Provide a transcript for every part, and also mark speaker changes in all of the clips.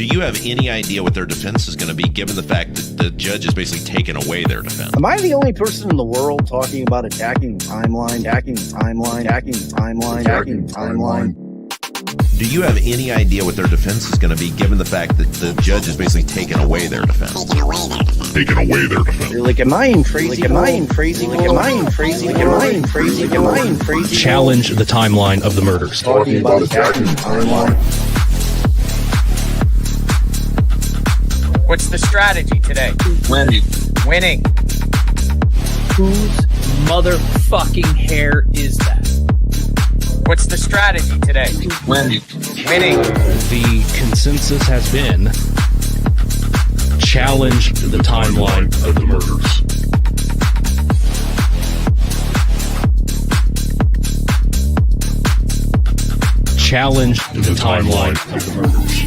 Speaker 1: Do you have any idea what their defense is going to be, given the fact that the judge is basically taking away their defense?
Speaker 2: Am I the only person in the world talking about attacking the timeline, hacking the timeline, hacking the timeline, hacking the timeline?
Speaker 1: Do you have any idea what their defense is going to be, given the fact that the judge is basically taking away their defense?
Speaker 3: Taking away their defense.
Speaker 2: Like, am I in crazy? Am I in crazy? Am I in crazy? Am I in crazy? Am I in crazy?
Speaker 4: Challenge the timeline of the murders.
Speaker 2: Talking about attacking the timeline.
Speaker 5: What's the strategy today? Winning.
Speaker 6: Whose motherfucking hair is that?
Speaker 5: What's the strategy today? Winning.
Speaker 4: The consensus has been challenge the timeline of the murders. Challenge the timeline of the murders.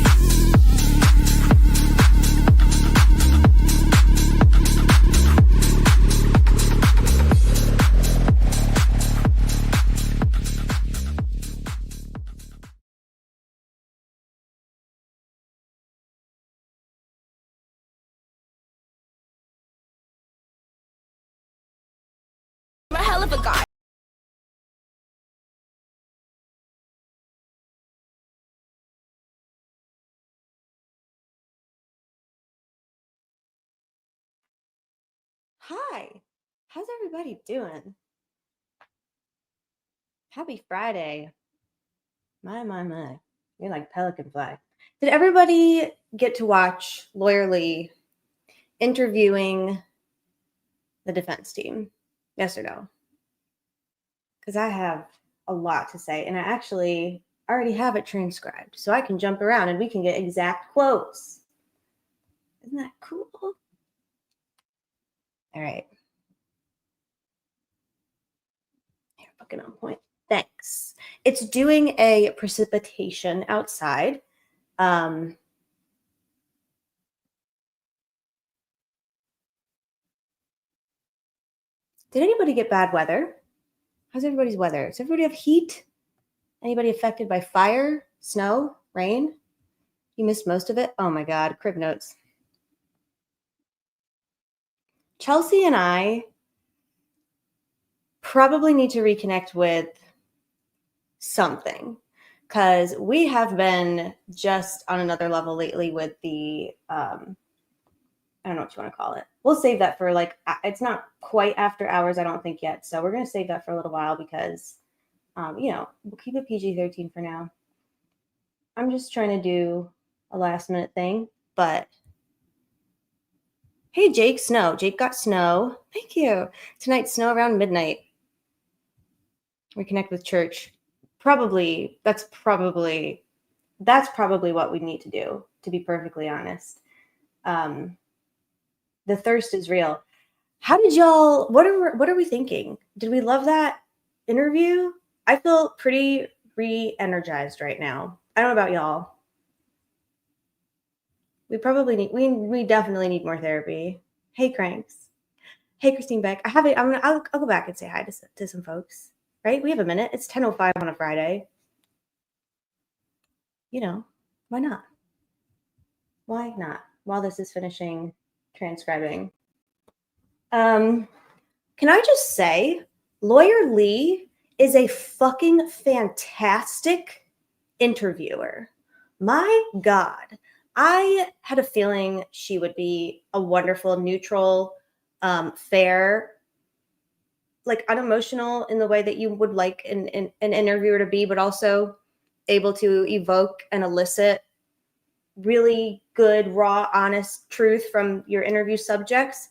Speaker 7: I'm a hell of a guy.
Speaker 8: Hi, how's everybody doing? Happy Friday. My. You're like Pelican Fly. Did everybody get to watch Lawyer Lee interviewing the defense team? Yes or no? Because I have a lot to say, and I actually already have it transcribed, so I can jump around and we can get exact quotes. Isn't that cool? All right. You're fucking on point. Thanks. It's doing a precipitation outside. Did anybody get bad weather? How's everybody's weather? Does everybody have heat? Anybody affected by fire, snow, rain? You missed most of it? Oh my God, crib notes. Chelsea and I probably need to reconnect with something, because we have been just on another level lately with the, I don't know what you want to call it. We'll save that for, like, it's not quite after hours, I don't think yet. So we're going to save that for a little while because, you know, we'll keep it PG-13 for now. I'm just trying to do a last minute thing, but hey, Jake, snow. Jake got snow. Thank you. Tonight, snow around midnight. Reconnect with church. That's probably what we need to do, to be perfectly honest. The thirst is real. How did y'all, what are we thinking? Did we love that interview? I feel pretty re-energized right now. I don't know about y'all. We probably need, we definitely need more therapy. Hey, Cranks. Hey, Christine Beck. I'll go back and say hi to some folks, right? We have a minute. It's 10:05 on a Friday. You know, why not? Why not? While this is finishing transcribing. Can I just say, Lawyer Lee is a fucking fantastic interviewer. My God. I had a feeling she would be a wonderful, neutral, fair, like unemotional in the way that you would like an interviewer to be, but also able to evoke and elicit really good, raw, honest truth from your interview subjects.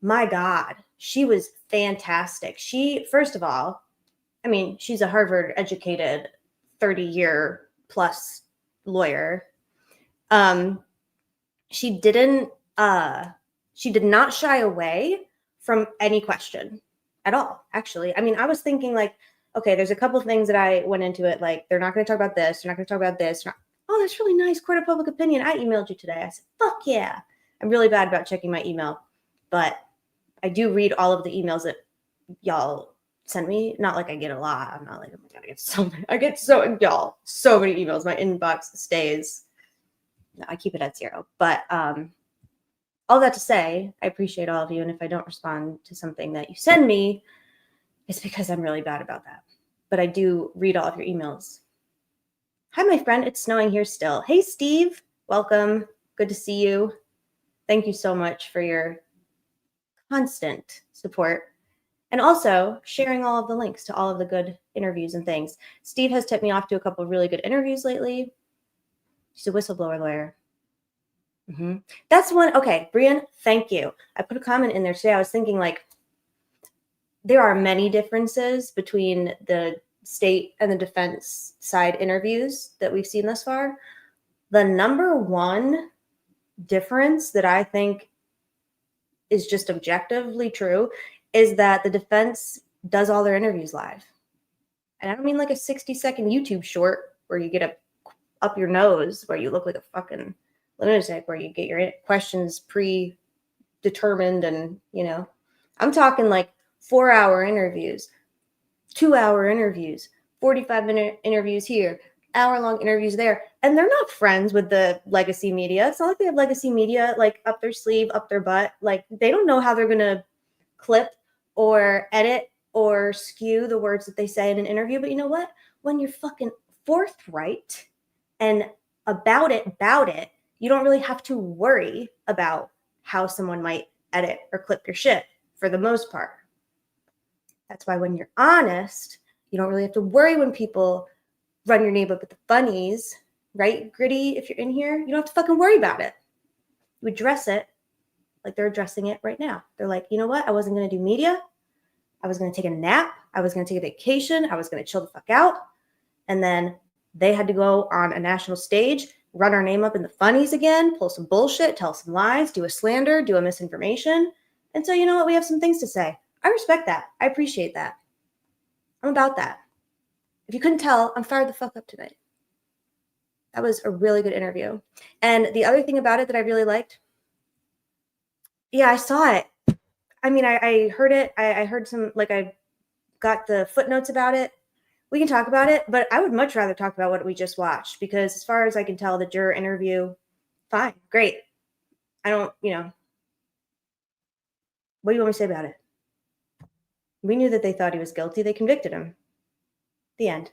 Speaker 8: My God, she was fantastic. She, first of all, I mean, she's a Harvard educated 30-year plus lawyer. She did not shy away from any question at all, actually. I mean, I was thinking like, okay, there's a couple things that I went into it, like, they're not going to talk about this. They're not going to talk about this. Oh, that's really nice. Court of public opinion. I emailed you today. I said, fuck yeah. I'm really bad about checking my email, but I do read all of the emails that y'all send me. Not like I get a lot. I'm not like, oh my God, I get so many emails. My inbox stays No, I keep it at 0. But all that to say, I appreciate all of you. And if I don't respond to something that you send me, it's because I'm really bad about that. But I do read all of your emails. Hi, my friend. It's snowing here still. Hey, Steve. Welcome. Good to see you. Thank you so much for your constant support. And also sharing all of the links to all of the good interviews and things. Steve has tipped me off to a couple of really good interviews lately. He's a whistleblower lawyer. That's one. Okay, Brian, thank you. I put a comment in there today. I was thinking, like, there are many differences between the state and the defense side interviews that we've seen thus far. The number one difference that I think is just objectively true is that the defense does all their interviews live. And I don't mean like a 60-second YouTube short where you get up your nose, where you look like a fucking lunatic, where you get your questions predetermined and, you know. I'm talking like 4-hour interviews, 2-hour interviews, 45-minute interviews here, hour-long interviews there. And they're not friends with the legacy media. It's not like they have legacy media like up their sleeve, up their butt. Like, they don't know how they're going to clip or edit or skew the words that they say in an interview. But you know what? When you're fucking forthright and about it, you don't really have to worry about how someone might edit or clip your shit for the most part. That's why when you're honest, you don't really have to worry when people run your name up at the funnies, right? Gritty, if you're in here, you don't have to fucking worry about it. You address it like they're addressing it right now. They're like, you know what? I wasn't going to do media. I was going to take a nap. I was going to take a vacation. I was going to chill the fuck out. And then they had to go on a national stage, run our name up in the funnies again, pull some bullshit, tell some lies, do a slander, do a misinformation. And so, you know what? We have some things to say. I respect that. I appreciate that. I'm about that. If you couldn't tell, I'm fired the fuck up tonight. That was a really good interview. And the other thing about it that I really liked, yeah, I saw it. I mean, I heard it. I heard some, like, I got the footnotes about it. We can talk about it, but I would much rather talk about what we just watched, because as far as I can tell, the juror interview, fine, great. I don't, you know, what do you want me to say about it? We knew that they thought he was guilty. They convicted him. The end.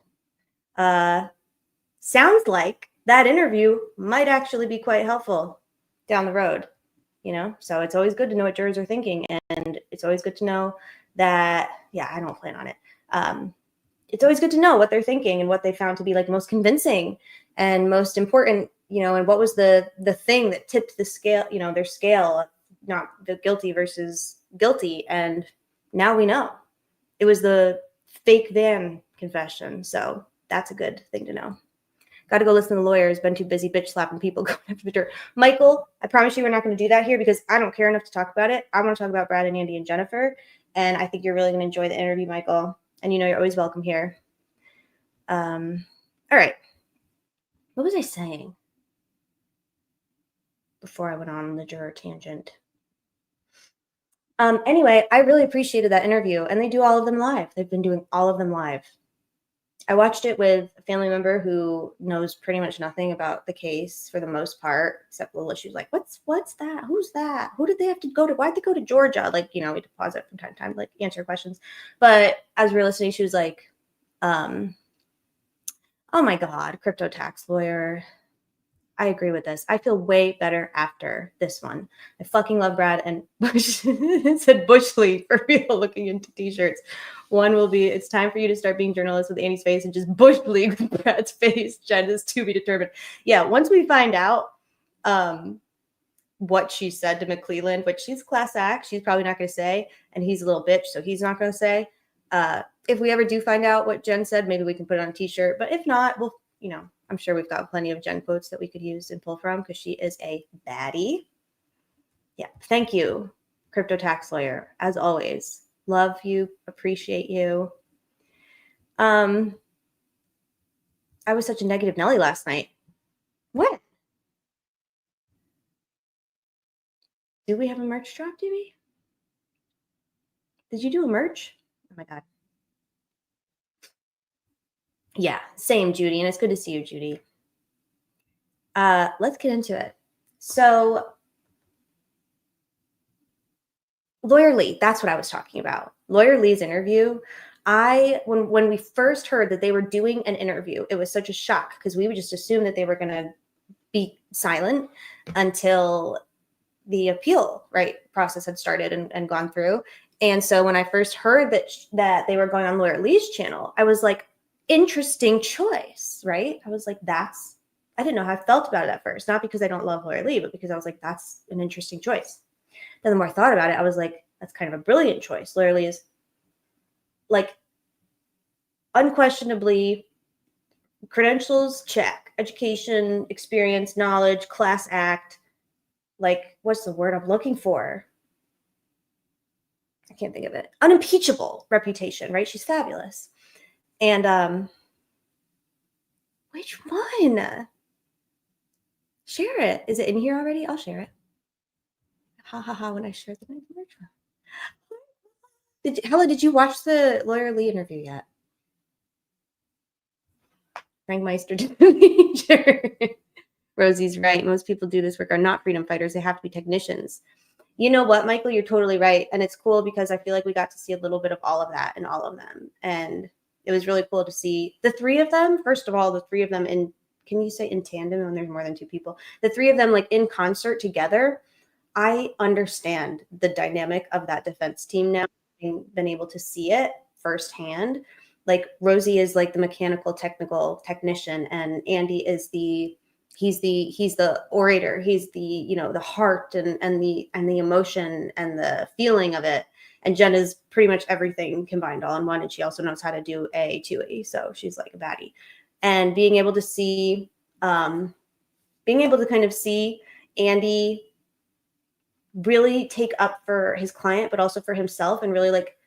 Speaker 8: Sounds like that interview might actually be quite helpful down the road, you know? So it's always good to know what jurors are thinking, and it's always good to know that, yeah, I don't plan on it. It's always good to know what they're thinking and what they found to be like most convincing and most important, you know, and what was the thing that tipped the scale, you know, their scale, not the guilty versus guilty. And now we know it was the fake van confession. So that's a good thing to know. Got to go listen to the lawyers. Been too busy bitch slapping people going after the dirt. Michael, I promise you we're not going to do that here because I don't care enough to talk about it. I want to talk about Brad and Andy and Jennifer. And I think you're really going to enjoy the interview, Michael. And you know you're always welcome here. All right. What was I saying before I went on the juror tangent? Anyway, I really appreciated that interview, and they do all of them live. They've been doing all of them live. I watched it with a family member who knows pretty much nothing about the case for the most part, except little issues like, what's that? Who's that? Who did they have to go to? Why'd they go to Georgia? Like, you know, we had to pause it from time to time, like answer questions. But as we were listening, she was like, oh my God, crypto tax lawyer. I agree with this. I feel way better after this one. I fucking love Brad and Bush. It said Bush League for people looking into t-shirts. One will be, it's time for you to start being journalists with Annie's face and just Bush League with Brad's face. Jen is to be determined. Yeah, once we find out what she said to McLeland, which she's class act, she's probably not going to say, and he's a little bitch, so he's not going to say. If we ever do find out what Jen said, maybe we can put it on a t-shirt. But if not, we'll, you know, I'm sure we've got plenty of Jen quotes that we could use and pull from because she is a baddie. Yeah. Thank you, crypto tax lawyer. As always, love you, appreciate you. I was such a negative Nelly last night. What? Do we have a merch drop, DB? Did you do a merch? Oh my God. Yeah, same, Judy. And it's good to see you, Judy. Let's get into it. So, Lawyer Lee, that's what I was talking about. Lawyer Lee's interview. When we first heard that they were doing an interview, it was such a shock because we would just assume that they were going to be silent until the appeal process had started and gone through. And so when I first heard that they were going on Lawyer Lee's channel, I was like, interesting choice, right? I was like, I didn't know how I felt about it at first, not because I don't love Lawyer Lee, but because I was like, that's an interesting choice. Then the more I thought about it, I was like, that's kind of a brilliant choice. Lawyer Lee is like unquestionably credentials, check, education, experience, knowledge, class act. Like, what's the word I'm looking for? I can't think of it. Unimpeachable reputation, right? She's fabulous. And which one? Share it. Is it in here already? I'll share it. Ha ha ha, when I shared the virtual. Hella, did you watch the Lawyer Lee interview yet? Frank Meister did the major. Rosie's right. Most people do this work are not freedom fighters. They have to be technicians. You know what, Michael? You're totally right. And it's cool because I feel like we got to see a little bit of all of that in all of them. And it was really cool to see the three of them. First of all, the three of them in, can you say in tandem when there's more than two people? The three of them like in concert together. I understand the dynamic of that defense team now, having been able to see it firsthand. Like Rozzi is like the mechanical technical technician, and Andy is he's the orator. He's the, the heart and the emotion and the feeling of it. And Jen is pretty much everything combined all in one. And she also knows how to do a 2E. So she's like a baddie. And being able to see, kind of see Andy really take up for his client, but also for himself, and really like,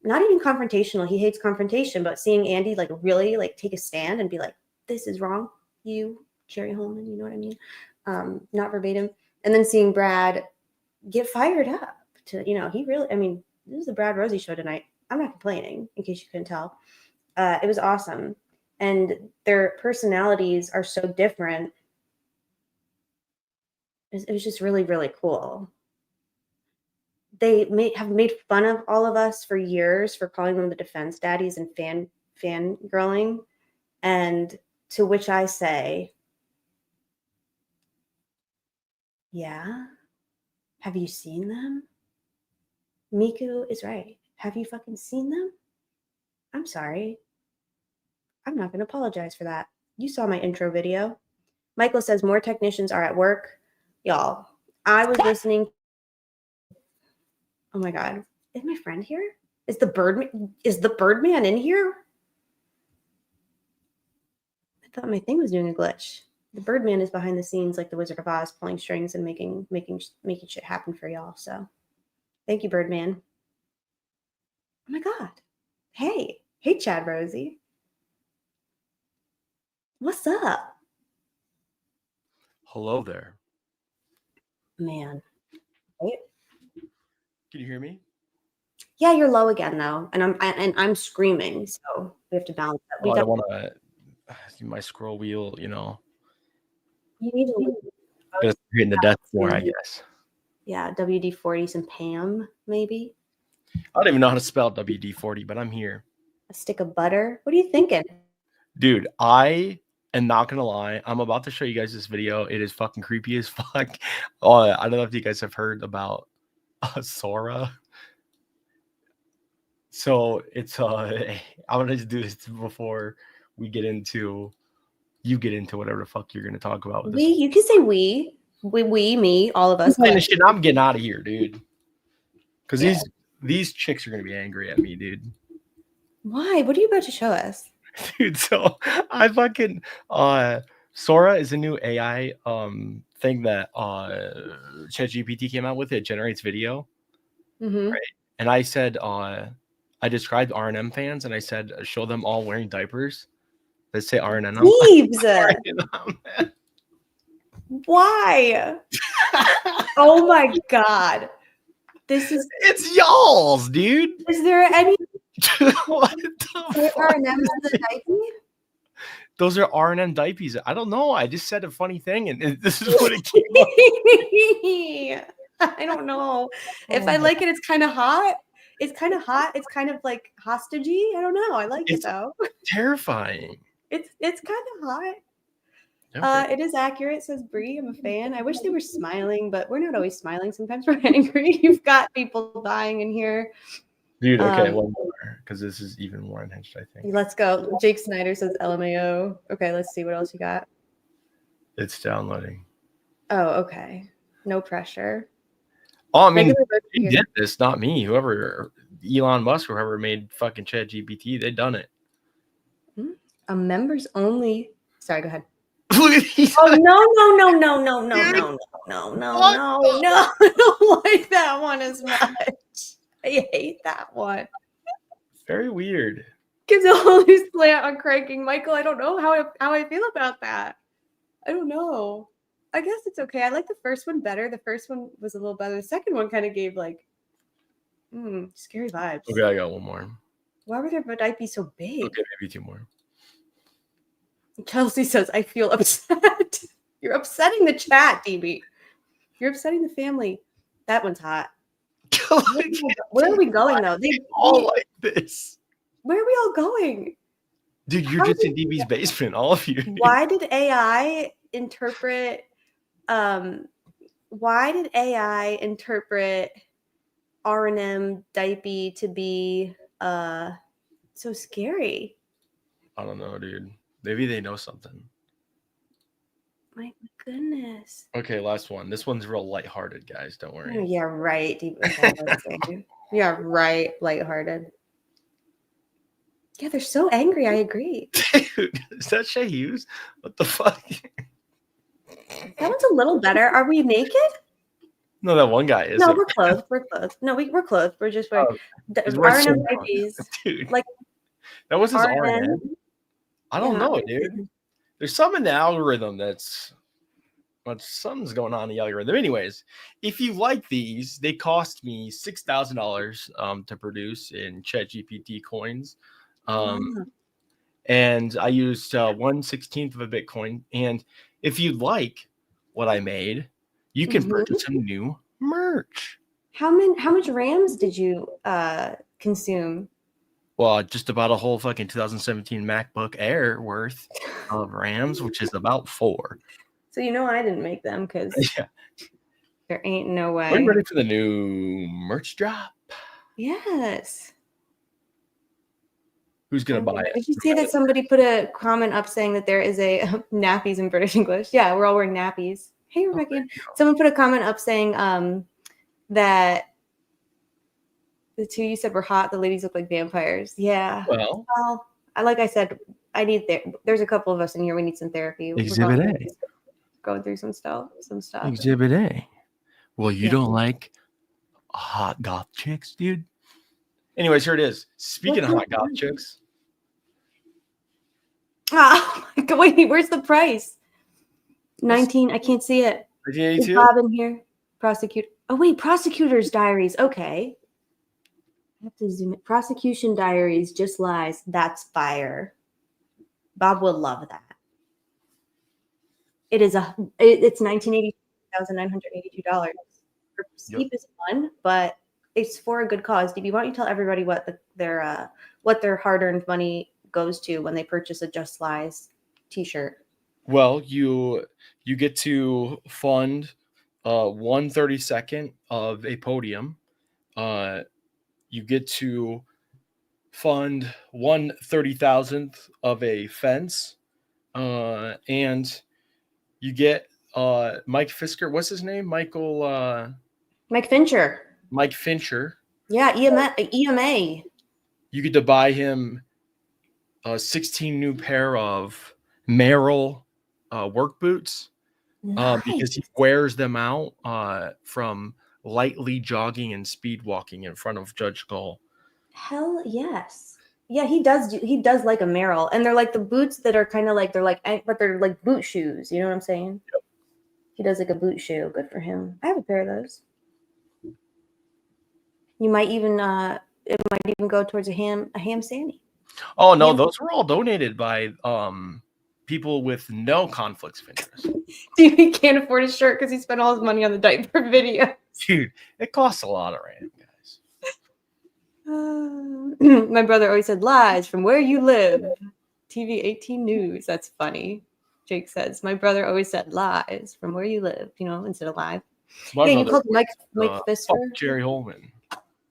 Speaker 8: not even confrontational. He hates confrontation, but seeing Andy like really like take a stand and be like, this is wrong. You, Jerry Holman, you know what I mean? Not verbatim. And then seeing Brad get fired up to, he really, this is the Brad Rozzi show tonight. I'm not complaining, in case you couldn't tell. It was awesome. And their personalities are so different. It was just really, really cool. They have made fun of all of us for years for calling them the DefenseDaddies and fangirling. And to which I say, yeah. Have you seen them? Miku is right. Have you fucking seen them? I'm sorry. I'm not going to apologize for that. You saw my intro video. Michael says more technicians are at work. Y'all, I was listening. Oh my God. Is my friend here? Is the Birdman in here? I thought my thing was doing a glitch. The Birdman is behind the scenes like the Wizard of Oz, pulling strings and making shit happen for y'all. So thank you, Birdman. Oh my God. Hey, Chad Rosie. What's up?
Speaker 9: Hello there.
Speaker 8: Man. Right?
Speaker 9: Can you hear me?
Speaker 8: Yeah, you're low again though. And I'm screaming, so we have to balance that.
Speaker 9: I don't want to do my scroll wheel,
Speaker 8: You need to
Speaker 9: just hitting the death floor, I guess.
Speaker 8: Yeah, WD-40, some Pam, maybe.
Speaker 9: I don't even know how to spell WD-40, but I'm here.
Speaker 8: A stick of butter. What are you thinking?
Speaker 9: Dude, I am not going to lie. I'm about to show you guys this video. It is fucking creepy as fuck. I don't know if you guys have heard about Sora. So it's, I'm going to just do this before we get into, whatever the fuck you're going to talk about. With this.
Speaker 8: You can say we, me, all of us.
Speaker 9: Shit, I'm getting out of here, dude. Because these chicks are going to be angry at me, dude.
Speaker 8: Why? What are you about to show us?
Speaker 9: Dude, so I fucking Sora is a new AI thing that ChatGPT came out with. It generates video.
Speaker 8: Mm-hmm.
Speaker 9: Right. And I said I described RNM fans and I said show them all wearing diapers that say RNM.
Speaker 8: Why? Oh my God.
Speaker 9: It's y'all's, dude.
Speaker 8: Is there any
Speaker 9: what the fuck?
Speaker 8: RNM in the diaper?
Speaker 9: Those are R&M diapers. I don't know. I just said a funny thing, and this is what it came up.
Speaker 8: I don't know. If I like it, it's kind of hot. It's kind of hot. It's kind of like hostagey. I don't know. I like it though.
Speaker 9: Terrifying.
Speaker 8: It's kind of hot.
Speaker 9: Okay.
Speaker 8: It is accurate, says Bree. I'm a fan. I wish they were smiling, but we're not always smiling. Sometimes we're angry. You've got people dying in here.
Speaker 9: Dude, okay, one more, because this is even more unhinged, I think.
Speaker 8: Let's go. Jake Snyder says LMAO. Okay, let's see what else you got.
Speaker 9: It's downloading.
Speaker 8: Oh, okay. No pressure.
Speaker 9: Oh, I mean, he did this, not me. Whoever, Elon Musk, or whoever made fucking ChatGPT, they done it.
Speaker 8: A members only. Sorry, go ahead.
Speaker 9: Look at these.
Speaker 8: Oh no! I don't like that one as much. I hate that one.
Speaker 9: Very weird.
Speaker 8: Gives a whole new slant on cranking. Michael, I don't know how I feel about that. I don't know. I guess it's okay. I like the first one better. The first one was a little better. The second one kind of gave like scary vibes.
Speaker 9: Okay, I got one more.
Speaker 8: Why were their diapers so big?
Speaker 9: Okay, maybe two more.
Speaker 8: Chelsea says, I feel upset. You're upsetting the chat, DB. You're upsetting the family. That one's hot. Where are we going, though? They
Speaker 9: all like this.
Speaker 8: Where are we all going?
Speaker 9: Dude, you're just in DB's basement, all of you.
Speaker 8: Why did AI interpret R&M diaper to be so scary?
Speaker 9: I don't know, dude. Maybe they know something.
Speaker 8: My goodness.
Speaker 9: Okay, last one. This one's real lighthearted, guys. Don't worry.
Speaker 8: Yeah, right. Yeah, right. Lighthearted. Yeah, they're so angry. I agree.
Speaker 9: Dude, is that Shay Hughes? What the fuck?
Speaker 8: That one's a little better. Are we naked?
Speaker 9: No, that one guy is.
Speaker 8: No, we're clothed. We're clothed. No, we're clothed. We're just wearing R&M diapers.
Speaker 9: Dude,
Speaker 8: like
Speaker 9: that was his
Speaker 8: R&M.
Speaker 9: R&M. I don't know, dude. There's some in the algorithm that's something's going on in the algorithm. Anyways, if you like these, they cost me $6,000 to produce in ChatGPT coins. And I used 1/16 of a Bitcoin. And if you like what I made, you can purchase some new merch.
Speaker 8: How much RAMs did you consume?
Speaker 9: Well, just about a whole fucking 2017 MacBook Air worth of RAMs, which is about 4.
Speaker 8: So I didn't make them because there ain't no way.
Speaker 9: Are you ready for the new merch drop?
Speaker 8: Yes.
Speaker 9: Who's gonna buy it?
Speaker 8: Did you see that somebody put a comment up saying that there is a nappies in British English? Yeah, we're all wearing nappies. Hey, Rebecca. Someone put a comment up saying that the two you said were hot. The ladies look like vampires. Yeah.
Speaker 9: Well,
Speaker 8: like I said, I need there's a couple of us in here. We need some therapy.
Speaker 9: Exhibit A.
Speaker 8: Going through some stuff.
Speaker 9: Exhibit A. Well, you don't like hot goth chicks, dude? Anyways, here it is. Speaking of hot goth chicks.
Speaker 8: Oh my God, wait, where's the price? 19. I can't see it.
Speaker 9: 1982.
Speaker 8: Is Bob in here? Prosecute. Oh wait, Prosecutor's Diaries. Okay. I have to zoom it. Prosecution Diaries, just lies. That's fire. Bob will love that. It's $1,982. Steep is fun, but it's for a good cause. DB, why don't you tell everybody what their hard-earned money goes to when they purchase a Just Lies t-shirt?
Speaker 9: Well, you get to fund 1/32 of a podium. You get to fund 1/30,000th of a fence, and you get Mike Fisker. What's his name? Mike
Speaker 8: Fincher.
Speaker 9: Mike Fincher.
Speaker 8: Yeah, EMA.
Speaker 9: You get to buy him 16 new pair of Merrill work boots because he wears them out from lightly jogging and speed walking in front of Judge Gull.
Speaker 8: Hell yes. Yeah, he does like a Merrill, and they're like the boots that are kind of like but they're like boot shoes. You know what I'm saying?
Speaker 9: Yep.
Speaker 8: He does like a boot shoe. Good for him. I have a pair of those. You might even it might even go towards a ham sandy.
Speaker 9: Oh no, those were all donated by people with no conflicts of interest.
Speaker 8: He can't afford a shirt because he spent all his money on the diaper video.
Speaker 9: Dude, it costs a lot of random guys.
Speaker 8: My brother always said lies from where you live. TV 18 News. That's funny. Jake says, my brother always said lies from where you live, instead of live.
Speaker 9: My
Speaker 8: Yeah, you
Speaker 9: brother,
Speaker 8: called Mike Pfister?
Speaker 9: fuck Jerry Holman.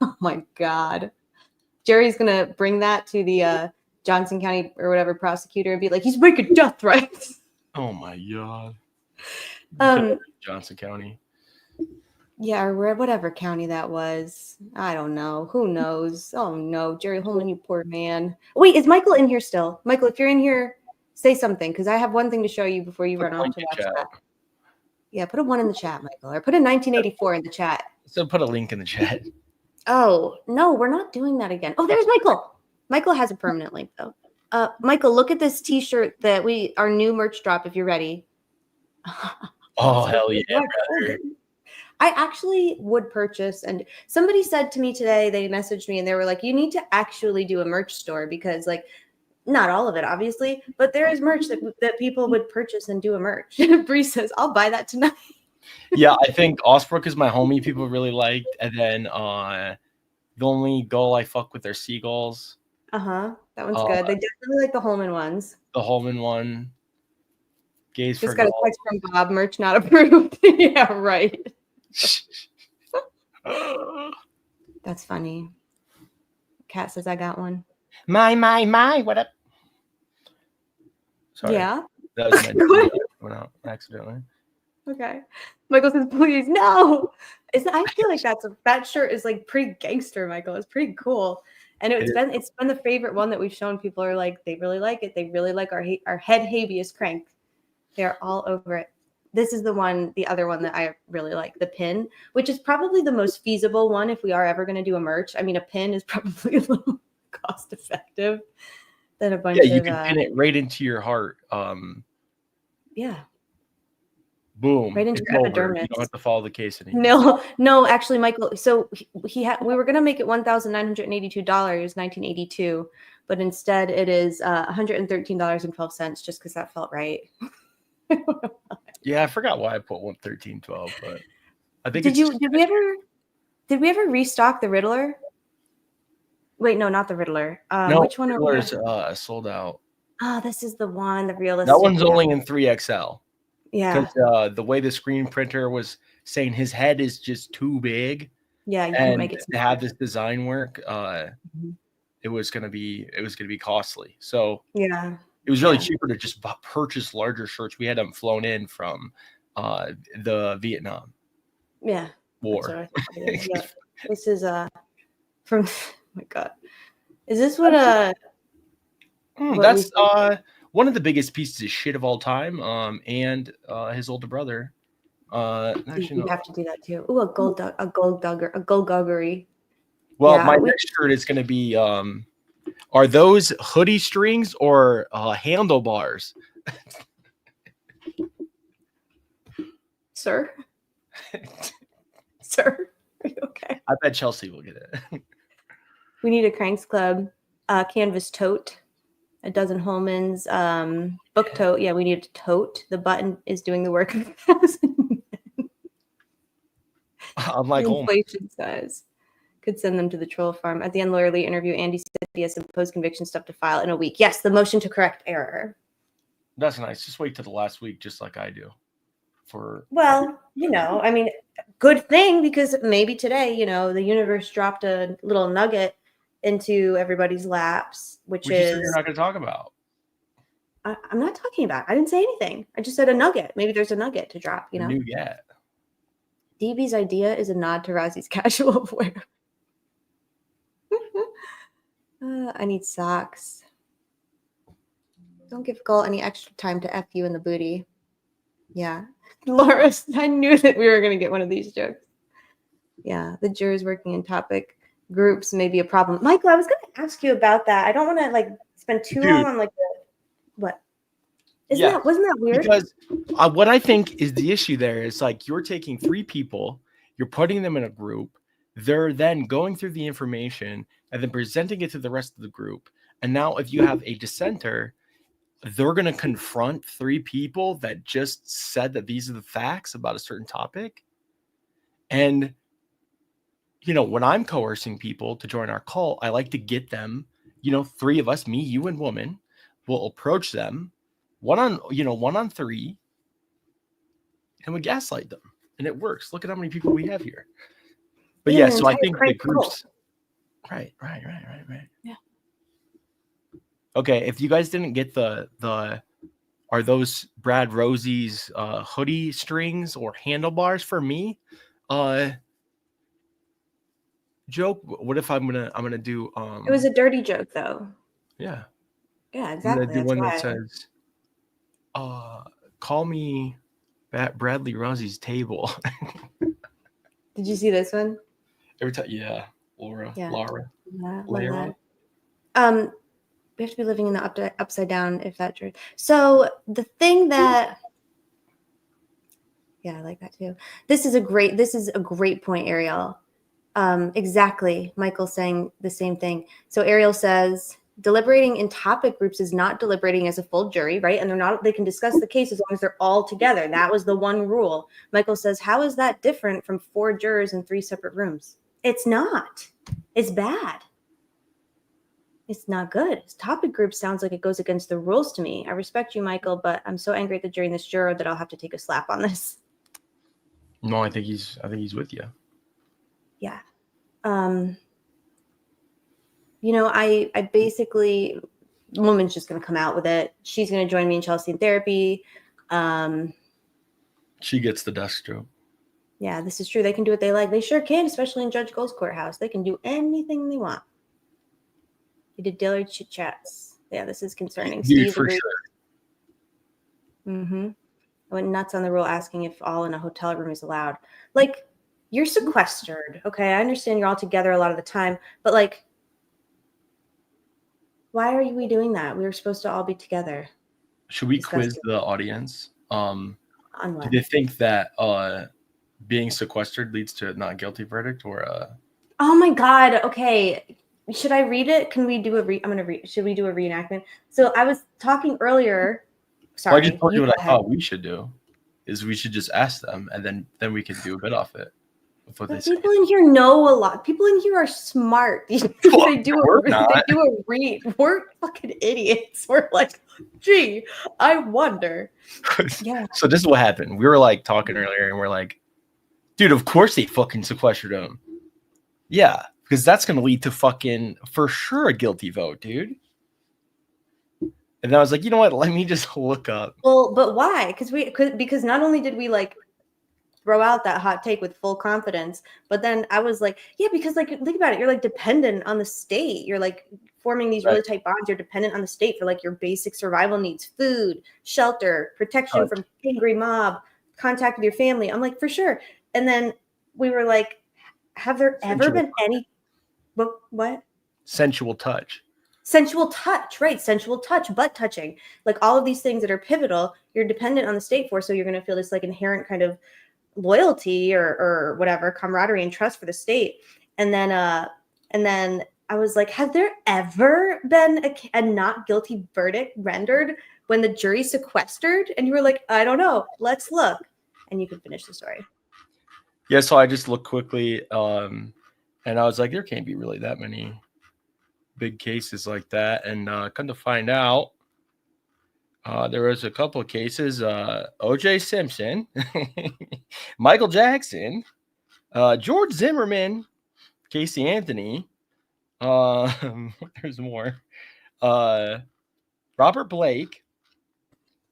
Speaker 8: Oh my God. Jerry's going to bring that to the Johnson County or whatever prosecutor and be like, he's making death threats.
Speaker 9: Oh my God. Johnson County.
Speaker 8: Yeah, or whatever county that was. I don't know. Who knows? Oh no, Jerry Holman, you poor man. Wait, is Michael in here still? Michael, if you're in here, say something because I have one thing to show you before you run off to watch that. Yeah, put a 1 in the chat, Michael, or put a 1984 in the chat.
Speaker 9: So put a link in the chat.
Speaker 8: Oh no, we're not doing that again. Oh, there's Michael. Michael has a permanent link though. Michael, look at this T-shirt that our new merch drop. If you're ready.
Speaker 9: Oh hell yeah, brother.
Speaker 8: I actually would purchase, and somebody said to me today, they messaged me and they were like, you need to actually do a merch store because like, not all of it, obviously, but there is merch that people would purchase and do a merch. Bree says, I'll buy that tonight.
Speaker 9: Yeah, I think Osbrook is my homie people really liked. And then the only goal I fuck with are seagulls.
Speaker 8: That one's good. They definitely like the Holman ones.
Speaker 9: The Holman one. Gaze
Speaker 8: Just
Speaker 9: for
Speaker 8: got
Speaker 9: gold.
Speaker 8: a text from Bob, merch not approved. Yeah, right. That's funny. Kat says I got one.
Speaker 9: My, what up? Sorry.
Speaker 8: Yeah.
Speaker 9: That was my went out accidentally.
Speaker 8: Okay. Michael says, please, no. I feel like that shirt is like pretty gangster, Michael. It's pretty cool. And it's been the favorite one that we've shown. People are like, they really like it. They really like our head habeas crank. They're all over it. This is the other one that I really like, the pin, which is probably the most feasible one if we are ever going to do a merch. I mean, a pin is probably a little cost effective than a bunch of...
Speaker 9: Yeah, you can pin it right into your heart.
Speaker 8: Yeah.
Speaker 9: Boom.
Speaker 8: Right into
Speaker 9: it's
Speaker 8: your
Speaker 9: over.
Speaker 8: epidermis.
Speaker 9: You don't have to follow the case anymore.
Speaker 8: No, actually, Michael. So we were going to make it $1,982, 1982, but instead it is $113.12 just because that felt right.
Speaker 9: Yeah, I forgot why I put 113.12, but I think
Speaker 8: did we ever restock the Riddler? Wait, no, not the Riddler.
Speaker 9: No,
Speaker 8: which one?
Speaker 9: Riddler's sold out.
Speaker 8: Oh, this is the one, the realistic.
Speaker 9: That one's only in 3XL.
Speaker 8: Yeah.
Speaker 9: Because the way the screen printer was saying his head is just too big.
Speaker 8: Yeah, you
Speaker 9: and
Speaker 8: can make it
Speaker 9: to have this design work, it was gonna be costly. So
Speaker 8: yeah.
Speaker 9: It was really cheaper to just purchase larger shirts. We had them flown in from the Vietnam War.
Speaker 8: Yeah. This is from. Oh my God, is this what
Speaker 9: that's one of the biggest pieces of shit of all time. And his older brother. Actually,
Speaker 8: you have to do that too. Ooh, a golduggery.
Speaker 9: Well, my next shirt is going to be. Are those hoodie strings or handlebars?
Speaker 8: Sir? Sir? Are you okay?
Speaker 9: I bet Chelsea will get it.
Speaker 8: We need a Cranks Club canvas tote, a dozen Holmans, book tote. Yeah, we need a tote. The button is doing the work of 1,000 men.
Speaker 9: I'm like,
Speaker 8: inflation size. Could send them to the troll farm. At the end, Lawyer Lee interview. Andy said he has some post-conviction stuff to file in a week. Yes, the motion to correct error.
Speaker 9: That's nice. Just wait till the last week, just like I do.
Speaker 8: Well, I mean, good thing because maybe today, the universe dropped a little nugget into everybody's laps, which is
Speaker 9: you're not going to talk about.
Speaker 8: I'm not talking about. I didn't say anything. I just said a nugget. Maybe there's a nugget to drop.
Speaker 9: Nugget.
Speaker 8: DB's idea is a nod to Rozzi's casual wear. I need socks. Don't give Gull any extra time to F you in the booty. Yeah. Laura, I knew that we were going to get one of these jokes. Yeah. The jurors working in topic groups may be a problem. Michael, I was going to ask you about that. I don't want to spend too long on what? Wasn't that weird?
Speaker 9: Because what I think is the issue there is you're taking 3 people, you're putting them in a group. They're then going through the information and then presenting it to the rest of the group. And now if you have a dissenter, they're going to confront 3 people that just said that these are the facts about a certain topic. And, you know, when I'm coercing people to join our cult, I like to get them, you know, 3 of us, me, you, and woman, will approach them one on 3, and we gaslight them. And it works. Look at how many people we have here. But yeah, so I think the groups. Right.
Speaker 8: Yeah.
Speaker 9: Okay, if you guys didn't get the are those Brad Rozzi's hoodie strings or handlebars for me? Joke. What if I'm gonna do
Speaker 8: It was a dirty joke though.
Speaker 9: Yeah.
Speaker 8: Yeah, exactly.
Speaker 9: I'm gonna do
Speaker 8: That's
Speaker 9: one
Speaker 8: why.
Speaker 9: that says call me Bradley Rozzi's table.
Speaker 8: Did you see this one?
Speaker 9: Every time, yeah. Laura.
Speaker 8: We have to be living in the upside down if that's true. So the thing that, yeah, I like that too. This is a great point, Ariel. Exactly. Michael's saying the same thing. So Ariel says deliberating in topic groups is not deliberating as a full jury, right? And they can discuss the case as long as they're all together. That was the one rule. Michael says, how is that different from 4 jurors in 3 separate rooms? It's not. It's bad. It's not good. Topic group sounds like it goes against the rules to me. I respect you, Michael, but I'm so angry at the jury and this juror that I'll have to take a slap on this.
Speaker 9: No, I think he's with you.
Speaker 8: Yeah. You know, I basically, woman's just going to come out with it. She's going to join me in Chelsea in therapy.
Speaker 9: She gets the desk joke.
Speaker 8: Yeah, this is true. They can do what they like. They sure can, especially in Judge Gold's courthouse. They can do anything they want. He did daily chit chats. Yeah, this is concerning.
Speaker 9: Dude, for sure.
Speaker 8: Mm-hmm. I went nuts on the rule asking if all in a hotel room is allowed. Like, you're sequestered. Okay, I understand you're all together a lot of the time, but like, why are we doing that? We were supposed to all be together.
Speaker 9: Should we quiz the audience?
Speaker 8: On what?
Speaker 9: Do they think that being sequestered leads to a not guilty verdict or
Speaker 8: Oh my God. Okay. Should I read it? Can we do should we do a reenactment? So I was talking earlier. Sorry.
Speaker 9: Well, I just told you what I thought we should do is we should just ask them and then we can do a bit off it.
Speaker 8: People in here know a lot. People in here are smart. They do a read. We're fucking idiots. We're like, gee, I wonder. Yeah.
Speaker 9: So this is what happened. We were like talking earlier and we're like, dude, of course they fucking sequestered him. Yeah, because that's going to lead to fucking, for sure, a guilty vote, dude. And then I was like, you know what? Let me just look up.
Speaker 8: Well, but why? Because not only did we like throw out that hot take with full confidence, but then I was like, yeah, because like, think about it. You're like dependent on the state. You're like forming these really tight bonds. You're dependent on the state for like your basic survival needs, food, shelter, protection from angry mob, contact with your family. I'm like, for sure. And then we were like, have there ever been any what?
Speaker 9: Sensual touch.
Speaker 8: Sensual touch, right? Sensual touch, butt touching, like all of these things that are pivotal. You're dependent on the state for, so you're going to feel this like inherent kind of loyalty or whatever, camaraderie and trust for the state. And then I was like, have there ever been a not guilty verdict rendered when the jury sequestered? And you were like, I don't know. Let's look. And you could finish the story.
Speaker 9: Yeah, so I just looked quickly, and I was like, there can't be really that many big cases like that. And come to find out, there was a couple of cases, O.J. Simpson, Michael Jackson, George Zimmerman, Casey Anthony, there's more, Robert Blake.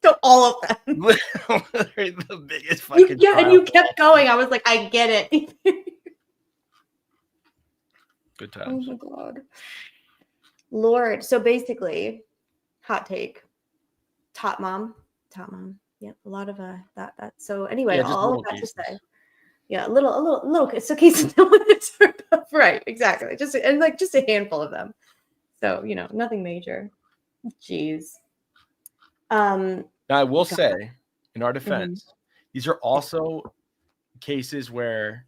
Speaker 8: So all of them.
Speaker 9: The biggest fucking
Speaker 8: and you kept going. I was like, I get it.
Speaker 9: Good times.
Speaker 8: Oh my God. Lord. So basically, hot take. Top mom. Yep. A lot of that. So anyway, all of that to say. Yeah, a little. So cases right, exactly. Just a handful of them. So, nothing major. Jeez.
Speaker 9: Now, I will say, in our defense, these are also cases where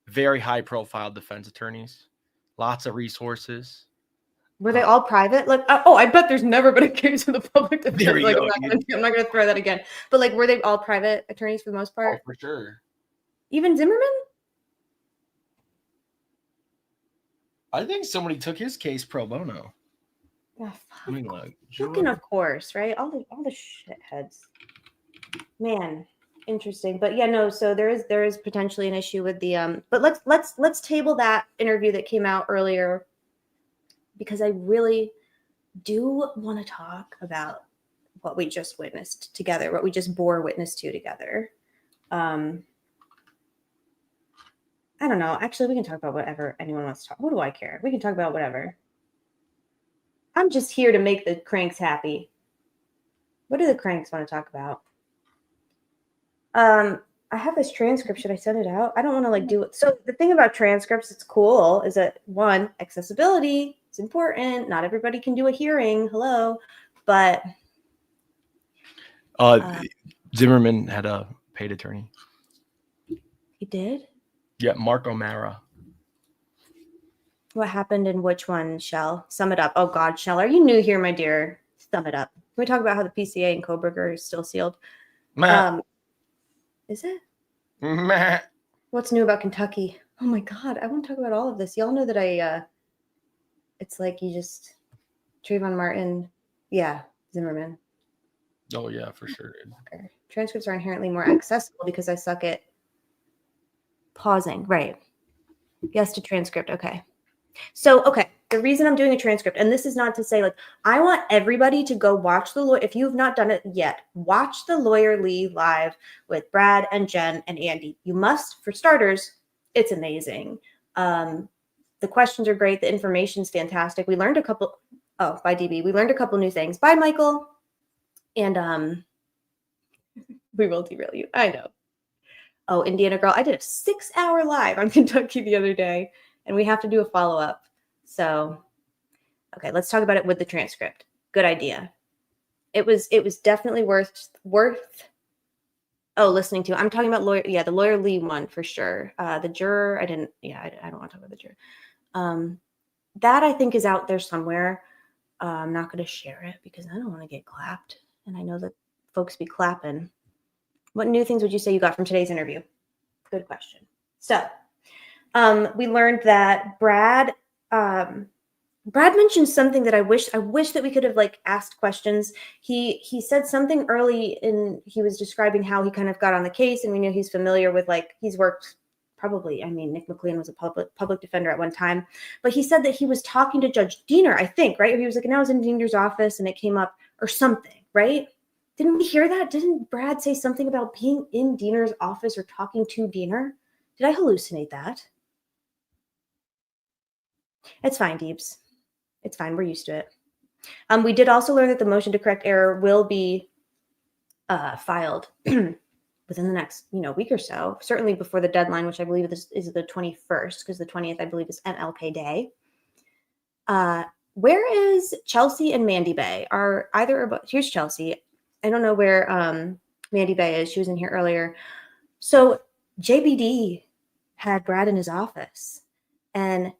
Speaker 9: very high-profile defense attorneys, lots of resources,
Speaker 8: Were they all private? Like, oh, I bet there's never been a case with the public defense.
Speaker 9: There you
Speaker 8: Like,
Speaker 9: go.
Speaker 8: I'm not gonna throw that again. But like, were they all private attorneys for the most
Speaker 9: Oh,
Speaker 8: part?
Speaker 9: for sure.
Speaker 8: Even Zimmerman?
Speaker 9: I think somebody took his case pro bono.
Speaker 8: Oh,
Speaker 9: I mean, like,
Speaker 8: fucking of course, right? All the shitheads. Man, interesting. But yeah, no. So there is potentially an issue with the But let's table that interview that came out earlier, because I really do want to talk about what we just witnessed together, what we just bore witness to together. I don't know. Actually, we can talk about whatever anyone wants to talk. What do I care? We can talk about whatever. I'm just here to make the cranks happy. What do the cranks want to talk about? I have this transcript. Should I send it out? I don't want to like do it. So the thing about transcripts, it's cool, is that one, accessibility is important. Not everybody can do a hearing. Hello. But
Speaker 9: Zimmerman had a paid attorney.
Speaker 8: he did?
Speaker 9: Yeah, Mark O'Mara.
Speaker 8: What happened in which one, Shell? Sum it up. Oh God, Shell, are you new here, my dear? Sum it up. Can we talk about how the PCA and Koberger is still sealed? Is it? What's new about Kentucky? Oh my God, I want to talk about all of this. Y'all know that it's like you just, Trayvon Martin, yeah, Zimmerman.
Speaker 9: Oh yeah, for sure.
Speaker 8: Okay. Transcripts are inherently more accessible because I suck at pausing. Right. Yes to transcript. Okay. So, okay, the reason I'm doing a transcript, and this is not to say, like, I want everybody to go watch the lawyer. If you've not done it yet, watch the Lawyer Lee live with Brad and Jen and Andy. You must, for starters. It's amazing. The questions are great. The information's fantastic. We learned a couple, by DB, we learned a couple new things. Bye, Michael. And we will derail you. I know. Oh, Indiana Girl. I did a 6-hour live on Kentucky the other day, and we have to do a follow-up. So, okay, let's talk about it with the transcript. Good idea. It was definitely worth listening to. I'm talking about the Lawyer Lee one for sure. The juror, I don't want to talk about the juror. That I think is out there somewhere. I'm not going to share it because I don't want to get clapped. And I know that folks be clapping. What new things would you say you got from today's interview? Good question. So, we learned that Brad mentioned something that I wish that we could have like asked questions. He said something early he was describing how he kind of got on the case, and we knew he's familiar with, like, he's worked probably, I mean, Nick McLeland was a public defender at one time, but he said that he was talking to Judge Diener, I think, right? He was like, and I was in Diener's office and it came up or something, right? Didn't we hear that? Didn't Brad say something about being in Diener's office or talking to Diener? Did I hallucinate that? It's fine, Deeps. It's fine. We're used to it. We did also learn that the motion to correct error will be filed within the next, week or so, certainly before the deadline, which I believe is the 21st, because the 20th, I believe, is MLK Day. Where is Chelsea and Mandy Bay? Are either of here's Chelsea. I don't know where Mandy Bay is. She was in here earlier. So JBD had Brad in his office, and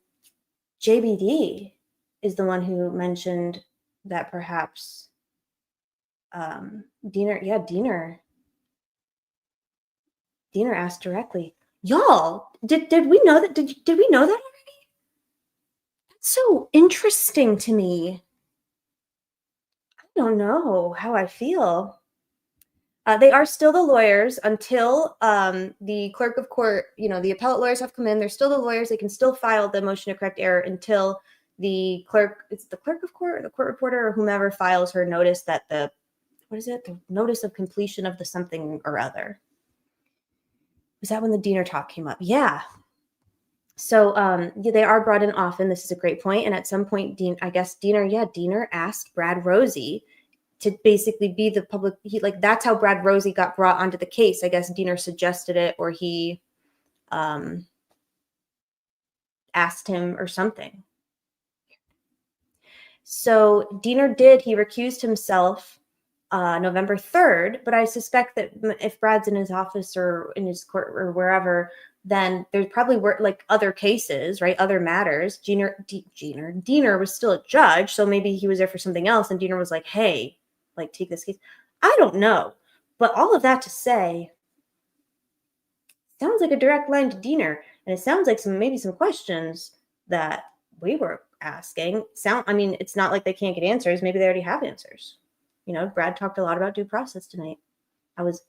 Speaker 8: JBD is the one who mentioned that perhaps Diener asked directly. Y'all, did we know that? Did we know that already? That's so interesting to me. I don't know how I feel. They are still the lawyers until the clerk of court, the appellate lawyers have come in. They're still the lawyers. They can still file the motion to correct error until the clerk of court or the court reporter or whomever files her notice that the notice of completion of the something or other. Was that when the Diener talk came up? Yeah. So they are brought in often. This is a great point. And at some point, Diener asked Brad Rozzi to basically be the public. That's how Brad Rozzi got brought onto the case. I guess Diener suggested it, or he asked him or something. So Diener he recused himself November 3rd, but I suspect that if Brad's in his office or in his court or wherever, then there probably were like other cases, right? Other matters. Diener was still a judge, so maybe he was there for something else, and Diener was like, hey, like, take this case. I don't know. But all of that to say, sounds like a direct line to Diener, and it sounds like maybe some questions that we were asking. I mean, it's not like they can't get answers. Maybe they already have answers. You know, Brad talked a lot about due process tonight. I was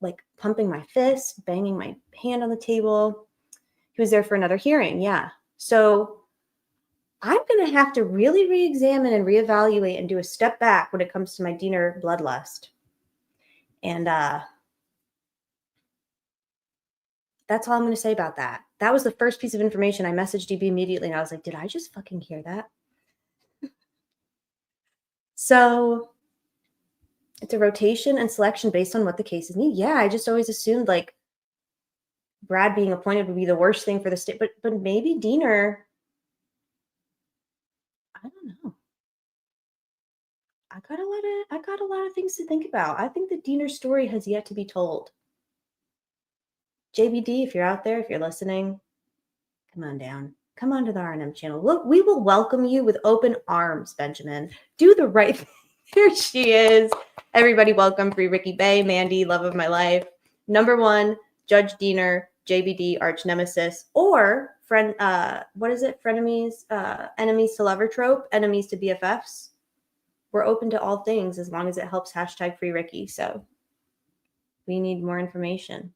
Speaker 8: like pumping my fist, banging my hand on the table. He was there for another hearing. Yeah. So I'm going to have to really re-examine and reevaluate and do a step back when it comes to my Diener bloodlust. And that's all I'm going to say about that. That was the first piece of information. I messaged DB immediately and I was like, did I just fucking hear that? So it's a rotation and selection based on what the cases need. Yeah, I just always assumed like Brad being appointed would be the worst thing for the state, but maybe Diener, I don't know. I got a lot of things to think about. I think the Diener story has yet to be told. JBD, if you're out there, if you're listening, come on down. Come on to the R&M channel. Look, we will welcome you with open arms, Benjamin. Do the right thing. Here she is. Everybody welcome Free Ricky Bay, Mandy, love of my life. Number one, Judge Diener, JBD, arch nemesis, or friend, what is it? Frenemies, enemies to lover trope, enemies to BFFs. We're open to all things as long as it helps hashtag Free Ricky. So we need more information.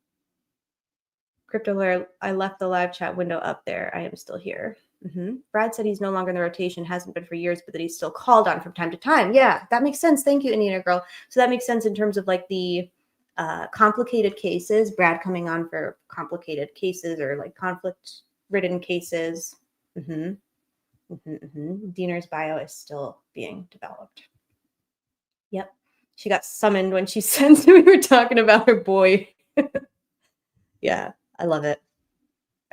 Speaker 8: Crypto Lawyer, I left the live chat window up there. I am still here. Brad said he's no longer in the rotation, hasn't been for years, but that he's still called on from time to time. Yeah, that makes sense. Thank you, Anita girl. So that makes sense in terms of like the complicated cases, Brad coming on for complicated cases or like conflict-ridden cases. Diener's bio is still being developed. Yep. She got summoned when she said we were talking about her boy. Yeah, I love it.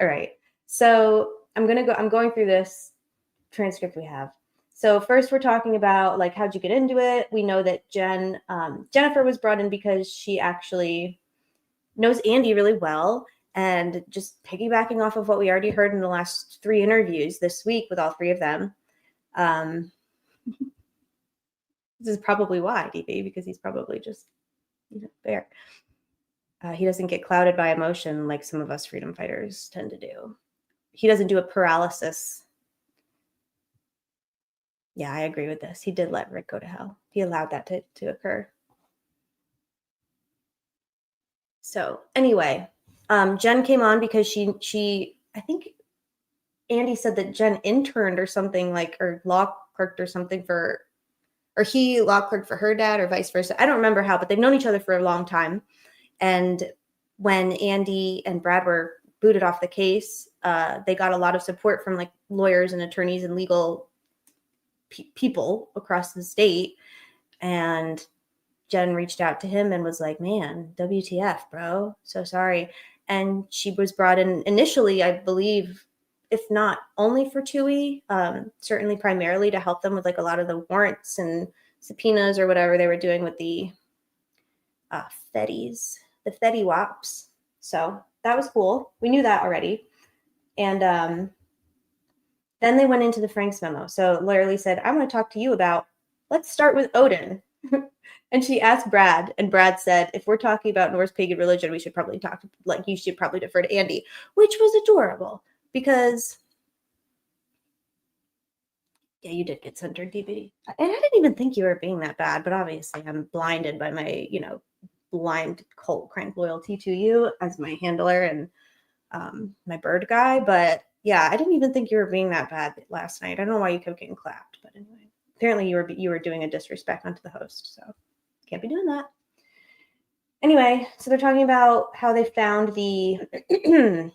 Speaker 8: All right. So I'm going through this transcript we have. So first we're talking about like, how'd you get into it? We know that Jennifer was brought in because she actually knows Andy really well. And just piggybacking off of what we already heard in the last 3 interviews this week with all 3 of them. This is probably why, DB, because he's probably just there. He doesn't get clouded by emotion like some of us freedom fighters tend to do. He doesn't do a paralysis. Yeah, I agree with this. He did let Rick go to hell. He allowed that to occur. So anyway, Jen came on because she I think Andy said that Jen interned or something like, or law clerked or something for, or he law clerked for her dad or vice versa. I don't remember how, but they've known each other for a long time. And when Andy and Brad were booted off the case, they got a lot of support from like lawyers and attorneys and legal people across the state. And Jen reached out to him and was like, man, WTF, bro. So sorry. And she was brought in initially, I believe, if not only for TUI, certainly primarily to help them with like a lot of the warrants and subpoenas or whatever they were doing with the FEDIs, the FEDI WAPs. So that was cool. We knew that already. And then they went into the Franks memo. So Lawyer Lee said, I want to talk to you about, let's start with Odin. And she asked Brad, and Brad said, if we're talking about Norse pagan religion, we should probably talk, like, you should probably defer to Andy, which was adorable because, yeah, you did get centered, DB. And I didn't even think you were being that bad, but obviously I'm blinded by my, blind cult crank loyalty to you as my handler and my bird guy. But yeah, I didn't even think you were being that bad last night. I don't know why you kept getting clapped, but anyway, apparently you were doing a disrespect onto the host, so can't be doing that. Anyway, so they're talking about how they found the the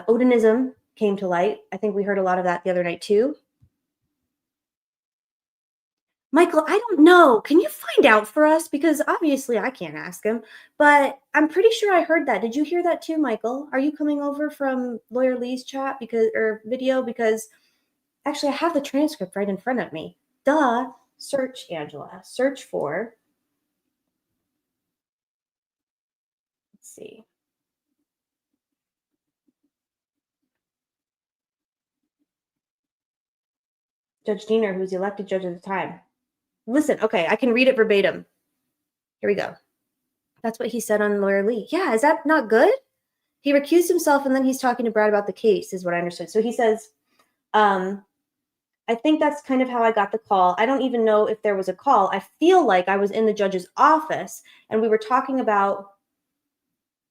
Speaker 8: Odinism came to light. I think we heard a lot of that the other night too. Michael, I don't know. Can you find out for us? Because obviously I can't ask him, but I'm pretty sure I heard that. Did you hear that too, Michael? Are you coming over from Lawyer Lee's chat or video? Because actually I have the transcript right in front of me. Duh. Search, Angela. Search for. Let's see. Judge Diener, who was the elected judge at the time. Listen, okay, I can read it verbatim. Here we go. That's what he said on Lawyer Lee. Yeah, is that not good? He recused himself, and then he's talking to Brad about the case, is what I understood. So he says, I think that's kind of how I got the call. I don't even know if there was a call. I feel like I was in the judge's office, and we were talking about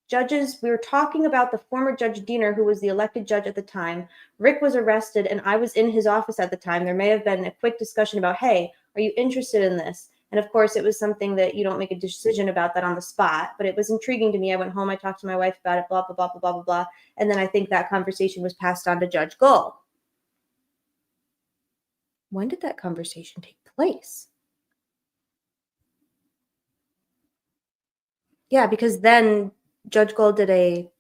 Speaker 8: judges. We were talking about the former Judge Diener, who was the elected judge at the time. Rick was arrested, and I was in his office at the time. There may have been a quick discussion about, hey, are you interested in this? And of course, it was something that you don't make a decision about that on the spot, but it was intriguing to me. I went home, I talked to my wife about it, blah, blah, blah, blah, blah, blah, blah. And then I think that conversation was passed on to Judge Gull. When did that conversation take place? Yeah, because then Judge Gull did a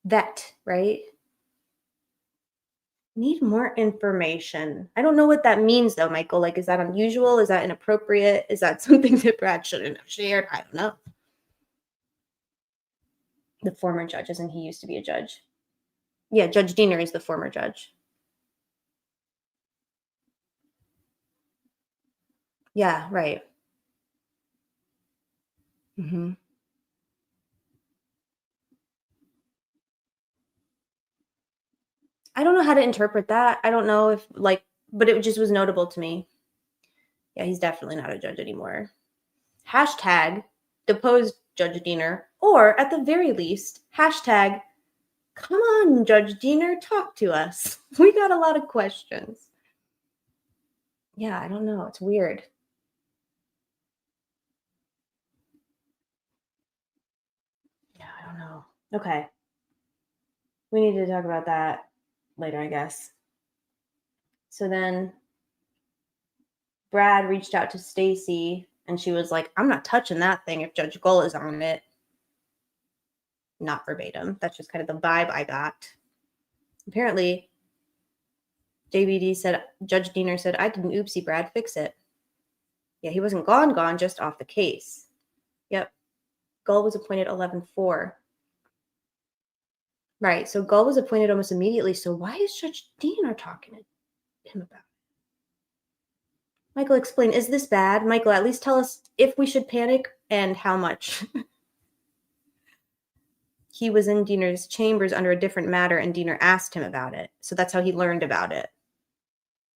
Speaker 8: vet, right? Need more information. I don't know what that means though, Michael. Like, is that unusual? Is that inappropriate? Is that something that Brad shouldn't have shared? I don't know. The former judge, isn't he used to be a judge? Yeah, Judge Diener is the former judge. Yeah, right. Mm-hmm. I don't know how to interpret that. I don't know if, like, but it just was notable to me. Yeah, he's definitely not a judge anymore. Hashtag deposed Judge Diener, or at the very least, hashtag come on, Judge Diener, talk to us. We got a lot of questions. Yeah, I don't know. It's weird. Yeah, I don't know. Okay. We need to talk about that later, I guess. So then Brad reached out to Stacy, and she was like, I'm not touching that thing if Judge Gull is on it. Not verbatim. That's just kind of the vibe I got. Apparently, JBD said, Judge Diener said, I did an oopsie, Brad, fix it. Yeah, he wasn't gone, just off the case. Yep. Gull was appointed 11-4. Right, so Gull was appointed almost immediately. So why is Judge Diener talking to him about it? Michael, explain. Is this bad? Michael, at least tell us if we should panic and how much. He was in Diener's chambers under a different matter, and Diener asked him about it. So that's how he learned about it.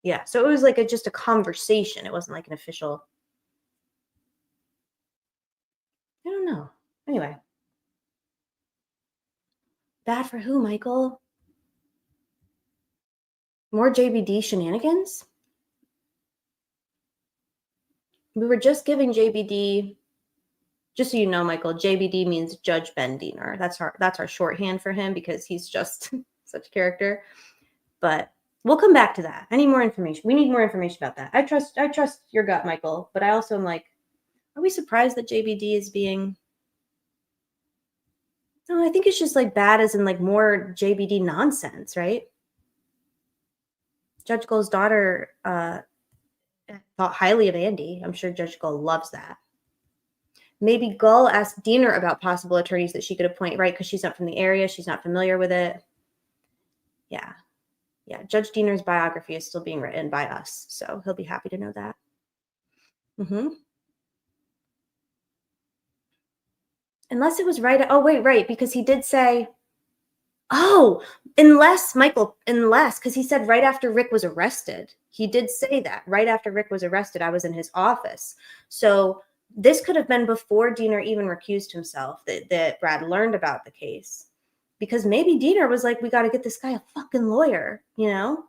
Speaker 8: Yeah, so it was like just a conversation. It wasn't like an official. I don't know. Anyway. Bad for who, Michael? More JBD shenanigans? We were just giving JBD, just so you know, Michael, JBD means Judge Ben Diener. That's our shorthand for him because he's just such a character. But we'll come back to that. I need more information. We need more information about that. I trust your gut, Michael, but I also am like, are we surprised that JBD is being... No, I think it's just like bad as in like more JBD nonsense, right? Judge Gull's daughter thought highly of Andy. I'm sure Judge Gull loves that. Maybe Gull asked Diener about possible attorneys that she could appoint, right? Because she's not from the area. She's not familiar with it. Yeah. Yeah. Judge Diener's biography is still being written by us. So he'll be happy to know that. Mm-hmm. Unless it was right. Oh, wait, right. Because he did say, oh, unless, Michael, because he said right after Rick was arrested. He did say that. Right after Rick was arrested, I was in his office. So this could have been before Diener even recused himself, that Brad learned about the case. Because maybe Diener was like, we got to get this guy a fucking lawyer, you know?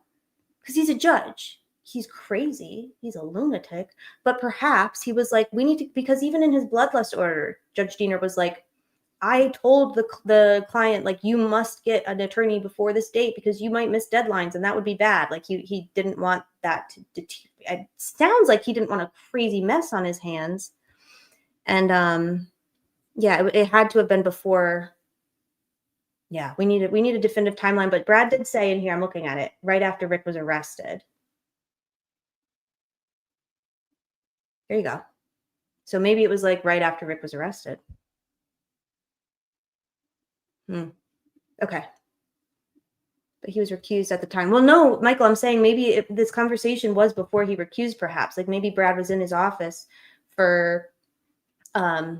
Speaker 8: Because he's a judge. He's crazy. He's a lunatic. But perhaps he was like, we need to, because even in his bloodlust order, Judge Diener was like, I told the client, like, you must get an attorney before this date because you might miss deadlines and that would be bad. Like, he didn't want that to it sounds like he didn't want a crazy mess on his hands. And yeah, it had to have been before. Yeah, we need a definitive timeline. But Brad did say in here, I'm looking at it, right after Rick was arrested. There you go. So maybe it was like right after Rick was arrested. Okay. but he was recused at the time. Well, no, Michael, I'm saying maybe this conversation was before he recused, perhaps. Like maybe Brad was in his office for, yeah,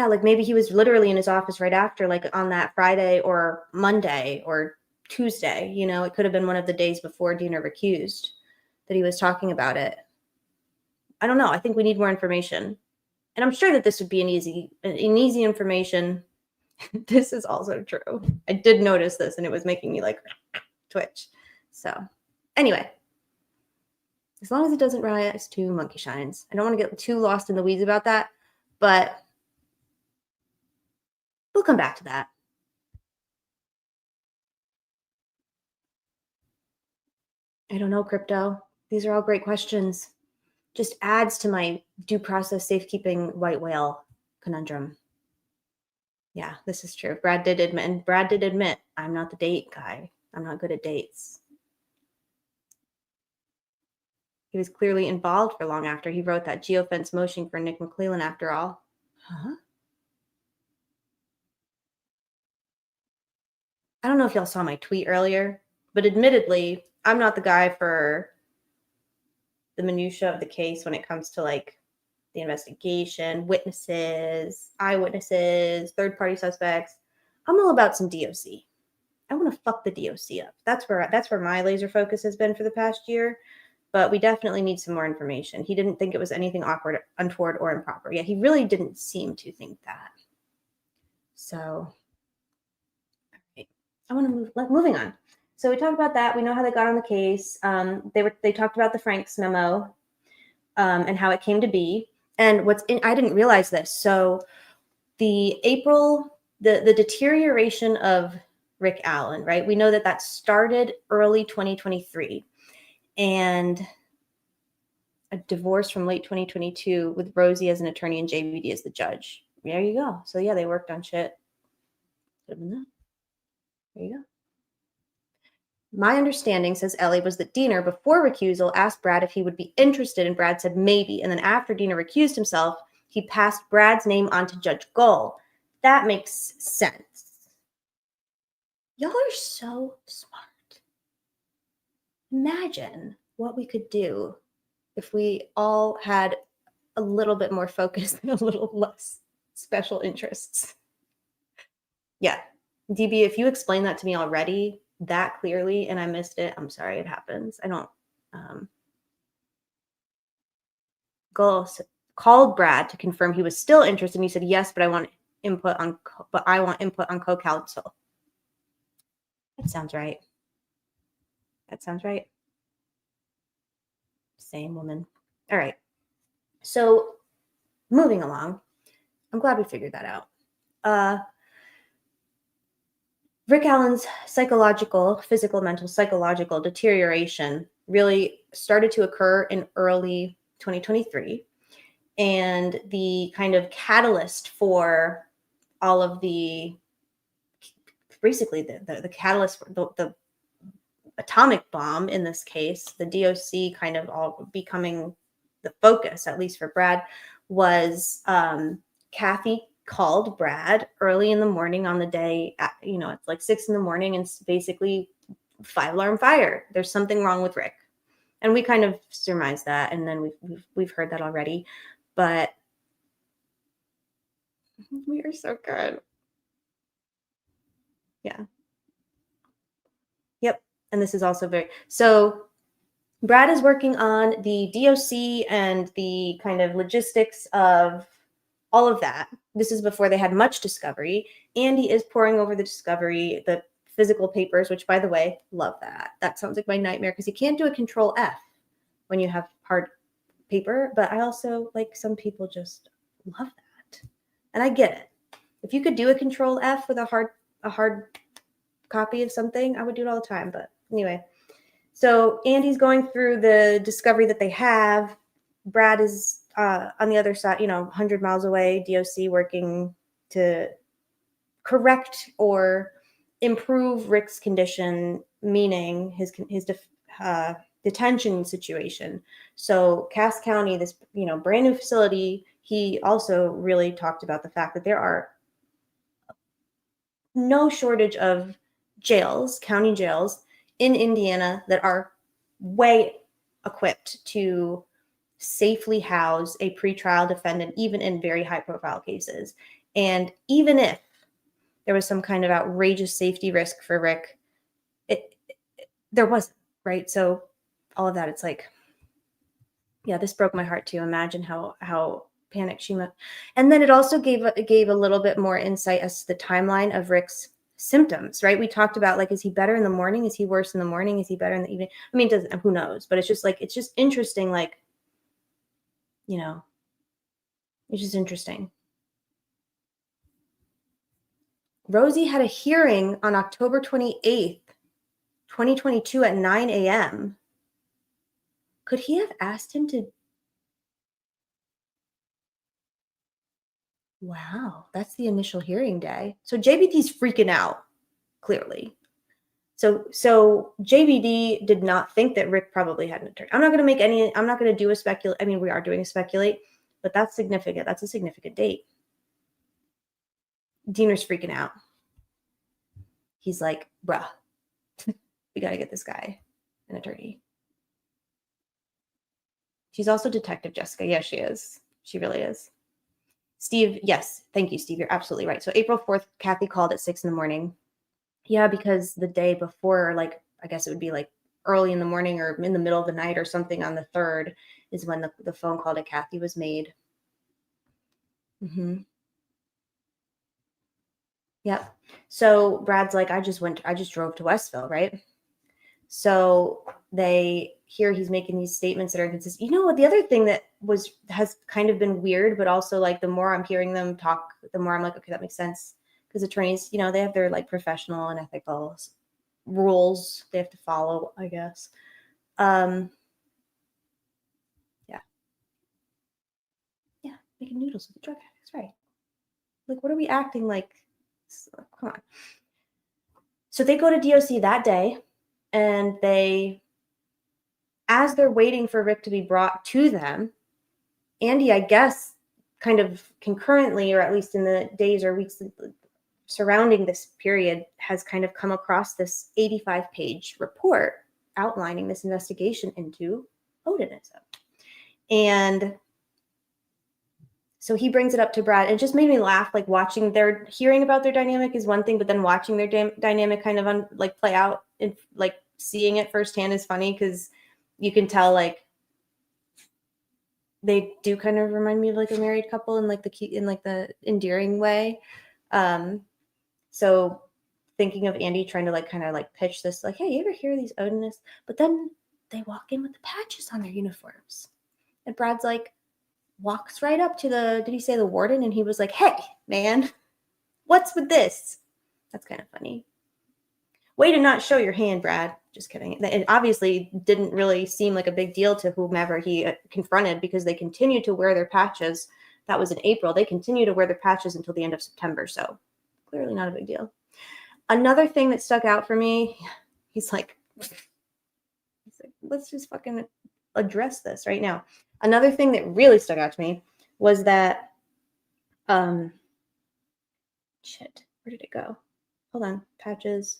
Speaker 8: like maybe he was literally in his office right after, like on that Friday or Monday or Tuesday. You know, it could have been one of the days before Diener recused that he was talking about it. I don't know. I think we need more information. And I'm sure that this would be an easy information. This is also true. I did notice this and it was making me like twitch. So anyway, as long as it doesn't rise to monkey shines. I don't want to get too lost in the weeds about that, but we'll come back to that. I don't know, Crypto. These are all great questions. Just adds to my due process safekeeping white whale conundrum. Yeah, this is true. Brad did admit, I'm not the date guy. I'm not good at dates. He was clearly involved for long after he wrote that geofence motion for Nick McLeland after all. Huh? I don't know if y'all saw my tweet earlier, but admittedly, I'm not the guy for the minutia of the case when it comes to like the investigation, witnesses, eyewitnesses, third-party suspects. I'm all about some DOC. I want to fuck the DOC up. That's where my laser focus has been for the past year. But we definitely need some more information. He didn't think it was anything awkward, untoward, or improper. Yeah, he really didn't seem to think that. So, all right. I want to move. Moving on. So we talked about that. We know how they got on the case. They talked about the Franks memo and how it came to be. And I didn't realize this. So the deterioration of Rick Allen, right? We know that started early 2023, and a divorce from late 2022 with Rozzi as an attorney and JVD as the judge. There you go. So yeah, they worked on shit. There you go. My understanding, says Ellie, was that Diener, before recusal, asked Brad if he would be interested, and Brad said maybe. And then after Diener recused himself, he passed Brad's name on to Judge Gull. That makes sense. Y'all are so smart. Imagine what we could do if we all had a little bit more focus and a little less special interests. Yeah. DB, if you explained that to me already that clearly and I missed it, I'm sorry, it happens. I don't. Gull called Brad to confirm he was still interested, and he said yes, but I want input on co-counsel. That sounds right. Same woman. All right. So moving along, I'm glad we figured that out. Rick Allen's physical, mental, psychological deterioration really started to occur in early 2023. And the kind of catalyst for all of the catalyst, the atomic bomb in this case, the DOC kind of all becoming the focus, at least for Brad, was Kathy called Brad early in the morning on the day, it's like 6 a.m, and it's basically 5-alarm fire. There's something wrong with Rick. And we kind of surmised that, and then we've heard that already, but we are so good. Yeah. Yep. And this is also so Brad is working on the DOC and the kind of logistics of all of that. This is before they had much discovery. Andy is poring over the discovery, the physical papers, which, by the way, love that. That sounds like my nightmare because you can't do a Control F when you have hard paper. But I also, like, some people just love that. And I get it. If you could do a Control F with a hard copy of something, I would do it all the time. But anyway, so Andy's going through the discovery that they have. Brad is on the other side, 100 miles away, DOC, working to correct or improve Rick's condition, meaning his detention situation. So Cass County, this brand new facility, he also really talked about the fact that there are no shortage of jails, county jails in Indiana that are way equipped to safely house a pretrial defendant, even in very high profile cases. And even if there was some kind of outrageous safety risk for Rick, there wasn't, right? So all of that, it's like, yeah, this broke my heart too. Imagine how panicked she must. And then it also gave a little bit more insight as to the timeline of Rick's symptoms, right? We talked about, like, is he better in the morning? Is he worse in the morning? Is he better in the evening? I mean, who knows? But it's just like, it's just interesting, like, you know, it's just interesting. Rozzi had a hearing on October 28th, 2022 at 9 a.m. Could he have asked him to? Wow, that's the initial hearing day. So JBD's freaking out, clearly. So JBD did not think that Rick probably had an attorney. I'm not going to do a speculate. I mean, we are doing a speculate, but that's significant. That's a significant date. Diener's freaking out. He's like, bruh, we got to get this guy an attorney. She's also Detective Jessica. Yes, she is. She really is. Steve, yes. Thank you, Steve. You're absolutely right. So April 4th, Kathy called at 6 a.m. Yeah, because the day before, like, I guess it would be like early in the morning or in the middle of the night or something on the 3rd is when the phone call to Kathy was made. Mm-hmm. Yep. So Brad's like, I just drove to Westville, right? So he's making these statements that are inconsistent. You know what? The other thing that has kind of been weird, but also, like, the more I'm hearing them talk, the more I'm like, okay, that makes sense. Because attorneys, you know, they have their, like, professional and ethical rules they have to follow, I guess. Yeah. Yeah, making noodles with the drug addicts, right? Like, what are we acting like? Come on. So they go to DOC that day, and as they're waiting for Rick to be brought to them, Andy, I guess, kind of concurrently, or at least in the days or weeks surrounding this period, has kind of come across this 85-page report outlining this investigation into Odinism. And so he brings it up to Brad. It just made me laugh, like, hearing about their dynamic is one thing, but then watching their dynamic kind of play out and, like, seeing it firsthand is funny, because you can tell, like, they do kind of remind me of, like, a married couple in, like, the endearing way. So thinking of Andy trying to, like, kind of, like, pitch this, like, hey, you ever hear of these Odinists? But then they walk in with the patches on their uniforms. And Brad's like, walks right up to did he say the warden? And he was like, hey, man, what's with this? That's kind of funny. Way to not show your hand, Brad. Just kidding. It obviously didn't really seem like a big deal to whomever he confronted, because they continued to wear their patches. That was in April. They continued to wear their patches until the end of September. So clearly not a big deal. Another thing that stuck out for me, he's like, let's just fucking address this right now. Another thing that really stuck out to me was that, shit, where did it go? Hold on, patches,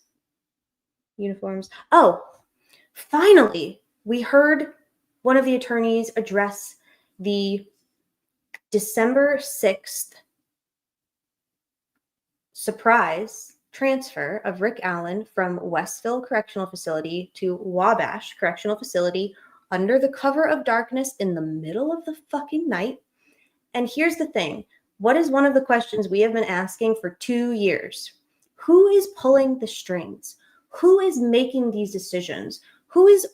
Speaker 8: uniforms. Oh, finally, we heard one of the attorneys address the December 6th surprise transfer of Rick Allen from Westville Correctional Facility to Wabash Correctional Facility under the cover of darkness in the middle of the fucking night. And here's the thing. What is one of the questions we have been asking for 2 years? Who is pulling the strings? Who is making these decisions? Who is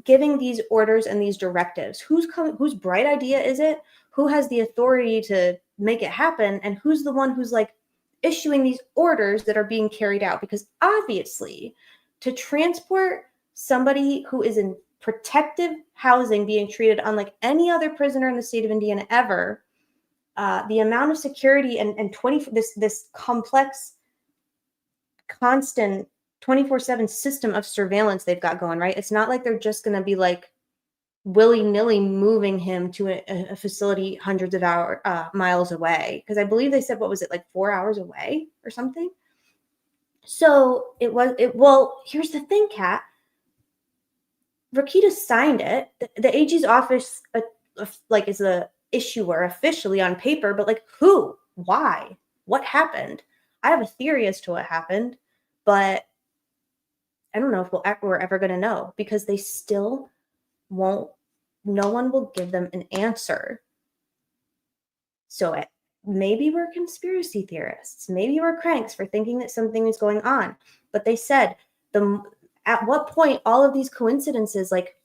Speaker 8: giving these orders and these directives? Whose bright idea is it? Who has the authority to make it happen? And who's the one who's, like, issuing these orders that are being carried out? Because obviously, to transport somebody who is in protective housing being treated unlike any other prisoner in the state of Indiana ever, the amount of security and this complex, constant 24/7 system of surveillance they've got going, right? It's not like they're just going to be, like, willy-nilly moving him to a facility hundreds of miles away. Because I believe they said, what was it, like 4 hours away or something? So well, here's the thing, Kat. Rakita signed it. The AG's office, like, is the issuer officially on paper, but like, who? Why? What happened? I have a theory as to what happened, but I don't know if we're ever going to know, because they still won't. No one will give them an answer. So maybe we're conspiracy theorists. Maybe we're cranks for thinking that something is going on. But they said, at what point all of these coincidences, like,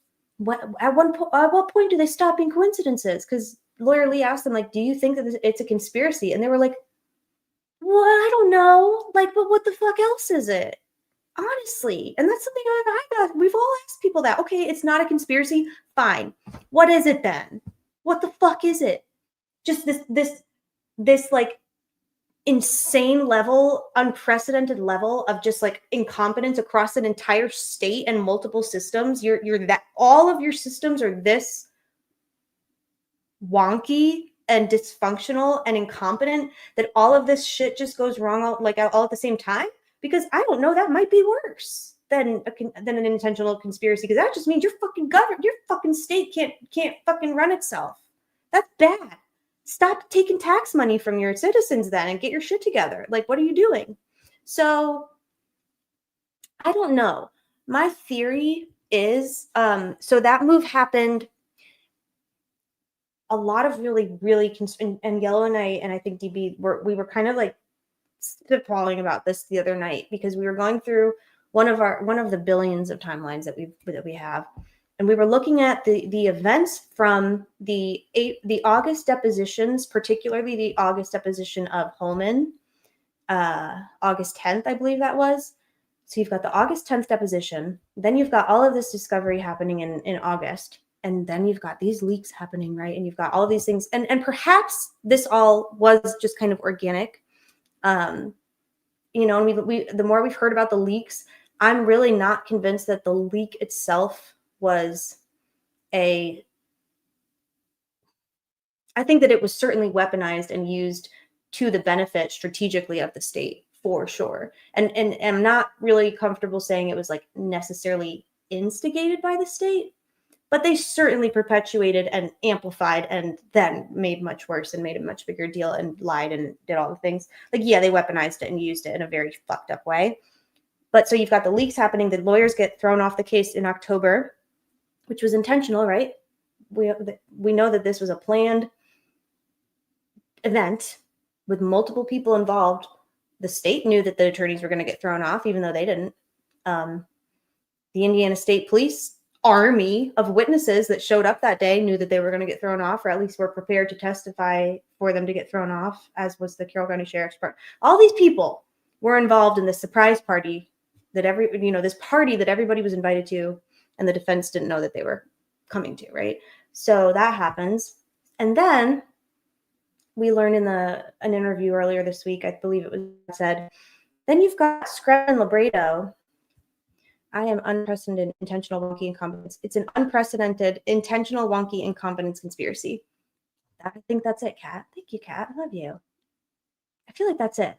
Speaker 8: at what point do they stop being coincidences? Because Lawyer Lee asked them, like, do you think that it's a conspiracy? And they were like, well, I don't know. Like, but what the fuck else is it? Honestly. And that's something we've all asked people that. Okay, it's not a conspiracy. Fine. What is it then? What the fuck is it? Just this like insane level, unprecedented level of just like incompetence across an entire state and multiple systems. You're that all of your systems are this wonky and dysfunctional and incompetent that all of this shit just goes wrong all at the same time. Because I don't know, that might be worse than an intentional conspiracy. Because that just means your fucking government, your fucking state can't fucking run itself. That's bad. Stop taking tax money from your citizens then and get your shit together. Like, what are you doing? So I don't know. My theory is, so that move happened. A lot of really, and Yellow and I think DB we were kind of like spitballing about this the other night, because we were going through one of the billions of timelines that we have, and we were looking at the events from the August depositions, particularly the August deposition of Holman, August 10th, I believe that was. So you've got the August 10th deposition, then you've got all of this discovery happening in August, and then you've got these leaks happening, right? And you've got all these things, and perhaps this all was just kind of organic. And the more we've heard about the leaks, I'm really not convinced that the leak itself was I think that it was certainly weaponized and used to the benefit strategically of the state, for sure. And I'm not really comfortable saying it was like necessarily instigated by the state, but they certainly perpetuated and amplified and then made much worse and made a much bigger deal and lied and did all the things. Like, yeah, they weaponized it and used it in a very fucked up way. But so you've got the leaks happening. The lawyers get thrown off the case in October, which was intentional, right? We know that this was a planned event with multiple people involved. The state knew that the attorneys were going to get thrown off, even though they didn't. The Indiana State Police army of witnesses that showed up that day knew that they were going to get thrown off, or at least were prepared to testify for them to get thrown off, as was the Carroll County Sheriff's Department. All these people were involved in this surprise party that this party that everybody was invited to, and the defense didn't know that they were coming to, right? So that happens. And then we learned in an interview earlier this week, I believe it was said, then you've got Screb and Labredo. I am unprecedented intentional wonky incompetence. It's an unprecedented intentional wonky incompetence conspiracy. I think that's it, Kat. Thank you, Kat. I love you. I feel like that's it.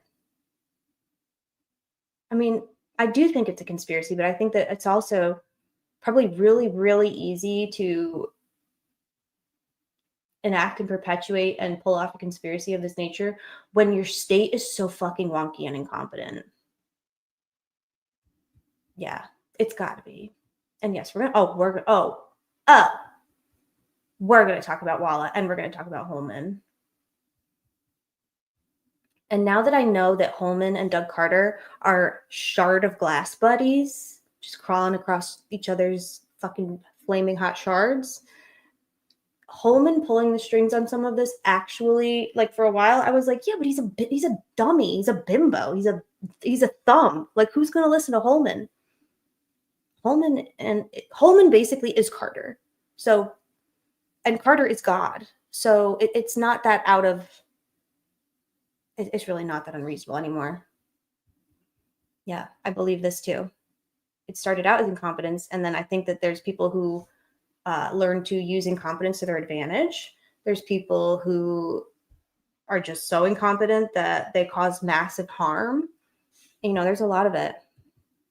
Speaker 8: I mean, I do think it's a conspiracy, but I think that it's also probably really, really easy to enact and perpetuate and pull off a conspiracy of this nature when your state is so fucking wonky and incompetent. Yeah, it's got to be. And yes, we're going to talk about Walla, and we're going to talk about Holman. And now that I know that Holman and Doug Carter are shard of glass buddies, just crawling across each other's fucking flaming hot shards, Holman pulling the strings on some of this, actually, like, for a while I was like, yeah, but he's a dummy, he's a bimbo, he's a thumb. Like, who's going to listen to Holman? Holman basically is Carter. So, and Carter is God. So it's not that it's really not that unreasonable anymore. Yeah, I believe this too. It started out as incompetence, and then I think that there's people who learn to use incompetence to their advantage. There's people who are just so incompetent that they cause massive harm. You know, there's a lot of it.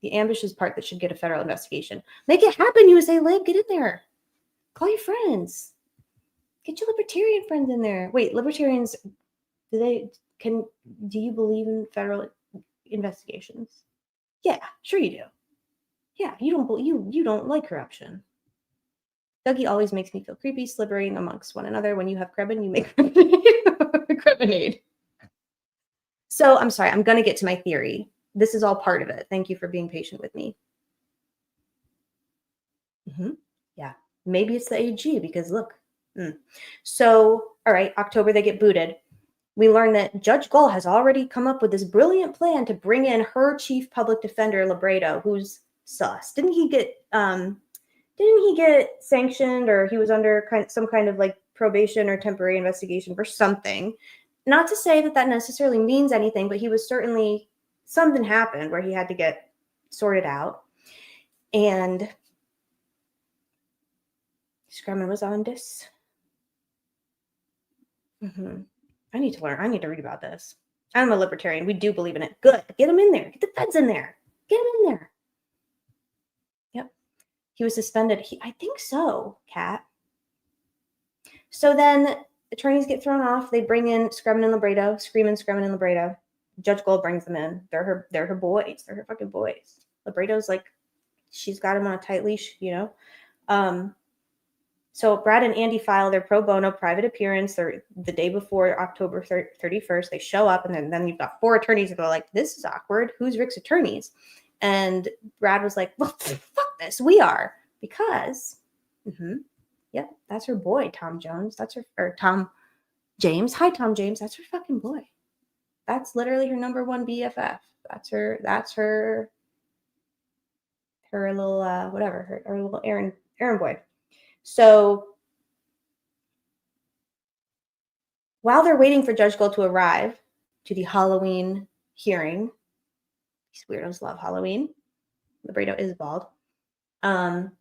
Speaker 8: The ambush is part that should get a federal investigation. Make it happen, USA Lib. Get in there. Call your friends. Get your libertarian friends in there. Wait, libertarians, do you believe in federal investigations? Yeah, sure you do. Yeah, you don't like corruption. Dougie always makes me feel creepy, slibbering amongst one another. When you have Krebin, you make Krebinade. So I'm sorry, I'm gonna get to my theory. This is all part of it. Thank you for being patient with me. Yeah, maybe it's the AG because look. So, all right, October, they get booted. We learn that Judge Gull has already come up with this brilliant plan to bring in her chief public defender, Libredo, who's sus. Didn't he get sanctioned, or he was under some kind of like probation or temporary investigation for something? Not to say that that necessarily means anything, but he was certainly, something happened where he had to get sorted out. And Scrumman was on this. I need to learn. I need to read about this. I'm a libertarian. We do believe in it. Good. Get them in there. Get the feds in there. Get them in there. Yep. He was suspended. I think so, Kat. So then attorneys get thrown off. They bring in Scrumman and Libredo. Scrumman and Libredo. Judge Gold brings them in. They're her boys. They're her fucking boys. Libredo's like, she's got him on a tight leash, you know? So Brad and Andy file their pro bono private appearance the day before October 31st. They show up, and then you've got 4 attorneys that go like, this is awkward. Who's Rick's attorneys? And Brad was like, well, fuck this. We are. Because, yep, that's her boy, Tom Jones. Or Tom James. Hi, Tom James. That's her fucking boy. That's literally her number 1 BFF. That's her little, whatever, her little Aaron boy. So while they're waiting for Judge Gold to arrive to the Halloween hearing, these weirdos love Halloween. Libredo is bald. They're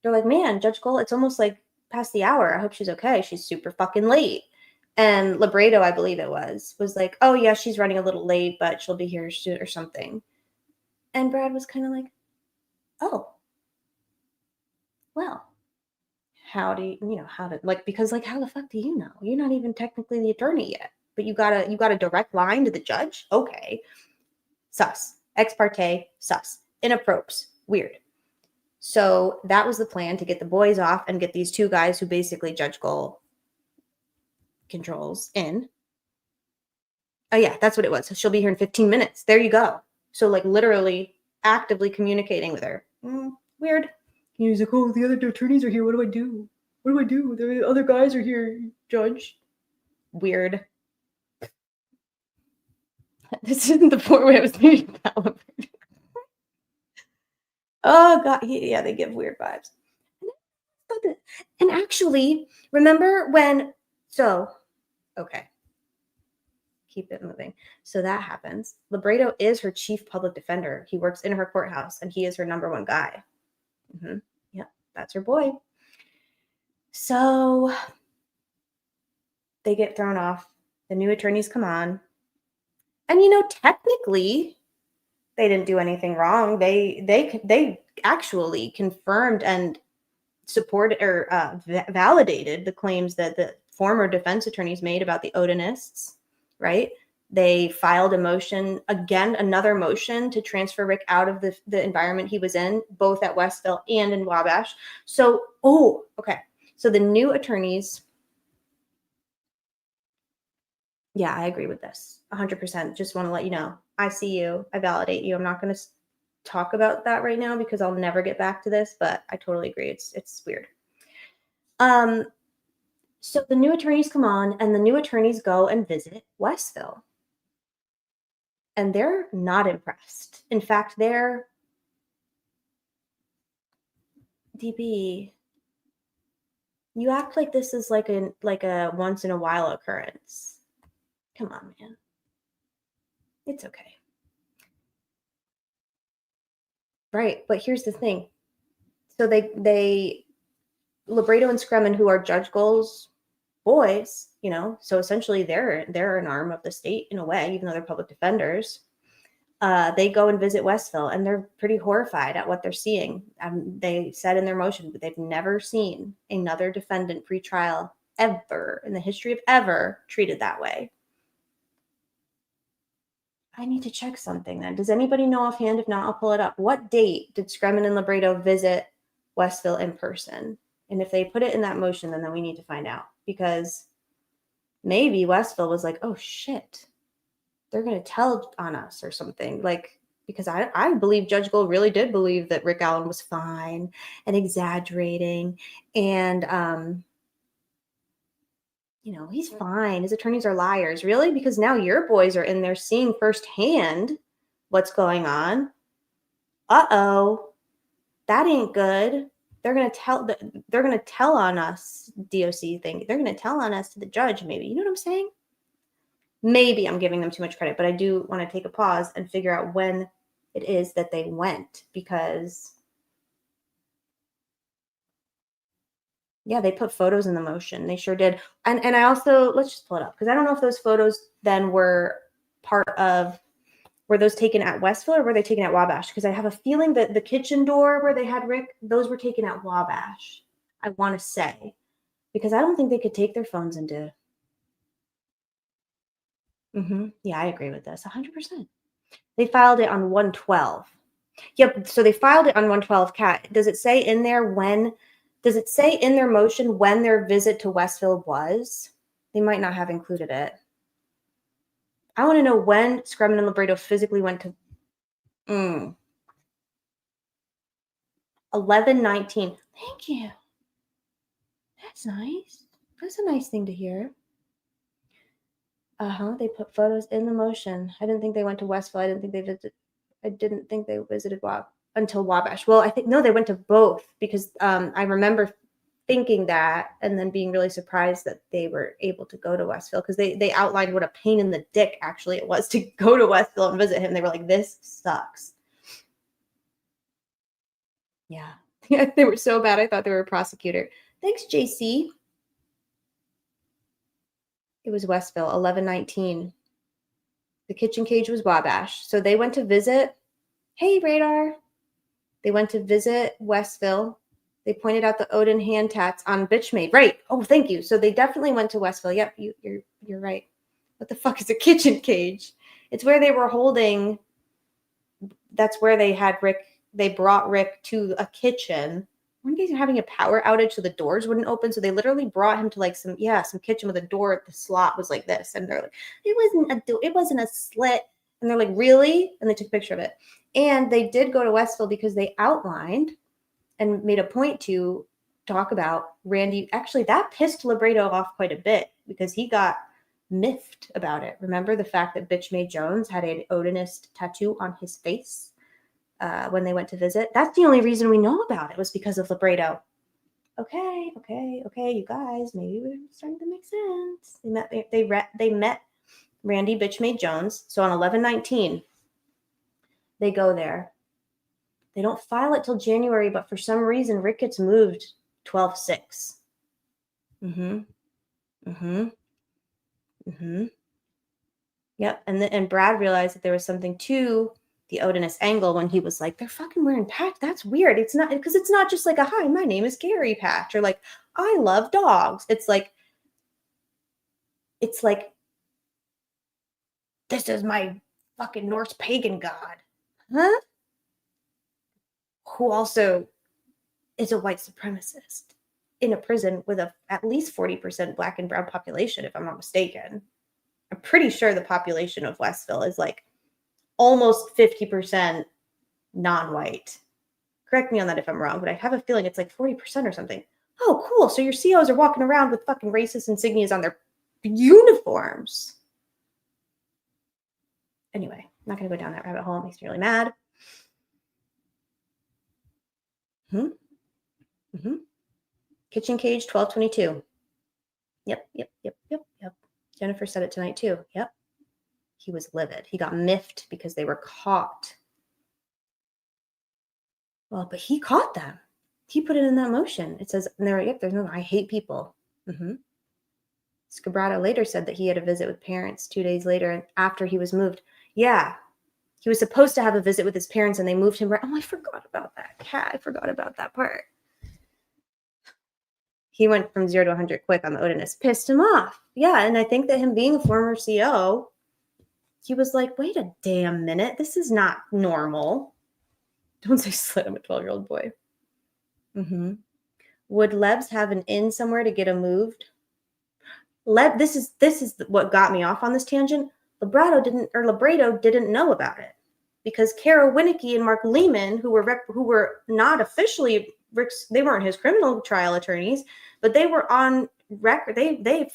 Speaker 8: like, man, Judge Gold, it's almost like past the hour. I hope she's okay. She's super fucking late. And Libredo, I believe it was like, oh yeah, she's running a little late, but she'll be here soon or something. And Brad was kind of like, oh, well. How the fuck do you know? You're not even technically the attorney yet, but you got a direct line to the judge. Okay. Sus. Ex parte, sus. Inappropriate. Weird. So that was the plan, to get the boys off and get these 2 guys who basically Judge Gold controls in. Oh yeah, that's what it was. So she'll be here in 15 minutes. There you go. So like literally actively communicating with her. Weird. He's like, oh, the other attorneys are here. What do I do? The other guys are here, Judge. Weird. This isn't the point where I was thinking about. Oh, God. Yeah, they give weird vibes. And actually, remember when... So, okay. Keep it moving. So that happens. Libredo is her chief public defender. He works in her courthouse, and he is her number 1 guy. Yep, that's her boy. So they get thrown off. The new attorneys come on. And, you know, technically, they didn't do anything wrong. They actually confirmed and supported or validated the claims that the former defense attorneys made about the Odinists, right? They filed a motion, again, another motion to transfer Rick out of the environment he was in, both at Westville and in Wabash. So, okay. So the new attorneys, yeah, I agree with this 100%. Just want to let you know. I see you. I validate you. I'm not going to talk about that right now because I'll never get back to this, but I totally agree. It's weird. So the new attorneys come on, and the new attorneys go and visit Westville. And they're not impressed. In fact, they're DB. You act like this is like a once in a while occurrence. Come on, man. It's okay. Right, but here's the thing. So they Libredo and Scremin, who are Judge Gold's boys, you know, so essentially they're an arm of the state in a way, even though they're public defenders. They go and visit Westville, and they're pretty horrified at what they're seeing. They said in their motion that they've never seen another defendant pretrial ever in the history of ever treated that way. I need to check something then. Does anybody know offhand? If not, I'll pull it up. What date did Scremin and Libredo visit Westville in person? And if they put it in that motion, then we need to find out, because maybe Westville was like, oh shit, they're going to tell on us or something. Like, because I believe Judge Gold really did believe that Rick Allen was fine and exaggerating. And, you know, he's fine. His attorneys are liars. Really? Because now your boys are in there seeing firsthand what's going on. Uh-oh, that ain't good. They're going to tell on us, DOC thing. They're going to tell on us to the judge, maybe. You know what I'm saying? Maybe I'm giving them too much credit, but I do want to take a pause and figure out when it is that they went, because yeah, they put photos in the motion. They sure did. And I also, let's just pull it up, because I don't know if those photos then were part of, were those taken at Westville or were they taken at Wabash? Because I have a feeling that the kitchen door where they had Rick, those were taken at Wabash, I want to say, because I don't think they could take their phones into. Yeah, I agree with this 100%. They filed it on 112. Yep. So they filed it on 112. Kat, does it say in there when? Does it say in their motion when their visit to Westville was? They might not have included it. I want to know when Scremin and Libredo physically went to 11/19. Thank you. That's nice. That's a nice thing to hear. They put photos in the motion. I didn't think they went to Westville. I didn't think they visited until Wabash. Well, I think, no, they went to both, because I remember thinking that and then being really surprised that they were able to go to Westville, because they outlined what a pain in the dick actually it was to go to Westville and visit him. They were like, this sucks. Yeah. They were so bad. I thought they were a prosecutor. Thanks, JC. It was Westville, 11/19. The kitchen cage was Wabash. So they went to visit. Hey, Radar. They went to visit Westville. They pointed out the Odin hand tats on Bitchmaid. Right. Oh, thank you. So they definitely went to Westville. Yep, you're right. What the fuck is a kitchen cage? It's where they were holding. That's where they had Rick. They brought Rick to a kitchen. Weren't they having a power outage so the doors wouldn't open? So they literally brought him to like some kitchen with a door. The slot was like this. And they're like, it wasn't a slit. And they're like, really? And they took a picture of it. And they did go to Westville because they outlined and made a point to talk about Randy. Actually, that pissed Libredo off quite a bit, because he got miffed about it. Remember the fact that Bitchmaid Jones had an Odinist tattoo on his face when they went to visit? That's the only reason we know about it, was because of Libredo. Okay, you guys, maybe we're starting to make sense. They met Randy Bitchmaid Jones. So on 11/19, they go there. They don't file it till January, but for some reason, Rick gets moved 12/6. Yep. And Brad realized that there was something to the Odinist angle when he was like, they're fucking wearing patch. That's weird. It's not, because it's not just like a, hi, my name is Gary patch, or like, I love dogs. It's like, this is my fucking Norse pagan god. Huh? Who also is a white supremacist in a prison with at least 40% black and brown population, if I'm not mistaken. I'm pretty sure the population of Westville is like almost 50% non-white. Correct me on that if I'm wrong, but I have a feeling it's like 40% or something. Oh, cool. So your COs are walking around with fucking racist insignias on their uniforms. Anyway, I'm not going to go down that rabbit hole. It makes me really mad. Kitchen cage, 12/22. Yep. Jennifer said it tonight too. Yep. He was livid. He got miffed because they were caught. Well, but he caught them. He put it in that motion. It says, and they're like, yep, there's no, I hate people. Scabrato later said that he had a visit with parents 2 days later and after he was moved. Yeah. He was supposed to have a visit with his parents and they moved him right. Oh, I forgot about that. Cat, I forgot about that part. He went from 0 to 100 quick on the Odinists. Pissed him off. Yeah, and I think that him being a former CO, he was like, wait a damn minute. This is not normal. Don't say slit him, a 12-year-old boy. Would Lebs have an in somewhere to get him moved? This is what got me off on this tangent. Libretto didn't know about it because Kara Winnicky and Mark Lehman, who were not officially Rick's, they weren't his criminal trial attorneys, but they were on record. They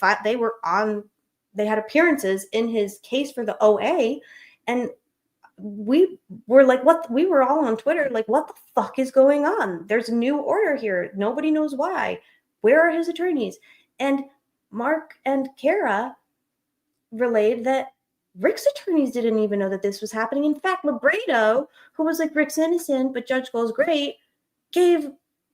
Speaker 8: had appearances in his case for the OA, and we were like, what? We were all on Twitter like, what the fuck is going on? There's a new order here. Nobody knows why. Where are his attorneys? And Mark and Kara relayed that Rick's attorneys didn't even know that this was happening. In fact, Libretto, who was like, Rick's innocent, but Judge Gold's great, gave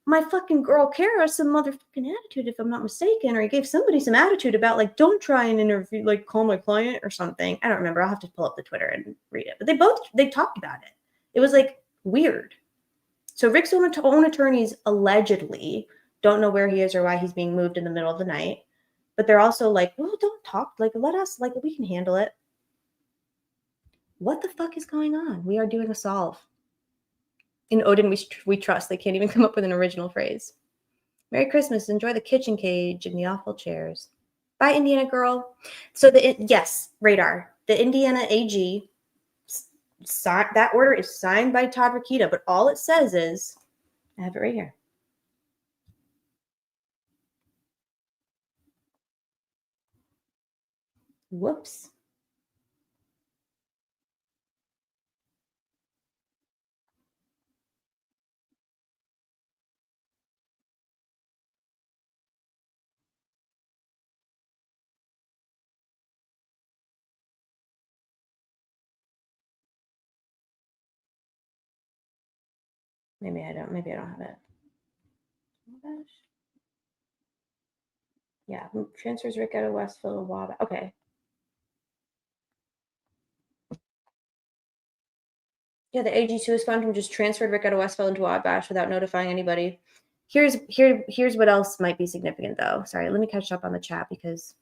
Speaker 8: my fucking girl Kara some motherfucking attitude, if I'm not mistaken, or he gave somebody some attitude about like, don't try and interview, like call my client or something. I don't remember. I'll have to pull up the Twitter and read it. But they talked about it. It was like weird. So Rick's own attorneys allegedly don't know where he is or why he's being moved in the middle of the night. But they're also like, well, don't talk. Like, let us, like, we can handle it. What the fuck is going on? We are doing a solve. In Odin, we trust. They can't even come up with an original phrase. Merry Christmas. Enjoy the kitchen cage and the awful chairs. Bye, Indiana girl. So, yes, Radar. The Indiana AG, that order is signed by Todd Rokita, but all it says is, I have it right here. Whoops. Maybe I don't have it. Oh my gosh. Yeah, transfers Rick out of Westville to Wabash. Okay. Yeah, the AG Sui Sponge just transferred Rick out of Westville into Wabash without notifying anybody. Here's what else might be significant, though. Sorry, let me catch up on the chat because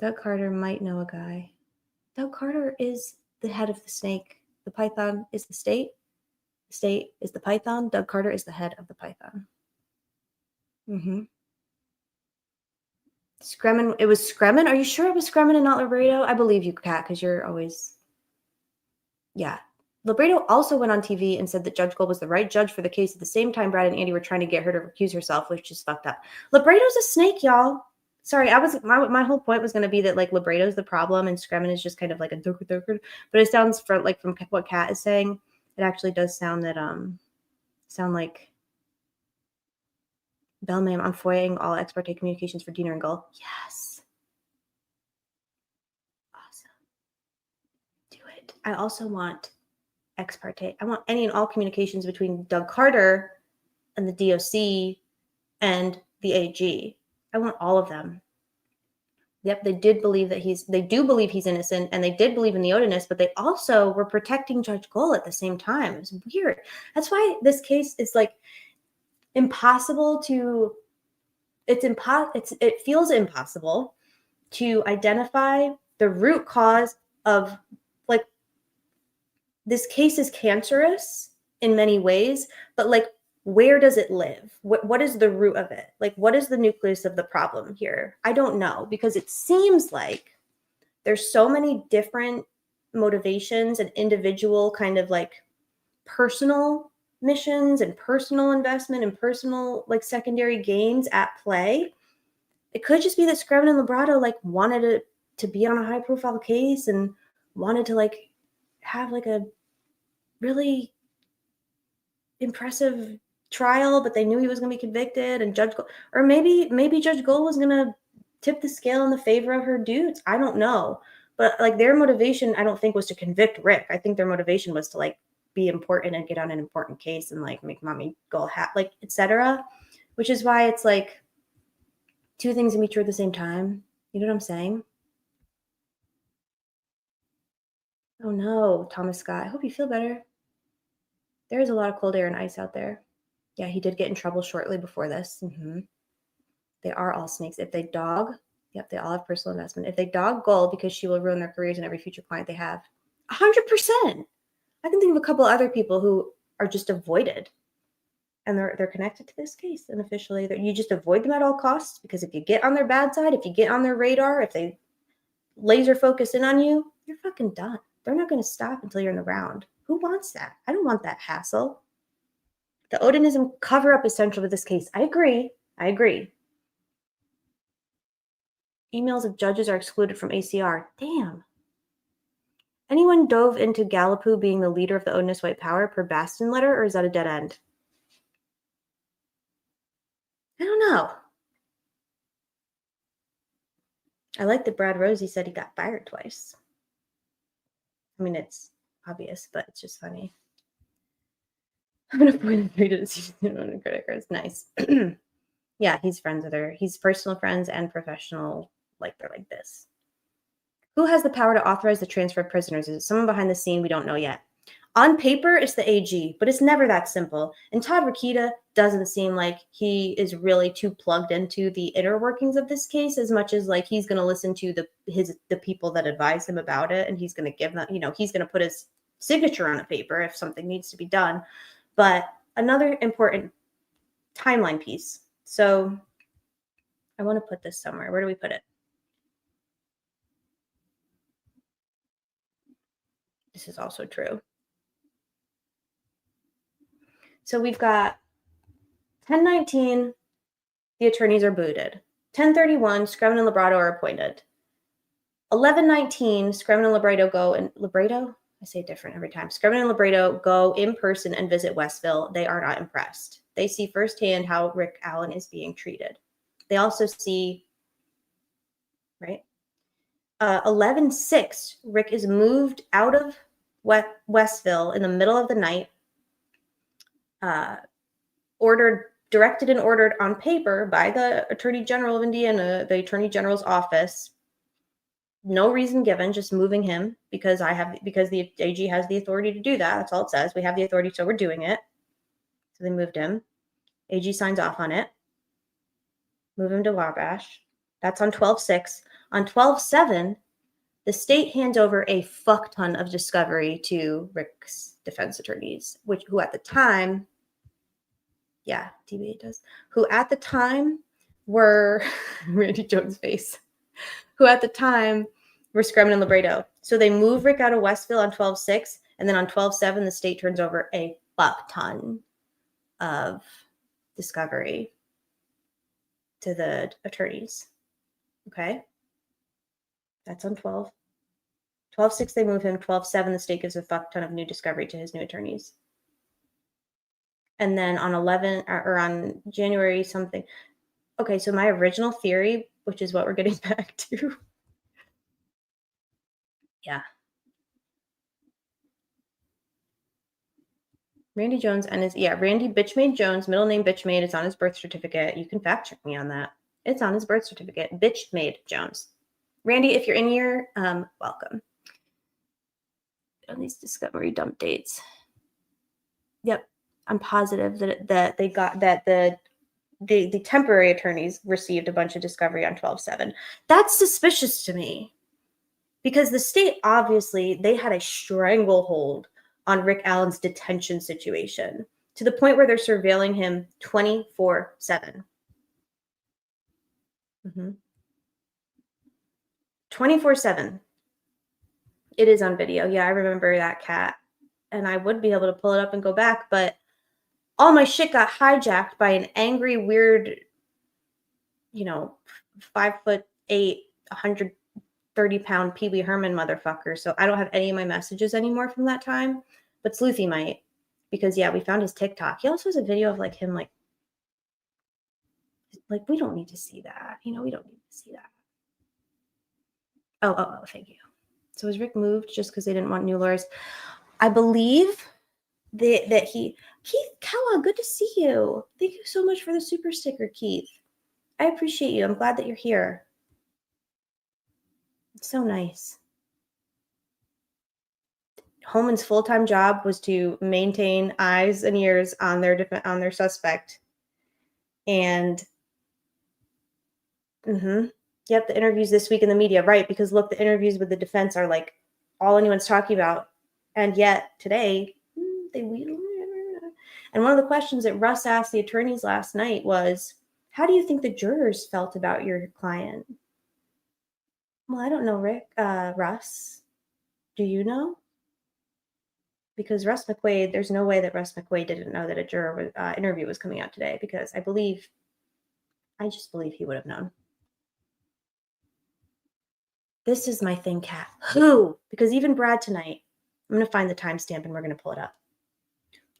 Speaker 8: Doug Carter might know a guy. Doug Carter is the head of the snake. The python is the state. The state is the python. Doug Carter is the head of the python. Scremin. It was Scremin? Are you sure it was Scremin and not Libretto? I believe you, Kat, because you're always... Yeah. Libretto also went on TV and said that Judge Gold was the right judge for the case at the same time Brad and Andy were trying to get her to recuse herself, which is fucked up. Libretto's a snake, y'all. Sorry, my whole point was going to be that like Libretto's the problem and Scremin is just kind of like a durker. But it sounds from what Kat is saying, it actually does sound that sound like Bellma'am, I'm foiling all ex parte communications for Diener and Gull. Yes. Awesome. Do it. I also want ex parte. I want any and all communications between Doug Carter and the DOC and the AG. I want all of them. Yep, they do believe he's innocent, and they did believe in the Odinists, but they also were protecting Judge Gold at the same time. It was weird. That's why this case is like impossible to. It feels impossible to identify the root cause of like this case is cancerous in many ways, but like where does it live? What is the root of it? Like, what is the nucleus of the problem here? I don't know, because it seems like there's so many different motivations and individual kind of like personal missions and personal investment and personal like secondary gains at play. It could just be that Scremin and Libretto like wanted to be on a high profile case and wanted to like have like a really impressive trial, but they knew he was going to be convicted, and maybe Judge Gold was going to tip the scale in the favor of her dudes. I don't know, But like their motivation, I don't think was to convict Rick. I think their motivation was to like be important and get on an important case and like make mommy go like etc. Which is why it's like two things can be true at the same time. You know what I'm saying? Oh no, Thomas Scott. I hope you feel better. There is a lot of cold air and ice out there. Yeah, he did get in trouble shortly before this. They are all snakes. If they dog, yep, they all have personal investment. If they dog Gull because she will ruin their careers and every future client they have, 100%. I can think of a couple other people who are just avoided, and they're connected to this case. And officially, you just avoid them at all costs, because if you get on their bad side, if you get on their radar, if they laser focus in on you, you're fucking done. They're not going to stop until you're in the round. Who wants that? I don't want that hassle. The Odinism cover-up is central to this case. I agree. Emails of judges are excluded from ACR. Damn. Anyone dove into Gallipoux being the leader of the Odinist White Power per Bastion letter, or is that a dead end? I don't know. I like that Brad Rozzi said he got fired twice. I mean, it's obvious, but it's just funny. I'm going to point the to season on credit cards. Nice. Yeah, he's friends with her. He's personal friends and professional. Like they're like this. Who has the power to authorize the transfer of prisoners? Is it someone behind the scene? We don't know yet. On paper, it's the AG, but it's never that simple. And Todd Rokita doesn't seem like he is really too plugged into the inner workings of this case, as much as like he's going to listen to the people that advise him about it, and he's going to give them, he's going to put his signature on a paper if something needs to be done. But another important timeline piece. So I want to put this somewhere. Where do we put it? This is also true. So we've got 1019, the attorneys are booted. 1031, Screven and Libretto are appointed. 1119, Screven and Libretto go, and Libretto? I say it different every time. Screven and Libretto go in person and visit Westville. They are not impressed. They see firsthand how Rick Allen is being treated. They also see, right? 11/6, Rick is moved out of Westville in the middle of the night, directed and ordered on paper by the Attorney General of Indiana, the Attorney General's office. No reason given, just moving him because the AG has the authority to do that. That's all it says. We have the authority, so we're doing it. So they moved him. AG signs off on it. Move him to Wabash. That's on 12/6. On 12/7, the state hands over a fuck ton of discovery to Rick's defense attorneys, who at the time, yeah, DBA does, who at the time were Randy Jones' face, who at the time were Screven and Libretto. So they move Rick out of Westville on 12/6, and then on 12/7, the state turns over a fuck ton of discovery to the attorneys. Okay? That's on 12. 12/6, they move him. 12/7, the state gives a fuck ton of new discovery to his new attorneys. And then on 11 or on January something. Okay, so my original theory, which is what we're getting back to. Yeah. Randy Jones and Randy Bitchmade Jones, middle name Bitchmade. It's on his birth certificate. You can fact check me on that. It's on his birth certificate. Bitchmade Jones. Randy, if you're in here, welcome. On these discovery dump dates. Yep. I'm positive that they got that the temporary attorneys received a bunch of discovery on 12/7. That's suspicious to me, because the state obviously they had a stranglehold on Rick Allen's detention situation to the point where they're surveilling him 24/7. 24/7. It is on video. Yeah, I remember that cat, and I would be able to pull it up and go back, but all my shit got hijacked by an angry, weird, 5'8", 130-pound Pee Wee Herman motherfucker. So I don't have any of my messages anymore from that time, but Sleuthy might, because we found his TikTok. He also has a video of him like we don't need to see that. We don't need to see that. Oh, thank you. So was Rick moved just because they didn't want new lawyers? I believe that Keith Kawa, good to see you. Thank you so much for the super sticker, Keith. I appreciate you. I'm glad that you're here. It's so nice. Holman's full-time job was to maintain eyes and ears on their suspect. And yep, the interviews this week in the media, right? Because look, the interviews with the defense are like all anyone's talking about. And yet today, and one of the questions that Russ asked the attorneys last night was, how do you think the jurors felt about your client? Well, I don't know, Russ. Do you know? Because Russ McQuaid, there's no way that Russ McQuaid didn't know that a juror interview was coming out today, because I just believe he would have known. This is my thing, Kat. Who? Because even Brad tonight, I'm going to find the timestamp and we're going to pull it up.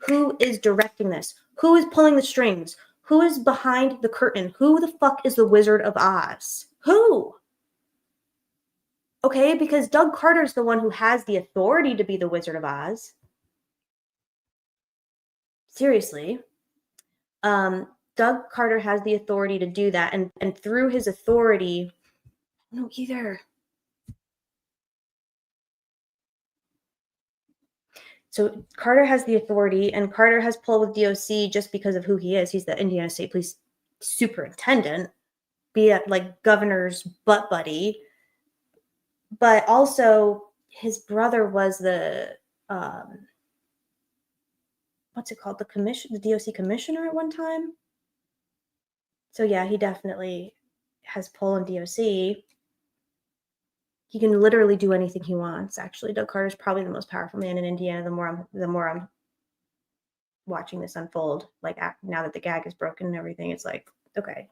Speaker 8: Who is directing this? Who is pulling the strings? Who is behind the curtain? Who the fuck is the Wizard of Oz? Who? Okay, because Doug Carter's the one who has the authority to be the Wizard of Oz. Seriously. Doug Carter has the authority to do that. And through his authority, no, either. So Carter has the authority, and Carter has pull with DOC just because of who he is. He's the Indiana State Police superintendent, be it like governor's butt buddy. But also his brother was the, what's it called? The DOC commissioner at one time. So yeah, he definitely has pull in DOC. He can literally do anything he wants. Actually, Doug Carter's probably the most powerful man in Indiana. The more I'm watching this unfold, like now that the gag is broken and everything, it's like, okay,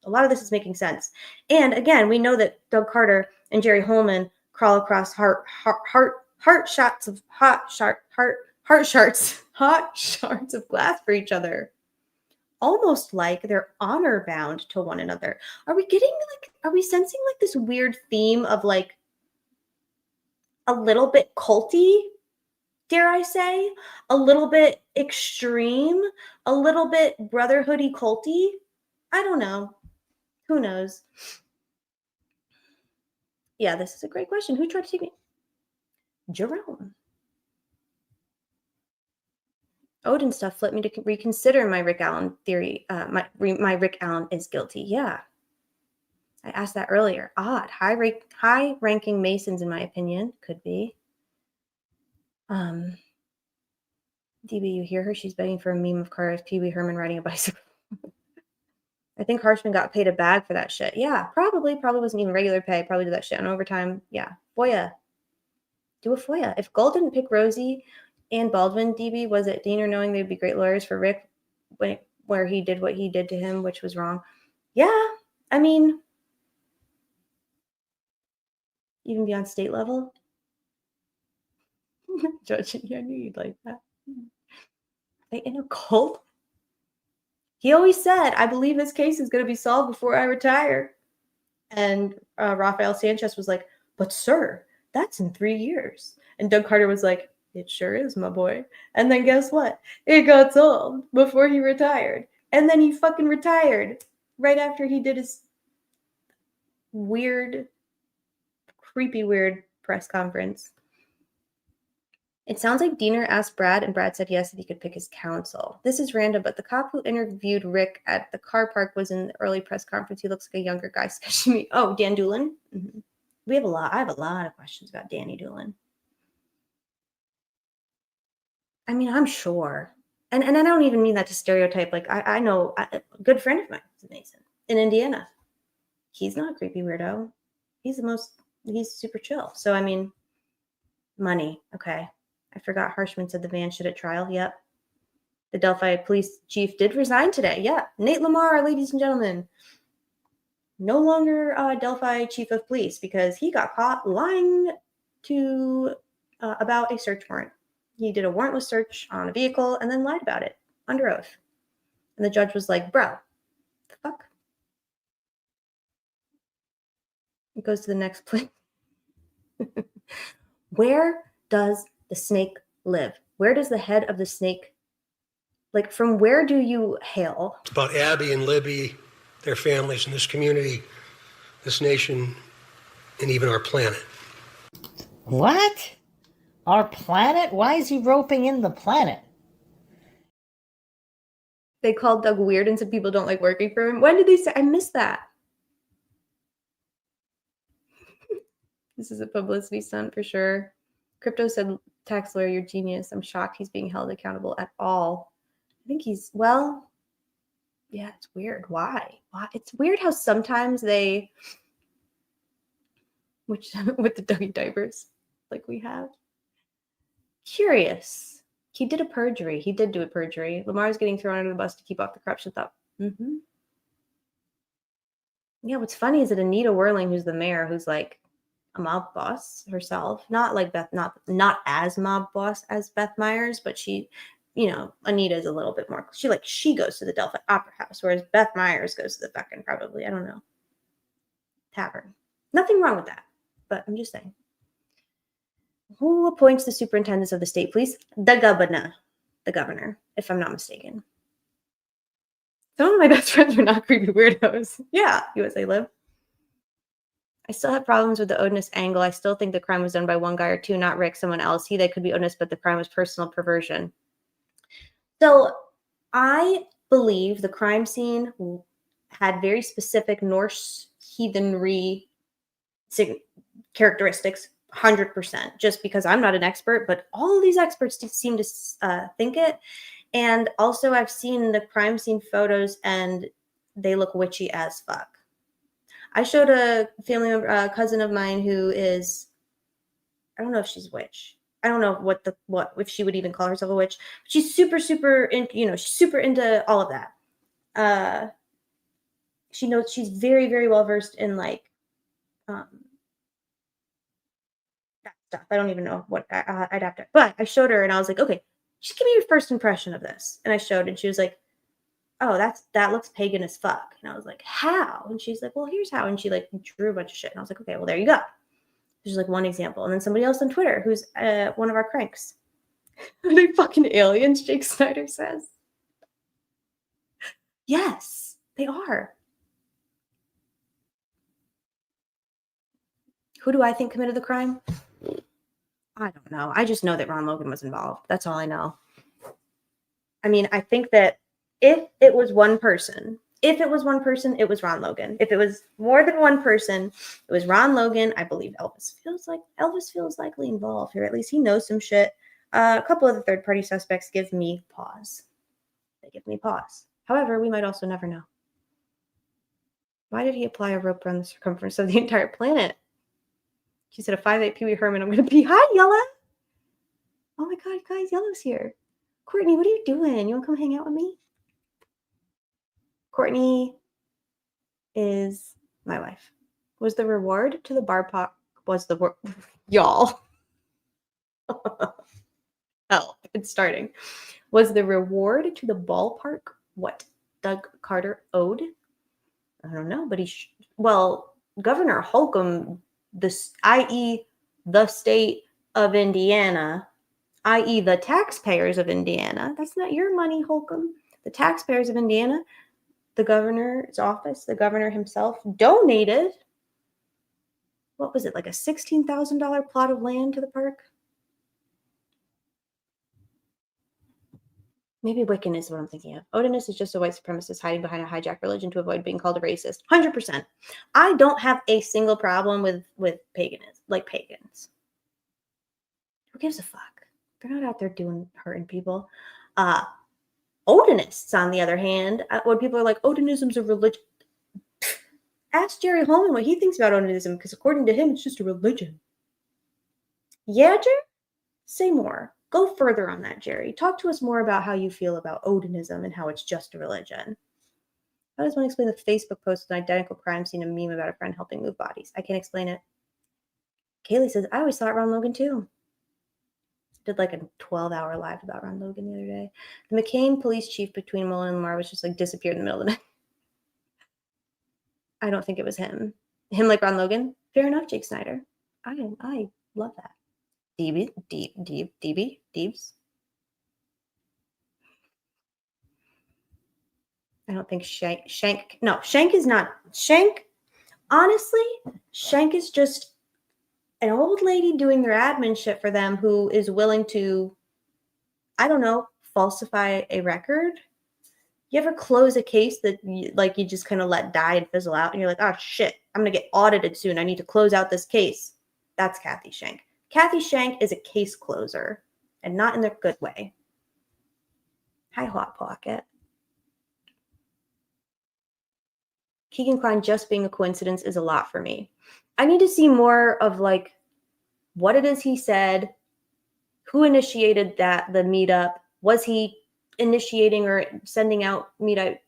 Speaker 8: a lot of this is making sense. And again, we know that Doug Carter and Jerry Holman crawl across hot shards of glass for each other, almost like they're honor bound to one another. Are we sensing like this weird theme of like a little bit culty, dare I say, a little bit extreme, a little bit brotherhoody culty? I don't know. Who knows? Yeah, this is a great question. Who tried to take me? Jerome. Odin stuff flipped me to reconsider my Rick Allen theory. My Rick Allen is guilty. Yeah. I asked that earlier. Odd. High-ranking Masons, in my opinion. Could be. DB, you hear her? She's begging for a meme of Carter's Pee Wee Herman riding a bicycle. I think Harshman got paid a bag for that shit. Yeah, probably. Probably wasn't even regular pay. Probably did that shit on overtime. Yeah. FOIA. Do a FOIA. If Gold didn't pick Rozzi and Baldwin, DB, was it Diener knowing they'd be great lawyers for Rick where he did what he did to him, which was wrong? Yeah. I mean, even beyond state level? Judging you, I knew you'd like that. Are they in a cult? He always said, I believe this case is going to be solved before I retire. And Rafael Sanchez was like, but sir, that's in 3 years. And Doug Carter was like, it sure is, my boy. And then guess what? It got solved before he retired. And then he fucking retired right after he did his weird, creepy, weird press conference. It sounds like Diener asked Brad, and Brad said yes if he could pick his counsel. This is random, but the cop who interviewed Rick at the car park was in the early press conference. He looks like a younger guy, especially me. Oh, Dan Doolin? Mm-hmm. I have a lot of questions about Danny Doolin. I mean, I'm sure. And I don't even mean that to stereotype. Like, I know a good friend of mine is a Mason in Indiana. He's not a creepy weirdo. He's super chill. So, I mean, money. Okay. I forgot Harshman said the van should at trial. Yep. The Delphi police chief did resign today. Yeah. Nate Lamar, ladies and gentlemen. No longer Delphi chief of police because he got caught lying about a search warrant. He did a warrantless search on a vehicle and then lied about it under oath. And the judge was like, bro, the fuck? It goes to the next place. Where does the snake live? Where does the head of the snake, like, from where do you hail?
Speaker 10: It's about Abby and Libby, their families, and this community, this nation, and even our planet.
Speaker 11: What? Our planet? Why is he roping in the planet?
Speaker 8: They called Doug weird and said people don't like working for him. When did they say? I missed that. This is a publicity stunt for sure. Crypto said, tax lawyer, you're genius. I'm shocked he's being held accountable at all. I think he's, well, yeah, it's weird. Why? It's weird how sometimes they, which with the dirty diapers like we have. Curious. He did a perjury. He did do a perjury. Lamar's getting thrown under the bus to keep off the corruption stuff. Mm-hmm. Yeah, what's funny is that Anita Whirling, who's the mayor, who's like a mob boss herself, not like Beth, not as mob boss as Beth Myers, but she, you know, Anita is a little bit more, she goes to the Delphi Opera House, whereas Beth Myers goes to the fucking, probably, I don't know, tavern. Nothing wrong with that, but I'm just saying. Who appoints the superintendents of the state police? The governor, if I'm not mistaken. Some of my best friends were not creepy weirdos. Yeah, USA Live. I still have problems with the Odinist angle. I still think the crime was done by one guy or two, not Rick, someone else. They could be Odinist, but the crime was personal perversion. So I believe the crime scene had very specific Norse heathenry characteristics, 100%, just because I'm not an expert, but all of these experts seem to think it. And also I've seen the crime scene photos and they look witchy as fuck. I showed a family member, a cousin of mine who is, I don't know if she's a witch. I don't know what if she would even call herself a witch. But she's super she's super into all of that. She knows, she's very, very well versed in like that stuff. I don't even know what I'd have to, but I showed her and I was like, okay, just give me your first impression of this. And I showed, and she was like, oh, that looks pagan as fuck. And I was like, how? And she's like, well, here's how. And she like drew a bunch of shit. And I was like, okay, well, there you go. There's like one example. And then somebody else on Twitter, who's one of our cranks. Are they fucking aliens? Jake Snyder says. Yes, they are. Who do I think committed the crime? I don't know. I just know that Ron Logan was involved. That's all I know. I mean, I think that if it was one person, it was Ron Logan. If it was more than one person, it was Ron Logan. I believe Elvis feels likely involved here. At least he knows some shit. A couple of the third-party suspects give me pause. They give me pause. However, we might also never know. Why did he apply a rope around the circumference of the entire planet? She said, a 5'8" Pee Wee Herman. I'm going to pee. Hi, Yella. Oh my God, guys, Yella's here. Courtney, what are you doing? You want to come hang out with me? Courtney is my wife. Was the reward to the bar pop? Was the y'all? Hell, it's starting. Was the reward to the ballpark what Doug Carter owed? I don't know, but Governor Holcomb, i.e., the state of Indiana, i.e., the taxpayers of Indiana. That's not your money, Holcomb. The taxpayers of Indiana. The governor's office, the governor himself, donated, what was it, like a $16,000 plot of land to the park? Maybe Wiccan is what I'm thinking of. Odinist is just a white supremacist hiding behind a hijacked religion to avoid being called a racist. 100%. I don't have a single problem with paganism, like pagans. Who gives a fuck? They're not out there hurting people. Odinists, on the other hand, when people are like, Odinism's a religion. Ask Jerry Holman what he thinks about Odinism, because according to him, it's just a religion. Yeah, Jerry? Say more. Go further on that, Jerry. Talk to us more about how you feel about Odinism and how it's just a religion. How does one explain the Facebook post with an identical crime scene and meme about a friend helping move bodies? I can't explain it. Kaylee says, I always thought Ron Logan too. Did like a 12-hour live about Ron Logan the other day. The McCain police chief between Mullen and Lamar was just like disappeared in the middle of the night. I don't think it was him. Him like Ron Logan? Fair enough, Jake Snyder. I Love that. Deebs. I don't think Shank. No, Shank is not. Shank, honestly, Shank is just an old lady doing their admin shit for them who is willing to, I don't know, falsify a record. You ever close a case that you just kind of let die and fizzle out and you're like, oh shit, I'm going to get audited soon. I need to close out this case. That's Kathy Shank. Kathy Shank is a case closer and not in the good way. Hi, Hot Pocket. Keegan Kline just being a coincidence is a lot for me. I need to see more of like what it is he said, who initiated the meetup. Was he initiating or sending out meetups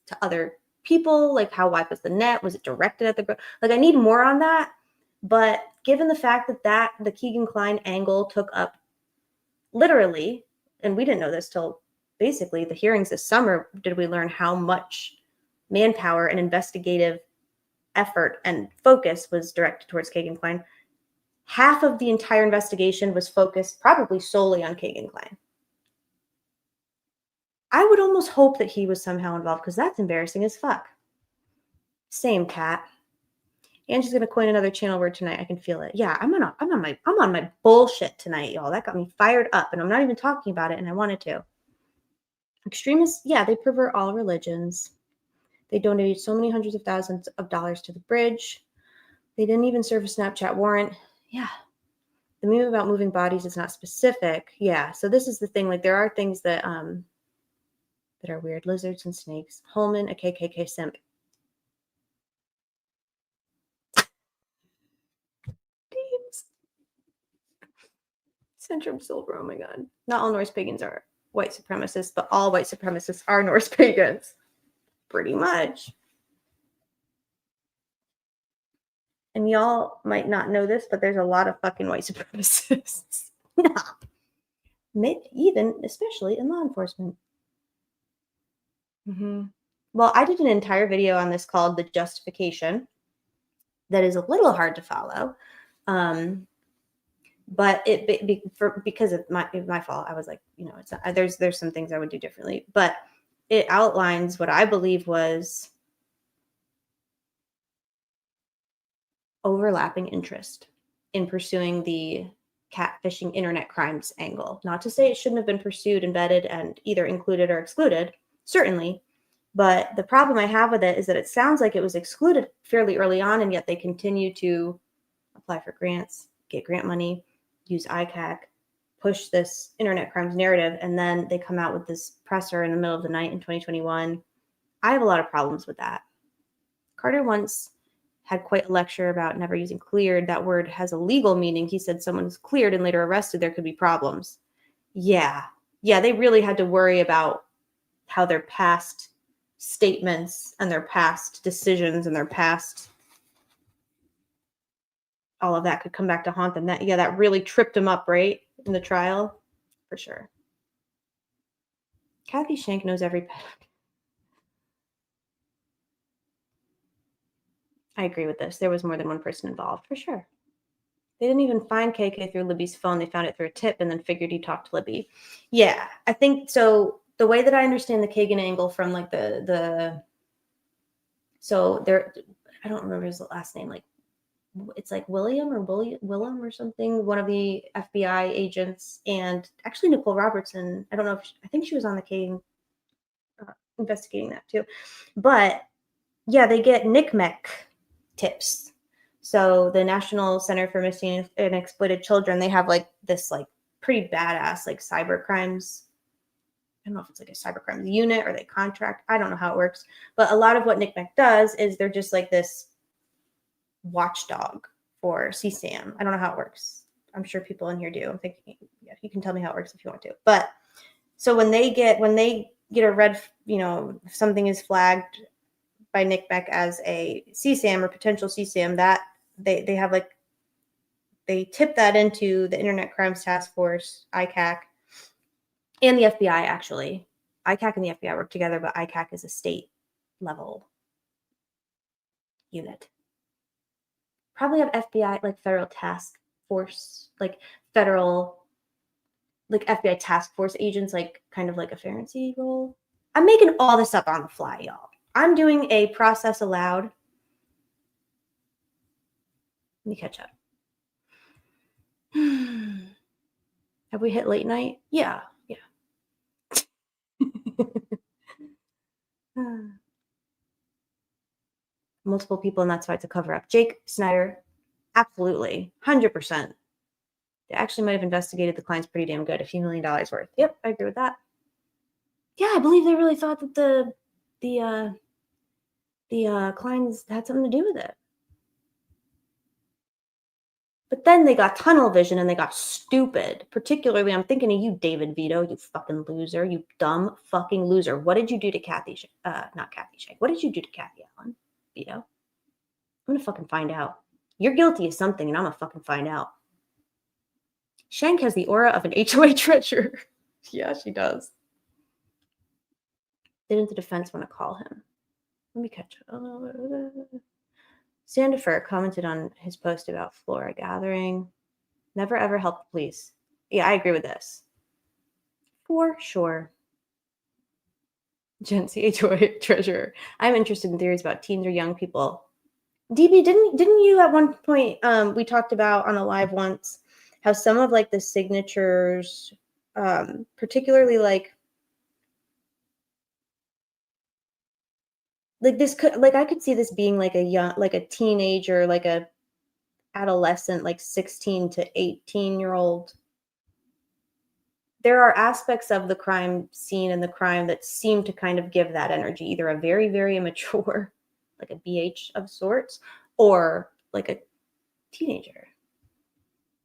Speaker 8: to other people? Like how wide was the net? Was it directed at the group? Like I need more on that. But given the fact that the Keegan Kline angle took up literally, and we didn't know this till basically the hearings this summer, did we learn how much manpower and investigative effort and focus was directed towards Keegan Kline. Half of the entire investigation was focused probably solely on Keegan Kline. I would almost hope that he was somehow involved because that's embarrassing as fuck. Same, Kat. Angie's gonna coin another channel word tonight. I can feel it. Yeah, I'm on my bullshit tonight, y'all. That got me fired up, and I'm not even talking about it, and I wanted to. Extremists, yeah, they pervert all religions. They donated so many hundreds of thousands of dollars to the bridge. They didn't even serve a Snapchat warrant. Yeah. The meme about moving bodies is not specific. Yeah. So this is the thing. Like there are things that that are weird. Lizards and snakes. Holman, a KKK simp. Teams. Centrum Silver. Oh my God. Not all Norse pagans are white supremacists, but all white supremacists are Norse pagans. Pretty much. And y'all might not know this, but there's a lot of fucking white supremacists. Even, especially in law enforcement. Well, I did an entire video on this called The Justification that is a little hard to follow. But because of my fault, I was like, it's not, there's some things I would do differently. But it outlines what I believe was overlapping interest in pursuing the catfishing internet crimes angle. Not to say it shouldn't have been pursued and vetted and either included or excluded, certainly. But the problem I have with it is that it sounds like it was excluded fairly early on, and yet they continue to apply for grants, get grant money, use ICAC, push this internet crimes narrative, and then they come out with this presser in the middle of the night in 2021. I have a lot of problems with that. Carter once had quite a lecture about never using cleared. That word has a legal meaning. He said someone who's cleared and later arrested, there could be problems. Yeah, they really had to worry about how their past statements and their past decisions and their past, all of that could come back to haunt them. That really tripped them up, right? In the trial, for sure. Kathy Shank knows every pet. I agree with this. There was more than one person involved, for sure. They didn't even find KK through Libby's phone. They found it through a tip and then figured he talked to Libby. Yeah, I think so. The way that I understand the Kagan angle from like so there, I don't remember his last name. Like it's like Willem or something. One of the FBI agents, and actually Nicole Robertson. I don't know if I think she was on the Kagan investigating that too. But yeah, they get NCMEC tips. So the National Center for Missing and Exploited Children, they have like this like pretty badass like cyber crimes. I don't know if it's like a cyber crimes unit or they contract. I don't know how it works. But a lot of what NCMEC does is they're just like this watchdog for CSAM. I don't know how it works. I'm sure people in here do. I'm thinking, yeah, you can tell me how it works if you want to. But so when they get a red, if something is flagged by NCMEC as a CSAM or potential CSAM, that they have like, they tip that into the Internet Crimes Task Force, ICAC, and the FBI actually. ICAC and the FBI work together, but ICAC is a state level unit. probably have FBI, like federal task force, like federal, like FBI task force agents, like kind of like a Pharisee role. I'm making all this up on the fly, y'all. I'm doing a process aloud. Let me catch up. Have we hit late night? Yeah. Multiple people, and that's why it's a cover up. Jake Snyder, absolutely, 100%. They actually might have investigated the clients pretty damn good. $a few million worth. Yep, I agree with that. Yeah, I believe they really thought that the clients had something to do with it. But then they got tunnel vision and they got stupid. Particularly, I'm thinking of you, David Vito, you fucking loser, you dumb fucking loser. What did you do to Kathy? Not Kathy Shank. What did you do to Kathy Allen, Vito? I'm gonna fucking find out. You're guilty of something, and I'm gonna fucking find out. Shank has the aura of an HOA treasurer. Yeah, she does. Didn't the defense want to call him? Let me catch up. Sandifer commented on his post about Flora gathering. Never ever help the police. Yeah, I agree with this. For sure. Gen Z HOA treasurer. I'm interested in theories about teens or young people. DB, didn't you at one point, we talked about on a live once, how some of like the signatures, particularly like this could, like I could see this being like a young, like a teenager, like a adolescent, like 16 to 18-year-old. There are aspects of the crime scene and the crime that seem to kind of give that energy, either a very, very immature, like a BH of sorts, or like a teenager.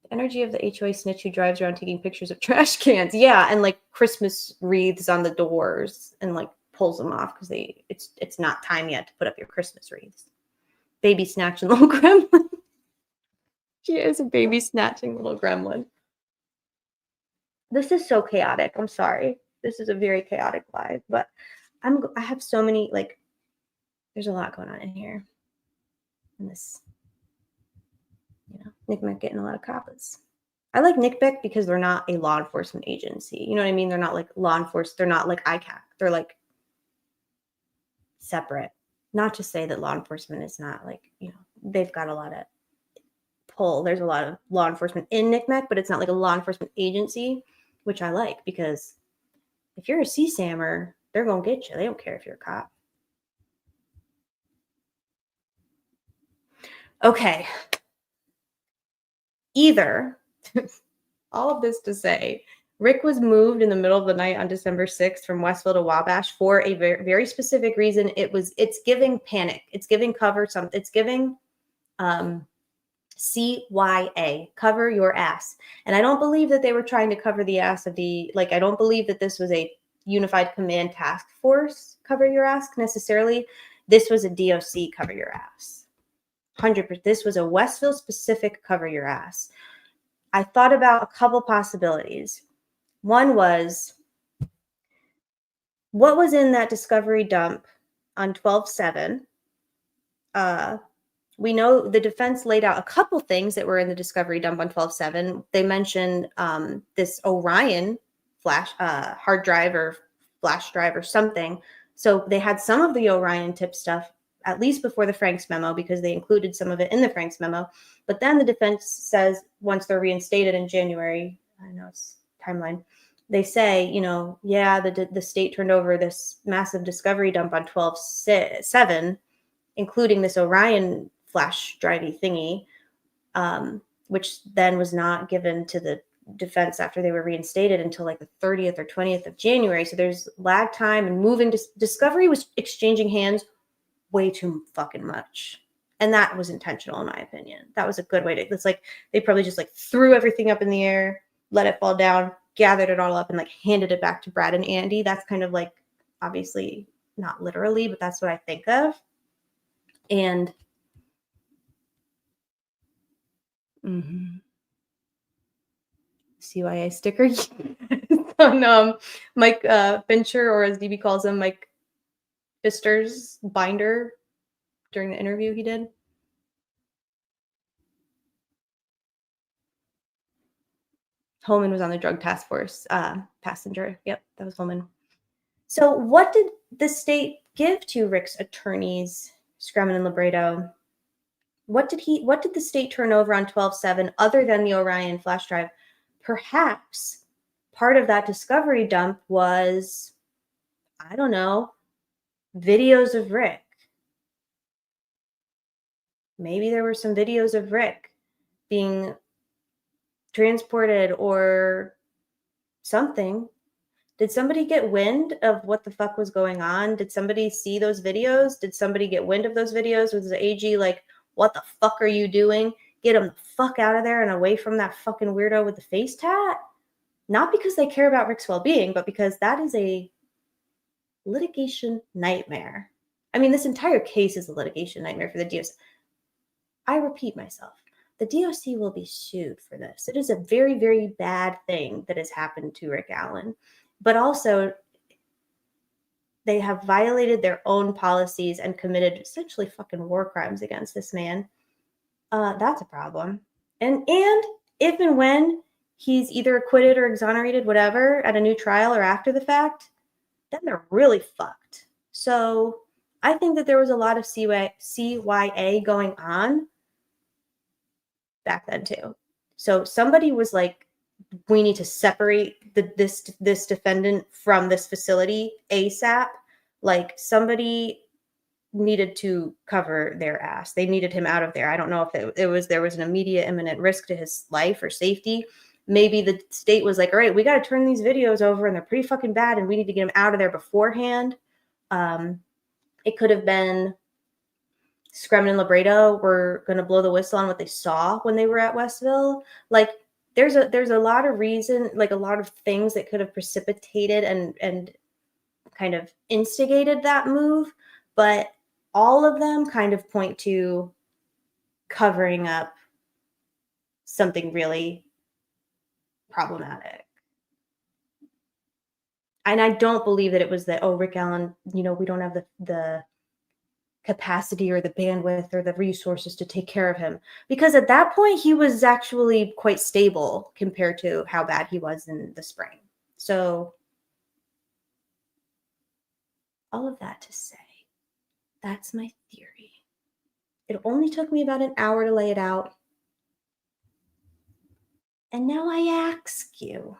Speaker 8: The energy of the HOA snitch who drives around taking pictures of trash cans. Yeah, and like Christmas wreaths on the doors and like pulls them off because it's not time yet to put up your Christmas wreaths. Baby snatching little gremlin. She is a baby snatching little gremlin. This is so chaotic. I'm sorry. This is a very chaotic live, but I have so many, like, there's a lot going on in here. And this, NCMEC getting a lot of coppers. I like NCMEC because they're not a law enforcement agency. You know what I mean? They're not like law enforcement. They're not like ICAC. They're like separate. Not to say that law enforcement is not like, they've got a lot of pull. There's a lot of law enforcement in NCMEC, but it's not like a law enforcement agency, which I like because if you're a CSAMmer, they're going to get you. They don't care if you're a cop. Okay. Either, all of this to say, Rick was moved in the middle of the night on December 6th from Westville to Wabash for a very, very specific reason. It's giving panic. It's giving cover. It's giving CYA, cover your ass. And I don't believe that they were trying to cover the ass of I don't believe that this was a unified command task force, cover your ass necessarily. This was a DOC, cover your ass. 100%. This was a Westville specific cover your ass. I thought about a couple possibilities. One was, what was in that discovery dump on 12/7? We know the defense laid out a couple things that were in the discovery dump on 12/7. They mentioned this Orion hard drive or flash drive or something. So they had some of the Orion tip stuff, at least before the Franks memo, because they included some of it in the Franks memo. But then the defense says, once they're reinstated in January, I know it's timeline, they say, the state turned over this massive discovery dump on 12/7, including this Orion flash drivey thingy, which then was not given to the defense after they were reinstated until like the 30th or 20th of January. So there's lag time and moving. Discovery was exchanging hands way too fucking much. And that was intentional, in my opinion. That was a good way to, it's like they probably just like threw everything up in the air, let it fall down, gathered it all up and like handed it back to Brad and Andy. That's kind of like, obviously not literally, but that's what I think of. And CYA sticker on Mike Fincher, or as DB calls him, Mike Pfister's binder during the interview he did. Holman was on the drug task force passenger. Yep, that was Holman. So what did the state give to Rick's attorneys, Scremin and Libredo? What did the state turn over on 12/7 other than the Orion flash drive? Perhaps part of that discovery dump was, I don't know, videos of Rick. Maybe there were some videos of Rick being transported or something. Did somebody get wind of what the fuck was going on? Did somebody see those videos? Did somebody get wind of those videos? Was the AG like, what the fuck are you doing? Get him the fuck out of there and away from that fucking weirdo with the face tat? Not because they care about Rick's well-being, but because that is a litigation nightmare. I mean, this entire case is a litigation nightmare for the DOC. I repeat myself. The DOC will be sued for this. It is a very, very bad thing that has happened to Rick Allen. But also, they have violated their own policies and committed essentially fucking war crimes against this man. That's a problem. And if and when he's either acquitted or exonerated, whatever, at a new trial or after the fact, then they're really fucked. So I think that there was a lot of CYA going on back then too. So somebody was like, we need to separate this defendant from this facility ASAP. Like somebody needed to cover their ass. They needed him out of there. I don't know if there was an immediate imminent risk to his life or safety. Maybe the state was like, all right, we got to turn these videos over and they're pretty fucking bad and we need to get him out of there beforehand. It could have been Scremin and Libredo were going to blow the whistle on what they saw when they were at Westville. Like there's a lot of reason, like a lot of things that could have precipitated and kind of instigated that move, but all of them kind of point to covering up something really problematic. And I don't believe that it was that, oh, Rick Allen, we don't have the capacity or the bandwidth or the resources to take care of him. Because at that point, he was actually quite stable compared to how bad he was in the spring. So all of that to say, that's my theory. It only took me about an hour to lay it out. And now I ask you,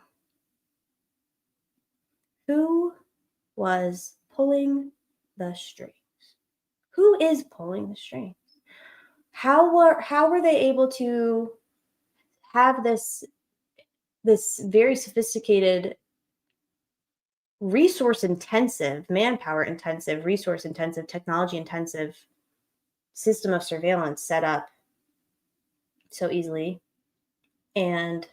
Speaker 8: who was pulling the strings? Who is pulling the strings? How were they able to have this very sophisticated, resource-intensive, manpower-intensive, resource-intensive, technology-intensive system of surveillance set up so easily? And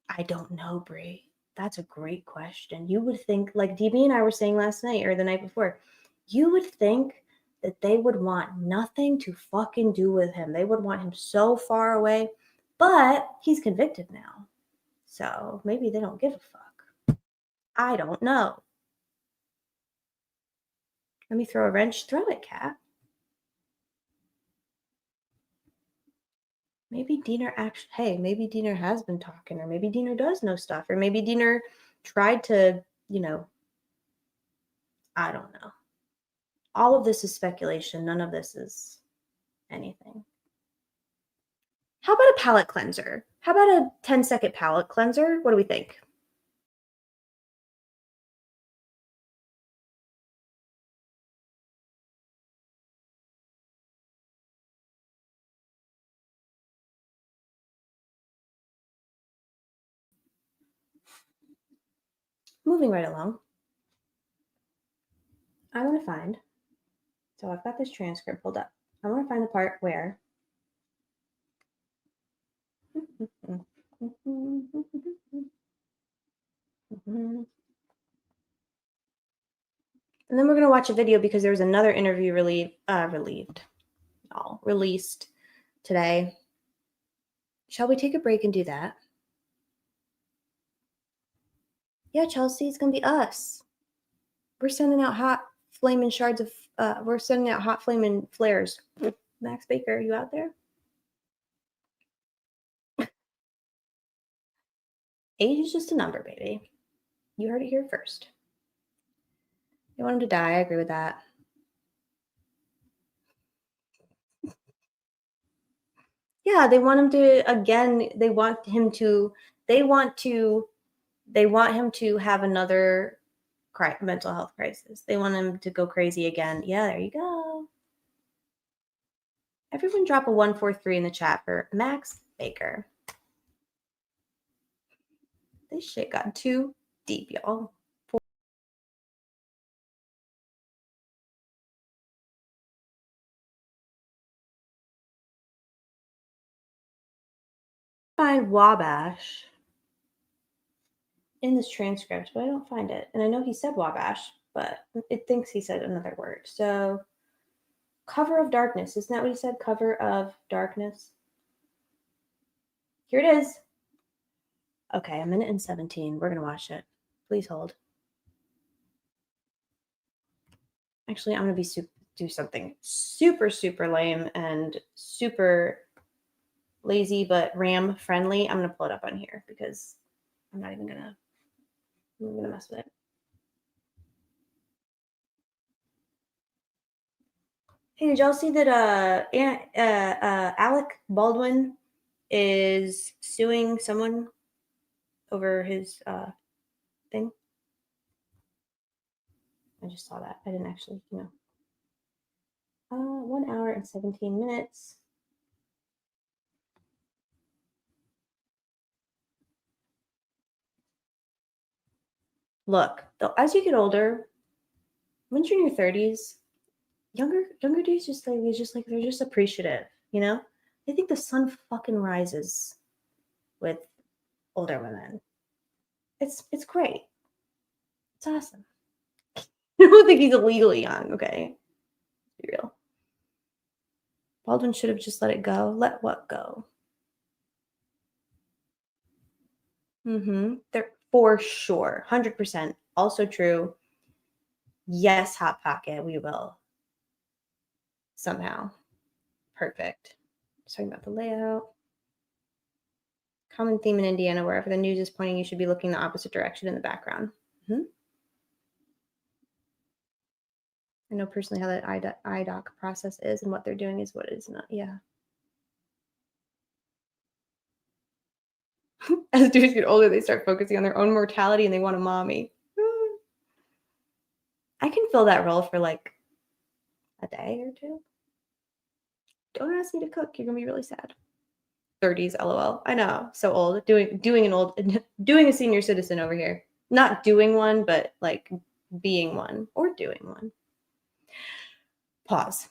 Speaker 8: I don't know, Brie. That's a great question. You would think, like DB and I were saying last night or the night before, you would think that they would want nothing to fucking do with him. They would want him so far away, but he's convicted now. So maybe they don't give a fuck. I don't know. Let me throw a wrench. Throw it, Cat. Maybe Diener maybe Diener has been talking, or maybe Diener does know stuff, or maybe Diener tried to, I don't know. All of this is speculation. None of this is anything. How about a palate cleanser? How about a 10-second palate cleanser? What do we think? Moving right along. I want to find, so I've got this transcript pulled up. I want to find the part where and then we're going to watch a video because there was another interview released today. Shall we take a break and do that? Yeah, Chelsea, it's going to be us. We're sending out hot flaming flares. Max Baker, are you out there? Age is just a number, baby. You heard it here first. They want him to die. I agree with that. Yeah, they want him to, again, they want him to have another mental health crisis. They want him to go crazy again. Yeah, there you go. Everyone drop a 143 in the chat for Max Baker. This shit got too deep, y'all. Find Wabash in this transcript, but I don't find it. And I know he said Wabash, but it thinks he said another word. So, cover of darkness. Isn't that what he said? Cover of darkness. Here it is. Okay, 1:17. We're going to watch it. Please hold. Actually, I'm going to do something super, super lame and super lazy, but RAM friendly. I'm going to pull it up on here because I'm not even going to mess with it. Hey, did y'all see that Alec Baldwin is suing someone over his thing? I just saw that. I didn't actually, 1 hour and 17 minutes. Look, as you get older, once you're in your 30s, younger dudes they're just appreciative, They think the sun fucking rises with older women. It's great. It's awesome. I don't think he's illegally young, okay? Let's be real. Baldwin should have just let it go. Let what go? They're for sure. 100%. Also true. Yes, Hot Pocket, we will. Somehow. Perfect. Just talking about the layout. Common theme in Indiana, wherever the news is pointing, you should be looking the opposite direction in the background. I know personally how that IDOC process is, and what they're doing is what is not. Yeah. As dudes get older, they start focusing on their own mortality and they want a mommy. I can fill that role for like a day or two. Don't ask me to cook. You're gonna be really sad. 30s, lol. I know, so old. Doing a senior citizen over here. Not doing one, but like being one or doing one. Pause.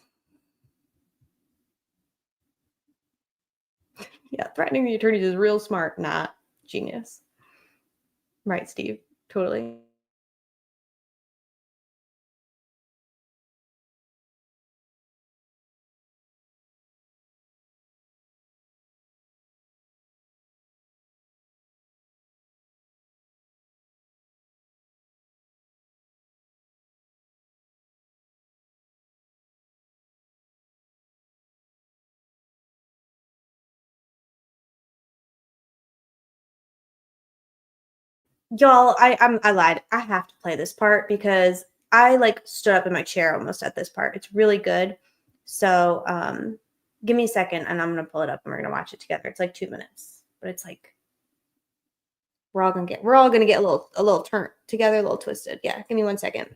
Speaker 8: Yeah, threatening the attorneys is real smart, not genius. Right, Steve. Totally. Y'all, I lied. I have to play this part because I like stood up in my chair almost at this part. It's really good. So give me a second and I'm gonna pull it up and we're gonna watch it together. It's like 2 minutes, but it's like we're all gonna get a little turn together, a little twisted. Yeah, give me 1 second.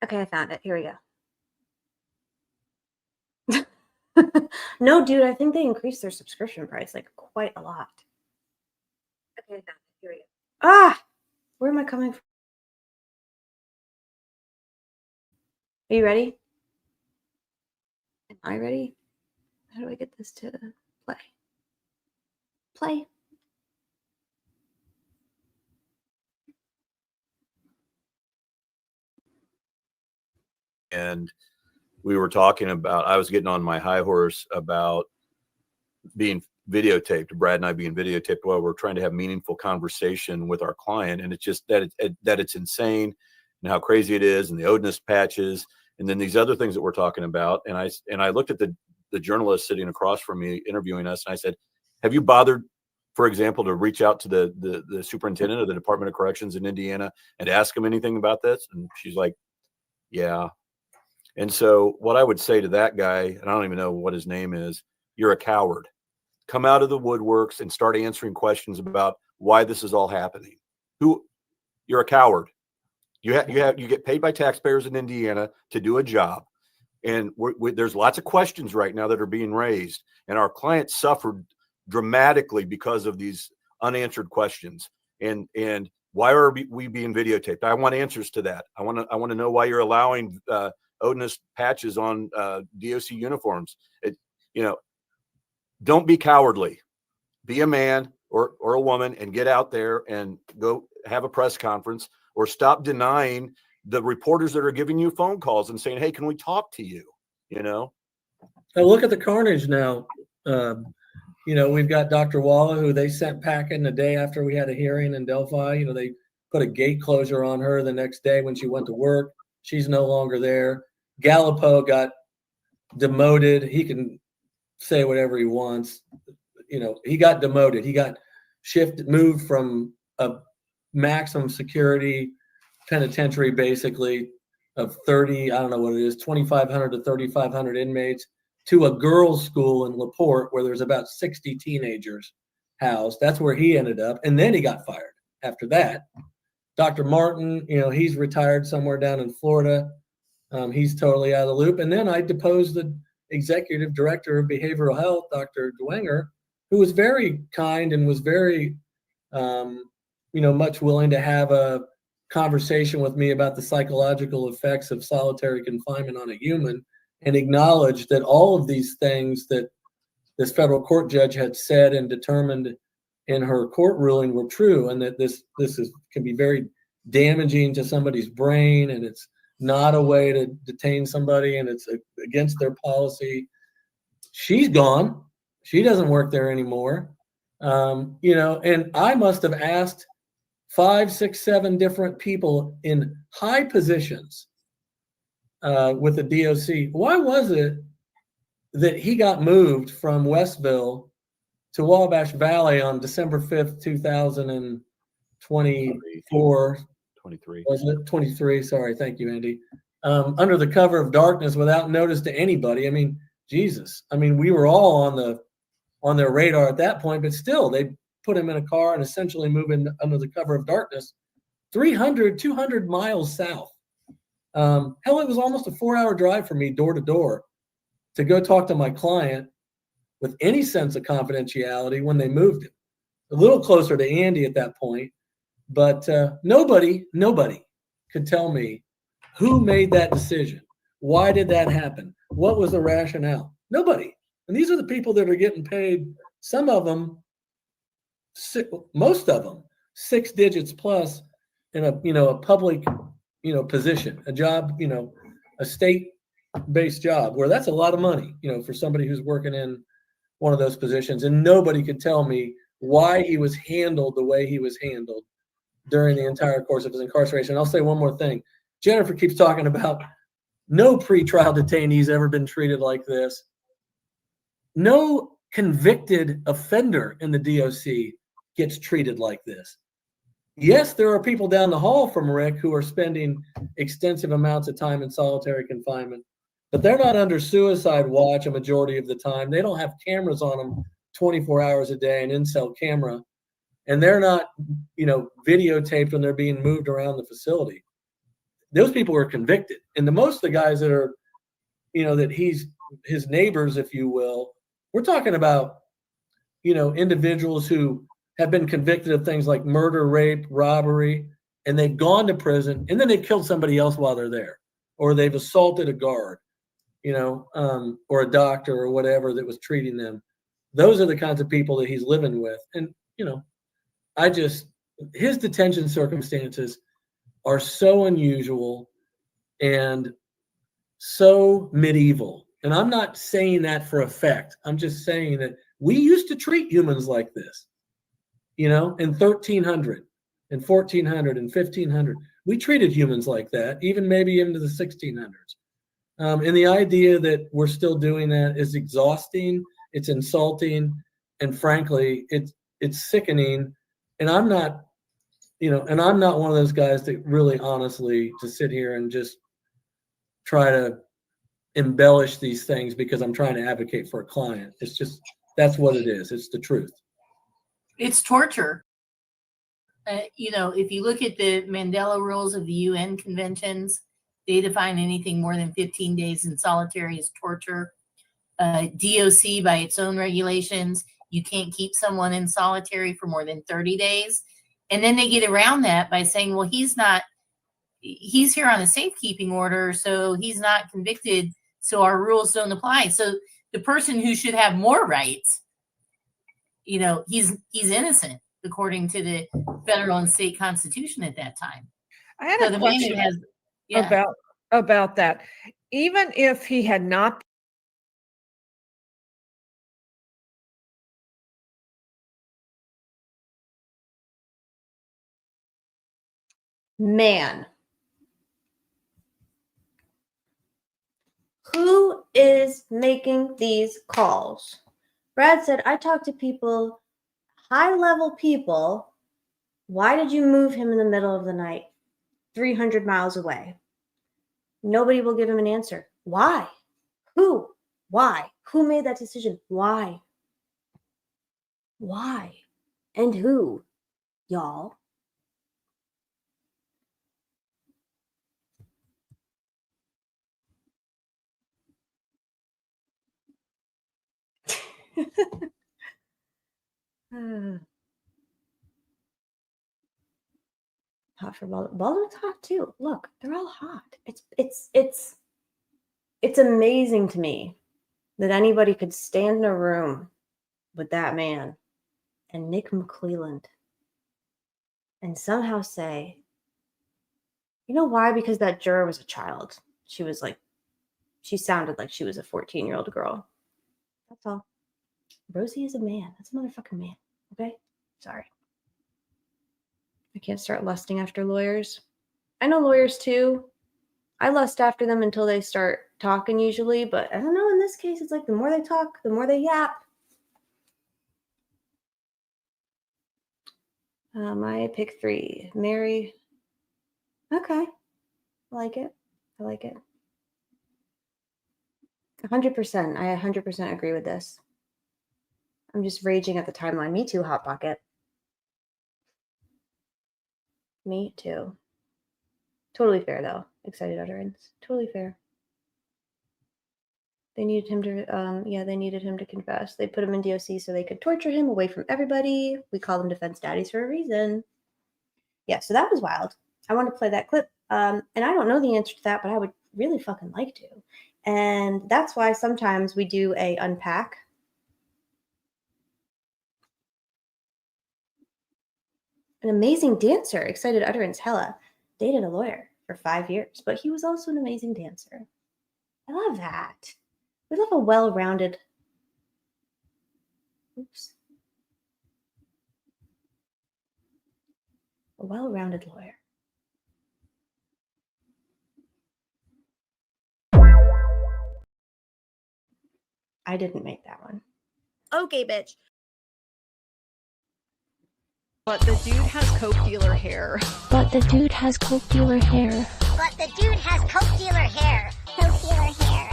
Speaker 8: Okay, I found it. Here we go. No, dude, I think they increased their subscription price like quite a lot. Okay, I found it. Here we go. Ah, where am I coming from? Are you ready? Am I ready? How do I get this to play? Play.
Speaker 12: And we were talking about, I was getting on my high horse about being videotaped, Brad and I being videotaped while we're trying to have meaningful conversation with our client. And it's just that it's insane and how crazy it is, and the Odinist patches, and then these other things that we're talking about. And I looked at the journalist sitting across from me interviewing us, and I said, have you bothered, for example, to reach out to the superintendent of the Department of Corrections in Indiana and ask him anything about this? And she's like, yeah. And so what I would say to that guy, and I don't even know what his name is, you're a coward. Come out of the woodworks and start answering questions about why this is all happening. You're a coward. You get paid by taxpayers in Indiana to do a job. And there's lots of questions right now that are being raised, and our clients suffered dramatically because of these unanswered questions. And why are we being videotaped? I want answers to that. I want to know why you're allowing Odinist patches on DOC uniforms. Don't be cowardly. Be a man or a woman and get out there and go have a press conference, or stop denying the reporters that are giving you phone calls and saying, hey, can we talk to you? Now
Speaker 13: look at the carnage now. We've got Dr. Walla, who they sent packing the day after we had a hearing in Delphi. They put a gate closure on her the next day when she went to work. She's no longer there. Gallipo got demoted. He can say whatever he wants. He got demoted. He got moved from a maximum security penitentiary, basically, of 30, I don't know what it is, 2,500 to 3,500 inmates, to a girls' school in LaPorte where there's about 60 teenagers housed. That's where he ended up. And then he got fired after that. Dr. Martin, he's retired somewhere down in Florida. He's totally out of the loop. And then I deposed the executive director of behavioral health, Dr. Dwenger, who was very kind and was very, much willing to have a conversation with me about the psychological effects of solitary confinement on a human, and acknowledged that all of these things that this federal court judge had said and determined in her court ruling were true, and that this can be very damaging to somebody's brain, and it's not a way to detain somebody, and it's against their policy. She's gone. She doesn't work there anymore. And I must have asked 5, 6, 7 different people in high positions with the DOC, why was it that he got moved from Westville to Wabash Valley on December 5th, 2024? 23. Was it 23? Sorry. Thank you, Andy. Under the cover of darkness, without notice to anybody. I mean, Jesus. I mean, we were all on their radar at that point, but still, they put him in a car and essentially move in under the cover of darkness 200 miles south. Hell, it was almost a 4-hour drive for me door to door to go talk to my client with any sense of confidentiality when they moved him. A little closer to Andy at that point, but nobody could tell me who made that decision. Why did that happen? What was the rationale? Nobody. And these are the people that are getting paid, some of them, most of them, 6 digits plus in a public position, a job, a state-based job, where that's a lot of money, for somebody who's working in one of those positions. And nobody could tell me why he was handled the way he was handled during the entire course of his incarceration. I'll say one more thing. Jennifer keeps talking about no pretrial detainees ever been treated like this. No convicted offender in the DOC gets treated like this. Yes, there are people down the hall from Rick who are spending extensive amounts of time in solitary confinement, but they're not under suicide watch a majority of the time. They don't have cameras on them 24 hours a day, an in-cell camera, and they're not, videotaped when they're being moved around the facility. those people are convicted. And most of the guys that are, that he's his neighbors, if you will, we're talking about, individuals who have been convicted of things like murder, rape, robbery, and they've gone to prison, and then they've killed somebody else while they're there, or they've assaulted a guard, or a doctor or whatever that was treating them. Those are the kinds of people that he's living with. And, his detention circumstances are so unusual and so medieval. And I'm not saying that for effect. I'm just saying that we used to treat humans like this, in 1300 and 1400 and 1500. We treated humans like that, even maybe into the 1600s. And the idea that we're still doing that is exhausting, it's insulting, and frankly, it's sickening. And I'm not, I'm not one of those guys that really honestly to sit here and just try to embellish these things because I'm trying to advocate for a client. It's just, that's what it is. It's the truth.
Speaker 14: It's torture. If you look at the Mandela rules of the UN conventions, they define anything more than 15 days in solitary as torture. DOC, by its own regulations, you can't keep someone in solitary for more than 30 days. And then they get around that by saying, well, he's here on a safekeeping order, so he's not convicted, so our rules don't apply. So the person who should have more rights, he's innocent according to the federal and state constitution at that time.
Speaker 15: I had a question about that. Even if he had not
Speaker 8: man, who is making these calls? Brad said, I talked to people, high-level people. Why did you move him in the middle of the night, 300 miles away? Nobody will give him an answer. Why? Who? Why? Who made that decision? Why? Why? And who, y'all? Hot for Baldwin. Baldwin's hot too. Look, they're all hot. It's amazing to me that anybody could stand in a room with that man and Nick McLeland and somehow say, you know why? Because that juror was a child. She sounded like she was a 14-year-old girl. That's all. Rozzi is a man. That's a motherfucking man. Okay? Sorry. I can't start lusting after lawyers. I know lawyers too. I lust after them until they start talking usually, but I don't know. In this case, it's like the more they talk, the more they yap. My pick 3. Mary. Okay. I like it. 100%. I 100% agree with this. I'm just raging at the timeline. Me too, Hot Pocket. Me too. Totally fair, though. Excited utterance. Totally fair. They needed him to, they needed him to confess. They put him in DOC so they could torture him away from everybody. We call them DefenseDaddies for a reason. Yeah, so that was wild. I want to play that clip. And I don't know the answer to that, but I would really fucking like to. And that's why sometimes we do a unpack. An amazing dancer, excited utterance, hella. Dated a lawyer for 5 years, but he was also an amazing dancer. I love that. We love a well-rounded. Oops. A well-rounded lawyer. I didn't make that one. Okay, bitch.
Speaker 15: But the dude has coke dealer hair.
Speaker 7: But the dude has coke dealer hair. But the dude has coke dealer hair. Coke dealer hair.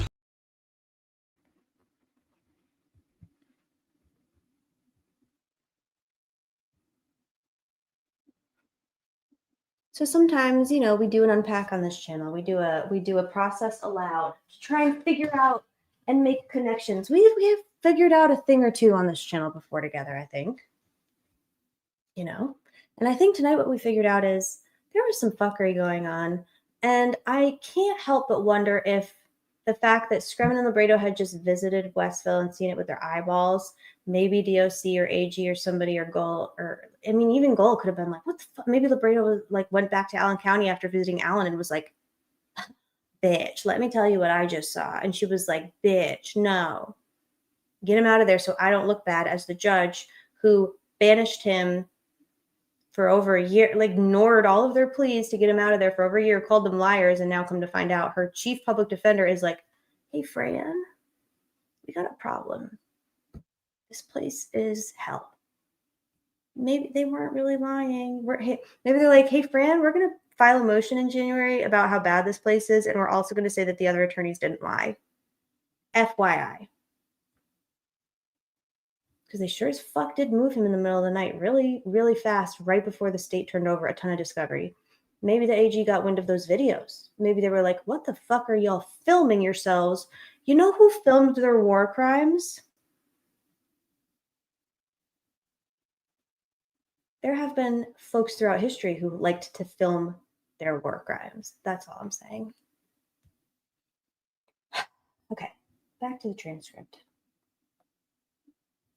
Speaker 8: So sometimes, you know, we do an unpack on this channel. We do a process aloud to try and figure out and make connections. We have figured out a thing or two on this channel before together, I think. You know? And I think tonight what we figured out is there was some fuckery going on. And I can't help but wonder if the fact that Scremin and Libredo had just visited Westville and seen it with their eyeballs, maybe DOC or AG or somebody or Goal, or I mean, even Goal could have been like, what the fuck? Maybe Libredo was like, went back to Allen County after visiting Allen and was like, bitch, let me tell you what I just saw. And she was like, bitch, no, get him out of there so I don't look bad as the judge who banished him for over a year, like ignored all of their pleas to get him out of there for over a year, called them liars, and now come to find out her chief public defender is like, hey, Fran, we got a problem. This place is hell. Maybe they weren't really lying. Maybe they're like, hey, Fran, we're going to file a motion in January about how bad this place is, and we're also going to say that the other attorneys didn't lie. FYI. Because they sure as fuck did move him in the middle of the night really, really fast right before the state turned over a ton of discovery. Maybe the AG got wind of those videos. Maybe they were like, what the fuck are y'all filming yourselves? You know who filmed their war crimes? There have been folks throughout history who liked to film their war crimes. That's all I'm saying. Okay, back to the transcript.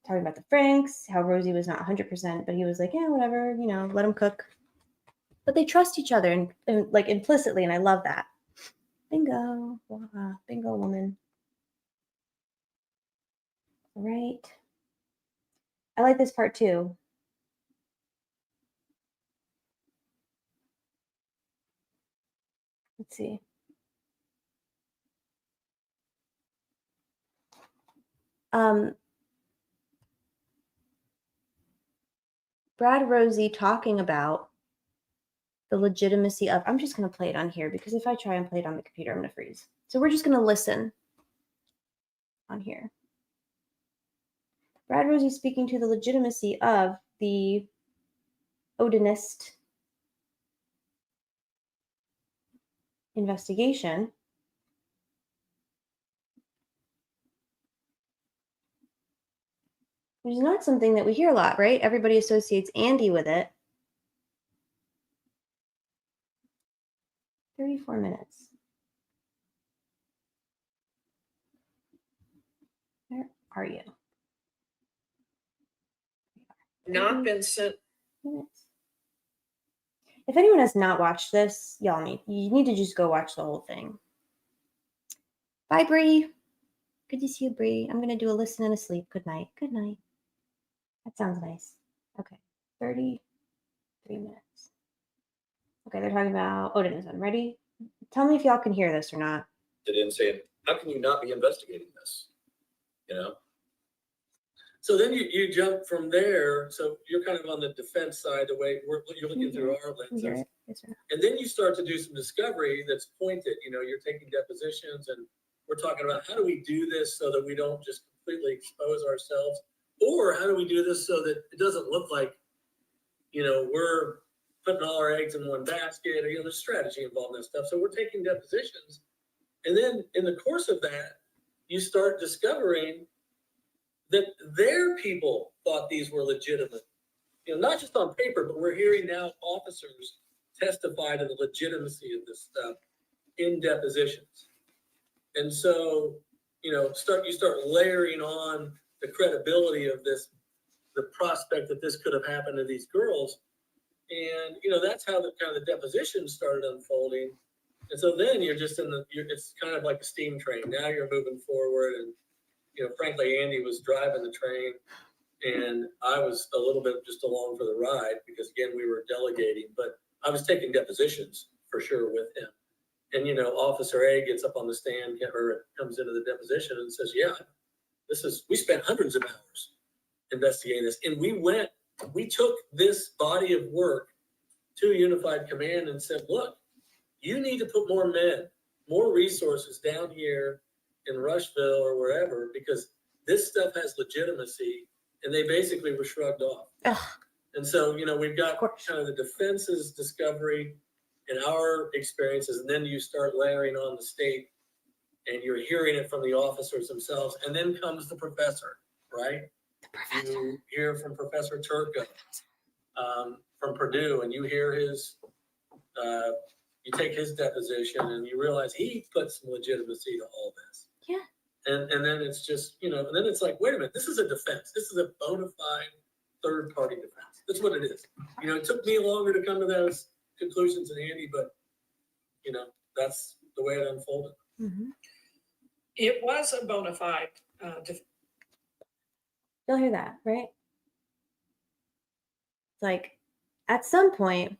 Speaker 8: Talking about the Franks, how Rozzi was not 100%, but he was like, yeah, whatever, you know, let him cook. But they trust each other and like implicitly, and I love that. Bingo, bingo woman. All right. I like this part too. Let's see. Brad Rozzi talking about the legitimacy of, I'm just going to play it on here because if I try and play it on the computer, I'm going to freeze. So we're just going to listen on here. Brad Rozzi speaking to the legitimacy of the Odinist investigation. Which is not something that we hear a lot, right? Everybody associates Andy with it. 34 minutes. Where are you?
Speaker 15: Not been sent.
Speaker 8: Minutes. If anyone has not watched this, you need to just go watch the whole thing. Bye, Bree. Good to see you, Bree. I'm going to do a listen and a sleep. Good night. Good night. That sounds nice. Okay, 33 minutes. Okay, they're talking about Odinism. Ready? Tell me if y'all can hear this or not.
Speaker 12: In saying, how can you not be investigating this? You know?
Speaker 13: So then you jump from there. So you're kind of on the defense side, the way you're looking through our lenses. And then you start to do some discovery that's pointed. You know, you're taking depositions and we're talking about how do we do this so that we don't just completely expose ourselves, or how do we do this so that it doesn't look like, you know, we're putting all our eggs in one basket, or, you know, there's strategy involved in that stuff. So we're taking depositions. And then in the course of that, you start discovering that their people thought these were legitimate. You know, not just on paper, but we're hearing now officers testify to the legitimacy of this stuff in depositions. And so, you know, you start layering on the credibility of this, the prospect that this could have happened to these girls. And, you know, that's how the kind of the deposition started unfolding. And so then you're just it's kind of like a steam train. Now you're moving forward. And, you know, frankly, Andy was driving the train and I was a little bit just along for the ride because, again, we were delegating, but I was taking depositions for sure with him. And, you know, Officer A gets up on the stand or comes into the deposition and says, yeah, we spent hundreds of hours investigating this. And we took this body of work to Unified Command and said, look, you need to put more men, more resources down here in Rushville or wherever, because this stuff has legitimacy. And they basically were shrugged off. Ugh. And so, you know, we've got kind of the defense's discovery. in our experiences, and then you start layering on the state, and you're hearing it from the officers themselves, and then comes the professor, right? The professor. You hear from Professor Turco from Purdue, and you hear his, you take his deposition, and you realize he put some legitimacy to all this.
Speaker 8: Yeah.
Speaker 13: And then it's just, and then it's like, wait a minute, this is a defense. This is a bona fide third-party defense. That's what it is. It took me longer to come to those conclusions than Andy, but, that's the way it unfolded.
Speaker 8: Mm-hmm.
Speaker 15: It was a bona fide defense.
Speaker 8: You'll hear that, right? It's like, at some point,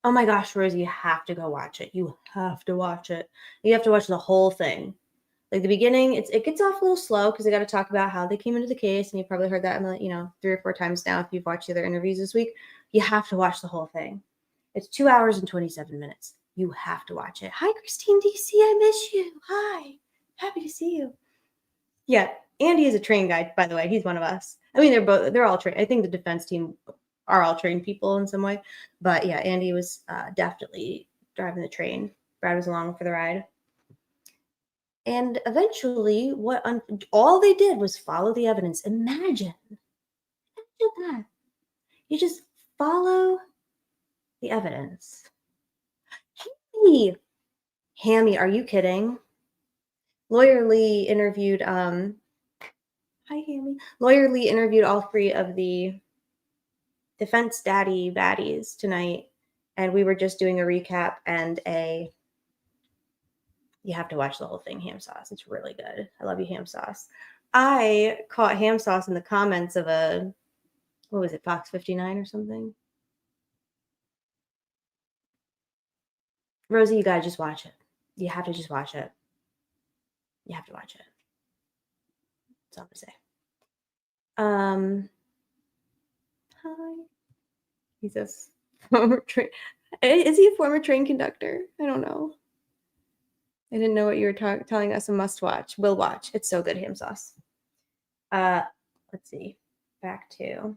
Speaker 8: oh my gosh, Rosie, you have to go watch it. You have to watch it. You have to watch the whole thing. Like the beginning, it gets off a little slow because they got to talk about how they came into the case, and you probably heard that 3 or 4 times now if you've watched the other interviews this week. You have to watch the whole thing. It's 2 hours and 27 minutes. You have to watch it. Hi, Christine DC, I miss you. Hi, happy to see you. Yeah, Andy is a train guy, by the way. He's one of us. I mean, they're all trained. I think the defense team are all trained people in some way, but yeah, Andy was definitely driving the train. Brad was along for the ride. And eventually, all they did was follow the evidence. Imagine that. You just follow the evidence. Hammy, are you kidding? Lawyer Lee interviewed, hi, Hammy. Lawyer Lee interviewed all 3 of the DefenseDaddies tonight, and we were just doing a recap and you have to watch the whole thing, Ham Sauce. It's really good. I love you, Ham Sauce. I caught Ham Sauce in the comments of what was it, Fox 59 or something? Rosie, you gotta just watch it. You have to just watch it. You have to watch it. That's all I'm gonna say. Hi. He's a former train. Is he a former train conductor? I don't know. I didn't know what you were telling us a must watch. We'll watch. It's so good, Ham Sauce. Let's see. Back to.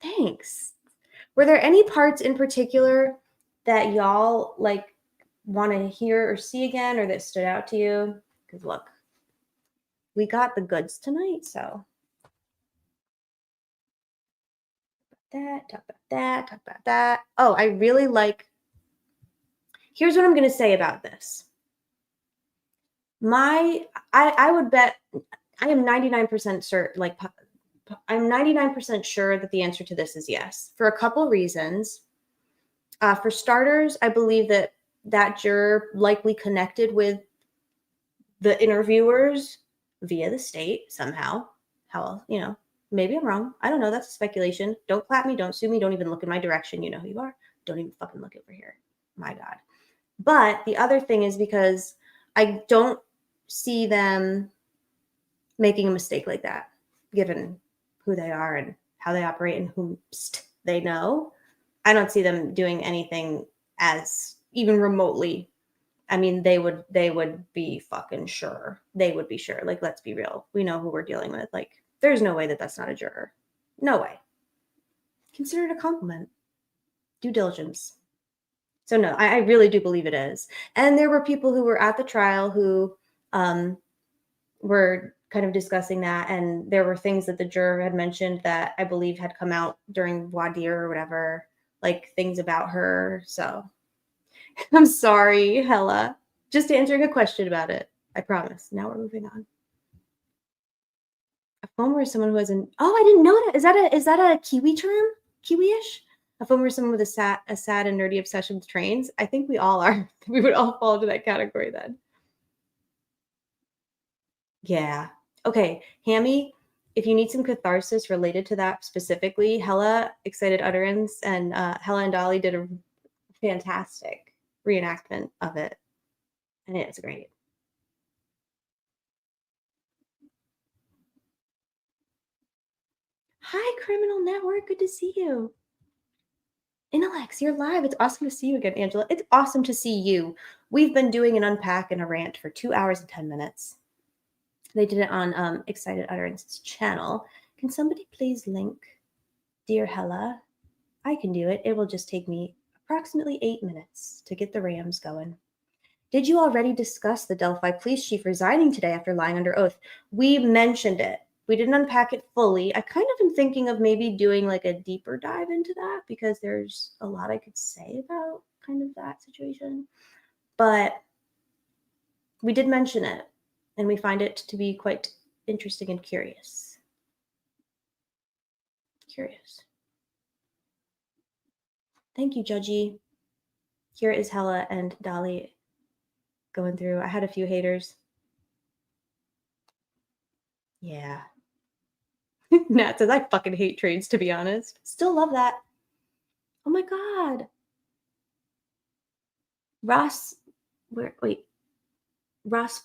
Speaker 8: Thanks. Were there any parts in particular that y'all want to hear or see again, or that stood out to you? Because look, we got the goods tonight, so. Talk about that. Oh, I really like. Here's what I'm going to say about this. I would bet, I am 99% certain, I'm 99% sure that the answer to this is yes, for a couple reasons. For starters, I believe that juror likely connected with the interviewers via the state somehow. How else, maybe I'm wrong. I don't know. That's a speculation. Don't clap me. Don't sue me. Don't even look in my direction. You know who you are. Don't even fucking look over here. My God. But the other thing is because I don't see them making a mistake like that, given who they are and how they operate and whom they know. I don't see them doing anything as even remotely. I mean, they would be fucking sure. They would be sure. Let's be real. We know who we're dealing with. There's no way that that's not a juror. No way. Consider it a compliment. Due diligence. So no, I really do believe it is. And there were people who were at the trial who were kind of discussing that. And there were things that the juror had mentioned that I believe had come out during voir dire or whatever, things about her. So I'm sorry, Hella. Just answering a question about it. I promise. Now we're moving on. A foamer is someone who has an. Oh, I didn't know that. Is that a Kiwi term? Kiwi-ish? A foamer is someone with a sad and nerdy obsession with trains. I think we all are. We would all fall into that category then. Yeah. Okay, Hammy, if you need some catharsis related to that specifically, Hella Excited Utterance and Hella and Dolly did a fantastic reenactment of it. And it's great. Hi, Criminal Network. Good to see you. Intellex, you're live. It's awesome to see you again, Angela. It's awesome to see you. We've been doing an unpack and a rant for 2 hours and 10 minutes. They did it on Excited Utterance's channel. Can somebody please link Dear Hella? I can do it. It will just take me approximately 8 minutes to get the Rams going. Did you already discuss the Delphi police chief resigning today after lying under oath? We mentioned it. We didn't unpack it fully. I kind of am thinking of maybe doing like a deeper dive into that because there's a lot I could say about kind of that situation. But we did mention it, and we find it to be quite interesting and curious. Curious. Thank you, Judgy. Here is Hella and Dolly going through. I had a few haters. Yeah. Nat says, I fucking hate trades, to be honest. Still love that. Oh my God. Ross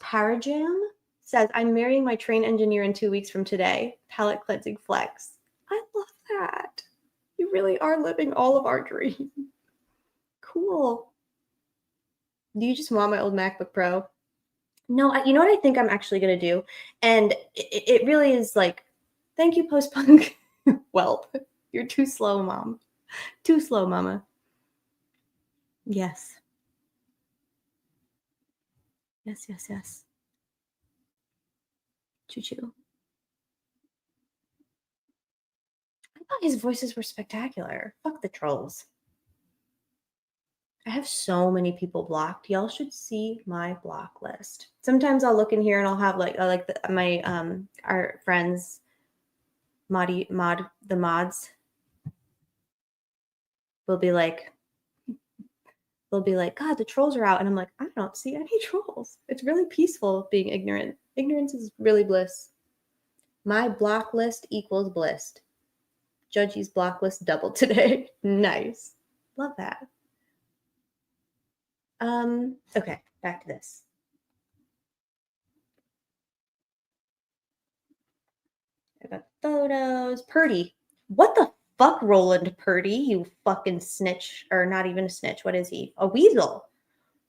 Speaker 8: Parajam says, I'm marrying my train engineer in 2 weeks from today. Palette cleansing flex. I love that. You really are living all of our dreams. Cool. Do you just want my old MacBook Pro? No, you know what I think I'm actually going to do? And it really is like, thank you, Post-Punk. Well, you're too slow, Mom. Too slow, Mama. Yes. Yes, yes, yes. Choo-choo. I thought his voices were spectacular. Fuck the trolls. I have so many people blocked. Y'all should see my block list. Sometimes I'll look in here and I'll have like my our friends the mods will be like, God, the trolls are out. And I'm like, I don't see any trolls. It's really peaceful being ignorant. Ignorance is really bliss. My block list equals bliss. Judgy's block list doubled today. Nice. Love that. Okay, back to this. I got photos. Purdy. What the fuck, Roland Purdy? You fucking snitch. Or not even a snitch. What is he? A weasel.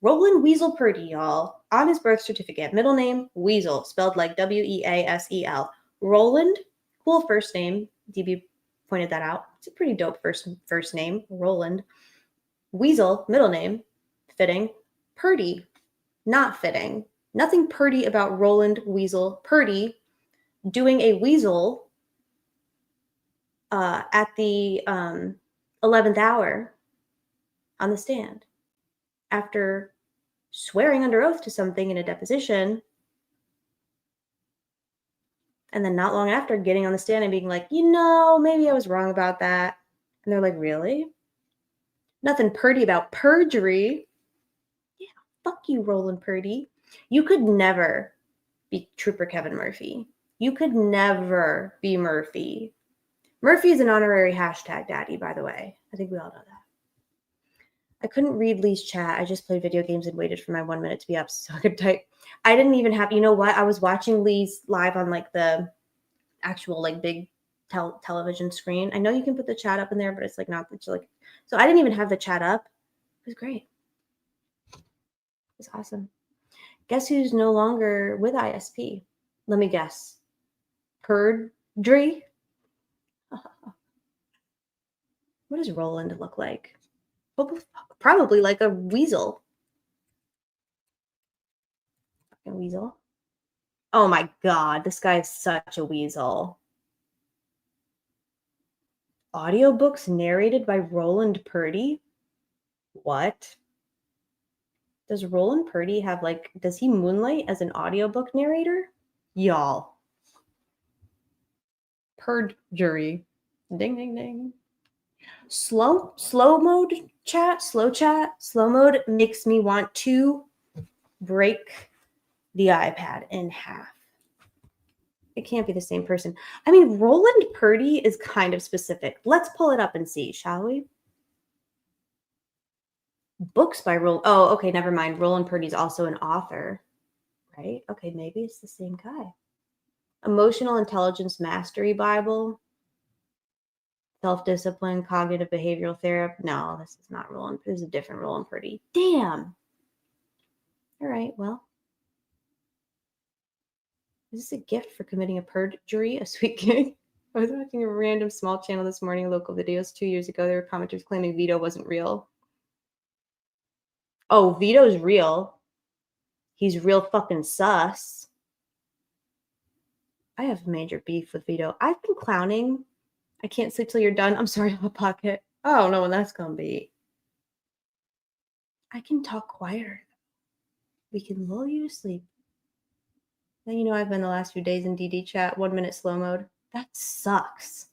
Speaker 8: Roland Weasel Purdy, y'all. On his birth certificate. Middle name, Weasel. Spelled like W-E-A-S-E-L. Roland. Cool first name. DB pointed that out. It's a pretty dope first name. Roland. Weasel. Middle name. Fitting. Purdy. Not fitting. Nothing Purdy about Roland Weasel Purdy doing a weasel at the 11th hour on the stand after swearing under oath to something in a deposition, and then not long after getting on the stand and being like, maybe I was wrong about that. And they're like, really? Nothing Purdy about perjury. Yeah, fuck you, Roland Purdy. You could never be Trooper Kevin Murphy. You could never be Murphy. Murphy is an honorary hashtag daddy, by the way. I think we all know that. I couldn't read Lee's chat. I just played video games and waited for my 1 minute to be up so I could type. I didn't even have, you know what? I was watching Lee's live on like the actual like big television screen. I know you can put the chat up in there, but it's like not, it's like, so I didn't even have the chat up. It was great. It was awesome. Guess who's no longer with ISP? Let me guess. Purdy? What does Roland look like? Probably like a weasel. Fucking weasel. Oh my God, this guy is such a weasel. Audiobooks narrated by Roland Purdy? What? Does Roland Purdy have like, does he moonlight as an audiobook narrator? Y'all. Perjury. Ding, ding, ding. Slow mode chat, slow mode makes me want to break the iPad in half. It can't be the same person. I mean, Roland Purdy is kind of specific. Let's pull it up and see, shall we? Books by Roland. Oh, okay, never mind. Roland Purdy's also an author, right? Okay, maybe it's the same guy. Emotional Intelligence Mastery Bible. Self-discipline, cognitive behavioral therapy. No, this is not Roland. This is a different Roland Purdy. Damn. All right, well. Is this a gift for committing a perjury? A sweet gig? I was watching a random small channel this morning, local videos 2 years ago. There were commenters claiming Vito wasn't real. Oh, Vito's real. He's real fucking sus. I have major beef with Vito. I've been clowning. I can't sleep till you're done. I'm sorry, Hot Pocket. I don't know when that's gonna be. I can talk quieter. We can lull you to sleep. Now you know I've been the last few days in DD chat, 1 minute slow mode. That sucks.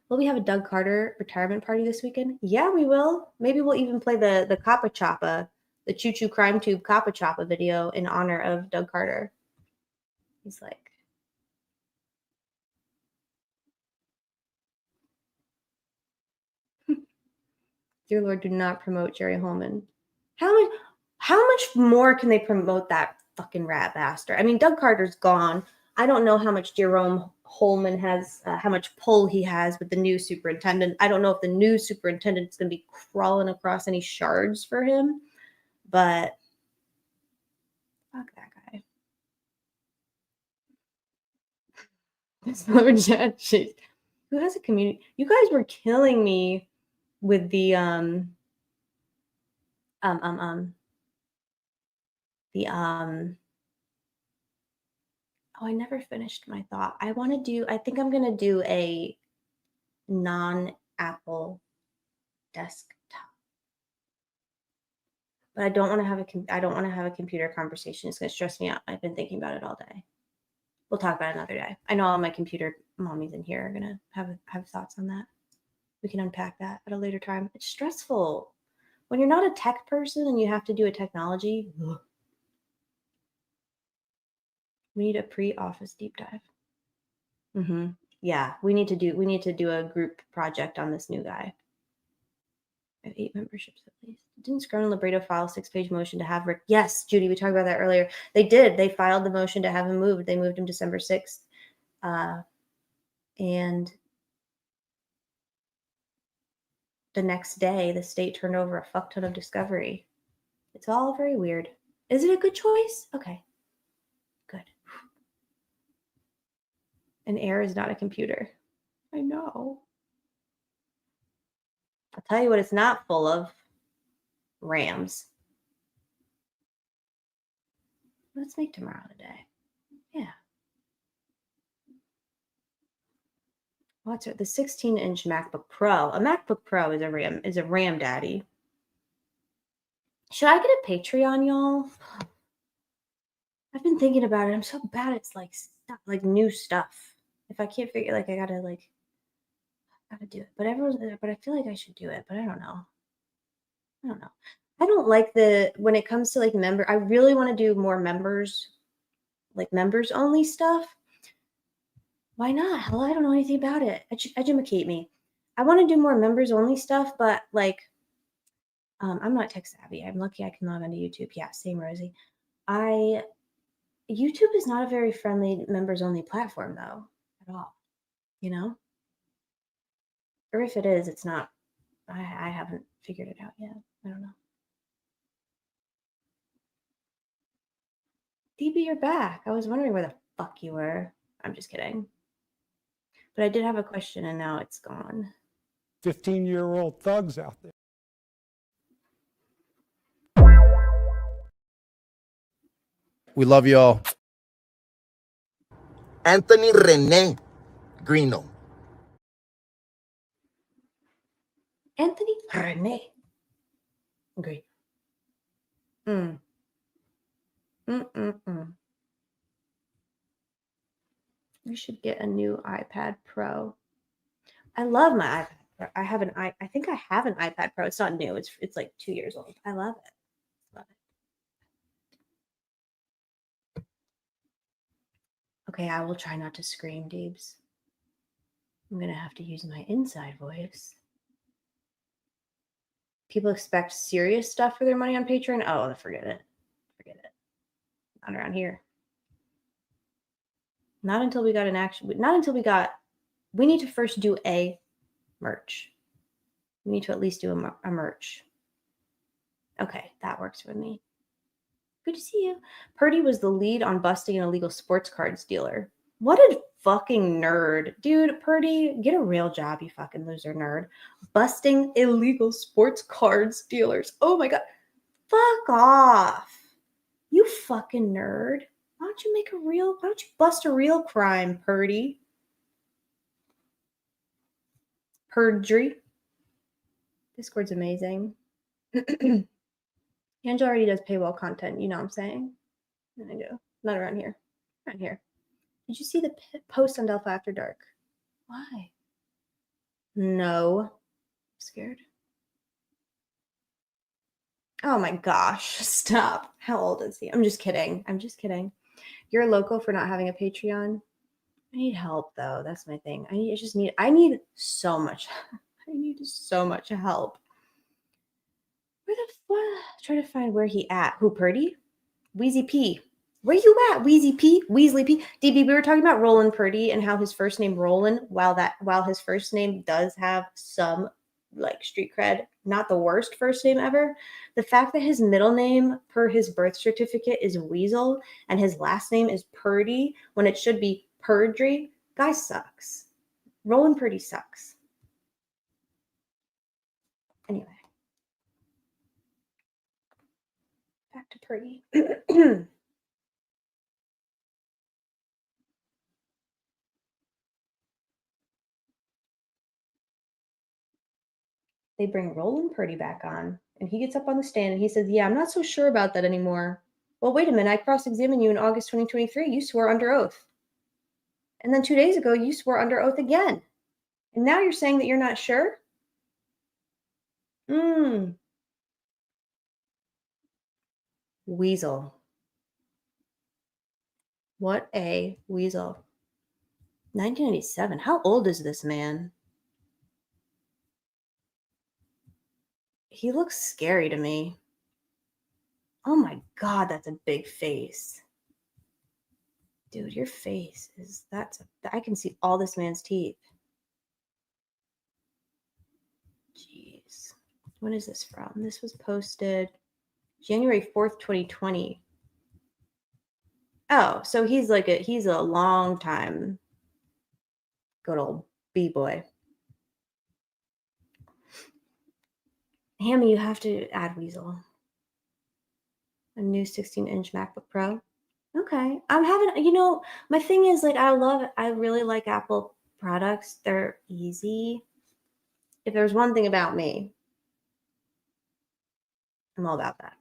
Speaker 8: Will we have a Doug Carter retirement party this weekend? Yeah, we will. Maybe we'll even play the Kappa Choppa, the Choo Choo Crime Tube Kappa Choppa video in honor of Doug Carter. He's like, dear Lord, do not promote Jerry Holman. How much more can they promote that fucking rat bastard? I mean, Doug Carter's gone. I don't know how much Jerome Holman has, how much pull he has with the new superintendent. I don't know if the new superintendent is going to be crawling across any shards for him, but fuck that guy. This lower chat shit. Who has a community? You guys were killing me with the oh, I never finished my thought. I think I'm gonna do a non-Apple desktop, but I don't want to have a computer conversation. It's gonna stress me out. I've been thinking about it all day. We'll talk about it another day. I know all my computer mommies in here are gonna have thoughts on that. We can unpack that at a later time. It's stressful when you're not a tech person and you have to do a technology. Ugh. We need a pre-office deep dive. Yeah, we need to do a group project on this new guy. I have 8 memberships at least. Didn't Scrum and Libretto file a 6-page motion to have Rick? Yes, Judy, we talked about that earlier. They did. They filed the motion to have him moved. They moved him December 6th. And the next day, the state turned over a fuck ton of discovery. It's all very weird. Is it a good choice? Okay. Good. An air is not a computer. I know. I'll tell you what it's not full of. Rams. Let's make tomorrow the day. Yeah. What's it? The 16-inch MacBook Pro. A MacBook Pro is a RAM daddy. Should I get a Patreon, y'all? I've been thinking about it. I'm so bad at like new stuff. If I can't figure, I gotta do it. But I feel like I should do it. But I don't know. I don't like when it comes to member. I really want to do more members, members only stuff. Why not? Hello, I don't know anything about it. Educate me. I want to do more members only stuff, but I'm not tech savvy. I'm lucky I can log onto YouTube. Yeah, same Rosie. YouTube is not a very friendly members only platform though, at all. You know? Or if it is, it's not. I haven't figured it out yet. I don't know. DB, you're back. I was wondering where the fuck you were. I'm just kidding. But I did have a question and now it's gone.
Speaker 16: 15-year-old thugs out there.
Speaker 17: We love you all.
Speaker 18: Anthony Rene Greeno.
Speaker 8: Anthony Rene. Great. We should get a new iPad Pro. I love my iPad Pro. I think I have an iPad Pro. It's not new. It's like 2 years old. I love it. Okay, I will try not to scream, Deebs. I'm gonna have to use my inside voice. People expect serious stuff for their money on Patreon. Oh, forget it. Forget it. Not around here. Not until we got an action. Not until we need to first do a merch. We need to at least do a merch. Okay, that works for me. Good to see you. Purdy was the lead on busting an illegal sports cards dealer. What did fucking nerd. Dude, Purdy, get a real job, you fucking loser nerd. Busting illegal sports cards dealers. Oh my God. Fuck off. You fucking nerd. Why don't you bust a real crime, Purdy? Perjury. Discord's amazing. Angela already does paywall content. You know what I'm saying? I do. Not around here. Around here. Did you see the post on Delphi After Dark? Why? No. I'm scared. Oh my gosh. Stop. How old is he? I'm just kidding. I'm just kidding. You're a loco for not having a Patreon. I need help though. That's my thing. I need so much. I need so much help. Where the fuck? Try to find where he at. Who, Purdy? Wheezy P. Where you at, Wheezy P? Weasley P. DB, we were talking about Roland Purdy and how his first name Roland, while his first name does have some like street cred, not the worst first name ever. The fact that his middle name per his birth certificate is Weasel and his last name is Purdy when it should be Purdy, guy sucks. Roland Purdy sucks. Anyway. Back to Purdy. They bring Roland Purdy back on, and he gets up on the stand and he says, yeah, I'm not so sure about that anymore. Well, wait a minute. I cross-examined you in August 2023. You swore under oath. And then 2 days ago, you swore under oath again. And now you're saying that you're not sure? Weasel. What a weasel. 1997. How old is this man? He looks scary to me. Oh my God, that's a big face. Dude, your face is, I can see all this man's teeth. Jeez. When is this from? This was posted January 4th, 2020. Oh, so he's a long time good old B-boy. Hammy, you have to add Weasel. A new 16-inch MacBook Pro. Okay. I'm having, my thing is I really like Apple products. They're easy. If there's one thing about me, I'm all about that.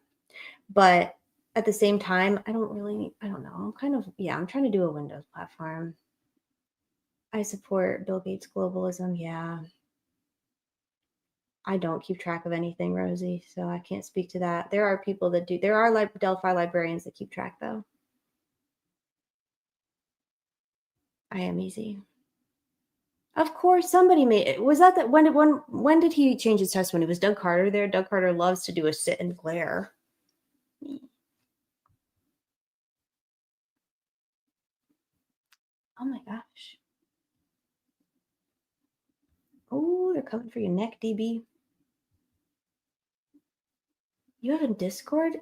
Speaker 8: But at the same time, I don't know. I'm trying to do a Windows platform. I support Bill Gates globalism. Yeah. I don't keep track of anything, Rozzi, so I can't speak to that. There are people that do. There are Delphi librarians that keep track, though. I am easy. Of course, somebody made it. Was that when did he change his testimony? Was Doug Carter there? Doug Carter loves to do a sit and glare. Oh my gosh. Oh, they're coming for your neck, DB. You have a Discord?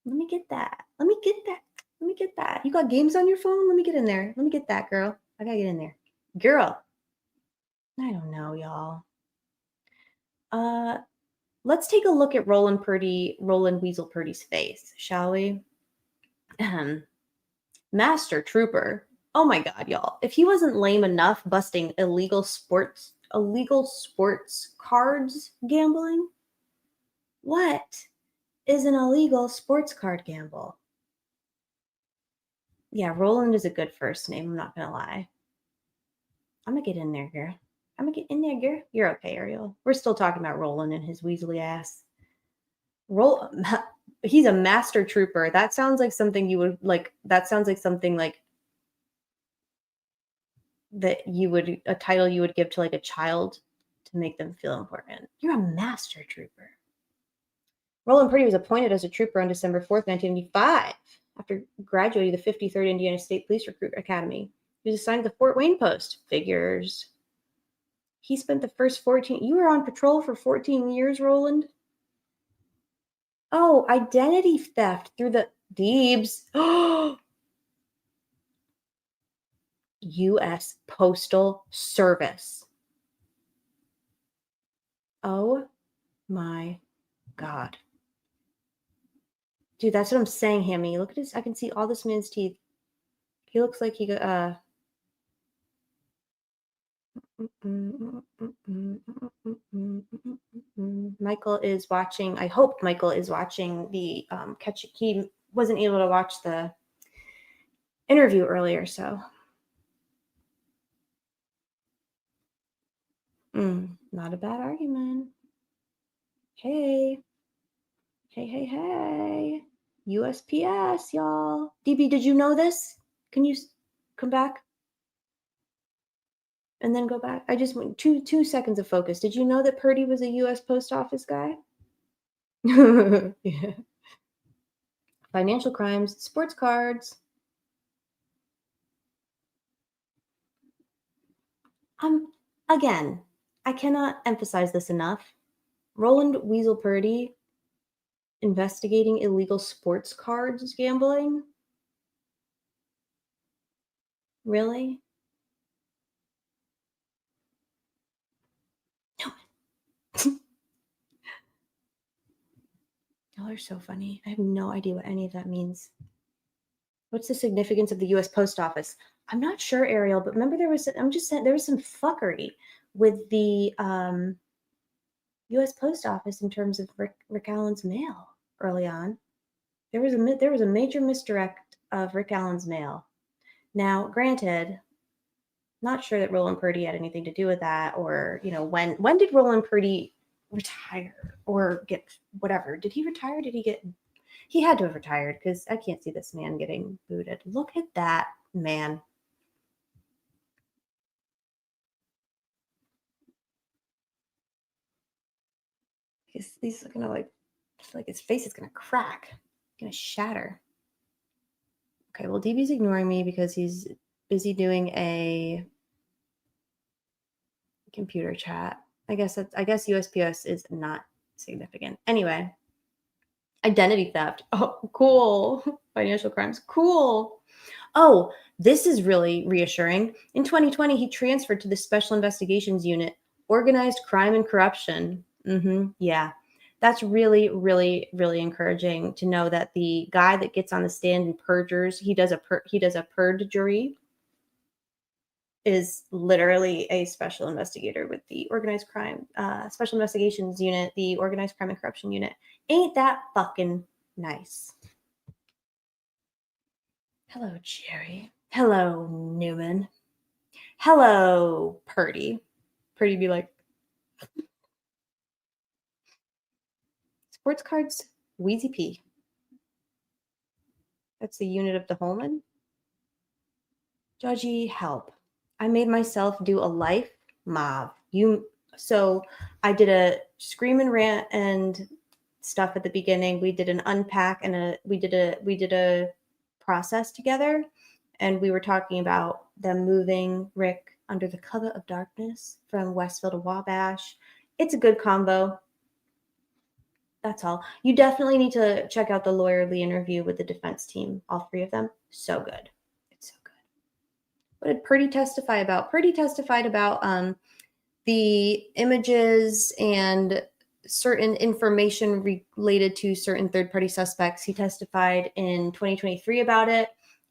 Speaker 8: Let me get that. Let me get that. You got games on your phone? Let me get in there. Let me get that, girl. I gotta get in there. Girl. I don't know, y'all. Let's take a look at Roland Weasel Purdy's face, shall we? Master Trooper. Oh my God, y'all. If he wasn't lame enough busting illegal sports cards gambling, what is an illegal sports card gamble? Yeah, Roland is a good first name. I'm not going to lie. I'm going to get in there, girl. I'm going to get in there, girl. You're okay, Ariel. We're still talking about Roland and his weaselly ass. He's a master trooper. That sounds like something you would like. That sounds like something like that you would, a title you would give to like a child to make them feel important. You're a master trooper. Roland Purdy was appointed as a trooper on December 4th, 1995, after graduating the 53rd Indiana State Police Recruit Academy. He was assigned to the Fort Wayne post. Figures. He spent the first 14... You were on patrol for 14 years, Roland? Oh, identity theft through the Deebs. U.S. Postal Service. Oh my God. Dude, that's what I'm saying, Hammy. Look at his, I can see all this man's teeth. He looks like he got, Michael is watching. I hope Michael is watching the catch. He wasn't able to watch the interview earlier, so not a bad argument. Hey, hey. USPS, y'all. DB, did you know this? Can you come back? And then go back. I just went 2 seconds of focus. Did you know that Purdy was a U.S. Post Office guy? Yeah. Financial crimes, sports cards. Again, I cannot emphasize this enough. Roland Weasel Purdy investigating illegal sports cards gambling. Really? Y'all are so funny. I have no idea what any of that means. What's the significance of the U.S. Post Office? I'm not sure, Ariel, but remember I'm just saying there was some fuckery with the U.S. Post Office in terms of Rick Allen's mail early on. There was a major misdirect of Rick Allen's mail. Now, granted, not sure that Roland Purdy had anything to do with that, or when did Roland Purdy retire or get whatever? Did he retire? Did he get? He had to have retired because I can't see this man getting booted. Look at that man. He's gonna like his face is gonna crack, gonna shatter. Okay, well, DB's ignoring me because he's busy doing a computer chat. I guess USPS is not significant. Anyway, identity theft. Oh, cool. Financial crimes. Cool. Oh, this is really reassuring. In 2020, he transferred to the Special Investigations Unit, Organized Crime and Corruption. Yeah. That's really, really, really encouraging to know that the guy that gets on the stand and perjures, he does a perjury, is literally a special investigator with the Organized Crime, Special Investigations Unit, the Organized Crime and Corruption Unit. Ain't that fucking nice? Hello, Jerry. Hello, Newman. Hello, Purdy. Purdy be like, sports cards, Wheezy P. That's the unit of the Holman. Judgy, help. I made myself do a life mob. So I did a scream and rant and stuff at the beginning. We did an unpack and we did a process together, and we were talking about them moving Rick under the cover of darkness from Westville to Wabash. It's a good combo. That's all. You definitely need to check out the Lawyer Lee interview with the defense team. All 3 of them. So good. It's so good. What did Purdy testify about? Purdy testified about the images and certain information related to certain third-party suspects. He testified in 2023 about it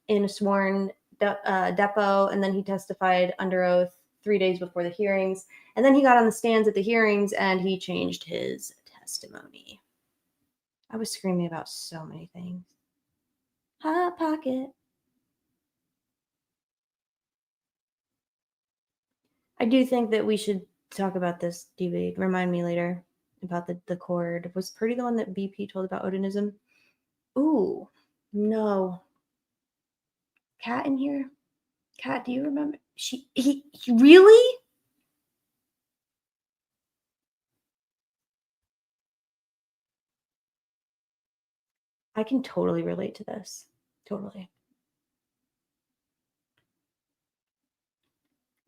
Speaker 8: in a sworn depo, and then he testified under oath 3 days before the hearings. And then he got on the stands at the hearings and he changed his testimony. I was screaming about so many things. Hot pocket. I do think that we should talk about this, DB. Remind me later about the cord. Was Purdy the one that BP told about Odinism? Ooh, no. Kat in here? Kat, do you remember? He really? I can totally relate to this. Totally.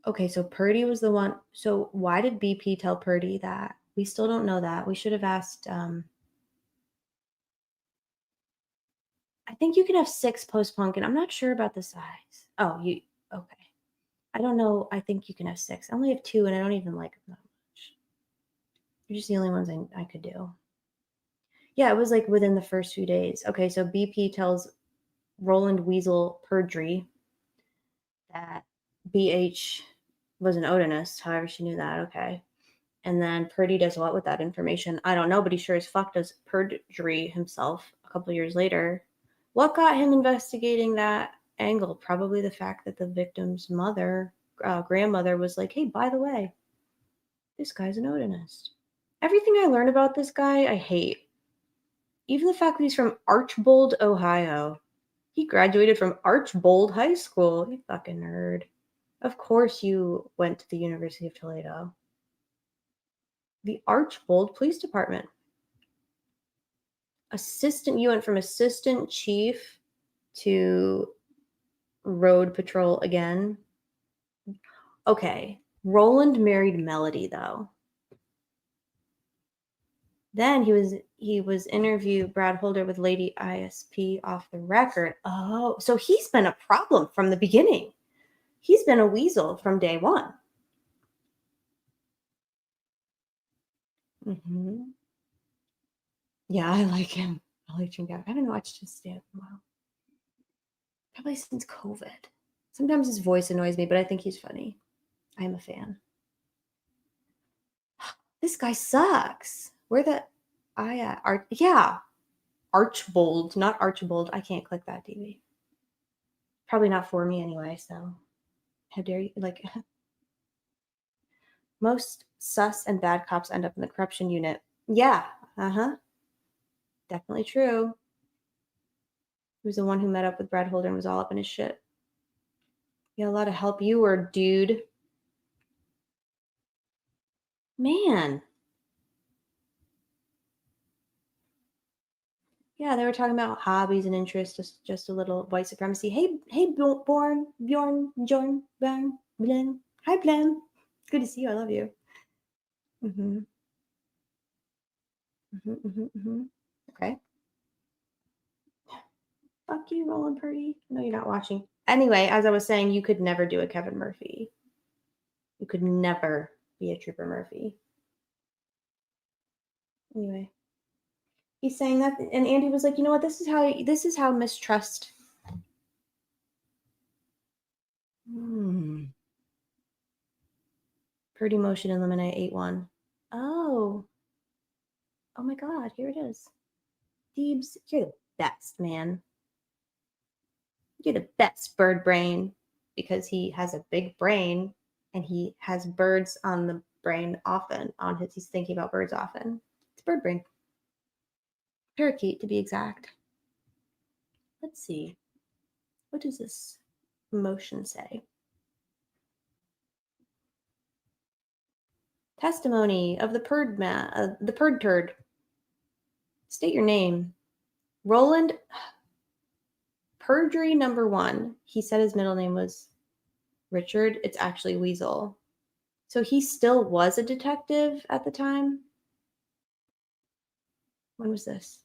Speaker 8: Okay, so Purdy was the one. So why did BP tell Purdy that? We still don't know that. We should have asked. I think you can have 6 post-punk, and I'm not sure about the size. Oh, okay. I don't know. I think you can have 6. I only have 2, and I don't even like them that much. They're just the only ones I could do. Yeah, it was like within the first few days. Okay, so BP tells Roland Weasel Purdy that BH was an Odinist. However, she knew that. Okay. And then Purdy does what with that information? I don't know, but he sure as fuck does perjury himself a couple of years later. What got him investigating that angle? Probably the fact that the victim's mother, grandmother, was like, hey, by the way, this guy's an Odinist. Everything I learn about this guy, I hate. Even the fact that he's from Archbold, Ohio. He graduated from Archbold High School. You fucking nerd. Of course you went to the University of Toledo. The Archbold Police Department. You went from assistant chief to road patrol again. Okay. Roland married Melody, though. Then he was interviewed Brad Holder with Lady ISP off the record. Oh, so he's been a problem from the beginning. He's been a weasel from day one. Mm-hmm. Yeah, I like him. I like Jim Gavin. I haven't watched his stand in a while. Probably since COVID. Sometimes his voice annoys me, but I think he's funny. I am a fan. This guy sucks. Where the yeah. Archbold, not Archibald. I can't click that TV. Probably not for me anyway, so how dare you? Like, most sus and bad cops end up in the corruption unit. Yeah, definitely true. He was the one who met up with Brad Holder and was all up in his shit. You got a lot of help you were, dude. Man. Yeah, they were talking about hobbies and interests, just a little white supremacy. Hey, Bjorn, Blen. Hi, Blen. Good to see you. I love you. Okay. Fuck you, Roland Purdy. No, you're not watching. Anyway, as I was saying, you could never do a Kevin Murphy. You could never be a Trooper Murphy. Anyway. He's saying that, and Andy was like, you know what, this is how mistrust. Purdy motion eliminate 8-1. Oh my god, here it is. Deebs, you're the best, man. You're the best, Bird Brain, because he has a big brain and he has birds on the brain often. He's thinking about birds often. It's Bird Brain. Parakeet, to be exact. Let's see. What does this motion say? Testimony of the Purd turd. State your name. Roland. Perjury number 1. He said his middle name was Richard. It's actually Weasel. So he still was a detective at the time. When was this?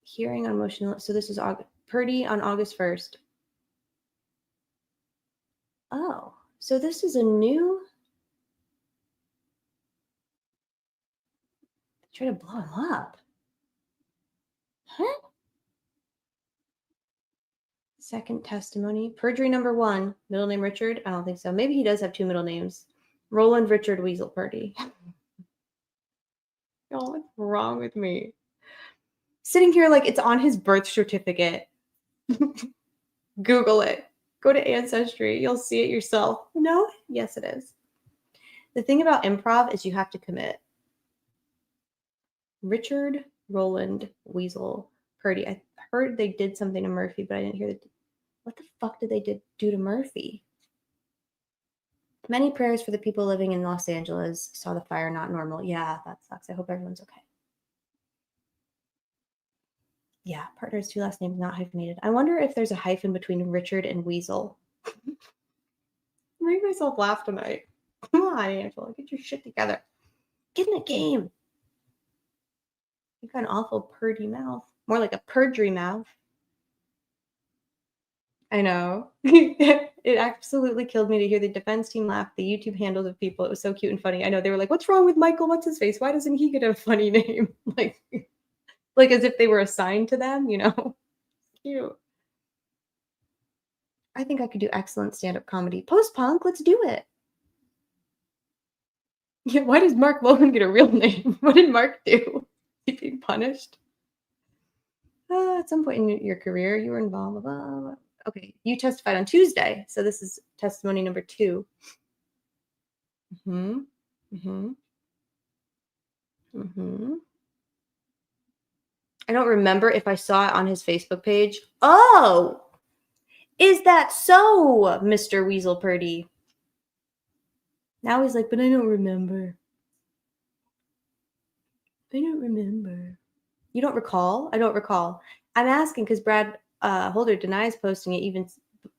Speaker 8: Hearing on motion. So this is Purdy on August 1st. Oh, so this is a new. Try to blow him up. Huh? Second testimony. Perjury number 1. Middle name Richard? I don't think so. Maybe he does have 2 middle names. Roland Richard Weasel Purdy. Oh, what's wrong with me? Sitting here like it's on his birth certificate. Google it. Go to Ancestry. You'll see it yourself. No? Yes, it is. The thing about improv is you have to commit. Richard Roland Weasel Purdy. I heard they did something to Murphy, but I didn't hear what the fuck did they do to Murphy? Many prayers for the people living in Los Angeles. Saw the fire, not normal. Yeah, that sucks. I hope everyone's okay. Yeah, partner's 2 last names, not hyphenated. I wonder if there's a hyphen between Richard and Weasel. Make myself laugh tonight. Come on, Angela, get your shit together. Get in a game. You got an awful Purdy mouth. More like a perjury mouth. I know. It absolutely killed me to hear the defense team laugh, the YouTube handles of people. It was so cute and funny. I know they were like, what's wrong with Michael? What's his face? Why doesn't he get a funny name? like as if they were assigned to them, you know? Cute. I think I could do excellent stand-up comedy. Post-punk, let's do it. Yeah, why does Mark Logan get a real name? What did Mark do? Is he being punished? At some point in your career, you were involved. Blah, blah, blah. Okay, you testified on Tuesday, so this is testimony number 2. I don't remember if I saw it on his Facebook page. Oh, is that so, Mr. Weasel Purdy? Now he's like, but I don't remember. I don't remember. You don't recall? I don't recall. I'm asking because Brad Holder denies posting it,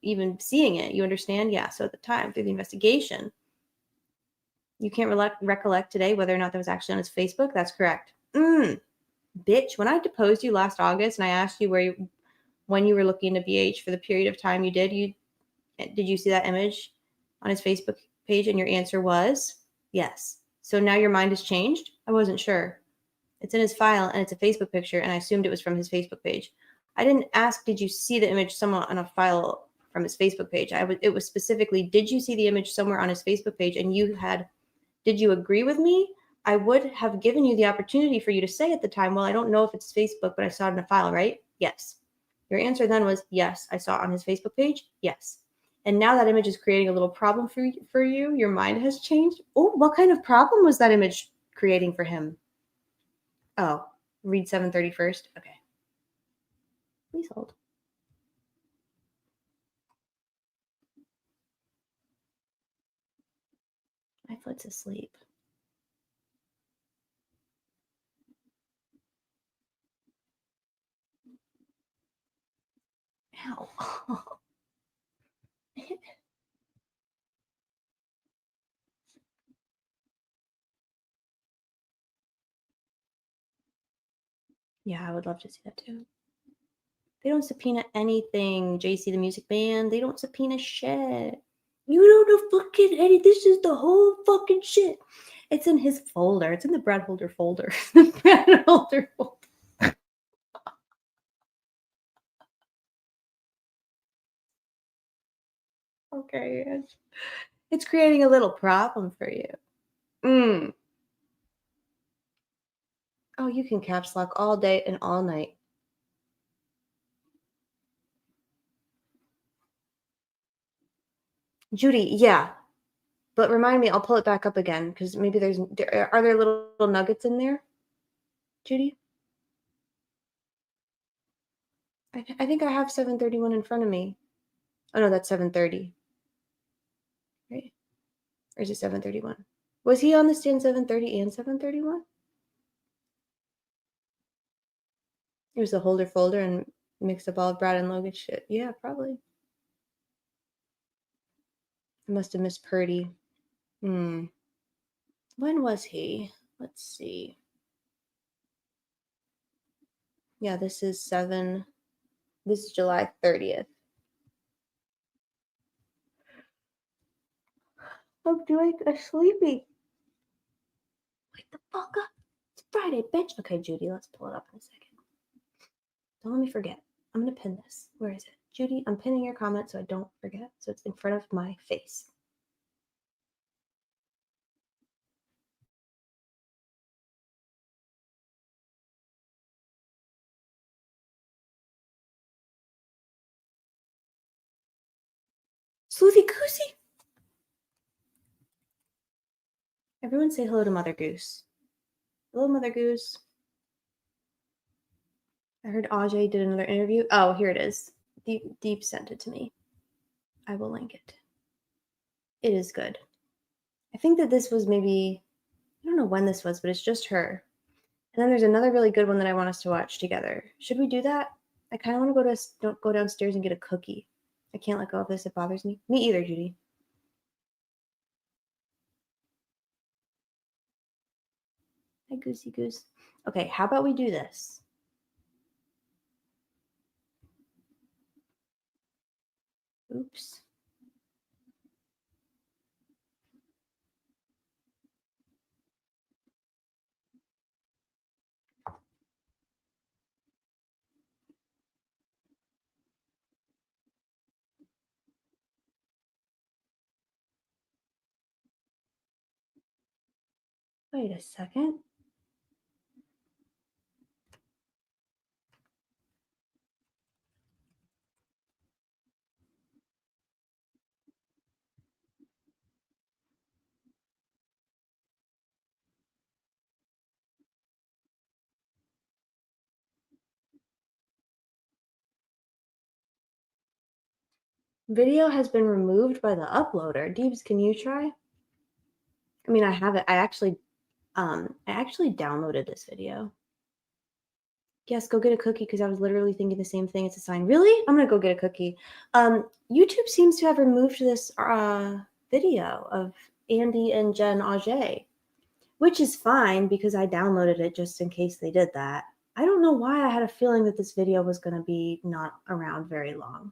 Speaker 8: even seeing it. You understand? Yeah. So at the time, through the investigation, you can't recollect today whether or not that was actually on his Facebook. That's correct. Bitch, when I deposed you last August and I asked you when you were looking into BH for the period of time you did you see that image on his Facebook page? And your answer was yes. So now your mind has changed? I wasn't sure. It's in his file and it's a Facebook picture, and I assumed it was from his Facebook page. I didn't ask, did you see the image somewhere on a file from his Facebook page? It was specifically, did you see the image somewhere on his Facebook page? And did you agree with me? I would have given you the opportunity for you to say at the time, well, I don't know if it's Facebook, but I saw it in a file, right? Yes. Your answer then was, yes, I saw it on his Facebook page. Yes. And now that image is creating a little problem for you. Your mind has changed. Oh, what kind of problem was that image creating for him? Oh, read 730 first. Okay. Please hold. My foot's asleep. Ow. Yeah, I would love to see that too. They don't subpoena anything, JC the Music Band. They don't subpoena shit. You don't know fucking any. This is the whole fucking shit. It's in his folder. It's in the Brad Holder folder. The Brad Holder folder. Okay, it's creating a little problem for you. Oh, you can caps lock all day and all night. Judy, yeah. But remind me, I'll pull it back up again because maybe are there little nuggets in there, Judy? I think I have 731 in front of me. Oh no, that's 730. Right? Or is it 731? Was he on the stand 730 and 731? It was the Holder folder and mixed up all of Brad and Logan shit. Yeah, probably. I must have missed Purdy. When was he? Let's see. Yeah, this is July 30th. I'm doing a sleepy. Wake the fuck up. It's Friday, bitch. Okay, Judy, let's pull it up in a second. Don't let me forget. I'm going to pin this. Where is it? Judy, I'm pinning your comment so I don't forget. So it's in front of my face. Sloothy Goosey. Everyone say hello to Mother Goose. Hello, Mother Goose. I heard Ajay did another interview. Oh, here it is. Deep sent it to me. I will link it. It is good. I think that this was maybe, I don't know when this was, but it's just her. And then there's another really good one that I want us to watch together. Should we do that? I kind of want to go downstairs and get a cookie. I can't let go of this. It bothers me. Me either, Judy. Hi, Goosey Goose. Okay, how about we do this? Oops. Wait a second. Video has been removed by the uploader. Deebs, can you try? I mean, I have it. I actually downloaded this video. Yes, go get a cookie because I was literally thinking the same thing. It's a sign. Really? I'm gonna go get a cookie. YouTube seems to have removed this video of Andy and Jen Auger, which is fine because I downloaded it just in case they did that. I don't know why I had a feeling that this video was gonna be not around very long.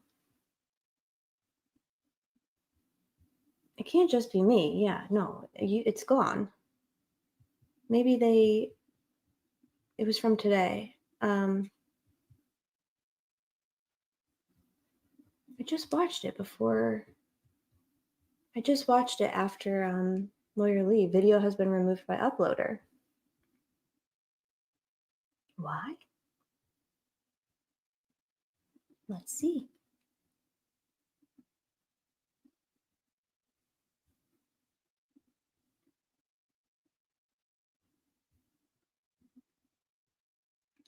Speaker 8: It can't just be me. Yeah, no, it's gone. Maybe it was from today. I just watched it before. I just watched it after Lawyer Lee. Video has been removed by uploader. Why? Let's see.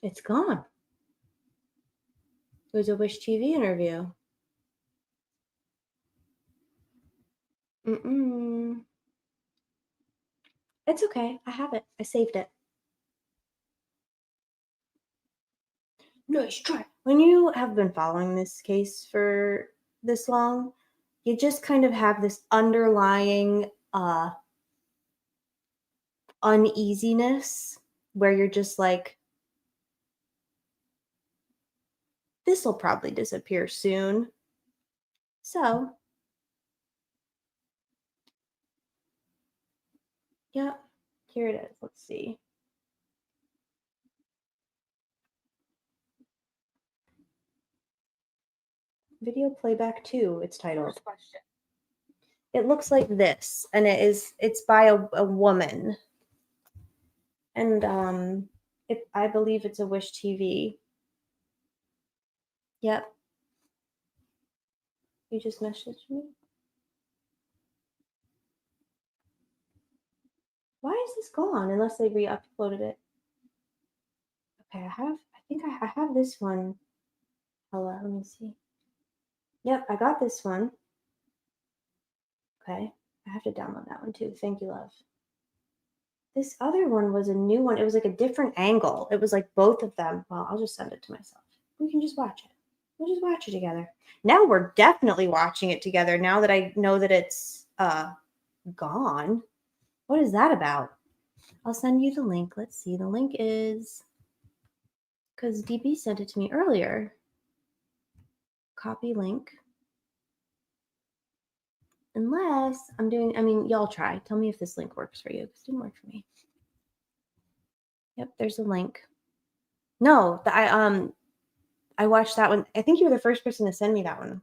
Speaker 8: It's gone. It was a WishTV interview. It's okay. I have it. I saved it. Nice try. When you have been following this case for this long, you just kind of have this underlying uneasiness where you're just like, this will probably disappear soon. So, yeah, here it is. Let's see. Video playback 2, it's titled. It looks like this, and it's by a woman. And I believe it's a WishTV. Yep. You just messaged me? Why is this gone unless they re-uploaded it? Okay, I think I have this one. Hello, let me see. Yep, I got this one. Okay, I have to download that one too. Thank you, love. This other one was a new one. It was like a different angle. It was like both of them. Well, I'll just send it to myself. We can just watch it. We'll just watch it together. Now we're definitely watching it together now that I know that it's gone. What is that about? I'll send you the link. Let's see. The link is because DB sent it to me earlier. Copy link. Unless I'm doing, I mean, y'all try. Tell me if this link works for you. This didn't work for me. Yep, there's a link. No, I watched that one. I think you were the first person to send me that one.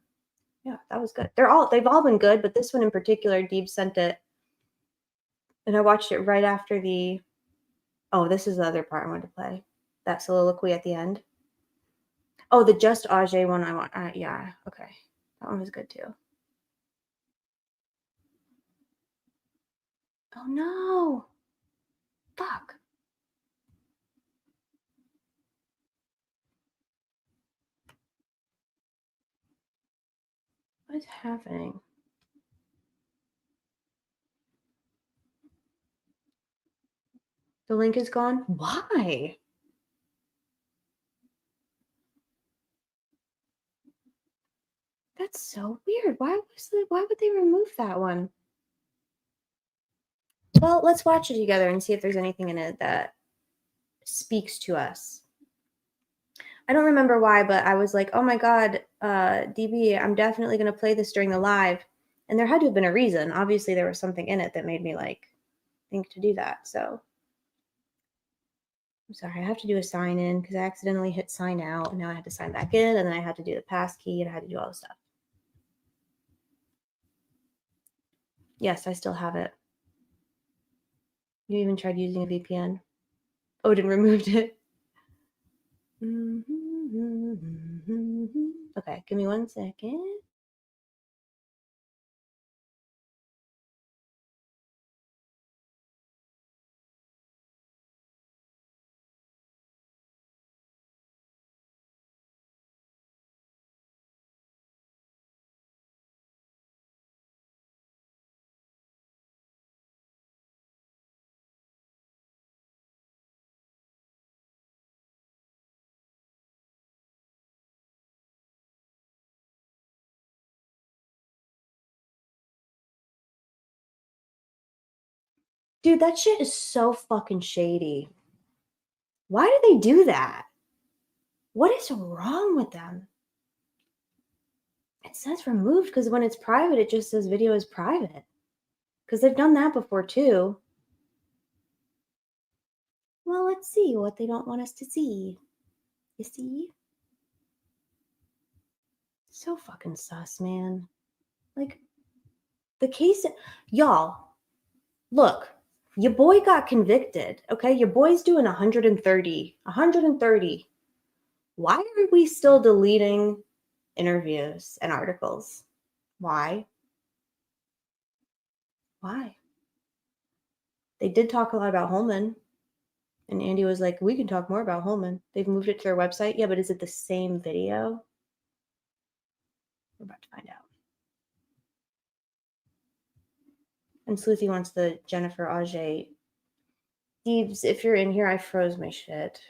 Speaker 8: Yeah, that was good. They've all been good, but this one in particular, Deeb sent it. And I watched it right after this is the other part I wanted to play. That soliloquy at the end. Oh, the Just Auger one I want. Yeah, okay. That one was good too. Oh no. Fuck. What is happening? The link is gone? Why? That's so weird. Why would they remove that one? Well, let's watch it together and see if there's anything in it that speaks to us. I don't remember why, but I was like, oh my God, DB, I'm definitely going to play this during the live. And there had to have been a reason. Obviously, there was something in it that made me like think to do that. So I'm sorry, I have to do a sign in because I accidentally hit sign out. And now I had to sign back in, and then I had to do the pass key, and I had to do all the stuff. Yes, I still have it. You even tried using a VPN. Odin removed it. Okay, give me 1 second. Dude, that shit is so fucking shady. Why do they do that? What is wrong with them? It says removed because when it's private, it just says video is private. Because they've done that before too. Well, let's see what they don't want us to see. You see? So fucking sus, man. Like, the case, y'all, look, your boy got convicted, okay? Your boy's doing 130. 130. Why are we still deleting interviews and articles? Why? Why? They did talk a lot about Holman. And Andy was like, we can talk more about Holman. They've moved it to their website. Yeah, but is it the same video? We're about to find out. And Sleuthy wants the Jennifer Auger. Deebs, if you're in here, I froze my shit.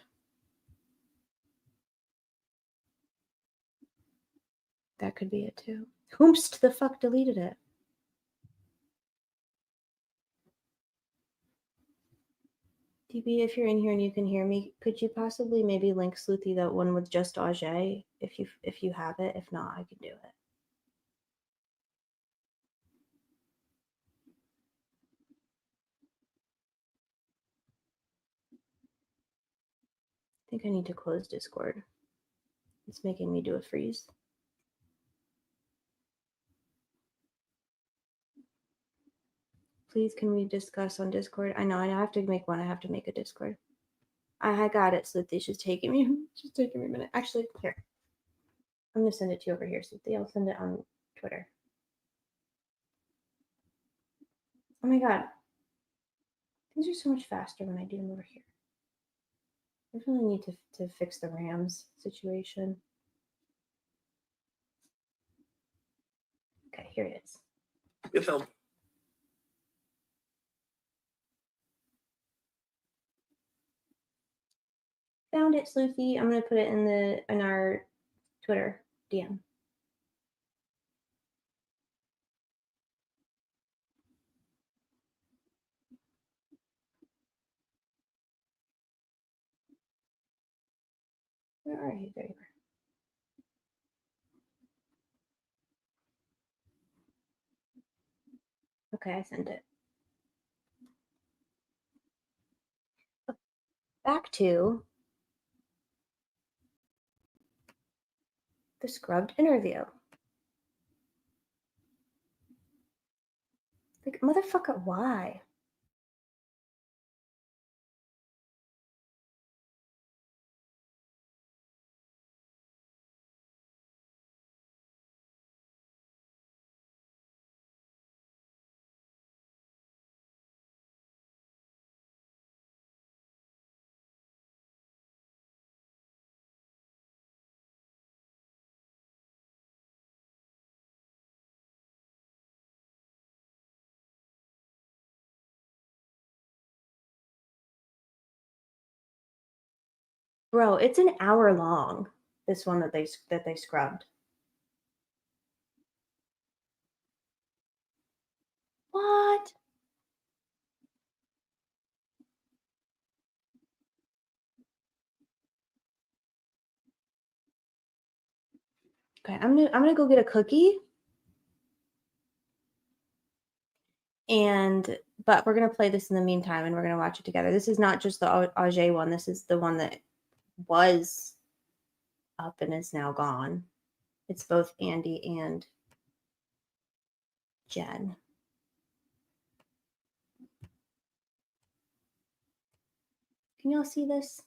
Speaker 8: That could be it too. Whomst the fuck deleted it? DB, if you're in here and you can hear me, could you possibly maybe link Sleuthy that one with just Auger if you have it? If not, I can do it. I think I need to close Discord. It's making me do a freeze. Please, can we discuss on Discord? I know, I have to make one. I have to make a Discord. I got it, Sleuthy. She's taking me a minute. Actually, here. I'm gonna send it to you over here, Sleuthy. I'll send it on Twitter. Oh my god. Things are so much faster when I do them over here. I really need to fix the RAMs situation. Okay, here it is.
Speaker 13: Good film.
Speaker 8: Found it, Sleuthy. I'm gonna put it in our Twitter DM. Where are you? There you are. Okay, I sent it. Back to the scrubbed interview. Like, motherfucker, why? Bro, it's an hour long. This one that they scrubbed. What? Okay, I'm gonna go get a cookie. But we're gonna play this in the meantime, and we're gonna watch it together. This is not just the Ajay one. This is the one that was up and is now gone. It's both Andy and Jen. Can y'all see this?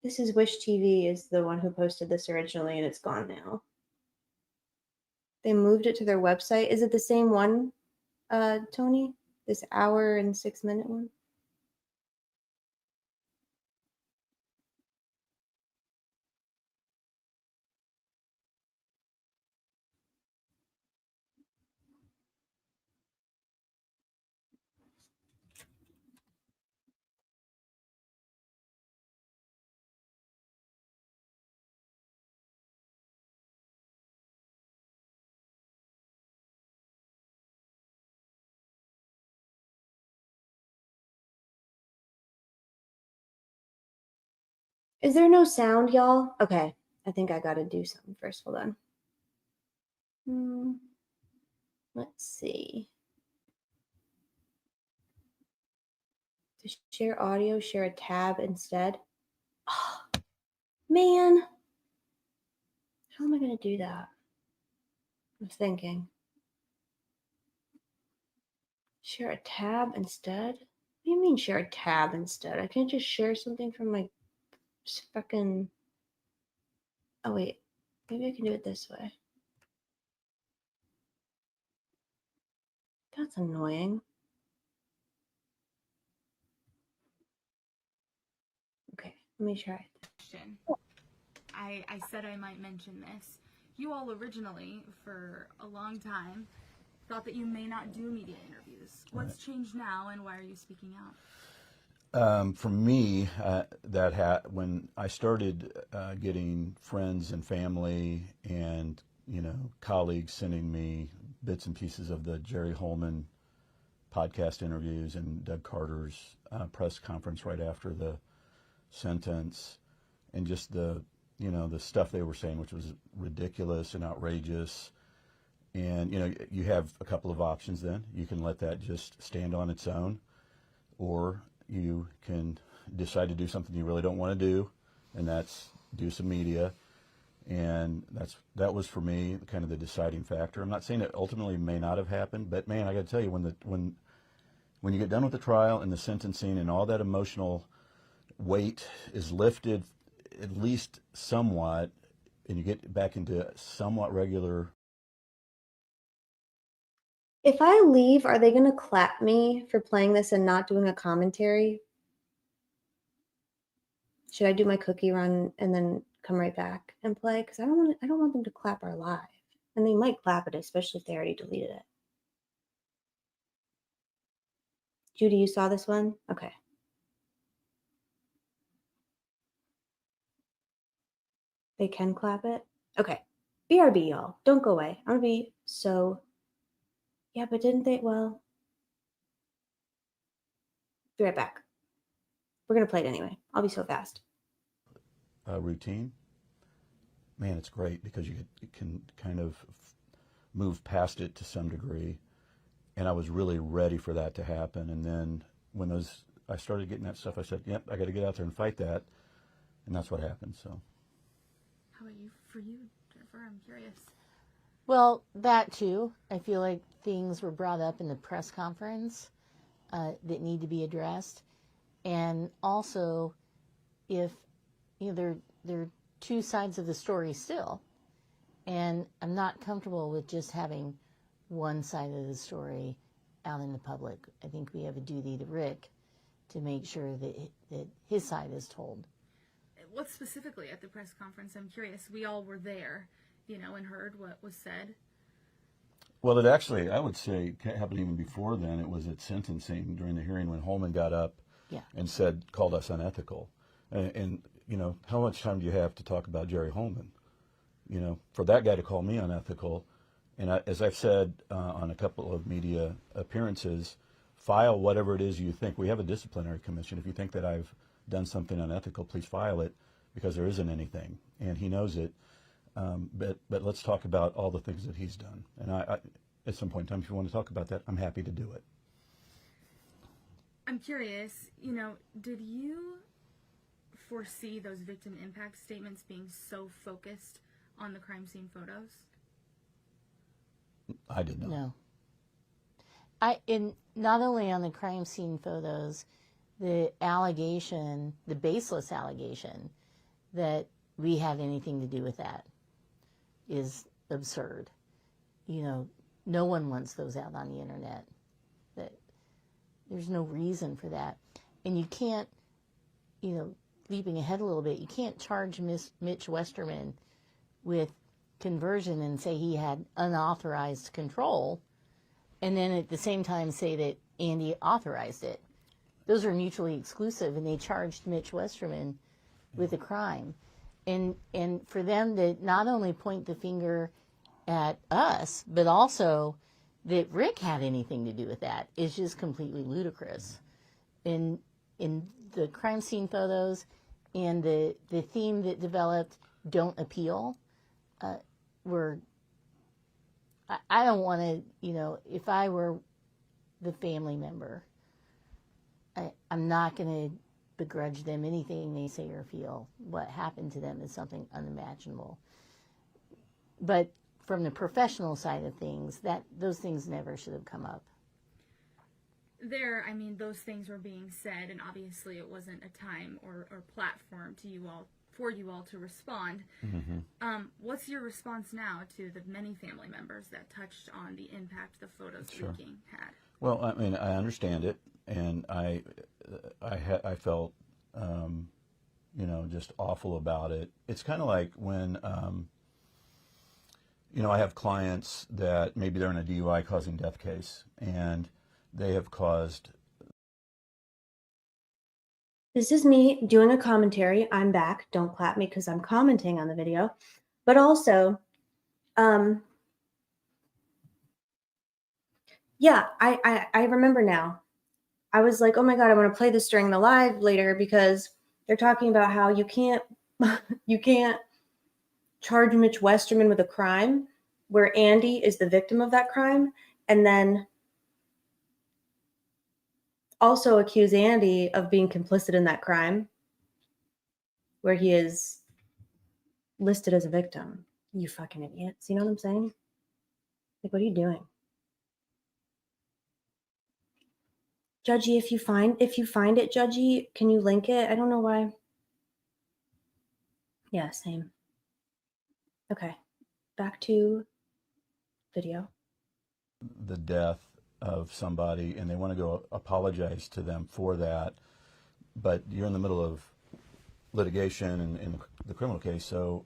Speaker 8: This is WishTV is the one who posted this originally, and it's gone now. They moved it to their website. Is it the same one, Tony? This hour and 6 minute one? Is there no sound, y'all? Okay, I think I gotta do something first. Hold on. Let's see. To share audio, share a tab instead. Oh, man. How am I gonna do that? I'm thinking. Share a tab instead? What do you mean share a tab instead? I can't just share something from my fucking... Oh, wait. Maybe I can do it this way. That's annoying. Okay, let me try it.
Speaker 19: I said I might mention this. You all originally, for a long time, thought that you may not do media interviews. What's changed now, and why are you speaking out?
Speaker 12: For me, when I started getting friends and family and colleagues sending me bits and pieces of the Jerry Holman podcast interviews and Doug Carter's press conference right after the sentence, and just the stuff they were saying, which was ridiculous and outrageous. And you have a couple of options. Then you can let that just stand on its own, or you can decide to do something you really don't want to do, and that's do some media. And that was for me kind of the deciding factor. I'm not saying it ultimately may not have happened, but man, I got to tell you, when you get done with the trial and the sentencing and all that emotional weight is lifted at least somewhat, and you get back into somewhat regular.
Speaker 8: If I leave, are they going to clap me for playing this and not doing a commentary? Should I do my cookie run and then come right back and play? Because I don't want them to clap our live, and they might clap it, especially if they already deleted it. Judy, you saw this one? Okay. They can clap it? Okay. BRB, y'all. Don't go away. I'm going to be so... Yeah, but didn't they? Well, be right back. We're going to play it anyway. I'll be so fast.
Speaker 12: Routine. Man, it's great because you can kind of move past it to some degree. And I was really ready for that to happen. And then when I started getting that stuff, I said, yep, I got to get out there and fight that. And that's what happened. So.
Speaker 19: How about for you, Jennifer? I'm curious.
Speaker 11: Well, that too. I feel like things were brought up in the press conference that need to be addressed. And also, if there are two sides of the story still, and I'm not comfortable with just having one side of the story out in the public. I think we have a duty to Rick to make sure that his side is told.
Speaker 19: What specifically at the press conference? I'm curious. We all were there, and heard what was said.
Speaker 12: Well, it actually, I would say, happened even before then. It was at sentencing during the hearing when Holman got up and called us unethical. And how much time do you have to talk about Jerry Holman? For that guy to call me unethical, and as I've said on a couple of media appearances,
Speaker 20: file whatever it is you think. We have a disciplinary commission. If you think that I've done something unethical, please file it, because there isn't anything, and he knows it. But let's talk about all the things that he's done. And I at some point in time, if you want to talk about that, I'm happy to do it.
Speaker 19: I'm curious, did you foresee those victim impact statements being so focused on the crime scene photos?
Speaker 20: I did not.
Speaker 11: No. Not only on the crime scene photos, the allegation, the baseless allegation that we had anything to do with that is absurd. No one wants those out on the internet. There's no reason for that. And you can't, leaping ahead a little bit, you can't charge Mitch Westerman with conversion and say he had unauthorized control, and then at the same time say that Andy authorized it. Those are mutually exclusive, and they charged Mitch Westerman with a crime. And for them to not only point the finger at us, but also that Rick had anything to do with that is just completely ludicrous. In the crime scene photos and the theme that developed, Don't Appeal, I don't want to, if I were the family member, I'm not going to begrudge them anything they say or feel. What happened to them is something unimaginable. But from the professional side of things, those things never should have come up.
Speaker 19: Those things were being said, and obviously it wasn't a time or platform for you all to respond. Mm-hmm. What's your response now to the many family members that touched on the impact the photos leaking had?
Speaker 20: Well, I understand it, and I felt, just awful about it. It's kind of like when, I have clients that maybe they're in a DUI causing death case, and they have caused.
Speaker 8: This is me doing a commentary. I'm back. Don't clap me because I'm commenting on the video. But also, yeah, I remember now. I was like, oh my God, I want to play this during the live later because they're talking about how you can't charge Mitch Westerman with a crime where Andy is the victim of that crime, and then also accuse Andy of being complicit in that crime where he is listed as a victim. You fucking idiots. You know what I'm saying? Like, what are you doing? Judgy, if you find it, Judgy, can you link it? I don't know why. Yeah, same. Okay. Back to video.
Speaker 20: The death of somebody, and they want to go apologize to them for that, but you're in the middle of litigation in the criminal case, so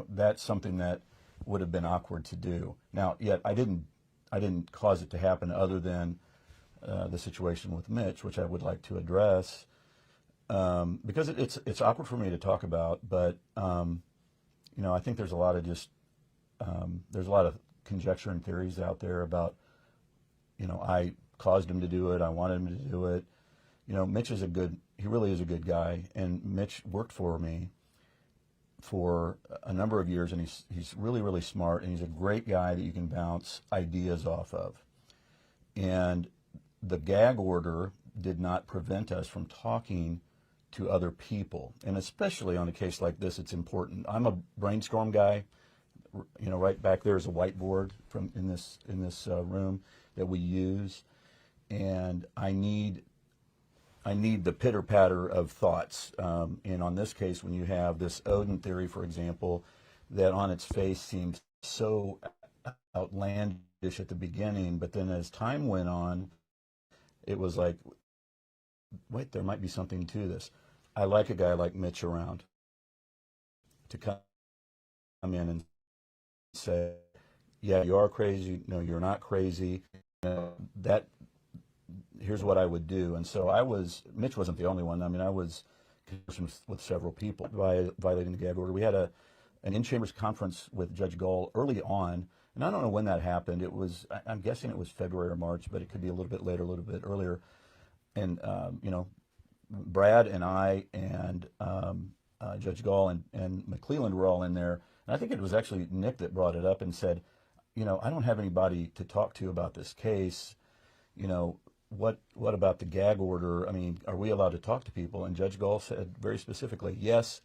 Speaker 20: that's something that would have been awkward to do. Now, yet I didn't cause it to happen, other than the situation with Mitch, which I would like to address, because it's awkward for me to talk about, but I think there's a lot of conjecture and theories out there about, I caused him to do it, I wanted him to do it. Mitch is he really is a good guy, and Mitch worked for me for a number of years, and he's really, really smart, and he's a great guy that you can bounce ideas off of. And the gag order did not prevent us from talking to other people, and especially on a case like this, it's important. I'm a brainstorm guy. Right back there is a whiteboard in this room that we use, and I need the pitter patter of thoughts. And on this case, when you have this Odin theory, for example, that on its face seems so outlandish at the beginning, but then as time went on, it was like, wait, there might be something to this. I like a guy like Mitch around to come in and say, yeah, you are crazy. No, you're not crazy. Here's what I would do. And so Mitch wasn't the only one. I was with several people by violating the gag order. We had an in-chambers conference with Judge Gull early on, And I don't know when that happened. It was, I'm guessing it was February or March, but it could be a little bit later, a little bit earlier. And, you know, Brad and I and Judge Gall and McLeland were all in there. And I think it was actually Nick that brought it up and said, you know, I don't have anybody to talk to about this case. You know, what about the gag order? I mean, are we allowed to talk to people? And Judge Gall said very specifically, yes,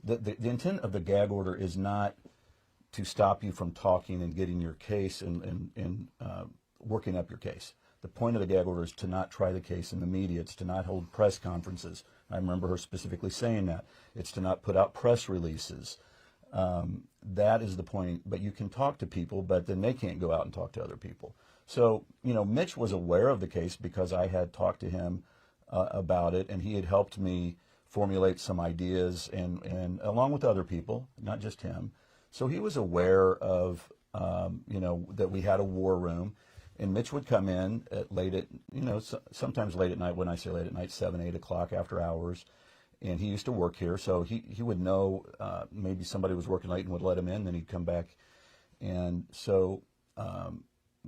Speaker 20: the intent of the gag order is not to stop you from talking and getting your case and working up your case. The point of the gag order is to not try the case in the media. It's to not hold press conferences. I remember her specifically saying that. It's to not put out press releases. That is the point. But you can talk to people, but then they can't go out and talk to other people. So, you know, Mitch was aware of the case because I had talked to him about it, and he had helped me formulate some ideas and along with other people, not just him. So he was aware of, you know, that we had a war room. And Mitch would come in late at, you know, sometimes late at night. When I say late at night, 7, 8 o'clock after hours. And he used to work here, so he would know maybe somebody was working late and would let him in, then he'd come back. And so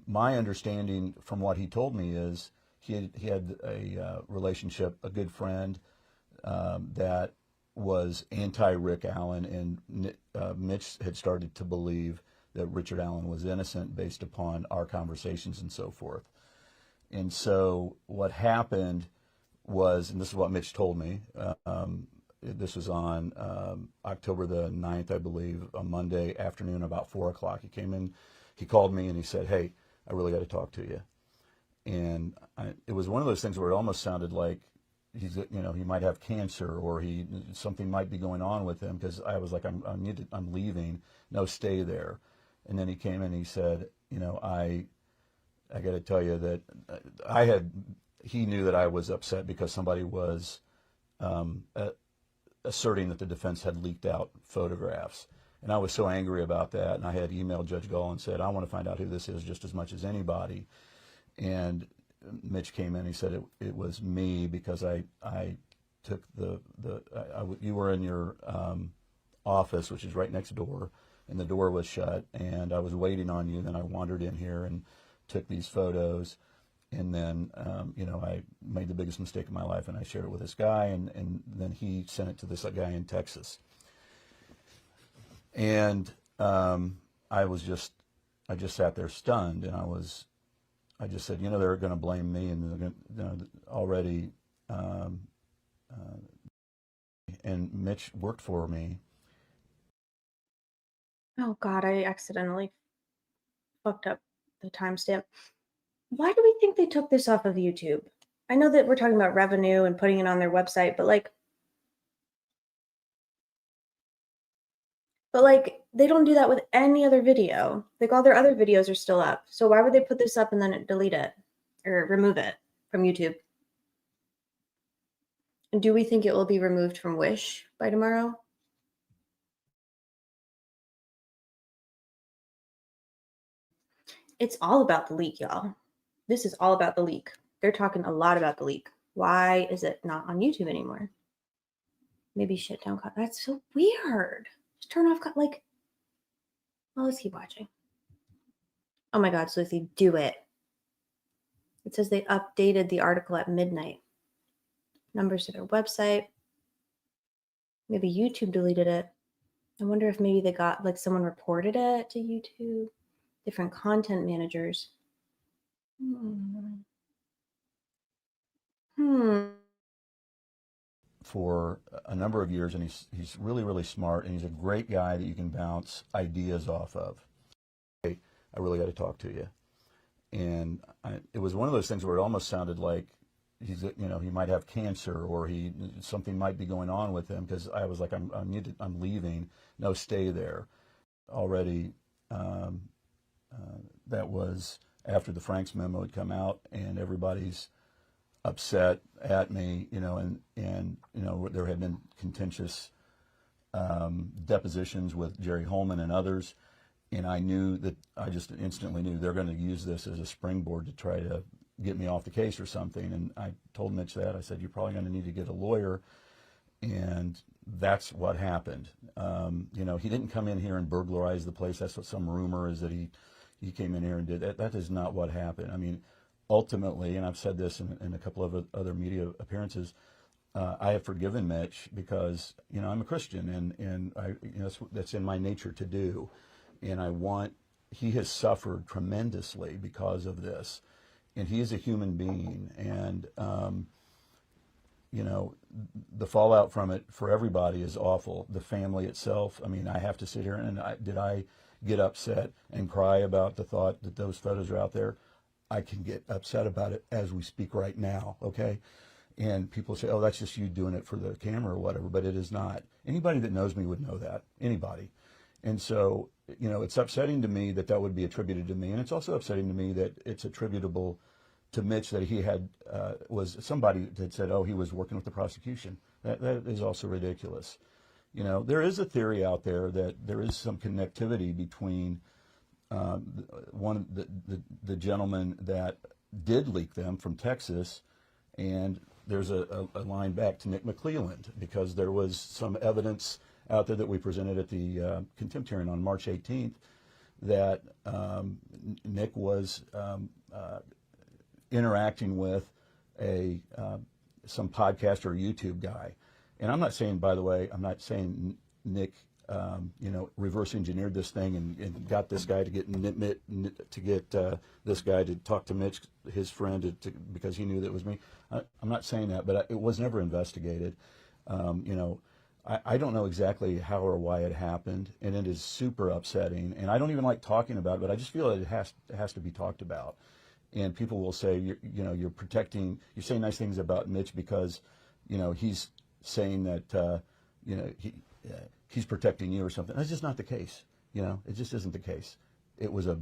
Speaker 20: my understanding from what he told me is he had a relationship, a good friend that was anti-Rick Allen, and Mitch had started to believe that Richard Allen was innocent based upon our conversations and so forth. And so what happened was, and this is what Mitch told me, this was on October the 9th, I believe, on Monday afternoon about 4 o'clock. He came in, he called me and he said, hey, I really got to talk to you. And it was one of those things where it almost sounded like he's, you know, he might have cancer or something might be going on with him, because I was like, I'm leaving. No, stay there. And then he came in and he said, you know, I got to tell you that he knew that I was upset because somebody was asserting that the defense had leaked out photographs. And I was so angry about that. And I had emailed Judge Gall and said, I want to find out who this is just as much as anybody. And Mitch came in and he said it was me because I took you were in your office, which is right next door, and the door was shut, and I was waiting on you. Then I wandered in here and took these photos, and then you know, I made the biggest mistake of my life, and I shared it with this guy, and then he sent it to this guy in Texas. And I just sat there stunned, and I just said, you know, they're going to blame me, and they're going to already. And Mitch worked for me.
Speaker 8: Oh God, I accidentally fucked up the timestamp. Why do we think they took this off of YouTube? I know that we're talking about revenue and putting it on their website, but like they don't do that with any other video. Like all their other videos are still up. So why would they put this up and then delete it or remove it from YouTube? And do we think it will be removed from Wish by tomorrow? It's all about the leak, y'all. This is all about the leak. They're talking a lot about the leak. Why is it not on YouTube anymore? Maybe shut down. That's so weird. Just turn off. Like, well, let's keep watching. Oh my God, Sleuthie, do it. It says they updated the article at midnight. Numbers to their website. Maybe YouTube deleted it. I wonder if maybe they got, like, someone reported it to YouTube. Different content managers.
Speaker 20: For a number of years, and he's really, really smart, and he's a great guy that you can bounce ideas off of. Hey, I really got to talk to you. And it was one of those things where it almost sounded like he's, you know, he might have cancer or something might be going on with him, because I was like, I'm leaving. No, stay there. Already. That was after the Franks memo had come out, and everybody's upset at me, you know, and you know, there had been contentious depositions with Jerry Holman and others, and I knew that, I just instantly knew they're going to use this as a springboard to try to get me off the case or something. And I told Mitch that. I said, you're probably going to need to get a lawyer. And that's what happened. You know, he didn't come in here and burglarize the place. That's what some rumor is, that he he came in here and did that. That is not what happened. I mean, ultimately, and I've said this in a couple of other media appearances, I have forgiven Mitch because, you know, I'm a Christian, and I, you know, that's in my nature to do. And he has suffered tremendously because of this. And he is a human being. And, you know, the fallout from it for everybody is awful. The family itself, I mean, I have to sit here and did I get upset and cry about the thought that those photos are out there? I can get upset about it as we speak right now, okay? And people say, oh, that's just you doing it for the camera or whatever, but it is not. Anybody that knows me would know that, anybody. And so, you know, it's upsetting to me that that would be attributed to me, and it's also upsetting to me that it's attributable to Mitch that he had, was somebody that said, oh, he was working with the prosecution. That is also ridiculous. You know, there is a theory out there that there is some connectivity between one of the gentleman that did leak them from Texas, and there's a line back to Nick McLeland, because there was some evidence out there that we presented at the contempt hearing on March 18th that Nick was interacting with some podcast or YouTube guy. And I'm not saying, by the way, I'm not saying Nick, you know, reverse engineered this thing and got this guy to get this guy to talk to Mitch, his friend, because he knew that it was me. I'm not saying that, but it was never investigated. You know, I don't know exactly how or why it happened, and it is super upsetting. And I don't even like talking about it, but I just feel that it has to be talked about. And people will say, you know, you're saying nice things about Mitch because, you know, he's saying that, you know, he's protecting you or something. That's just not the case. You know, it just isn't the case. It was a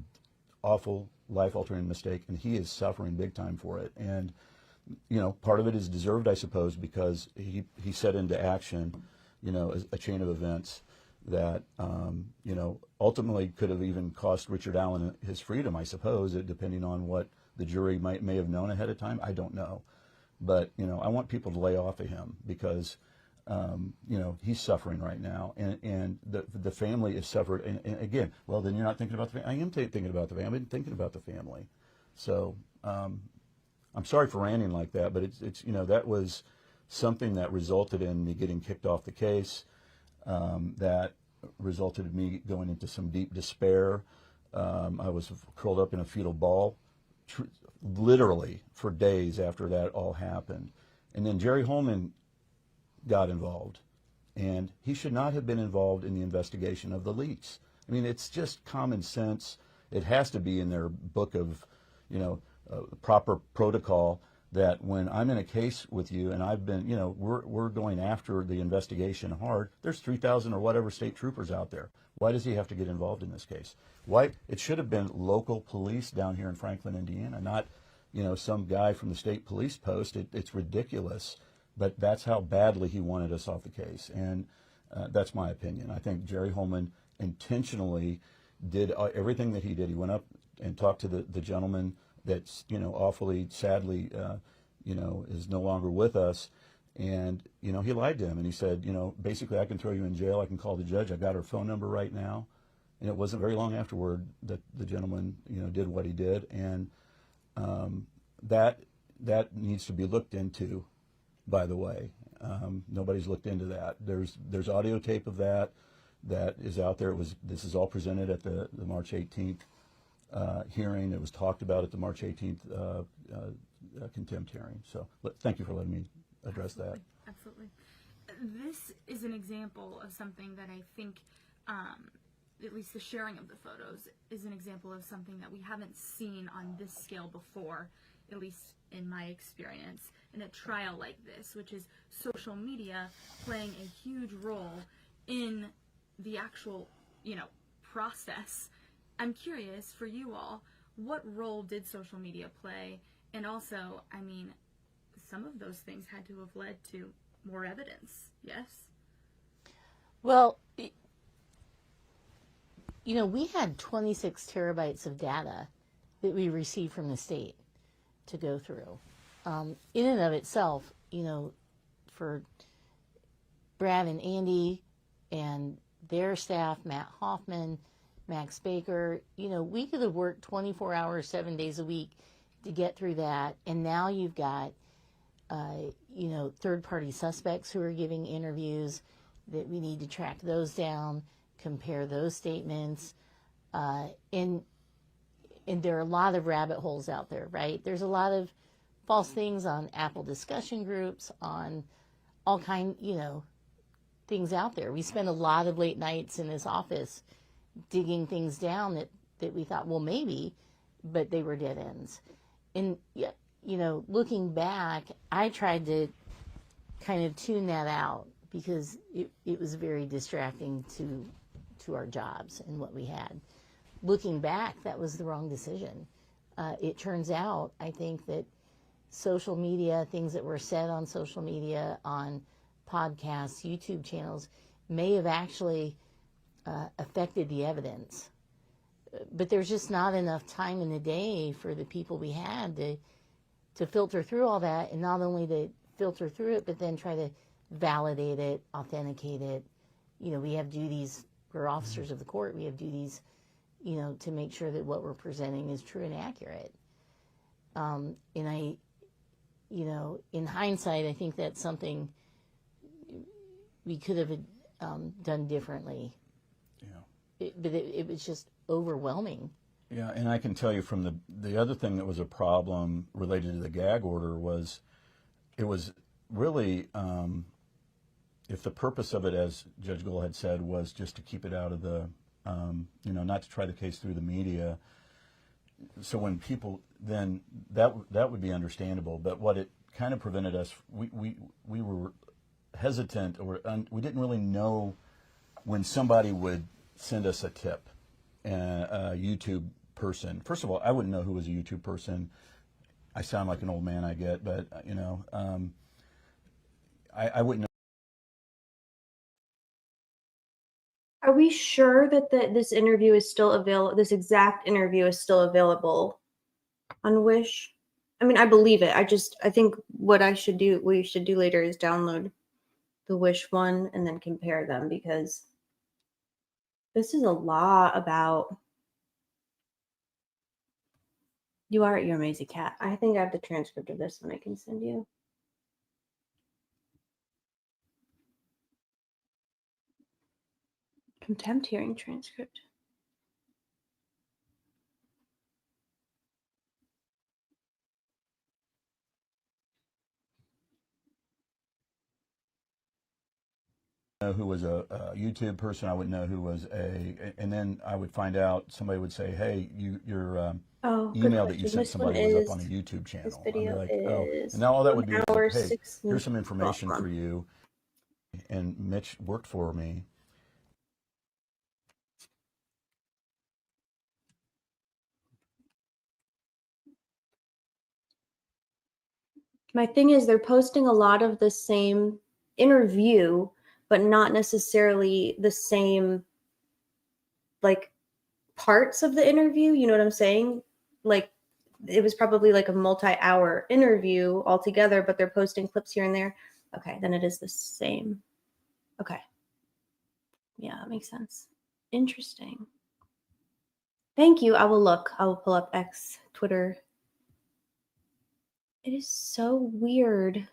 Speaker 20: awful, life-altering mistake, and he is suffering big time for it. And, you know, part of it is deserved, I suppose, because he set into action, you know, a chain of events that, you know, ultimately could have even cost Richard Allen his freedom, I suppose, depending on what the jury may have known ahead of time. I don't know. But, you know, I want people to lay off of him because, you know, he's suffering right now, and the family is suffered. And again, well, then you're not thinking about the family. I am thinking about the family. I've been thinking about the family. So I'm sorry for ranting like that, but it's you know, that was something that resulted in me getting kicked off the case, that resulted in me going into some deep despair. I was curled up in a fetal ball, literally for days after that all happened. And then Jerry Holman got involved, and he should not have been involved in the investigation of the leaks. I mean, it's just common sense. It has to be in their book of, you know, proper protocol that when I'm in a case with you and I've been, you know, we're going after the investigation hard, there's 3,000 or whatever state troopers out there. Why does he have to get involved in this case? Why? It should have been local police down here in Franklin, Indiana, not, you know, some guy from the state police post. It's ridiculous, but that's how badly he wanted us off the case. And that's my opinion. I think Jerry Holman intentionally did everything that he did. He went up and talked to the gentleman that's, you know, awfully, sadly, you know, is no longer with us. And, you know, he lied to him, and he said, you know, basically, I can throw you in jail. I can call the judge. I got her phone number right now. And it wasn't very long afterward that the gentleman, you know, did what he did. And that needs to be looked into, by the way. Nobody's looked into that. There's audio tape of that is out there. This is all presented at the March 18th hearing. It was talked about at the March 18th contempt hearing. So thank you for letting me address that.
Speaker 19: Absolutely. This is an example of something that I think, at least the sharing of the photos, is an example of something that we haven't seen on this scale before, at least in my experience, in a trial like this, which is social media playing a huge role in the actual, you know, process. I'm curious, for you all, what role did social media play? And also, I mean, some of those things had to have led to more evidence, yes?
Speaker 11: Well, you know, we had 26 terabytes of data that we received from the state to go through. In and of itself, you know, for Brad and Andy and their staff, Matt Hoffman, Max Baker. You know, we could have worked 24 hours, 7 days a week to get through that. And now you've got, you know, third-party suspects who are giving interviews that we need to track those down, compare those statements. And there are a lot of rabbit holes out there, right? There's a lot of false things on Apple discussion groups, on all kind, you know, things out there. We spend a lot of late nights in this office digging things down that we thought, well, maybe, but they were dead ends. And, you know, looking back, I tried to kind of tune that out because it was very distracting to our jobs and what we had. Looking back, that was the wrong decision. It turns out, I think that social media, things that were said on social media, on podcasts, YouTube channels, may have actually affected the evidence. But there's just not enough time in the day for the people we had to filter through all that, and not only to filter through it, but then try to validate it, authenticate it. You know, we have duties, we're officers of the court, we have duties, you know, to make sure that what we're presenting is true and accurate. And I, you know, in hindsight, I think that's something we could have done differently. Yeah. But it was just overwhelming.
Speaker 20: Yeah, and I can tell you from the other thing that was a problem related to the gag order was, it was really, if the purpose of it, as Judge Gold had said, was just to keep it out of the, you know, not to try the case through the media. So when people, then that would be understandable. But what it kind of prevented us, we were hesitant, or we didn't really know when somebody would send us a tip, a YouTube person. First of all, I wouldn't know who was a YouTube person. I sound like an old man, I get, but you know, I wouldn't know.
Speaker 8: Are we sure that this interview is still available? This exact interview is still available on Wish? I mean, I believe it. I think what we should do later is download the Wish one and then compare them, because this is a lot about. You're amazing, cat. I think I have the transcript of this one I can send you. Contempt hearing transcript.
Speaker 20: Know who was a YouTube person. I wouldn't know who was and then I would find out, somebody would say, hey, your email that you sent somebody was up on a YouTube channel.
Speaker 8: This video
Speaker 20: like,
Speaker 8: is
Speaker 20: and now all that would be is like, hey,
Speaker 8: 6
Speaker 20: here's some information for you. And Mitch worked for me.
Speaker 8: My thing is, they're posting a lot of the same interview, but not necessarily the same, like, parts of the interview. You know what I'm saying? Like, it was probably like a multi-hour interview altogether, but they're posting clips here and there. Okay, then it is the same. Okay. Yeah, that makes sense. Interesting. Thank you. I will look. I will pull up X, Twitter. It is so weird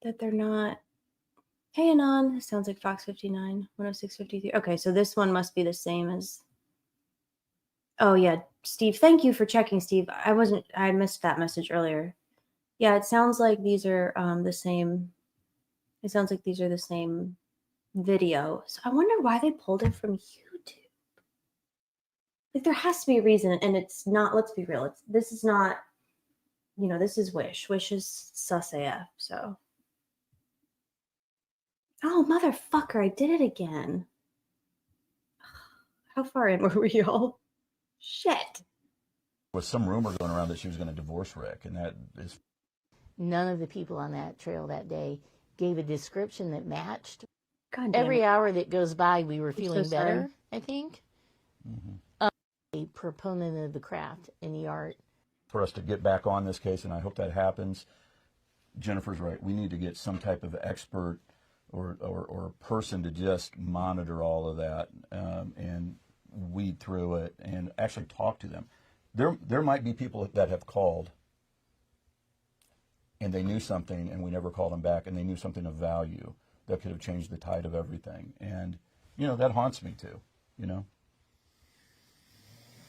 Speaker 8: that they're not. Hey, Anon. It sounds like Fox 59, 106.53. Okay, so this one must be the same as. Oh, yeah. Steve, thank you for checking, Steve. I missed that message earlier. Yeah, it sounds like these are the same. It sounds like these are the same video. So I wonder why they pulled it from YouTube. Like, there has to be a reason, and it's not. Let's be real. This is not. You know, this is Wish. Wish is sus AF. So. Oh, motherfucker! I did it again. How far in were we all? Shit.
Speaker 20: There was some rumor going around that she was going to divorce Rick, and that is.
Speaker 11: None of the people on that trail that day gave a description that matched.
Speaker 8: God damn
Speaker 11: Every
Speaker 8: it.
Speaker 11: hour that goes by, we were feeling
Speaker 8: so sorry.
Speaker 11: better, I think. A proponent of the craft and the art.
Speaker 20: For us to get back on this case, and I hope that happens. Jennifer's right. We need to get some type of expert or a person to just monitor all of that and weed through it and actually talk to them. There might be people that have called and they knew something and we never called them back, and they knew something of value that could have changed the tide of everything. And, you know, that haunts me too, you know.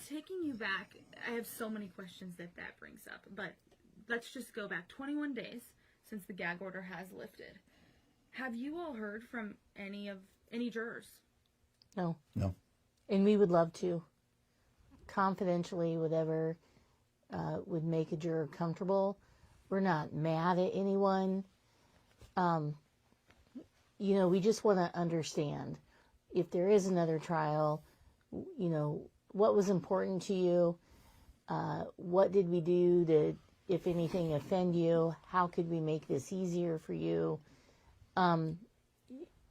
Speaker 19: Taking you back, I have so many questions that brings up, but let's just go back 21 days since the gag order has lifted. Have you all heard from any jurors?
Speaker 11: No.
Speaker 20: No.
Speaker 11: And we would love to. Confidentially, whatever would make a juror comfortable. We're not mad at anyone. You know, we just want to understand if there is another trial, you know, what was important to you? What did we do to, if anything, offend you? How could we make this easier for you? You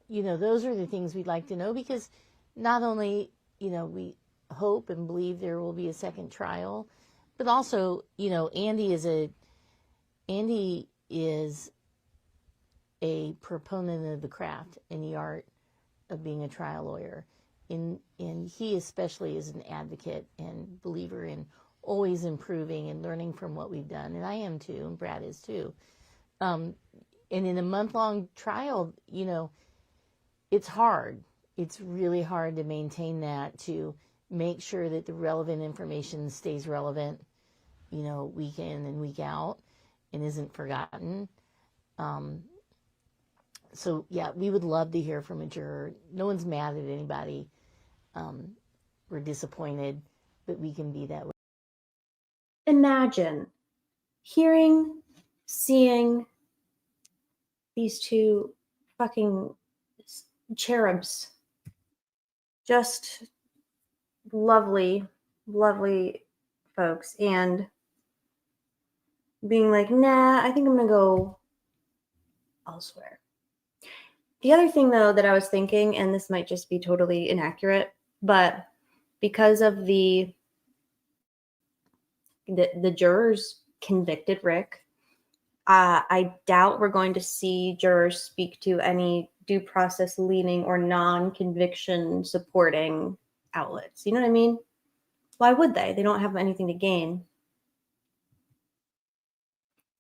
Speaker 11: know, those are the things we'd like to know, because not only, you know, we hope and believe there will be a second trial, but also, you know, Andy is a proponent of the craft and the art of being a trial lawyer. And he especially is an advocate and believer in always improving and learning from what we've done. And I am too, and Brad is too. And in a month-long trial, you know, it's hard. It's really hard to maintain that, to make sure that the relevant information stays relevant, you know, week in and week out, and isn't forgotten. So, yeah, we would love to hear from a juror. No one's mad at anybody. We're disappointed, but we can be that way.
Speaker 8: Imagine seeing these two fucking cherubs. Just lovely, lovely folks. And being like, nah, I think I'm going to go elsewhere. The other thing, though, that I was thinking, and this might just be totally inaccurate, but because of the jurors convicted Rick, I doubt we're going to see jurors speak to any due process leaning or non-conviction supporting outlets. You know what I mean? Why would they? They don't have anything to gain.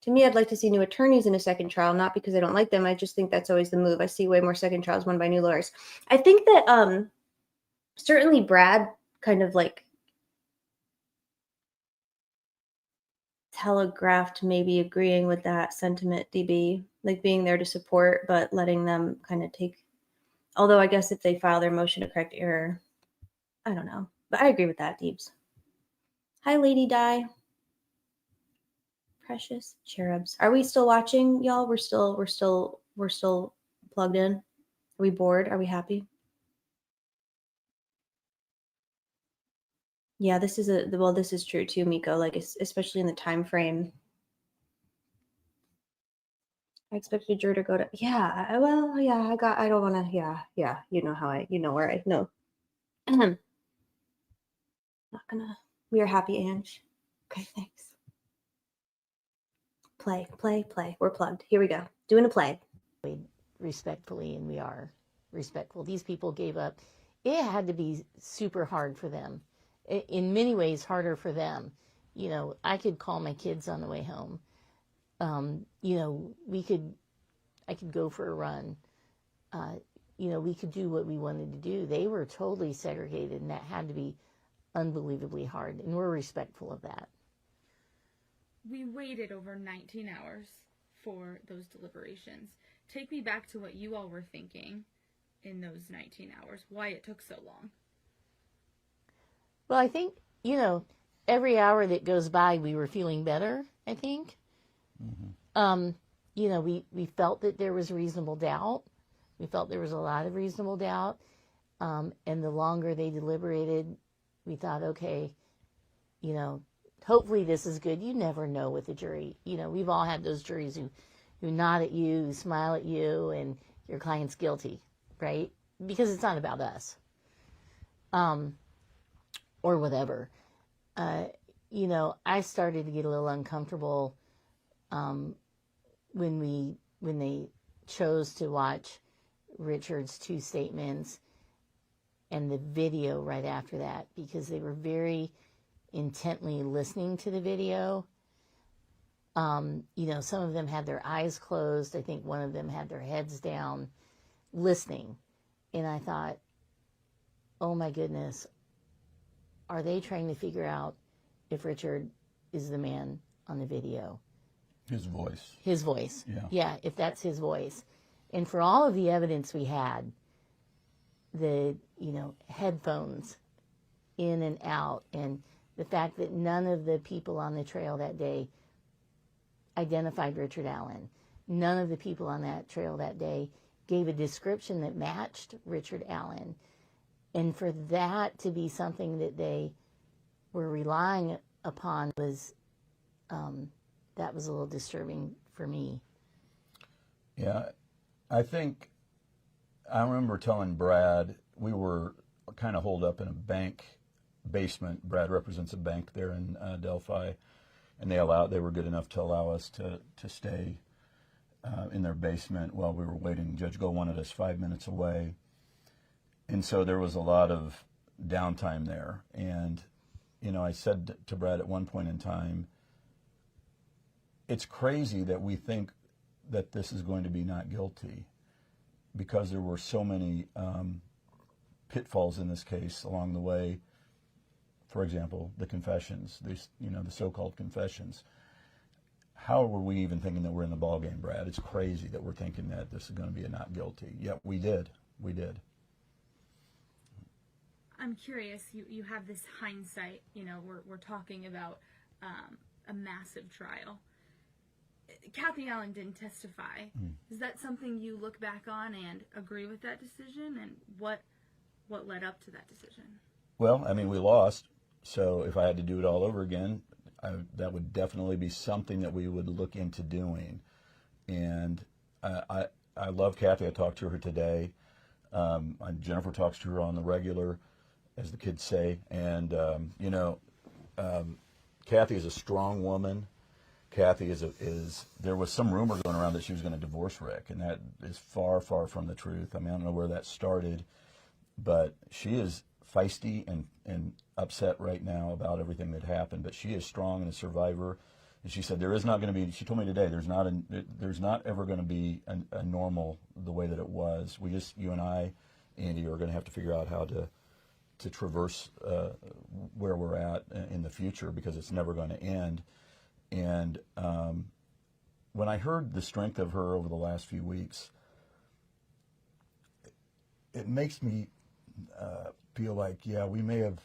Speaker 8: To me, I'd like to see new attorneys in a second trial, not because I don't like them. I just think that's always the move. I see way more second trials won by new lawyers. I think that certainly Brad kind of like telegraphed maybe agreeing with that sentiment, DB, like being there to support, but letting them kind of take, although I guess if they file their motion to correct error, I don't know. But I agree with that, Deebs. Hi, Lady Di. Precious cherubs. Are we still watching, y'all? We're still plugged in. Are we bored? Are we happy? Yeah, this is true too, Miko. Like, especially in the time frame. I expected a juror to go to. Yeah, I don't want to. Yeah. You know where I know. Not gonna. We are happy, Ange. Okay, thanks. Play. We're plugged. Here we go. Doing a play.
Speaker 11: Respectfully, and we are respectful. These people gave up. It had to be super hard for them. In many ways, harder for them. You know, I could call my kids on the way home. You know, I could go for a run. You know, we could do what we wanted to do. They were totally segregated, and that had to be unbelievably hard, and we're respectful of that.
Speaker 19: We waited over 19 hours for those deliberations. Take me back to what you all were thinking in those 19 hours, why it took so long.
Speaker 11: Well, I think, you know, every hour that goes by, we were feeling better, I think. Mm-hmm. You know, we felt that there was reasonable doubt. We felt there was a lot of reasonable doubt. And the longer they deliberated, we thought, okay, you know, hopefully this is good. You never know with the jury. You know, we've all had those juries who nod at you, who smile at you, and your client's guilty, right? Because it's not about us. Or whatever. You know, I started to get a little uncomfortable when they chose to watch Richard's 2 statements and the video right after that, because they were very intently listening to the video. You know, some of them had their eyes closed. I think one of them had their heads down listening. And I thought, oh my goodness, are they trying to figure out if Richard is the man on the video?
Speaker 20: His voice.
Speaker 11: His voice.
Speaker 20: Yeah.
Speaker 11: Yeah, if that's his voice. And for all of the evidence we had, the, you know, headphones in and out, and the fact that none of the people on the trail that day identified Richard Allen. None of the people on that trail that day gave a description that matched Richard Allen. And for that to be something that they were relying upon was, that was a little disturbing for me.
Speaker 20: Yeah, I think, I remember telling Brad, we were kind of holed up in a bank basement. Brad represents a bank there in Delphi, and they were good enough to allow us to stay in their basement while we were waiting. Judge Go wanted us 5 minutes away. And so there was a lot of downtime there. And, you know, I said to Brad at one point in time, it's crazy that we think that this is going to be not guilty, because there were so many pitfalls in this case along the way. For example, the confessions, the so-called confessions. How were we even thinking that we're in the ballgame, Brad? It's crazy that we're thinking that this is going to be a not guilty. Yet we did. We did.
Speaker 19: I'm curious, you have this hindsight, you know, we're talking about a massive trial. Kathy Allen didn't testify. Is that something you look back on and agree with that decision, and what led up to that decision? Well,
Speaker 20: I mean, we lost, so if I had to do it all over again, that would definitely be something that we would look into doing. And I love Kathy. I talked to her today. Jennifer talks to her on the regular, as the kids say. And, you know, Kathy is a strong woman. Kathy there was some rumor going around that she was going to divorce Rick, and that is far, far from the truth. I mean, I don't know where that started, but she is feisty and upset right now about everything that happened, but she is strong and a survivor. And she said there is not going to be, she told me today, there's not ever going to be a normal the way that it was. You and I, Andy, are going to have to figure out how to traverse where we're at in the future, because it's never going to end. And when I heard the strength of her over the last few weeks, it makes me feel like, yeah, we may have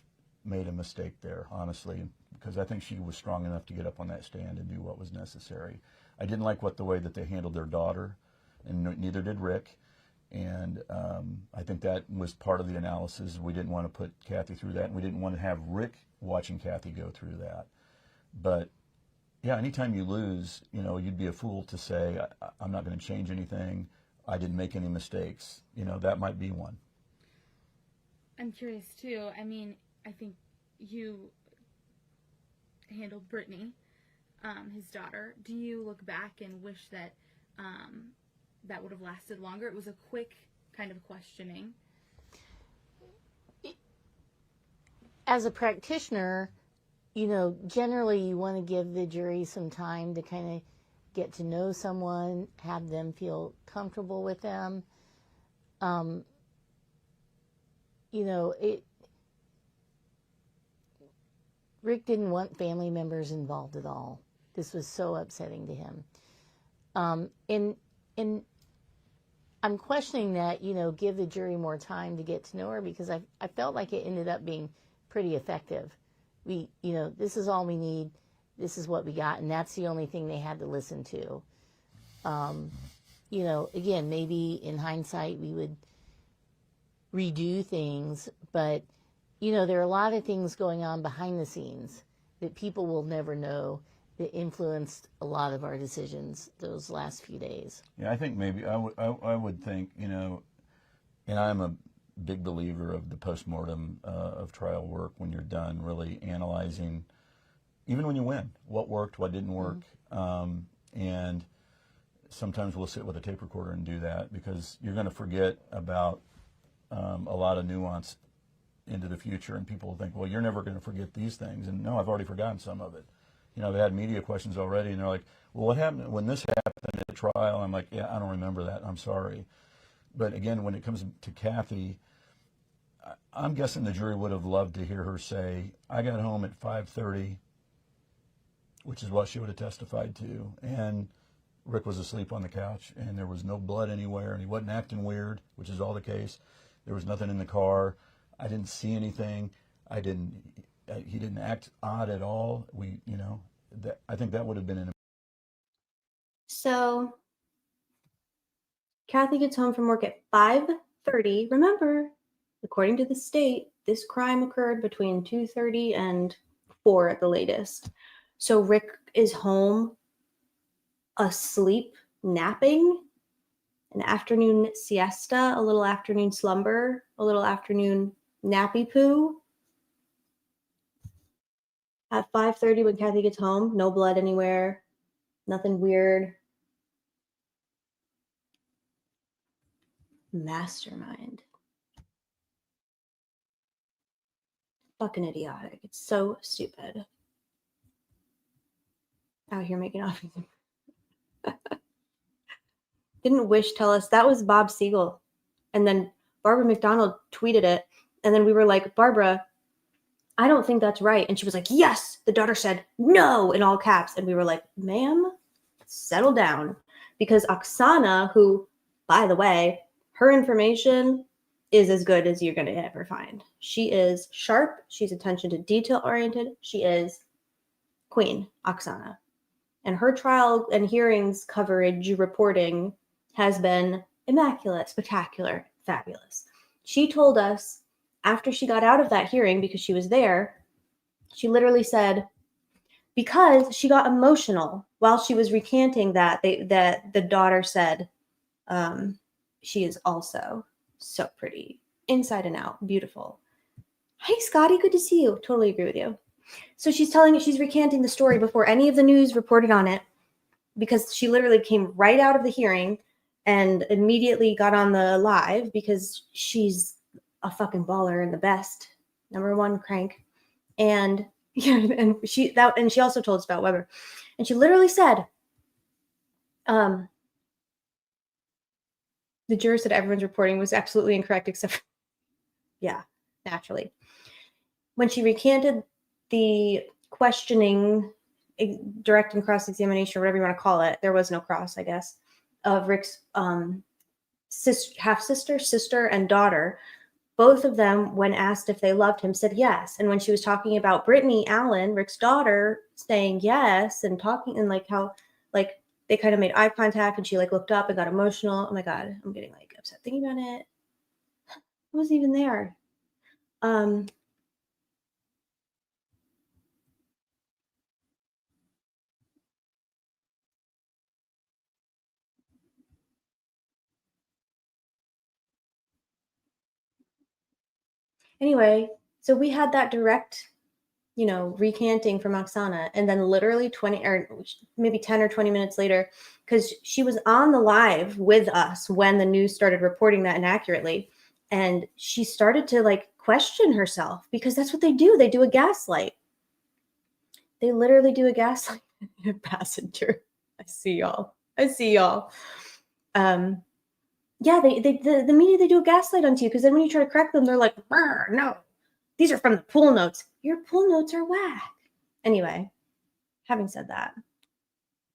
Speaker 20: made a mistake there, honestly, because I think she was strong enough to get up on that stand and do what was necessary. I didn't like the way that they handled their daughter, and neither did Rick. And I think that was part of the analysis. We didn't want to put Kathy through that, and we didn't want to have Rick watching Kathy go through that. But yeah, anytime you lose, you know, you'd be a fool to say, I'm not going to change anything. I didn't make any mistakes. You know, that might be one.
Speaker 19: I'm curious too. I mean, I think you handled Brittany, his daughter. Do you look back and wish that that would have lasted longer? It was a quick kind of questioning.
Speaker 11: As a practitioner, you know, generally you want to give the jury some time to kind of get to know someone, have them feel comfortable with them. You know, Rick didn't want family members involved at all. This was so upsetting to him. And I'm questioning that, you know, give the jury more time to get to know her, because I felt like it ended up being pretty effective. You know, this is all we need. This is what we got. And that's the only thing they had to listen to. You know, again, maybe in hindsight we would redo things, but, you know, there are a lot of things going on behind the scenes that people will never know that influenced a lot of our decisions those last few days.
Speaker 20: Yeah, I think maybe I would think, you know, and I'm a big believer of the postmortem of trial work when you're done really analyzing, even when you win, what worked, what didn't work. And sometimes we'll sit with a tape recorder and do that because you're going to forget about a lot of nuance into the future, and people think, well, you're never going to forget these things. And no, I've already forgotten some of it. You know, I've had media questions already, and they're like, well, what happened when this happened at trial? I'm like, yeah, I don't remember that. I'm sorry. But again, when it comes to Kathy, I'm guessing the jury would have loved to hear her say, I got home at 5:30, which is what she would have testified to, and Rick was asleep on the couch, and there was no blood anywhere, and he wasn't acting weird, which is all the case. There was nothing in the car. I didn't see anything. He didn't act odd at all. I think that would have been
Speaker 8: So Kathy gets home from work at 5:30. Remember, according to the state, this crime occurred between 2:30 and 4 at the latest. So Rick is home asleep, napping, an afternoon siesta, a little afternoon slumber, a little afternoon nappy poo. At 5:30 when Kathy gets home, no blood anywhere, nothing weird. Mastermind. Fucking idiotic. It's so stupid. Out here making off. Didn't Wish tell us that was Bob Siegel? And then Barbara McDonald tweeted it. And then we were like, Barbara, I don't think that's right. And she was like, yes. The daughter said no in all caps. And we were like, ma'am, settle down. Because Oksana, who, by the way, her information is as good as you're going to ever find. She is sharp. She's attention to detail oriented. She is Queen Oksana. And her trial and hearings coverage reporting has been immaculate, spectacular, fabulous. She told us after she got out of that hearing, because she was there, she literally said, because she got emotional while she was recanting that the daughter said, she is also so pretty, inside and out, beautiful. Hey, Scotty, good to see you. Totally agree with you. So she's recanting the story before any of the news reported on it, because she literally came right out of the hearing and immediately got on the live because she's a fucking baller and the best, #1 crank. And yeah, and she also told us about Weber, and she literally said, the juror said everyone's reporting was absolutely incorrect except for, yeah, naturally. When she recanted the questioning, direct and cross-examination, or whatever you want to call it, there was no cross, I guess, of Rick's half-sister, sister, and daughter. Both of them, when asked if they loved him, said yes. And when she was talking about Brittany Allen, Rick's daughter, saying yes and talking, and like how, like, they kind of made eye contact, and she like looked up and got emotional. Oh my God, I'm getting like upset thinking about it. I wasn't even there. Anyway, so we had that direct, recanting from Oksana, and then literally 20 or maybe 10 or 20 minutes later, because she was on the live with us when the news started reporting that inaccurately, and she started to like question herself, because that's what they do. They do a gaslight. They literally do a gaslight. Passenger. I see y'all. Yeah, the media, they do a gaslight onto you, because then when you try to correct them, they're like, no, these are from the pool notes. Your pool notes are whack. Anyway, having said that,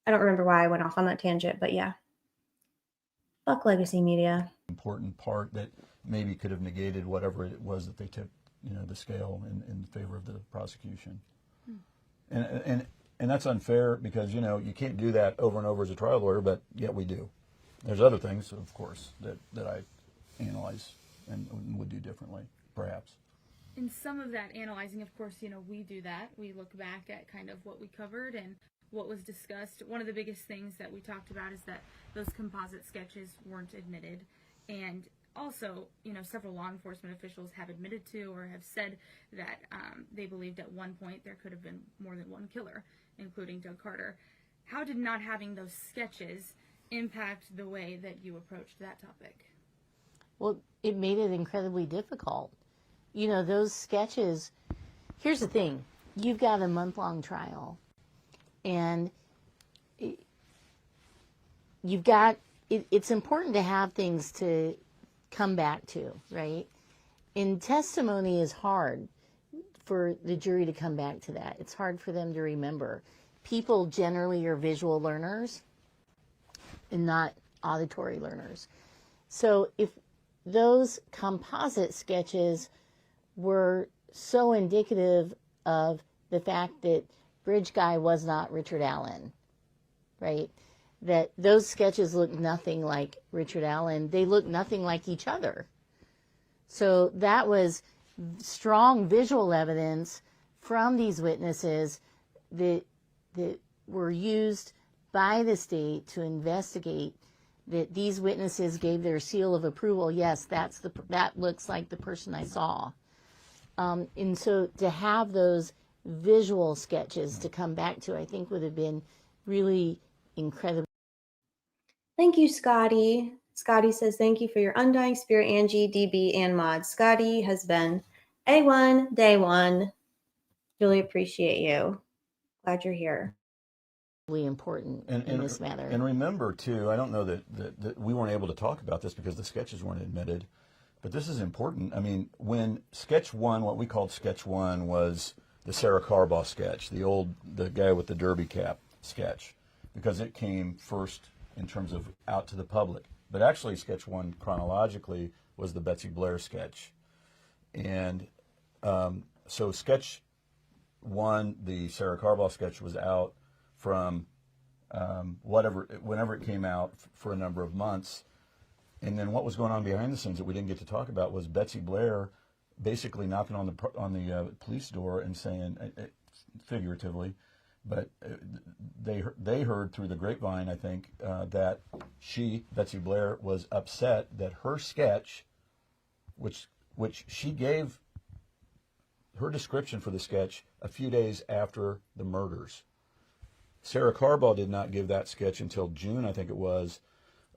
Speaker 8: I don't remember why I went off on that tangent, but yeah. Fuck legacy media.
Speaker 20: Important part that maybe could have negated whatever it was that they took, the scale in favor of the prosecution. And that's unfair, because, you can't do that over and over as a trial lawyer, but yet we do. There's other things, of course, that I analyze and would do differently, perhaps.
Speaker 19: In some of that analyzing, of course, we do that. We look back at kind of what we covered and what was discussed. One of the biggest things that we talked about is that those composite sketches weren't admitted. And also, several law enforcement officials have admitted to or have said that they believed at one point there could have been more than one killer, including Doug Carter. How did not having those sketches impact the way that you approached that topic?
Speaker 11: Well, it made it incredibly difficult. You know, those sketches, here's the thing. You've got a month-long trial, and you've got, it's important to have things to come back to, right? And testimony is hard for the jury to come back to that. It's hard for them to remember. People generally are visual learners and not auditory learners. So if those composite sketches were so indicative of the fact that Bridge Guy was not Richard Allen, right? That those sketches look nothing like Richard Allen. They look nothing like each other. So that was strong visual evidence from these witnesses that were used by the state to investigate that these witnesses gave their seal of approval. Yes, that looks like the person I saw. And so to have those visual sketches to come back to, I think would have been really incredible.
Speaker 8: Thank you, Scotty. Scotty says, thank you for your undying spirit, Angie, DB, and Mod. Scotty has been A1, day one. Really appreciate you. Glad you're here.
Speaker 11: Really important in this matter.
Speaker 20: And remember, too, I don't know that we weren't able to talk about this because the sketches weren't admitted, but this is important. I mean, when sketch one, what we called sketch one, was the Sarah Carbaugh sketch, the guy with the derby cap sketch, because it came first in terms of out to the public. But actually, sketch one chronologically was the Betsy Blair sketch. And so sketch one, the Sarah Carbaugh sketch, was out from whenever it came out for a number of months. And then what was going on behind the scenes that we didn't get to talk about was Betsy Blair basically knocking on the police door and saying, figuratively, but they heard through the grapevine, I think, that Betsy Blair, was upset that her sketch, which she gave her description for the sketch a few days after the murders. Sarah Carbaugh did not give that sketch until June, I think it was,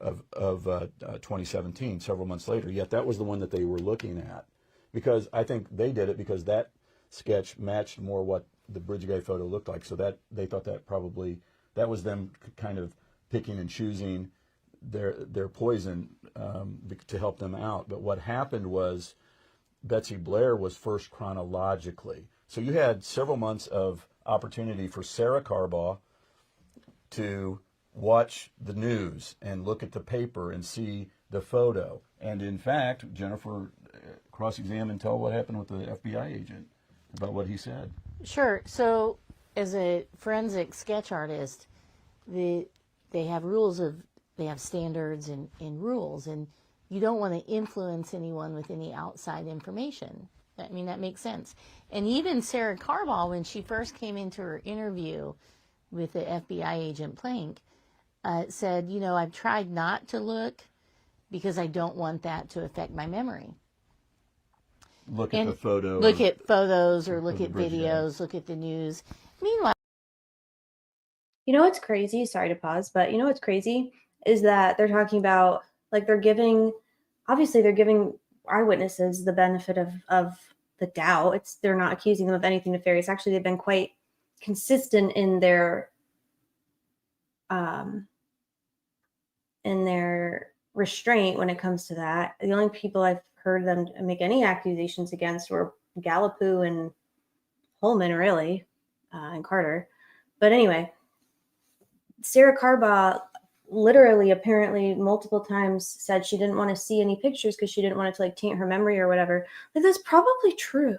Speaker 20: of 2017, several months later. Yet that was the one that they were looking at, because I think they did it because that sketch matched more what the Bridge Guy photo looked like. So that they thought that was them kind of picking and choosing their poison to help them out. But what happened was Betsy Blair was first chronologically. So you had several months of opportunity for Sarah Carbaugh to watch the news and look at the paper and see the photo. And in fact, Jennifer cross-examined, tell what happened with the FBI agent about what he said.
Speaker 11: Sure. So as a forensic sketch artist, they have standards and rules, and you don't want to influence anyone with any outside information. I mean, that makes sense. And even Sarah Carbaugh, when she first came into her interview with the FBI agent Plank, said, I've tried not to look because I don't want that to affect my memory.
Speaker 20: Look at the photo.
Speaker 11: Look at photos or look at videos, look at the news. Meanwhile,
Speaker 8: you know what's crazy? Sorry to pause, but you know what's crazy is that they're talking about, like, they're giving eyewitnesses the benefit of the doubt. They're not accusing them of anything nefarious. Actually, they've been quite consistent in their restraint when it comes to that. The only people I've heard them make any accusations against were Gallipoux and Holman, really, and Carter. But anyway, Sarah Carbaugh literally, apparently, multiple times said she didn't want to see any pictures because she didn't want it to, like, taint her memory or whatever. Like, that's probably true.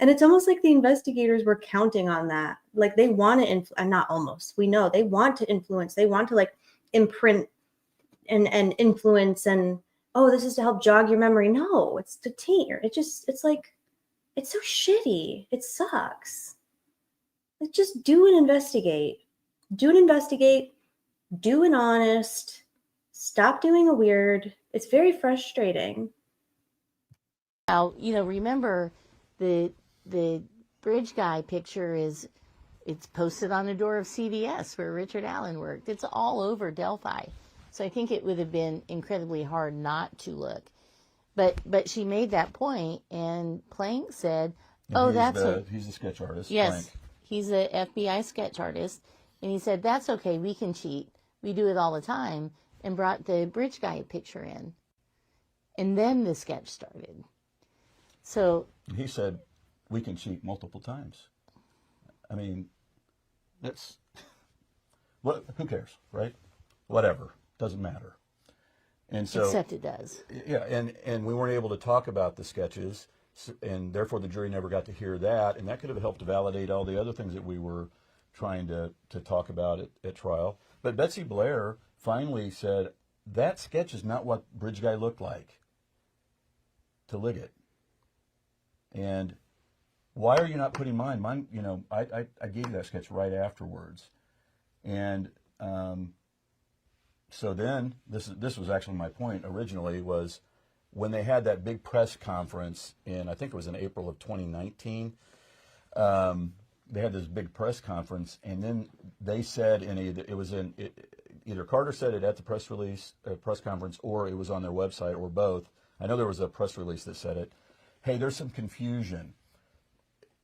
Speaker 8: And it's almost like the investigators were counting on that. Like, they want to not almost, we know they want to influence. They want to, like, imprint and influence, and oh, this is to help jog your memory. No, it's to taint your, it's like, it's so shitty. It sucks. Like, just do an investigate. Do an honest, stop doing a weird. It's very frustrating.
Speaker 11: Now, remember the Bridge Guy picture is It's posted on the door of CVS where Richard Allen worked. It's all over Delphi. So I think it would have been incredibly hard not to look. But she made that point, and Plank said, "Oh,
Speaker 20: he's a sketch artist."
Speaker 11: Yes,
Speaker 20: Plank.
Speaker 11: he's a FBI sketch artist, and he said that's okay. We can cheat. We do it all the time." And brought the bridge guy picture in, and then the sketch started. So
Speaker 20: he said, "We can cheat multiple times." I mean, that's what. Who cares, right? Whatever, doesn't matter. And so,
Speaker 11: except it does.
Speaker 20: Yeah, and we weren't able to talk about the sketches, and therefore the jury never got to hear that, and that could have helped to validate all the other things that we were trying to talk about at trial. But Betsy Blair finally said, that sketch is not what Bridge Guy looked like to Liggett. And why are you not putting mine? Mine, you know, I gave you that sketch right afterwards. And so then, this was actually my point originally, was when they had that big press conference in, I think it was in April of 2019, they had this big press conference, and then they said, either Carter said it at the press conference, or it was on their website, or both. I know there was a press release that said it. Hey, there's some confusion.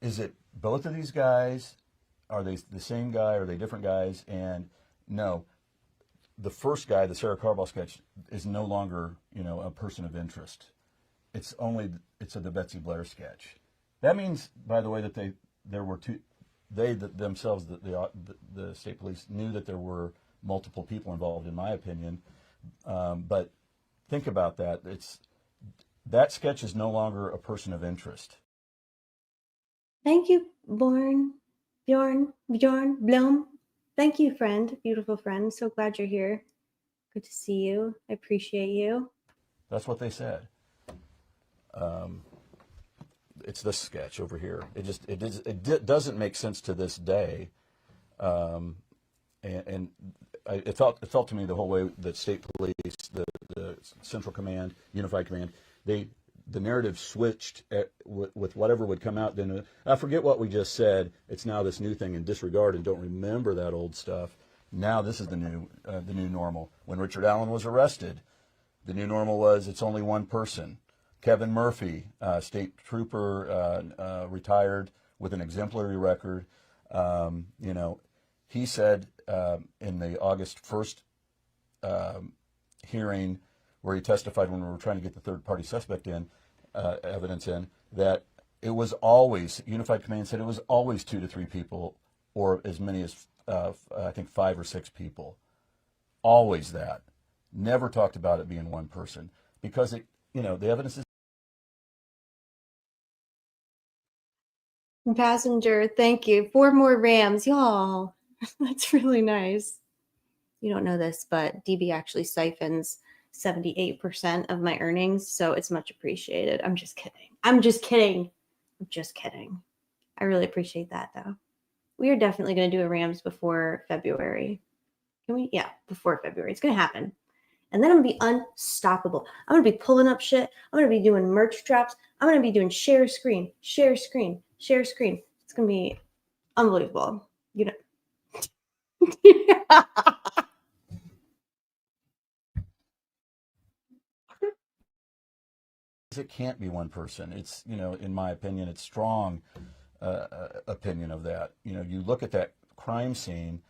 Speaker 20: Is it both of these guys? Are they the same guy? Are they different guys? And no, the first guy, the Sarah Carball sketch, is no longer, you know, a person of interest. It's the Betsy Blair sketch. That means, by the way, that the state police knew that there were multiple people involved, in my opinion. But think about that. That sketch is no longer a person of interest.
Speaker 8: Thank you, Bjorn Blom. Thank you, friend, beautiful friend. So glad you're here. Good to see you. I appreciate you.
Speaker 20: That's what they said. It's this sketch over here. It doesn't make sense to this day. It felt to me the whole way that state police, the Central Command, Unified Command, the narrative switched with whatever would come out. Then I forget what we just said. It's now this new thing, and disregard and don't remember that old stuff. Now this is the new normal. When Richard Allen was arrested, the new normal was it's only one person. Kevin Murphy, state trooper, retired with an exemplary record. You know, he said in the August 1st hearing, where he testified when we were trying to get the third-party suspect evidence in, that it was always, Unified Command said it was always 2 to 3 people, or as many as, I think, 5 or 6 people. Always that. Never talked about it being one person. Because, the evidence is...
Speaker 8: Passenger, thank you. 4 more Rams, y'all. That's really nice. You don't know this, but DB actually siphons 78% of my earnings, so it's much appreciated. I'm just kidding. I really appreciate that, though. We are definitely going to do a Rams before February. Can we? Yeah, before February. It's going to happen. And then I'm going to be unstoppable. I'm going to be pulling up shit. I'm going to be doing merch drops. I'm going to be doing share screen. It's going to be unbelievable.
Speaker 20: It can't be one person. It's, in my opinion, it's strong opinion of that. You look at that crime scene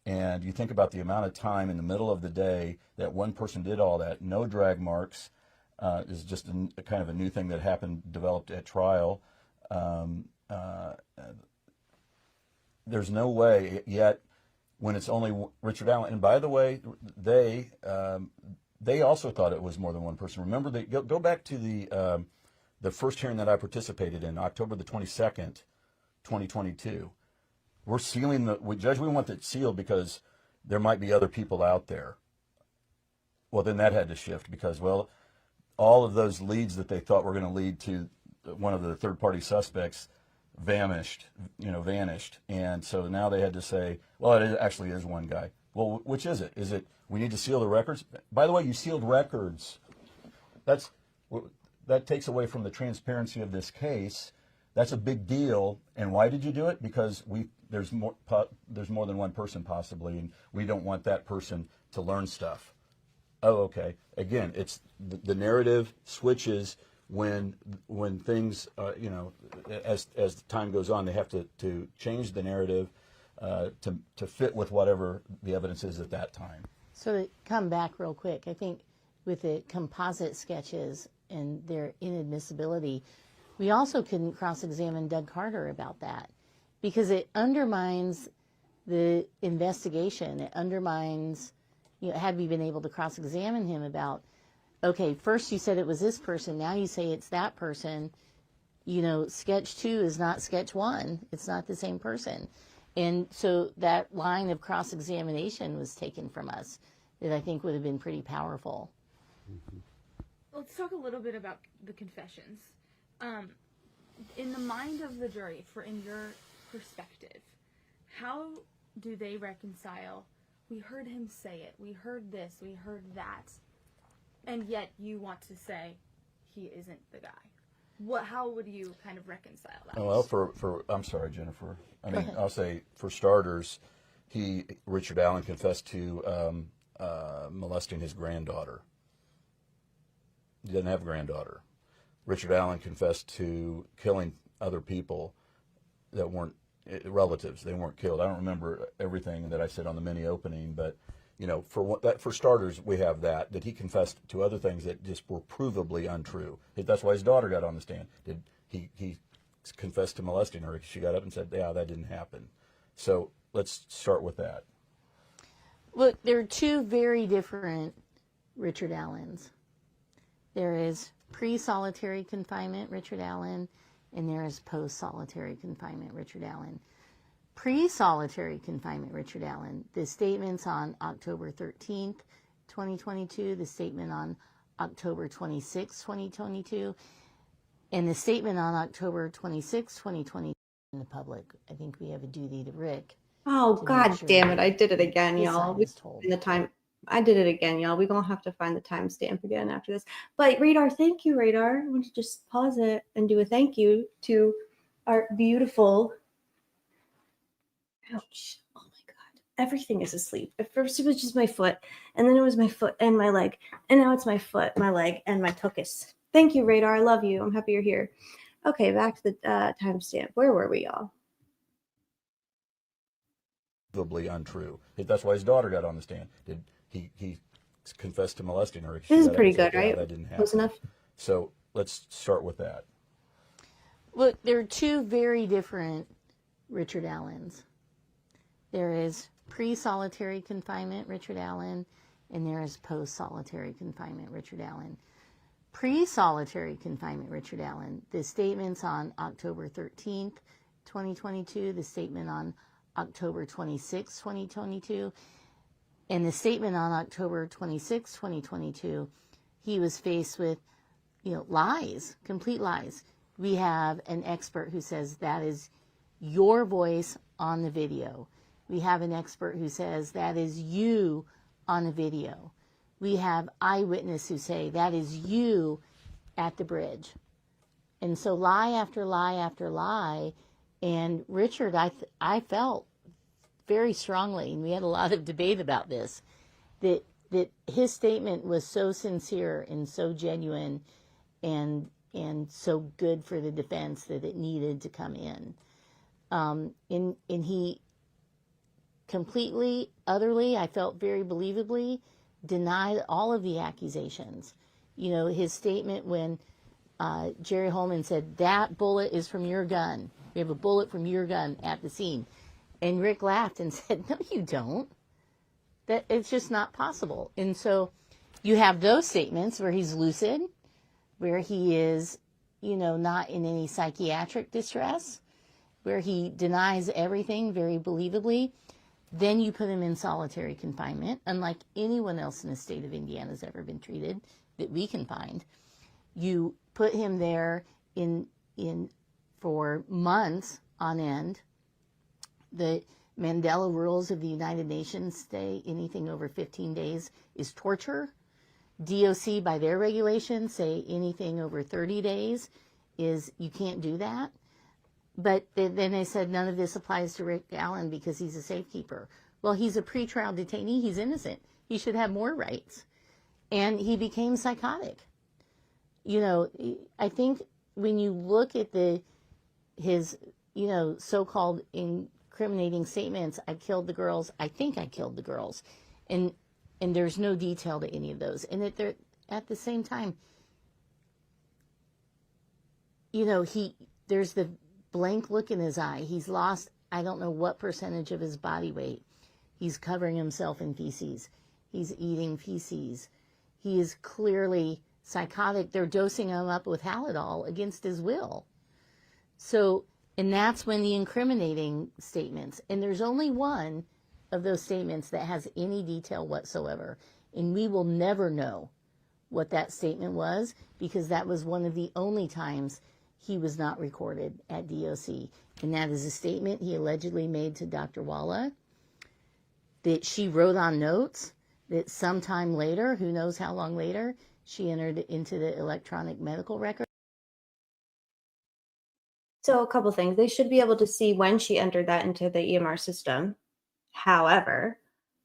Speaker 20: and you think about the amount of time in the middle of the day that one person did all that. No drag marks is just a kind of a new thing that developed at trial. There's no way yet when it's only Richard Allen. And by the way, they also thought it was more than one person. Remember, go back to the first hearing that I participated in, October the 22nd, 2022. We're sealing Judge, we want it sealed because there might be other people out there. Well, then that had to shift because, all of those leads that they thought were going to lead to one of the third-party suspects vanished. And so now they had to say, it actually is one guy. Well, which is it? Is it we need to seal the records? By the way, you sealed records. That takes away from the transparency of this case. That's a big deal. And why did you do it? Because there's more than one person possibly, and we don't want that person to learn stuff. Oh, okay. Again, it's the narrative switches when things, as time goes on, they have to change the narrative to fit with whatever the evidence is at that time.
Speaker 11: So to come back real quick, I think with the composite sketches and their inadmissibility, we also couldn't cross-examine Doug Carter about that because it undermines the investigation. It undermines, had we been able to cross-examine him about, okay, first you said it was this person, now you say it's that person, sketch 2 is not sketch 1. It's not the same person. And so that line of cross-examination was taken from us that I think would have been pretty powerful.
Speaker 19: Let's talk a little bit about the confessions. In the mind of the jury, in your perspective, how do they reconcile, we heard him say it, we heard this, we heard that, and yet you want to say he isn't the guy? How would you kind of reconcile that?
Speaker 20: Well, I'm sorry, Jennifer. I mean, I'll say for starters, Richard Allen confessed to molesting his granddaughter. He didn't have a granddaughter. Richard Allen confessed to killing other people that weren't relatives. They weren't killed. I don't remember everything that I said on the mini opening, but for starters, we have that he confessed to other things that just were provably untrue. That's why his daughter got on the stand. He confessed to molesting her. She got up and said, yeah, that didn't happen. So let's start with that.
Speaker 11: Look, there are two very different Richard Allens. There is pre-solitary confinement Richard Allen, and there is post-solitary confinement Richard Allen. Pre-solitary confinement Richard Allen, the statements on October 13th, 2022, the statement on October 26th, 2022, and the statement on October 26th, 2022 in the public. I think we have a duty to Rick.
Speaker 8: Oh, God damn it. I did it again, y'all. I did it again, y'all. We're going to have to find the timestamp again after this. But Radar, thank you, Radar. I want to just pause it and do a thank you to our beautiful... Ouch. Oh, my God. Everything is asleep. At first, it was just my foot, and then it was my foot and my leg, and now it's my foot, my leg, and my tuchus. Thank you, Radar. I love you. I'm happy you're here. Okay, back to the timestamp. Where were we, y'all?
Speaker 20: Provably untrue. That's why his daughter got on the stand. He confessed to molesting her.
Speaker 8: This is pretty good, right?
Speaker 20: That didn't happen.
Speaker 8: Close enough?
Speaker 20: So let's start with that.
Speaker 11: Look, there are two very different Richard Allens. There is pre-solitary confinement Richard Allen, and there is post-solitary confinement Richard Allen. Pre-solitary confinement Richard Allen, the statements on October 13th, 2022, the statement on October 26th, 2022, and the statement on October 26th, 2022, he was faced with, lies, complete lies. We have an expert who says that is your voice on the video. We have an expert who says that is you on the video. We have eyewitnesses who say that is you at the bridge. And so lie after lie after lie. And Richard, I felt very strongly, and we had a lot of debate about this, that his statement was so sincere and so genuine and so good for the defense that it needed to come in. And he completely, utterly, I felt very believably, denied all of the accusations. His statement when Jerry Holman said, that bullet is from your gun. We have a bullet from your gun at the scene. And Rick laughed and said, no, you don't. That it's just not possible. And so you have those statements where he's lucid, where he is, not in any psychiatric distress, where he denies everything very believably. Then you put him in solitary confinement, unlike anyone else in the state of Indiana has ever been treated that we can find. You put him there in for months on end. The Mandela rules of the United Nations say anything over 15 days is torture. DOC, by their regulations, say anything over 30 days is, you can't do that. But then they said none of this applies to Rick Allen because he's a safekeeper. Well, he's a pretrial detainee. He's innocent. He should have more rights. And he became psychotic. You know, I think when you look at his, you know, so-called incriminating statements, I killed the girls, I think I killed the girls. And there's no detail to any of those. And at the same time, you know, there's the blank look in his eye. He's lost, I don't know what percentage of his body weight. He's covering himself in feces. He's eating feces. He is clearly psychotic. They're dosing him up with Halidol against his will. So, and that's when the incriminating statements, and there's only one of those statements that has any detail whatsoever. And we will never know what that statement was because that was one of the only times he was not recorded at DOC. And that is a statement he allegedly made to Dr. Walla that she wrote on notes that sometime later, who knows how long later, she entered into the electronic medical record.
Speaker 8: So a couple things. They should be able to see when she entered that into the EMR system. However,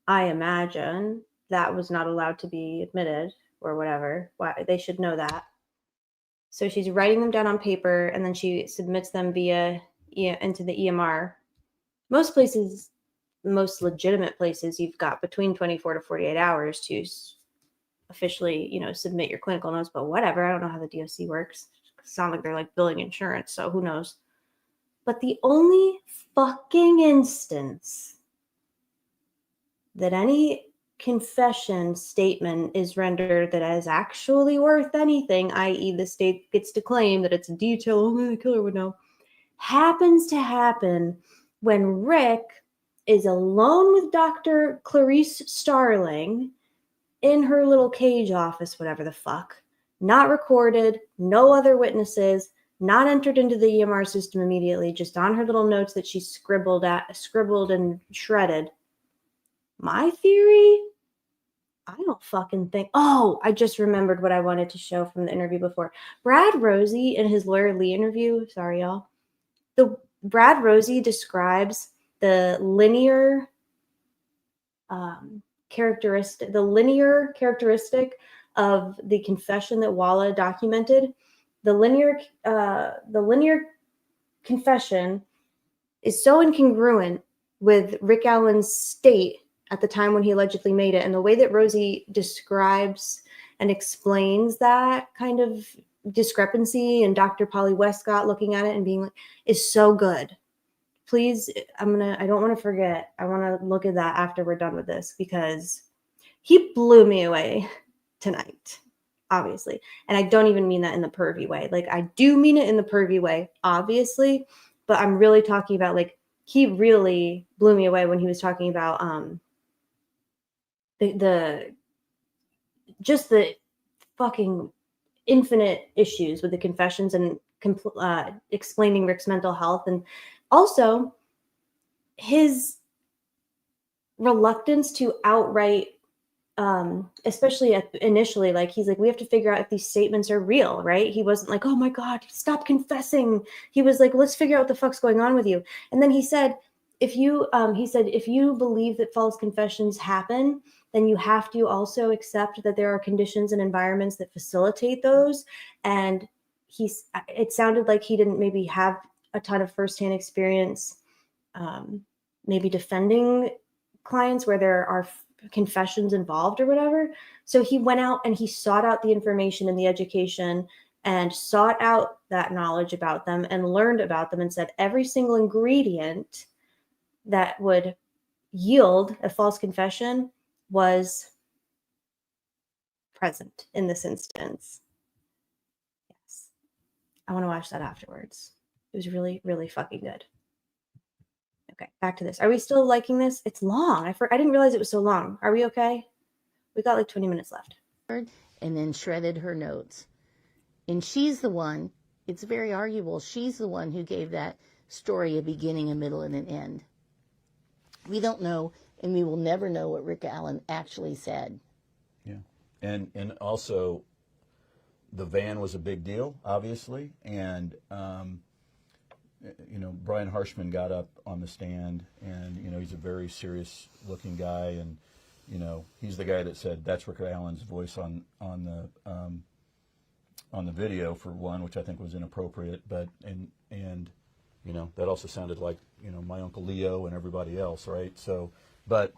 Speaker 8: I imagine that was not allowed to be admitted or whatever. They should know that. So she's writing them down on paper and then she submits them via into the EMR. Most places, most legitimate places, you've got between 24 to 48 hours to officially, you know, submit your clinical notes, but whatever. I don't know how the DOC works. It sounds like they're like billing insurance, so who knows. But the only fucking instance that any confession statement is rendered that is actually worth anything, i.e. the state gets to claim that it's a detail only the killer would know, happens to happen when Rick is alone with Dr. Clarice Starling in her little cage office, whatever the fuck, not recorded, no other witnesses, not entered into the EMR system immediately, just on her little notes that she scribbled and shredded. My theory, I don't fucking think. Oh, I just remembered what I wanted to show from the interview before. Brad Rozzi in his Lawyer Lee interview, sorry y'all, Brad Rozzi describes the linear characteristic of the confession that Walla documented. The linear confession is so incongruent with Rick Allen's state at the time when he allegedly made it, and the way that Rozzi describes and explains that kind of discrepancy, and Dr. Polly Westcott looking at it and being like, is so good. Please, I don't want to forget. I want to look at that after we're done with this because he blew me away tonight, obviously. And I don't even mean that in the pervy way. Like, I do mean it in the pervy way, obviously, but I'm really talking about, like, he really blew me away when he was talking about the fucking infinite issues with the confessions and explaining Rick's mental health, and also his reluctance to outright, especially initially, like, he's like, we have to figure out if these statements are real, right? He wasn't like, oh my God, stop confessing. He was like, let's figure out what the fuck's going on with you. And then he said, if you believe that false confessions happen, then you have to also accept that there are conditions and environments that facilitate those. And it sounded like he didn't maybe have a ton of firsthand experience, maybe defending clients where there are confessions involved or whatever. So he went out and he sought out the information and the education and sought out that knowledge about them and learned about them and said every single ingredient that would yield a false confession was present in this instance. Yes. I want to watch that afterwards. It was really, really fucking good. Okay, back to this. Are we still liking this? It's long. I didn't realize it was so long. Are we okay? We got like 20 minutes left.
Speaker 11: And then shredded her notes. And she's the one, it's very arguable, she's the one who gave that story a beginning, a middle, and an end. We don't know, and we will never know what Rick Allen actually said.
Speaker 20: Yeah. And also, the van was a big deal, obviously, and you know, Brian Harshman got up on the stand, and you know, he's a very serious-looking guy, and you know, he's the guy that said that's Rick Allen's voice on the video, for one, which I think was inappropriate, but and you know, that also sounded like, you know, my Uncle Leo and everybody else, right? So, but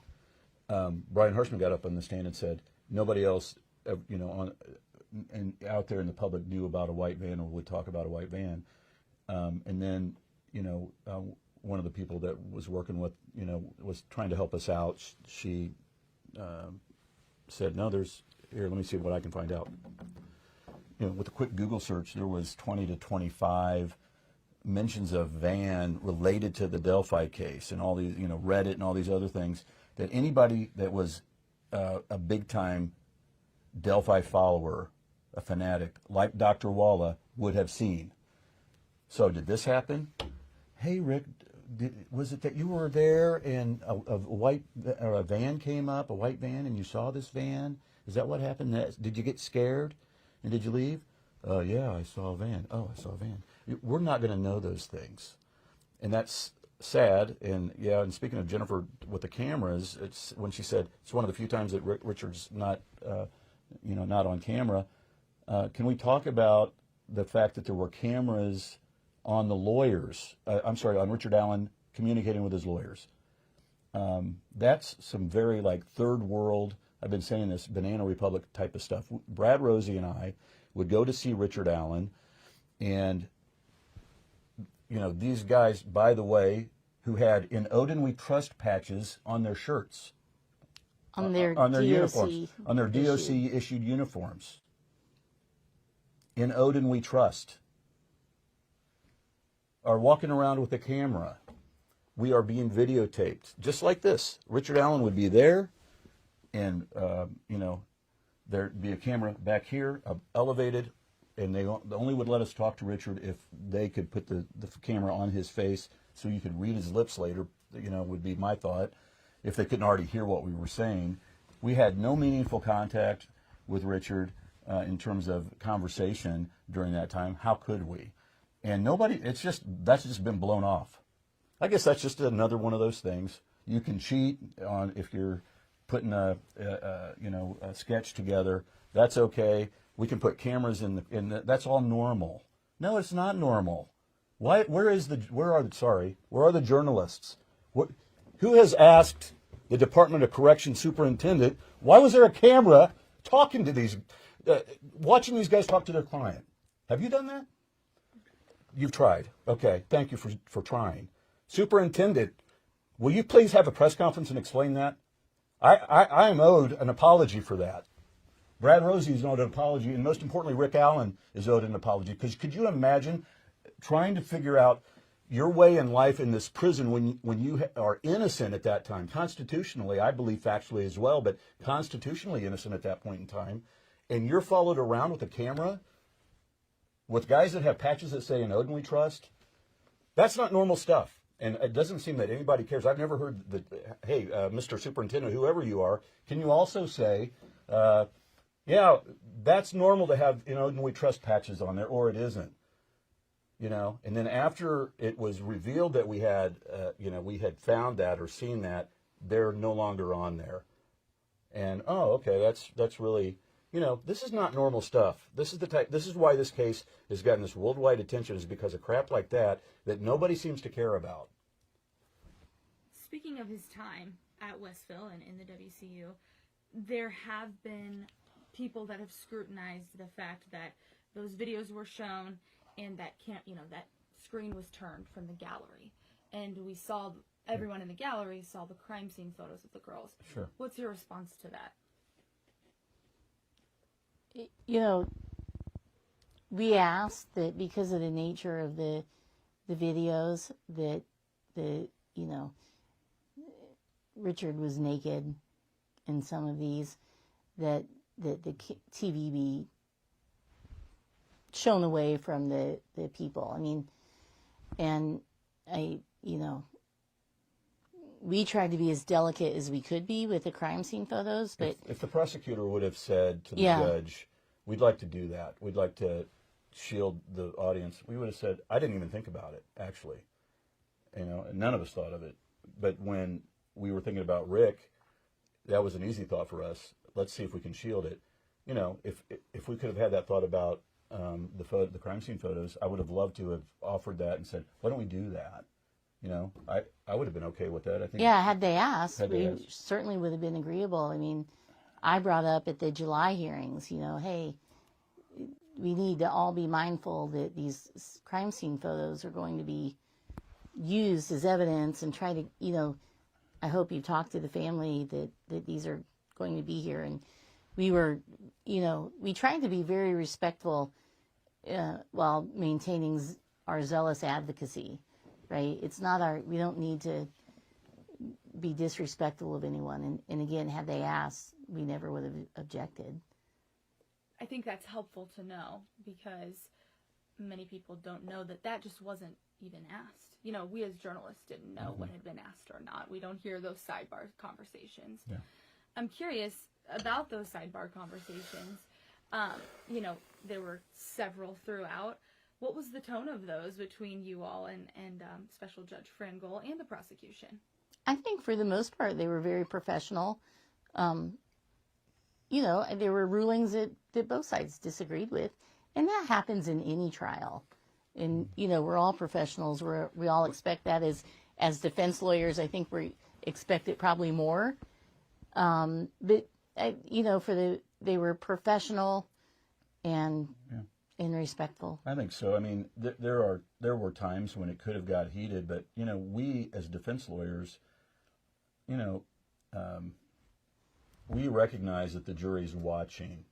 Speaker 20: Brian Harshman got up on the stand and said nobody else, you know, on and out there in the public knew about a white van or would talk about a white van. And then, you know, one of the people that was working with, you know, was trying to help us out. She said, no, here, let me see what I can find out. You know, with a quick Google search, there was 20 to 25 mentions of van related to the Delphi case and all these, you know, Reddit and all these other things, that anybody that was a big-time Delphi follower, a fanatic, like Dr. Walla, would have seen. So did this happen? Hey, Rick, was it that you were there and a van came up, a white van, and you saw this van? Is that what happened? Did you get scared? And did you leave? Yeah, I saw a van. Oh, I saw a van. We're not going to know those things. And that's sad. And yeah, and speaking of Jennifer with the cameras, it's when she said it's one of the few times that Richard's not, you know, not on camera. Can we talk about the fact that there were cameras on the lawyers? I'm sorry, on Richard Allen communicating with his lawyers. That's some very like third world, I've been saying this, Banana Republic type of stuff. Brad Rozzi and I would go to see Richard Allen, and you know, these guys, by the way, who had "In Odin We Trust" patches on their shirts,
Speaker 11: on their
Speaker 20: uniforms, on their DOC issued uniforms. "In Odin We Trust," are walking around with a camera. We are being videotaped, just like this. Richard Allen would be there, and you know, there'd be a camera back here, elevated, and they only would let us talk to Richard if they could put the camera on his face so you could read his lips later, you know, would be my thought, if they couldn't already hear what we were saying. We had no meaningful contact with Richard in terms of conversation during that time. How could we? And nobody, that's just been blown off. I guess that's just another one of those things. You can cheat on if you're putting a sketch together. That's okay. We can put cameras in that's all normal. No, it's not normal. Why? Where are the journalists? Who has asked the Department of Corrections superintendent, why was there a camera talking to these, watching these guys talk to their client? Have you done that? You've tried. Okay, thank you for trying. Superintendent, will you please have a press conference and explain that? I am owed an apology for that. Brad Rozzi is owed an apology, and most importantly, Rick Allen is owed an apology. Because could you imagine trying to figure out your way in life in this prison when you are innocent at that time, constitutionally, I believe factually as well, but constitutionally innocent at that point in time, and you're followed around with a camera with guys that have patches that say "In Odin We Trust"? That's not normal stuff. And it doesn't seem that anybody cares. I've never heard that, hey, Mr. Superintendent, whoever you are, can you also say, yeah, that's normal to have, you know, "We Trust" patches on there, or it isn't, you know? And then after it was revealed that we had, we had found that or seen that, they're no longer on there. And, oh, okay, that's really, you know, this is not normal stuff. This is why this case has gotten this worldwide attention, is because of crap like that nobody seems to care about.
Speaker 19: Speaking of his time at Westville and in the WCU, there have been people that have scrutinized the fact that those videos were shown and that that screen was turned from the gallery, and we saw everyone in the gallery saw the crime scene photos of the girls.
Speaker 20: Sure.
Speaker 19: What's your response to that?
Speaker 11: You know, we asked that because of the nature of the videos that Richard was naked in some of these, that the TV be shown away from the people. I mean, and we tried to be as delicate as we could be with the crime scene photos, but
Speaker 20: if the prosecutor would have said to the judge, we'd like to do that. We'd like to shield the audience, we would have said, I didn't even think about it, actually. You know, and none of us thought of it. But when we were thinking about Rick, that was an easy thought for us. Let's see if we can shield it. You know, if we could have had that thought about the crime scene photos, I would have loved to have offered that and said, why don't we do that? You know, I would have been okay with that. I think.
Speaker 11: Yeah, had they asked, we certainly would have been agreeable. I mean, I brought up at the July hearings, you know, hey, we need to all be mindful that these crime scene photos are going to be used as evidence, and try to, you know, I hope you talked to the family that these are going to be here. And we were, you know, we tried to be very respectful while maintaining our zealous advocacy, right? It's not we don't need to be disrespectful of anyone. And again, had they asked, we never would have objected.
Speaker 19: I think that's helpful to know, because many people don't know that just wasn't even asked. You know, we as journalists didn't know what had been asked or not. We don't hear those sidebar conversations. Yeah. I'm curious about those sidebar conversations. You know, there were several throughout. What was the tone of those between you all and Special Judge Frangel and the prosecution?
Speaker 11: I think for the most part, they were very professional. You know, there were rulings that both sides disagreed with, and that happens in any trial. And, you know, we're all professionals. We all expect that as defense lawyers. I think we expect it probably more. But, you know, they were professional and respectful.
Speaker 20: I think so. I mean, there were times when it could have got heated, but, you know, we as defense lawyers, you know, we recognize that the jury's watching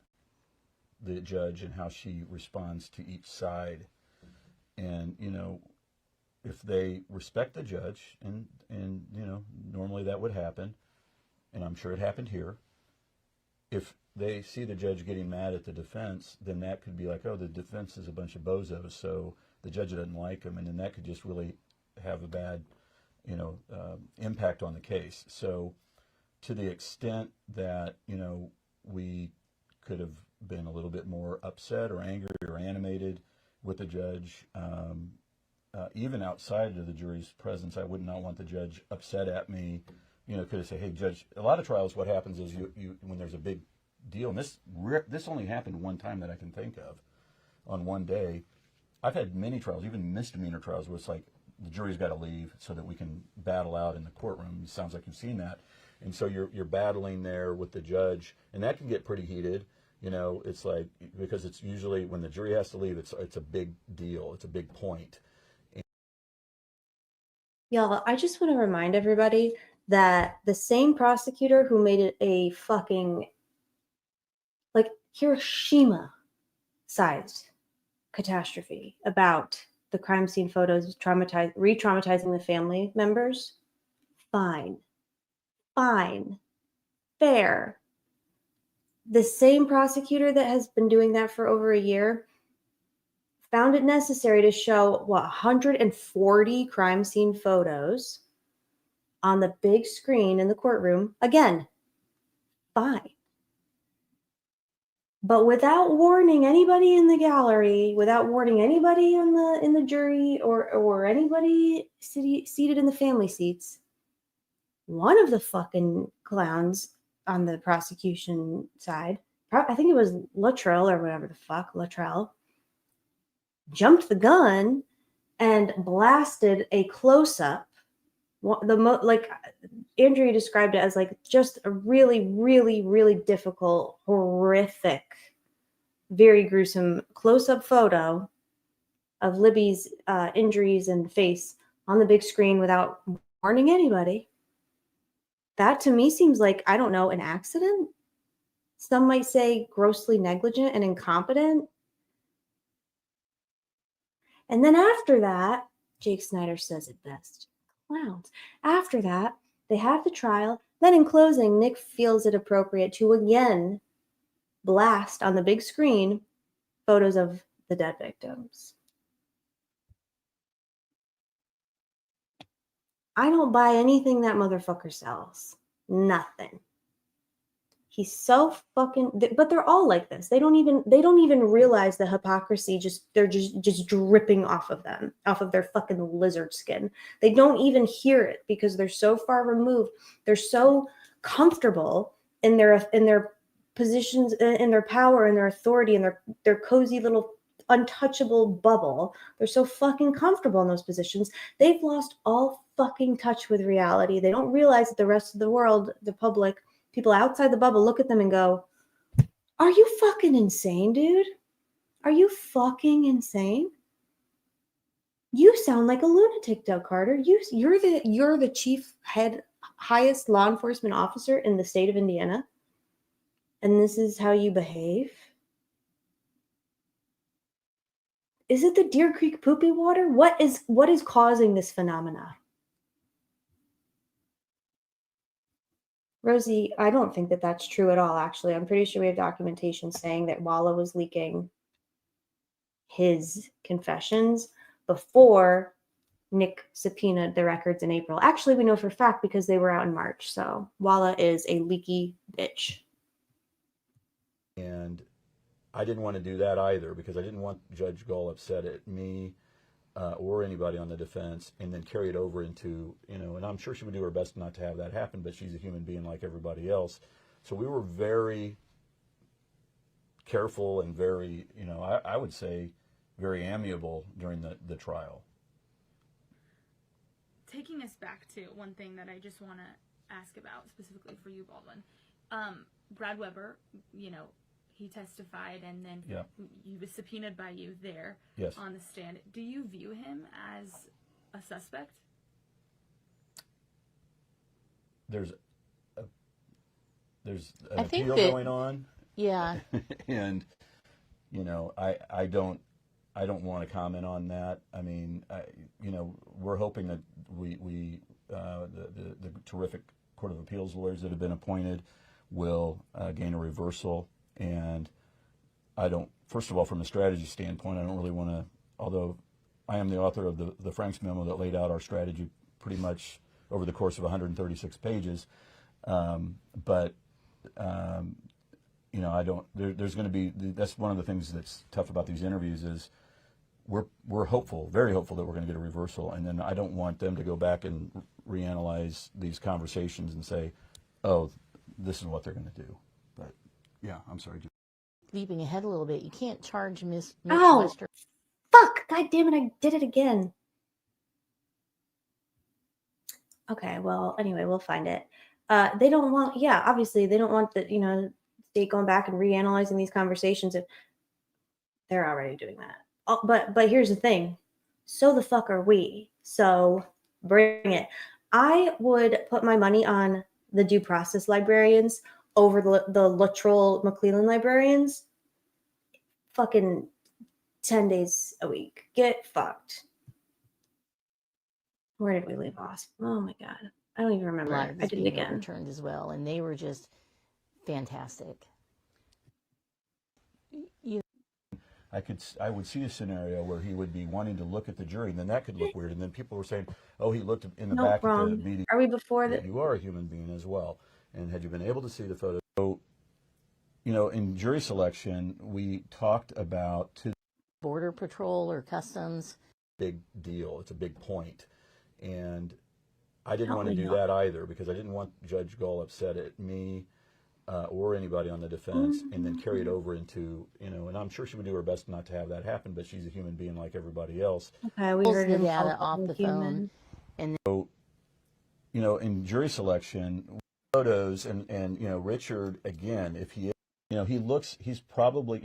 Speaker 20: the judge and how she responds to each side. And, you know, if they respect the judge, and you know, normally that would happen, and I'm sure it happened here, if they see the judge getting mad at the defense, then that could be like, oh, the defense is a bunch of bozos, so the judge doesn't like them, and then that could just really have a bad, you know, impact on the case. So to the extent that, you know, we could have been a little bit more upset or angry or animated with the judge, even outside of the jury's presence, I would not want the judge upset at me. You know, could have said, hey, judge, a lot of trials, what happens is you when there's a big deal, and this only happened one time that I can think of on one day. I've had many trials, even misdemeanor trials, where it's like the jury's got to leave so that we can battle out in the courtroom. It sounds like you've seen that. And so you're battling there with the judge, and that can get pretty heated. You know, it's like, because it's usually when the jury has to leave, it's a big deal. It's a big point.
Speaker 8: Y'all, I just want to remind everybody that the same prosecutor who made it a fucking, like, Hiroshima-sized catastrophe about the crime scene photos re-traumatizing the family members, fine, fair. The same prosecutor that has been doing that for over a year found it necessary to show 140 crime scene photos on the big screen in the courtroom. Again, fine. But without warning anybody in the gallery, without warning anybody in the jury or anybody seated in the family seats, one of the fucking clowns on the prosecution side, I think it was Luttrell or whatever the fuck, Luttrell, jumped the gun and blasted a close-up. Like Andrea described it as like just a really, really, really difficult, horrific, very gruesome close-up photo of Libby's injuries and face on the big screen without warning anybody. That to me seems like, I don't know, an accident. Some might say grossly negligent and incompetent. And then after that, Jake Snyder says it best. Clowns. After that, they have the trial. Then in closing, Nick feels it appropriate to again blast on the big screen photos of the dead victims. I don't buy anything that motherfucker sells. Nothing. He's so fucking, but they're all like this. They don't even realize the hypocrisy. They're just dripping off of them, off of their fucking lizard skin. They don't even hear it because they're so far removed. They're so comfortable in their positions, in their power, in their authority, in their cozy little untouchable bubble. They're so fucking comfortable in those positions. They've lost all fucking touch with reality. They don't realize that the rest of the world, the public, people outside the bubble look at them and go, are you fucking insane, dude? Are you fucking insane? You sound like a lunatic, Doug Carter. You're the chief highest law enforcement officer in the state of Indiana. And this is how you behave? Is it the Deer Creek poopy water? What is causing this phenomena? Rozzi, I don't think that that's true at all, actually. I'm pretty sure we have documentation saying that Walla was leaking his confessions before Nick subpoenaed the records in April. Actually, we know for a fact because they were out in March. So Walla is a leaky bitch.
Speaker 20: And I didn't want to do that either because I didn't want Judge Gull upset at me or anybody on the defense and then carry it over into, and I'm sure she would do her best not to have that happen, but she's a human being like everybody else. So we were very careful and very, I would say very amiable during the trial.
Speaker 19: Taking us back to one thing that I just want to ask about specifically for you, Baldwin. Brad Weber, he testified, and then he was subpoenaed by you there on the stand. Do you view him as a suspect?
Speaker 20: There's an appeal going on.
Speaker 11: Yeah.
Speaker 20: And I don't want to comment on that. I mean, we're hoping that we the terrific Court of Appeals lawyers that have been appointed will gain a reversal. And first of all, from a strategy standpoint, I don't really want to, although I am the author of the Franks memo that laid out our strategy pretty much over the course of 136 pages. But there's going to be, that's one of the things that's tough about these interviews is we're hopeful, very hopeful that we're going to get a reversal. And then I don't want them to go back and reanalyze these conversations and say, oh, this is what they're going to do. But yeah, I'm sorry.
Speaker 11: Leaping ahead a little bit, you can't charge Mitch
Speaker 8: Oh,
Speaker 11: Wester.
Speaker 8: fuck! God damn it! I did it again. Okay, well, anyway, we'll find it. They don't want, obviously, they don't want the state going back and reanalyzing these conversations. If they're already doing that. Oh, but here's the thing. So the fuck are we? So bring it. I would put my money on the due process librarians over the literal McLeland librarians. Fucking 10 days a week. Get fucked. Where did we leave off? Oh my God. I don't even remember. I did it again.
Speaker 11: Returned as well, and they were just fantastic.
Speaker 20: I would see a scenario where he would be wanting to look at the jury, and then that could look weird. And then people were saying, "Oh, he looked in the back of the meeting."
Speaker 8: Are we before that?
Speaker 20: You are a human being as well. And had you been able to see the photo, so, in jury selection, we talked about
Speaker 11: Border Patrol or Customs.
Speaker 20: Big deal. It's a big point, and I didn't want to do that either because I didn't want Judge Gull upset at me or anybody on the defense, and then carry it over into, and I'm sure she would do her best not to have that happen, but she's a human being like everybody else.
Speaker 8: Okay, we heard
Speaker 11: the
Speaker 8: him
Speaker 11: data off the phone.
Speaker 20: And so, in jury selection, photos and Richard, again, if he, he looks, he's probably,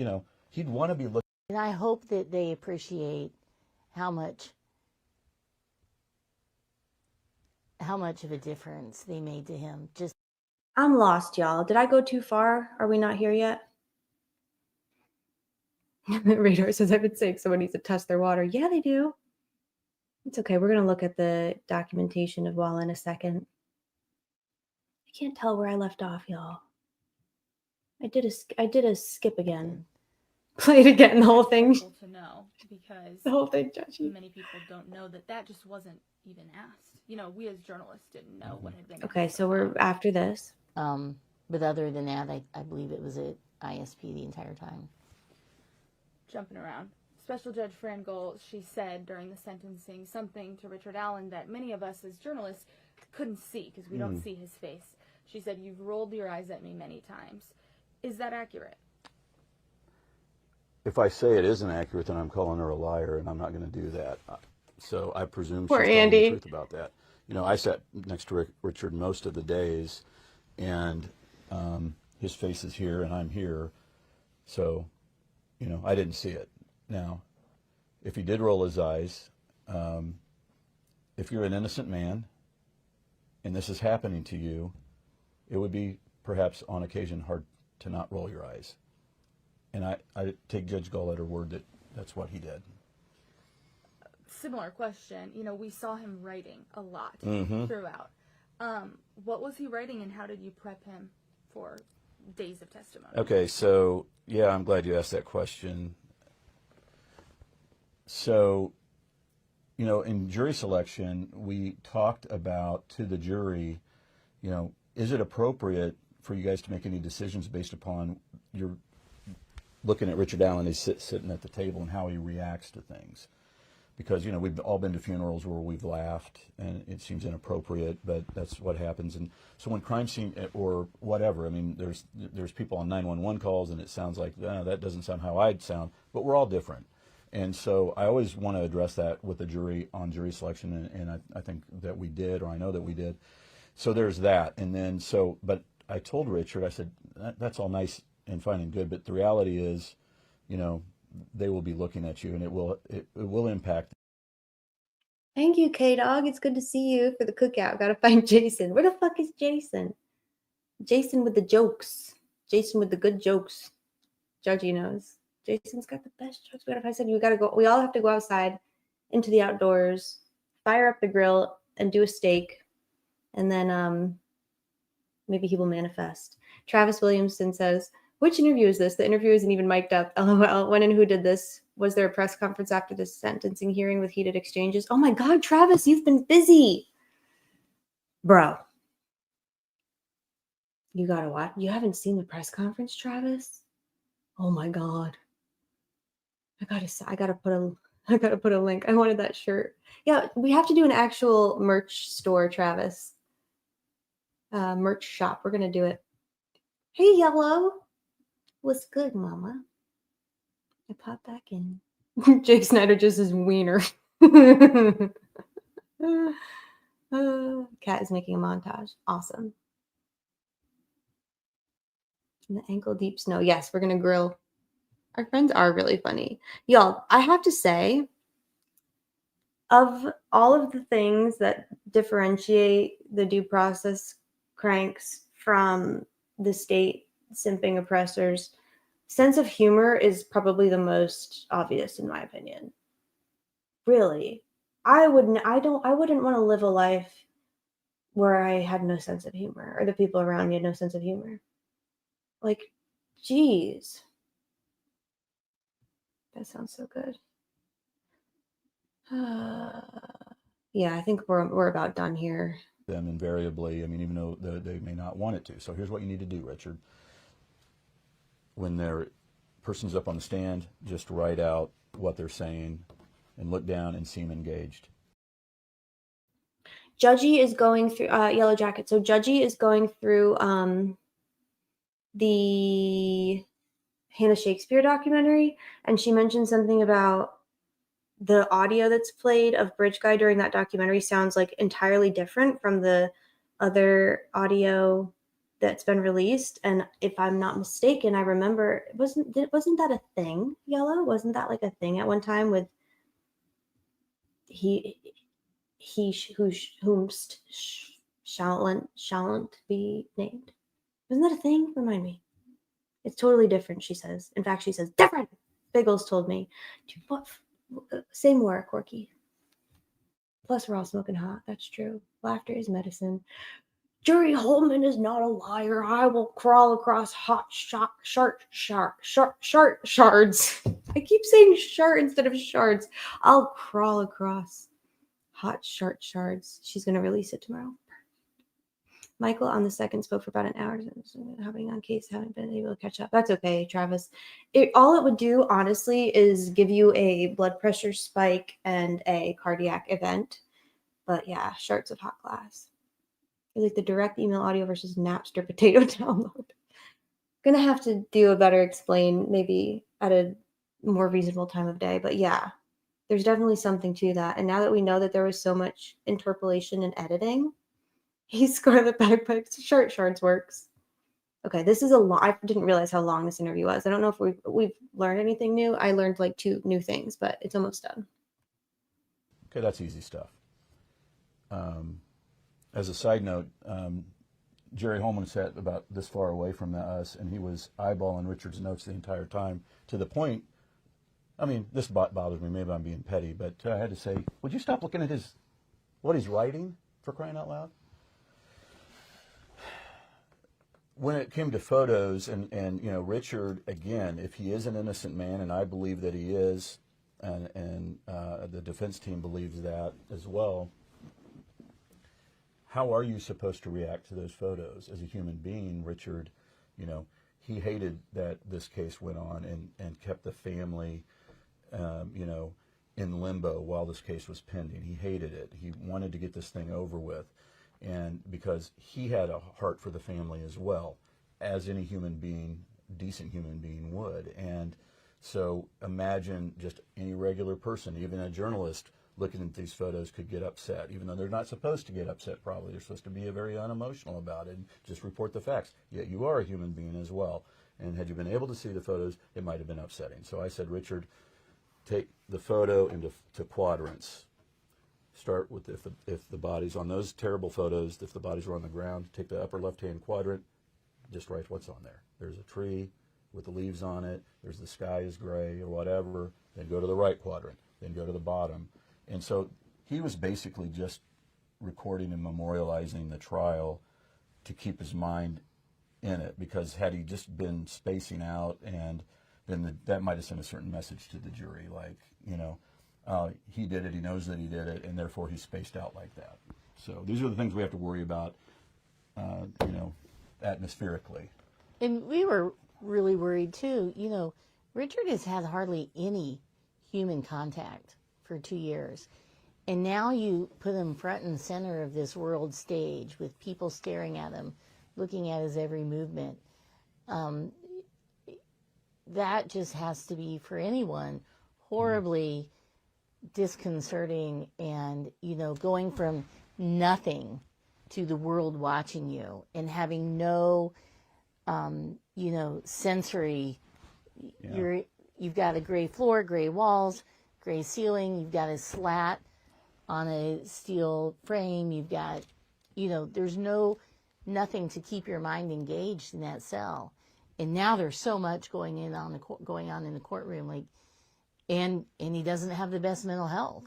Speaker 20: he'd want to be looking.
Speaker 11: And I hope that they appreciate how much of a difference they made to him. Just
Speaker 8: I'm lost, y'all. Did I go too far? Are we not here yet? Radar says, I've been saying someone needs to test their water. Yeah, they do. It's okay. We're going to look at the documentation of Walla in a second. I can't tell where I left off, y'all. I did a skip again. Play it again, the whole thing.
Speaker 19: To know because
Speaker 8: the whole thing, Judgy.
Speaker 19: Many people don't know that just wasn't even asked. We as journalists didn't know what had been.
Speaker 8: Okay, so we're after this.
Speaker 11: But other than that, I believe it was at ISP the entire time.
Speaker 19: Jumping around. Special Judge Frankel, she said during the sentencing something to Richard Allen that many of us as journalists couldn't see because we don't see his face. She said, "You've rolled your eyes at me many times." Is that accurate?
Speaker 20: If I say it isn't accurate, then I'm calling her a liar, and I'm not going to do that. So I presume she's
Speaker 8: Poor
Speaker 20: telling
Speaker 8: Andy.
Speaker 20: the truth about that. You know, I sat next to Richard most of the days, and his face is here, and I'm here. So, you know, I didn't see it. Now, if he did roll his eyes, if you're an innocent man, and this is happening to you, it would be perhaps on occasion hard to not roll your eyes. And I take Judge Gull at her word that that's what he did.
Speaker 19: Similar question. You know, we saw him writing a lot
Speaker 20: Mhm.
Speaker 19: throughout. What was he writing, and how did you prep him for days of testimony?
Speaker 20: Okay, so, yeah, I'm glad you asked that question. So, you know, in jury selection, we talked about to the jury, you know, is it appropriate for you guys to make any decisions based upon your looking at Richard Allen, he's sitting at the table and how he reacts to things? Because, you know, we've all been to funerals where we've laughed and it seems inappropriate, but that's what happens. And so when crime scene or whatever, I mean, there's people on 911 calls and it sounds like, that doesn't sound how I'd sound, but we're all different. And so I always want to address that with the jury on jury selection, and I think that we did, or I know that we did. So there's that. And then, but I told Richard, I said, that's all nice and fine and good, but the reality is, you know, they will be looking at you, and it will impact.
Speaker 8: Thank you, K-Dog. It's good to see you for the cookout. Gotta find Jason. Where the fuck is Jason? Jason with the jokes. Jason with the good jokes. Judgy knows. Jason's got the best jokes. What if I said we gotta go? We all have to go outside into the outdoors, fire up the grill, and do a steak, and then maybe he will manifest. Travis Williamson says, "Which interview is this? The interview isn't even mic'd up. LOL. When and who did this? Was there a press conference after this sentencing hearing with heated exchanges?" Oh my God, Travis, you've been busy. Bro. You gotta watch. You haven't seen the press conference, Travis? Oh my God. I gotta put a link. I wanted that shirt. Yeah, we have to do an actual merch store, Travis. Merch shop. We're gonna do it. Hey, Yellow. What's good, Mama? I pop back in. Jake Snyder just is wiener. Cat is making a montage. Awesome. In the ankle deep snow. Yes, we're gonna grill. Our friends are really funny. Y'all, I have to say, of all of the things that differentiate the due process cranks from the state simping oppressors, sense of humor is probably the most obvious in my opinion. Really. I wouldn't want to live a life where I had no sense of humor or the people around me had no sense of humor. Like, geez. That sounds so good. Yeah, I think we're about done here.
Speaker 20: Them invariably, I mean, even though they may not want it to. So here's what you need to do, Richard. When their person's up on the stand, just write out what they're saying and look down and seem engaged.
Speaker 8: Judgy is going through Yellow Jacket. So Judgy is going through the Hannah Shakespeare documentary, and she mentioned something about the audio that's played of Bridge Guy during that documentary sounds like entirely different from the other audio that's been released. And if I'm not mistaken, I remember wasn't that a thing, Yellow? Wasn't that like a thing at one time with whomst shalln't be named? Wasn't that a thing? Remind me. It's totally different, she says. In fact, she says, different. Biggles told me. Say more, Corky. Plus, we're all smoking hot. That's true. Laughter is medicine. Jury Holman is not a liar. I will crawl across hot shards. I keep saying shart instead of shards. I'll crawl across hot shards. She's going to release it tomorrow. Michael on the second spoke for about an hour. Happening on case, haven't been able to catch up. That's okay, Travis. All it would do, honestly, is give you a blood pressure spike and a cardiac event. But yeah, shards of hot glass. It's like the direct email audio versus Napster potato download. Gonna have to do a better explain maybe at a more reasonable time of day. But yeah, there's definitely something to that. And now that we know that there was so much interpolation and editing, he's Scarlet Bagpipes. Shards works. Okay, this is a lot. I didn't realize how long this interview was. I don't know if we've learned anything new. I learned like 2 new things, but it's almost done.
Speaker 20: Okay, that's easy stuff. As a side note, Jerry Holman sat about this far away from us, and he was eyeballing Richard's notes the entire time, to the point, I mean, this bothers me, maybe I'm being petty, but I had to say, would you stop looking at what he's writing, for crying out loud? When it came to photos, and you know, Richard, again, if he is an innocent man, and I believe that he is, and the defense team believes that as well, how are you supposed to react to those photos as a human being? Richard, you know, he hated that this case went on and kept the family, you know, in limbo while this case was pending. He hated it. He wanted to get this thing over with. And because he had a heart for the family as well, as any human being, decent human being would. And so imagine just any regular person, even a journalist, looking at these photos could get upset, even though they're not supposed to get upset probably. They're supposed to be very unemotional about it and just report the facts. Yet you are a human being as well. And had you been able to see the photos, it might have been upsetting. So I said, Richard, take the photo into quadrants. Start with if the body's on those terrible photos, if the bodies were on the ground, take the upper left-hand quadrant, just write what's on there. There's a tree with the leaves on it. There's the sky is gray or whatever. Then go to the right quadrant. Then go to the bottom. And so he was basically just recording and memorializing the trial to keep his mind in it, because had he just been spacing out, and then that might have sent a certain message to the jury, like, you know, he did it, he knows that he did it, and therefore he's spaced out like that. So these are the things we have to worry about, you know, atmospherically.
Speaker 11: And we were really worried too. You know, Richard has had hardly any human contact for 2 years. And now you put him front and center of this world stage with people staring at him, looking at his every movement. That just has to be, for anyone, horribly disconcerting, and, you know, going from nothing to the world watching you and having no, you know, sensory. Yeah. You've got a gray floor, gray walls, gray ceiling. You've got a slat on a steel frame. You've got, you know, there's nothing to keep your mind engaged in that cell. And now there's so much going on in the courtroom, like, and he doesn't have the best mental health.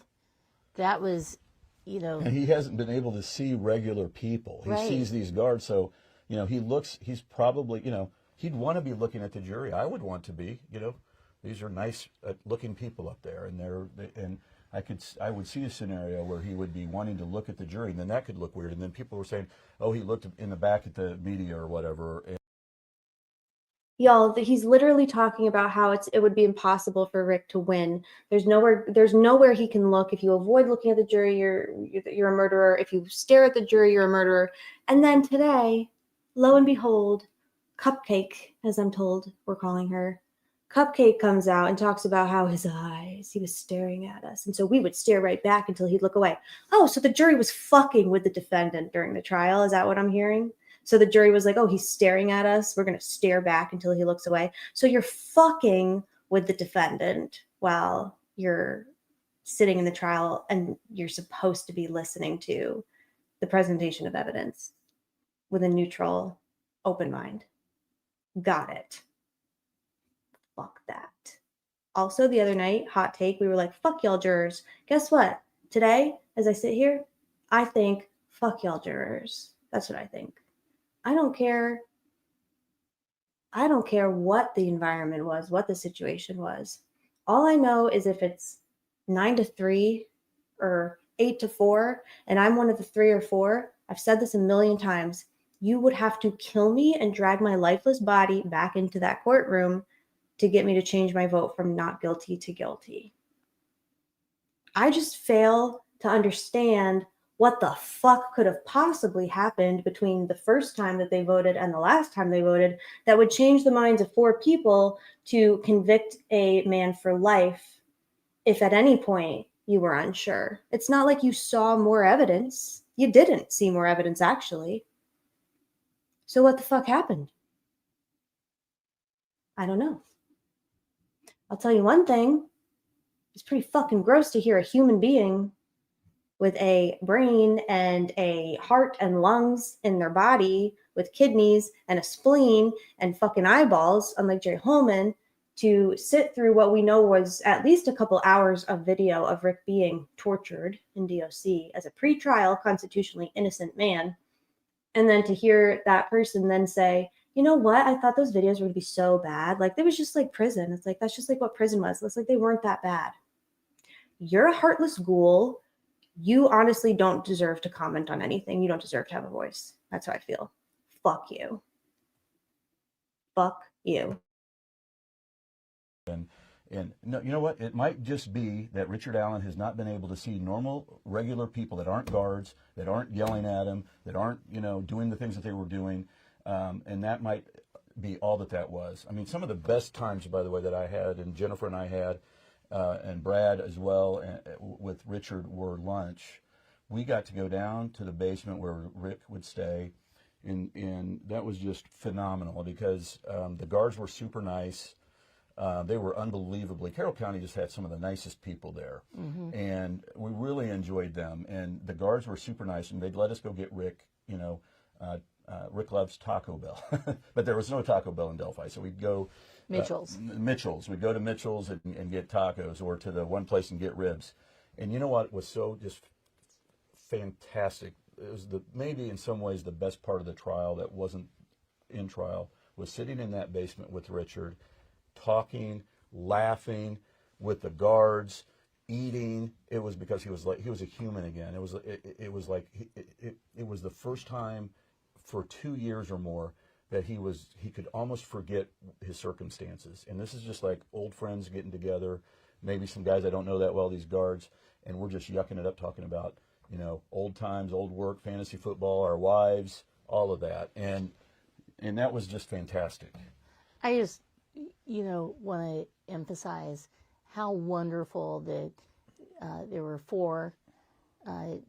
Speaker 11: That was, you know,
Speaker 20: and he hasn't been able to see regular people. He
Speaker 11: right.
Speaker 20: sees these guards, so, you know, he's probably, you know, he'd want to be looking at the jury. I would want to be, you know, these are nice looking people up there, and I would see a scenario where he would be wanting to look at the jury, and then that could look weird, and then people were saying, oh, he looked in the back at the media or whatever.
Speaker 8: Y'all, he's literally talking about how it would be impossible for Rick to win. There's nowhere he can look. If you avoid looking at the jury, you're a murderer. If you stare at the jury, you're a murderer. And then today, lo and behold, Cupcake, as I'm told we're calling her, Cupcake comes out and talks about how his eyes, he was staring at us. And so we would stare right back until he'd look away. Oh, so the jury was fucking with the defendant during the trial. Is that what I'm hearing? So the jury was like, oh, he's staring at us. We're going to stare back until he looks away. So you're fucking with the defendant while you're sitting in the trial, and you're supposed to be listening to the presentation of evidence with a neutral, open mind. Got it. Fuck that. Also, the other night, hot take, we were like, fuck y'all jurors. Guess what? Today, as I sit here, I think, fuck y'all jurors. That's what I think. I don't care what the environment was, what the situation was. All I know is if it's 9-3 or 8-4, and I'm one of the 3 or 4, I've said this a million times, you would have to kill me and drag my lifeless body back into that courtroom to get me to change my vote from not guilty to guilty. I just fail to understand what the fuck could have possibly happened between the first time that they voted and the last time they voted that would change the minds of 4 people to convict a man for life if at any point you were unsure. It's not like you saw more evidence. You didn't see more evidence, actually. So what the fuck happened? I don't know. I'll tell you one thing. It's pretty fucking gross to hear a human being with a brain and a heart and lungs in their body with kidneys and a spleen and fucking eyeballs, unlike Jay Holman, to sit through what we know was at least a couple hours of video of Rick being tortured in DOC as a pretrial constitutionally innocent man. And then to hear that person then say, you know what? I thought those videos were going to be so bad. Like, it was just like prison. It's like, that's just like what prison was. It's like they weren't that bad. You're a heartless ghoul. You honestly don't deserve to comment on anything. You don't deserve to have a voice. That's how I feel. Fuck you. Fuck you.
Speaker 20: And no, you know what? It might just be that Richard Allen has not been able to see normal, regular people that aren't guards, that aren't yelling at him, that aren't, you know, doing the things that they were doing. And that might be all that was. I mean, some of the best times, by the way, that I had, and Jennifer and I had, and Brad as well, with Richard, were lunch. We got to go down to the basement where Rick would stay, and that was just phenomenal because the guards were super nice. They were unbelievably, Carroll County just had some of the nicest people there, and we really enjoyed them. And the guards were super nice, and they'd let us go get Rick, you know, Rick loves Taco Bell, but there was no Taco Bell in Delphi, so we'd go
Speaker 11: Mitchell's.
Speaker 20: We'd go to Mitchell's and get tacos, or to the one place and get ribs. And you know what was so just fantastic? It was maybe in some ways the best part of the trial that wasn't in trial was sitting in that basement with Richard, talking, laughing with the guards, eating. It was because he was a human again. It was the first time for 2 years or more that he could almost forget his circumstances. And this is just like old friends getting together, maybe some guys I don't know that well, these guards, and we're just yucking it up, talking about, you know, old times, old work, fantasy football, our wives, all of that. And that was just fantastic.
Speaker 11: I just, you know, want to emphasize how wonderful that there were 4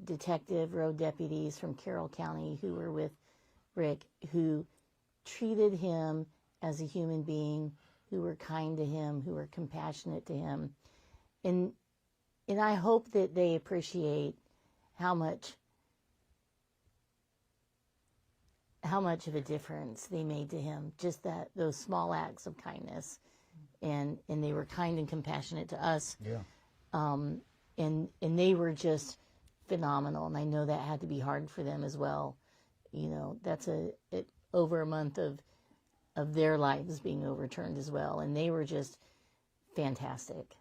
Speaker 11: detective road deputies from Carroll County who were with Rick, who treated him as a human being, who were kind to him, who were compassionate to him. And I hope that they appreciate how much of a difference they made to him, just those small acts of kindness. And they were kind and compassionate to us.
Speaker 20: Yeah.
Speaker 11: And they were just phenomenal. And I know that had to be hard for them as well. You know, that's over a month of their lives being overturned as well. And they were just fantastic.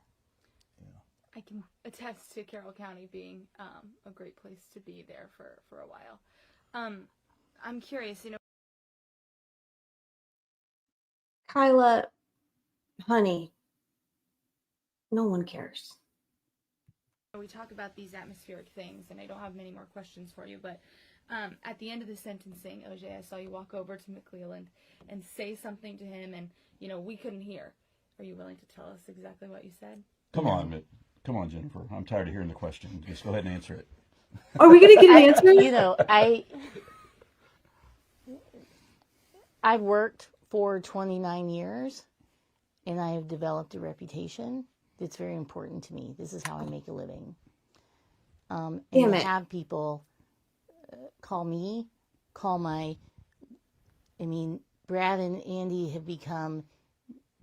Speaker 19: I can attest to Carroll County being a great place to be there for a while. I'm curious, you know.
Speaker 8: Kyla, honey, no one cares.
Speaker 19: We talk about these atmospheric things, and I don't have many more questions for you, but at the end of the sentencing, OJ, I saw you walk over to McLeland and say something to him, and, you know, we couldn't hear. Are you willing to tell us exactly what you said?
Speaker 20: Come on, Jennifer. I'm tired of hearing the question. Just go ahead and answer it.
Speaker 8: Are we going to get an answer?
Speaker 11: You know, I've worked for 29 years, and I have developed a reputation that's very important to me. This is how I make a living. And to have people call me, Brad and Andy have become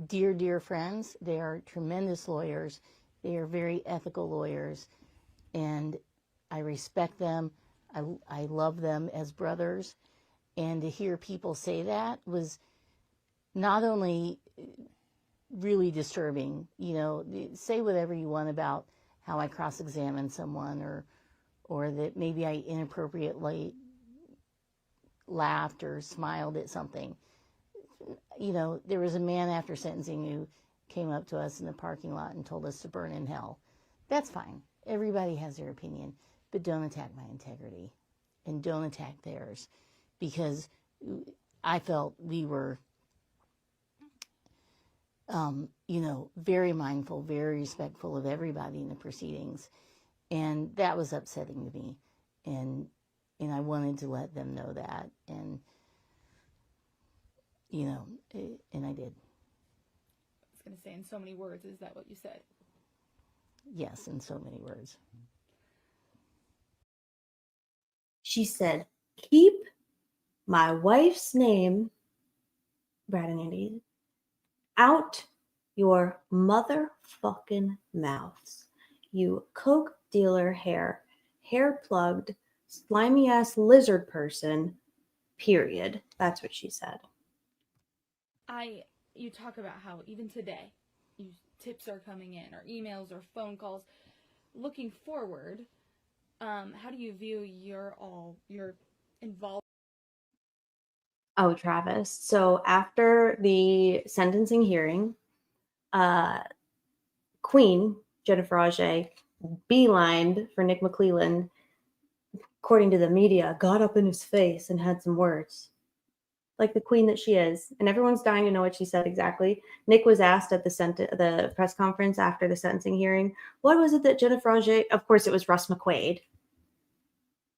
Speaker 11: dear, dear friends. They are tremendous lawyers. They are very ethical lawyers, and I respect them. I love them as brothers. And to hear people say that was not only really disturbing, you know, say whatever you want about how I cross-examine someone or that maybe I inappropriately laughed or smiled at something. You know, there was a man after sentencing who came up to us in the parking lot and told us to burn in hell. That's fine. Everybody has their opinion, but don't attack my integrity and don't attack theirs, because I felt we were, you know, very mindful, very respectful of everybody in the proceedings. And that was upsetting to me. And I wanted to let them know that. And, you know, and I did.
Speaker 19: I was going to say, in so many words, is that what you said?
Speaker 11: Yes, in so many words.
Speaker 8: She said, keep my wife's name, Brad and Andy, out your motherfucking mouths. You coke dealer hair plugged, slimy ass lizard person, period. That's what she said.
Speaker 19: You talk about how even today, tips are coming in, or emails, or phone calls. Looking forward, how do you view your involvement?
Speaker 8: Oh, Travis. So after the sentencing hearing, Queen Jennifer Rozzi beelined for Nick McLeland, according to the media, got up in his face and had some words. Like the queen that she is. And everyone's dying to know what she said exactly. Nick was asked at the press conference after the sentencing hearing, what was it that Jennifer Rozzi, of course it was Russ McQuaid,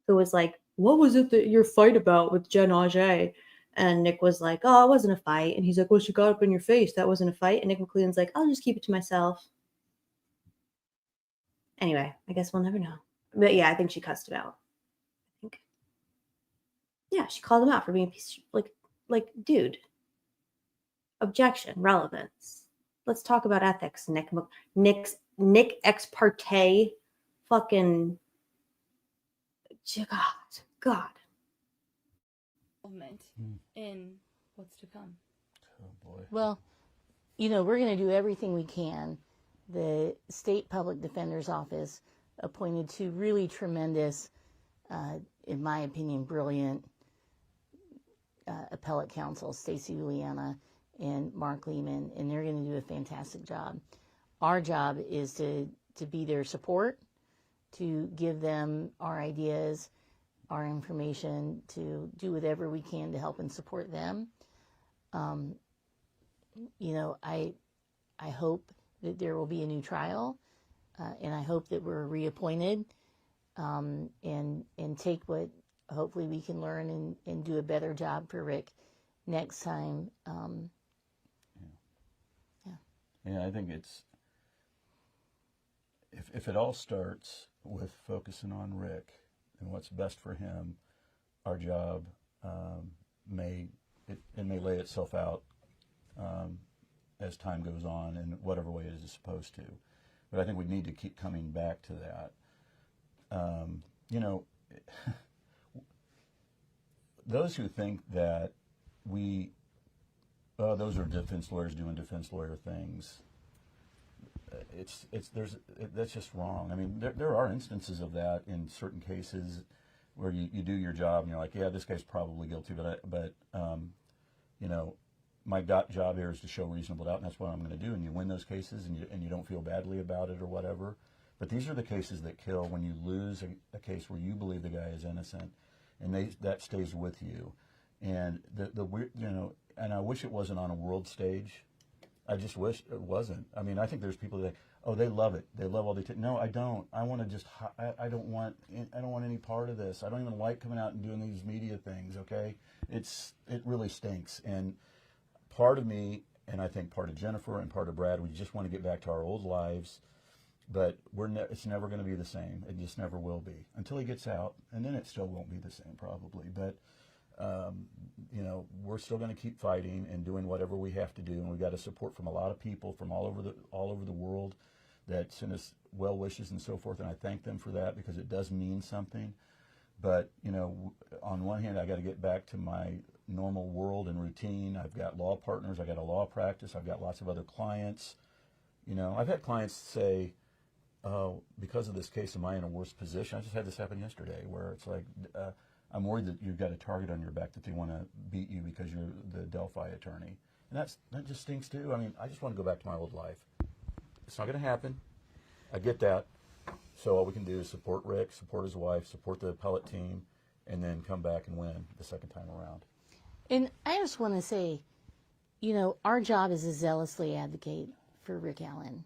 Speaker 8: who was like, what was it that your fight about with Jen Rozzi? And Nick was like, oh, it wasn't a fight. And he's like, well, she got up in your face. That wasn't a fight. And Nick McLeland's like, I'll just keep it to myself. Anyway, I guess we'll never know. But yeah, I think she cussed him out. I think. Yeah, she called him out for being a piece of, like, dude. Objection, relevance. Let's talk about ethics, Nick ex parte, fucking God.
Speaker 19: In what's to come.
Speaker 20: Oh boy.
Speaker 11: Well, you know, we're going to do everything we can. The State Public Defender's Office appointed two really tremendous, in my opinion, brilliant appellate counsel, Stacey Juliana and Mark Lehman, and they're going to do a fantastic job. Our job is to be their support, to give them our ideas, our information, to do whatever we can to help and support them. You know, I hope that there will be a new trial, and I hope that we're reappointed, and take what hopefully we can learn and do a better job for Rick next time.
Speaker 20: Yeah, I think it's, if it all starts with focusing on Rick and what's best for him, our job may lay itself out as time goes on in whatever way it is supposed to. But I think we need to keep coming back to that. You know, those who think that those are defense lawyers doing defense lawyer things, that's just wrong. I mean, there are instances of that in certain cases where you do your job and you're like, yeah, this guy's probably guilty, but you know, my job here is to show reasonable doubt, and that's what I'm going to do. And you win those cases, and you don't feel badly about it or whatever. But these are the cases that kill, when you lose a case where you believe the guy is innocent, and that stays with you. And the weird, you know, and I wish it wasn't on a world stage. I just wish it wasn't. I mean, I think there's people that, oh, they love it. They love all the. No, I don't. I want to just. I don't want any part of this. I don't even like coming out and doing these media things. Okay, it really stinks. And part of me, and I think part of Jennifer and part of Brad, we just want to get back to our old lives. But it's never going to be the same. It just never will be until he gets out, and then it still won't be the same probably. But you know, we're still going to keep fighting and doing whatever we have to do, and we've got a support from a lot of people from all over the world that send us well wishes and so forth, and I thank them for that because it does mean something. But you know, on one hand, I got to get back to my normal world and routine. I've got law partners, I got a law practice, I've got lots of other clients. You know, I've had clients say, oh, because of this case, am I in a worse position? I just had this happen yesterday where it's like, I'm worried that you've got a target on your back that they want to beat you because you're the Delphi attorney. And that just stinks too. I mean, I just want to go back to my old life. It's not going to happen. I get that. So all we can do is support Rick, support his wife, support the appellate team, and then come back and win the second time around.
Speaker 11: And I just want to say, you know, our job is to zealously advocate for Rick Allen.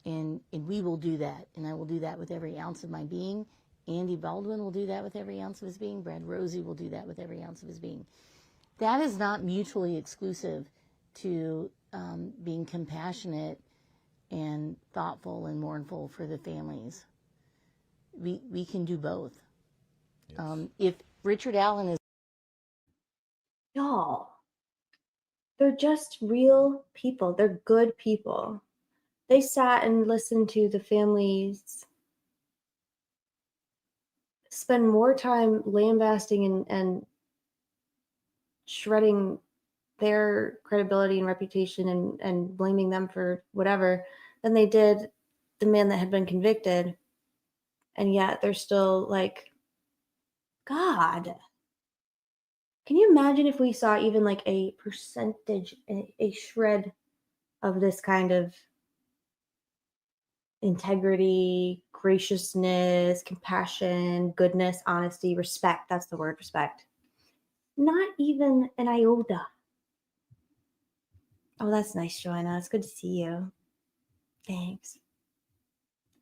Speaker 11: And we will do that. And I will do that with every ounce of my being. Andy Baldwin will do that with every ounce of his being. Brad Rozzi will do that with every ounce of his being. That is not mutually exclusive to being compassionate and thoughtful and mournful for the families. We can do both. Yes. If Richard Allen is...
Speaker 8: Y'all, they're just real people. They're good people. They sat and listened to the families spend more time lambasting and shredding their credibility and reputation and blaming them for whatever than they did the man that had been convicted. And yet they're still like, God, can you imagine if we saw even like a percentage, a shred of this kind of integrity, graciousness, compassion, goodness, honesty, respect? That's the word, respect. Not even an iota. Oh, that's nice, Joanna. It's good to see you. Thanks.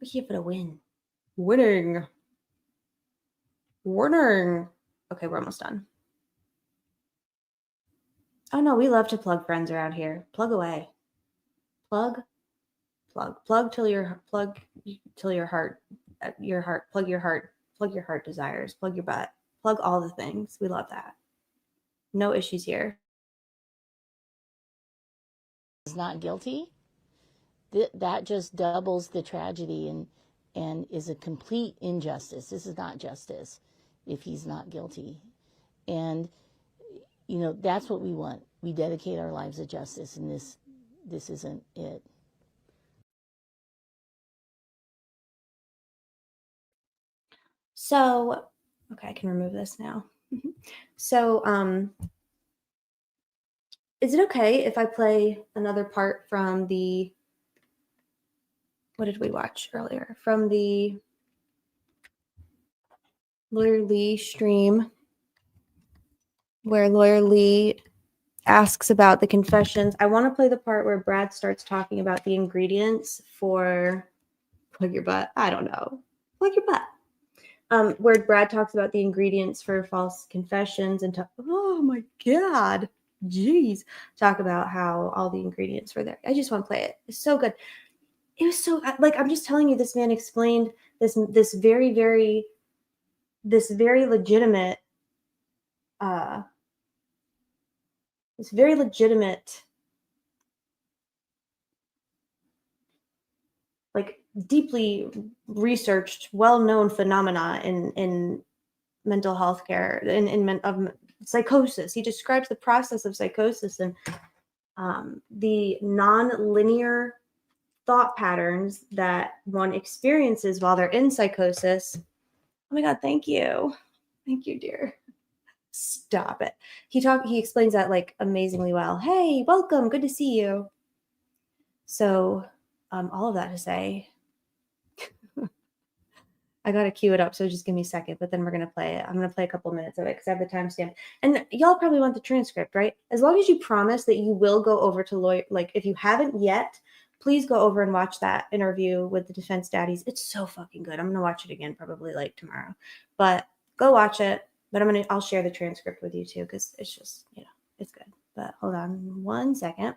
Speaker 8: We're here for the win. Winning. Okay, we're almost done. Oh no, we love to plug friends around here. Plug away. Plug till your heart desires. Plug your butt. Plug all the things. We love that. No issues here.
Speaker 11: Is not guilty, that just doubles the tragedy and is a complete injustice. This is not justice if he's not guilty. And, you know, that's what we want. We dedicate our lives to justice, and this isn't it.
Speaker 8: So, okay, I can remove this now. So, is it okay if I play another part from the, what did we watch earlier? From the Lawyer Lee stream, where Lawyer Lee asks about the confessions. I want to play the part where Brad starts talking about the ingredients for plug your butt. I don't know. Plug your butt. Where Brad talks about the ingredients for false confessions and oh my God, jeez, talk about how all the ingredients were there. I just want to play it. It's so good. It was so, like, I'm just telling you, this man explained this very, very legitimate, like deeply researched, well-known phenomena in mental health care, of psychosis. He describes the process of psychosis and the non-linear thought patterns that one experiences while they're in psychosis. Oh my God, thank you. Thank you, dear. Stop it. He explains that like amazingly well. Hey, welcome. Good to see you. So all of that to say, I got to cue it up. So just give me a second, but then we're going to play it. I'm going to play a couple minutes of it because I have the timestamp. And y'all probably want the transcript, right? As long as you promise that you will go over to lawyer, like if you haven't yet, please go over and watch that interview with the Defense Daddies. It's so fucking good. I'm going to watch it again probably like tomorrow, but go watch it. But I'll share the transcript with you too, because it's just, you know, it's good. But hold on 1 second.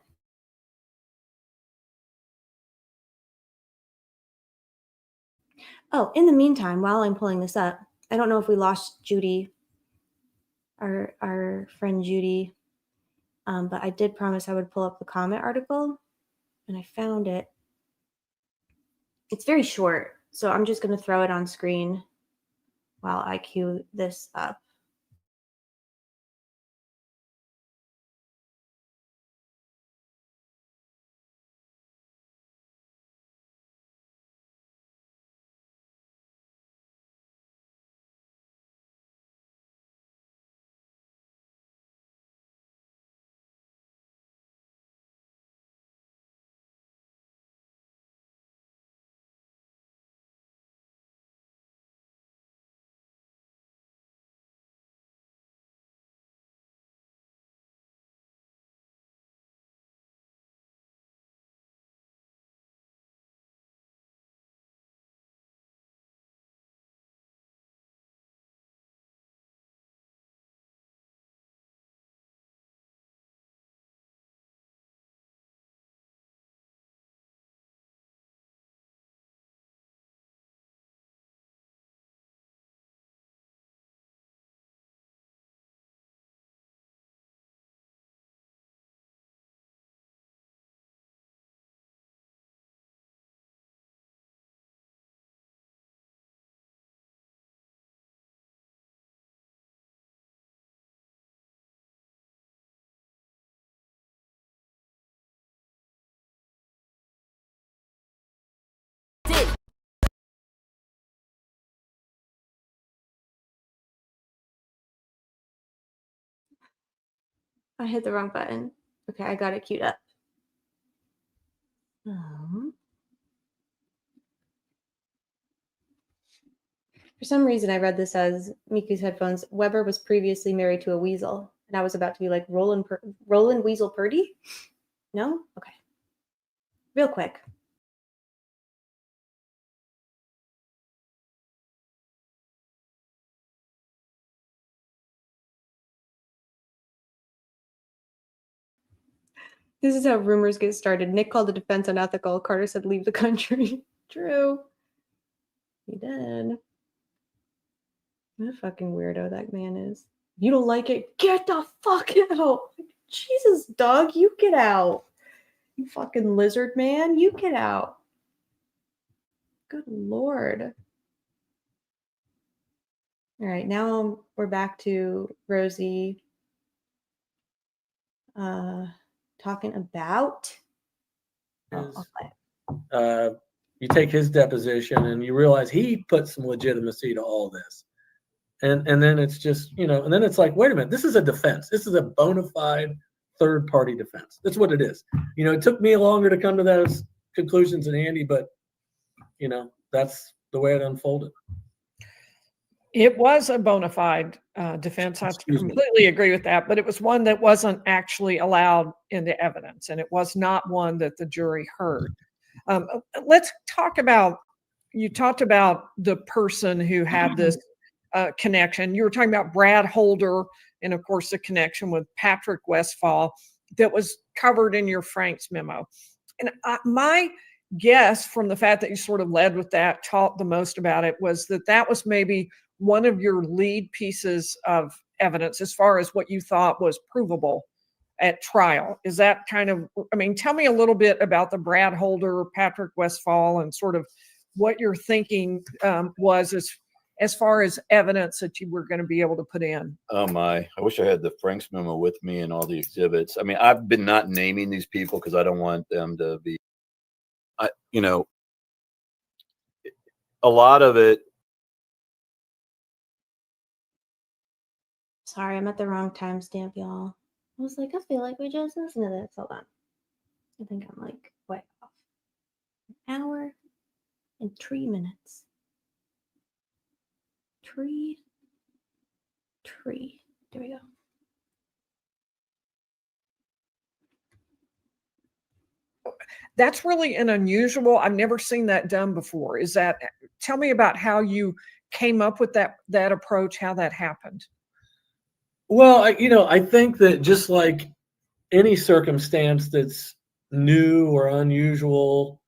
Speaker 8: Oh, in the meantime, while I'm pulling this up, I don't know if we lost Judy, our friend Judy, but I did promise I would pull up the comment article, and I found it. It's very short, so I'm just going to throw it on screen while I cue this up. I hit the wrong button. Okay, I got it queued up. For some reason, I read this as Miku's headphones. Weber was previously married to a weasel, and I was about to be like Roland Weasel Purdy. No? Okay. Real quick. This is how rumors get started. Nick called the defense unethical. Carter said, leave the country. True. He did. What a fucking weirdo that man is. You don't like it? Get the fuck out. Jesus, dog, you get out. You fucking lizard man, you get out. Good Lord. All right, now we're back to Rozzi talking about.
Speaker 13: You take his deposition and you realize he put some legitimacy to all this. And then it's just, you know, and then it's like, wait a minute, this is a defense. This is a bona fide third-party defense. That's what it is. You know, it took me longer to come to those conclusions than Andy, but, you know, that's the way it unfolded.
Speaker 15: It was a bona fide defense. I completely agree with that, but it was one that wasn't actually allowed into evidence, and it was not one that the jury heard. Let's talk about, you talked about the person who had this connection. You were talking about Brad Holder and, of course, the connection with Patrick Westphal that was covered in your Frank's memo. And my guess from the fact that you sort of led with that, talked the most about it, was that that was maybe one of your lead pieces of evidence as far as what you thought was provable at trial. Is that kind of, I mean, tell me a little bit about the Brad Holder, Patrick Westphal, and sort of what your thinking was as far as evidence that you were going to be able to put in.
Speaker 12: Oh my, I wish I had the Frank's memo with me and all the exhibits. I mean, I've been not naming these people because I don't want them to be, you know, a lot of it.
Speaker 8: Sorry, I'm at the wrong timestamp, y'all. I was like, I feel like we just listened to this. Hold on. I think I'm like way off. An hour and 3 minutes. Tree. There we go.
Speaker 15: That's really an unusual, I've never seen that done before. Is that, tell me about how you came up with that approach, how that happened.
Speaker 13: Well, I think that just like any circumstance that's new or unusual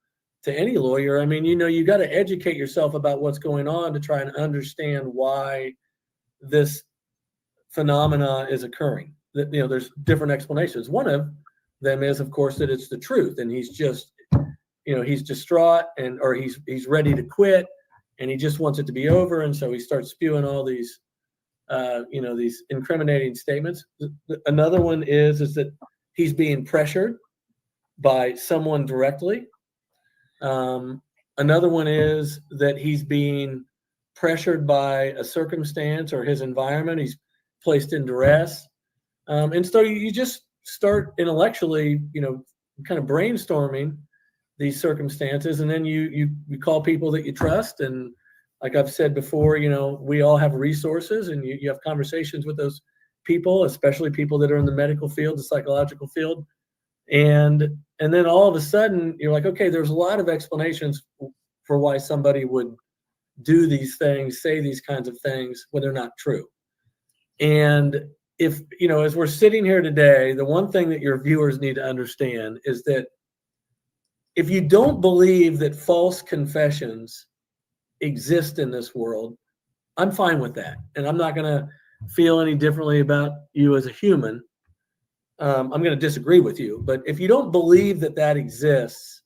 Speaker 13: to any lawyer, I mean, you got to educate yourself about what's going on to try and understand why this phenomena is occurring. That, there's different explanations. One of them is, of course, that it's the truth, and he's just, he's distraught or he's ready to quit, and he just wants it to be over, and so he starts spewing all these these incriminating statements. Another one is that he's being pressured by someone directly. Another one is that he's being pressured by a circumstance or his environment. He's placed in duress. And so you just start intellectually, kind of brainstorming these circumstances, and then you call people that you trust. And like I've said before, we all have resources, and you have conversations with those people, especially people that are in the medical field, the psychological field. And then all of a sudden you're like, okay, there's a lot of explanations for why somebody would do these things, say these kinds of things when they're not true. And if, as we're sitting here today, the one thing that your viewers need to understand is that if you don't believe that false confessions exist in this world, I'm fine with that. And I'm not going to feel any differently about you as a human. I'm going to disagree with you. But if you don't believe that that exists,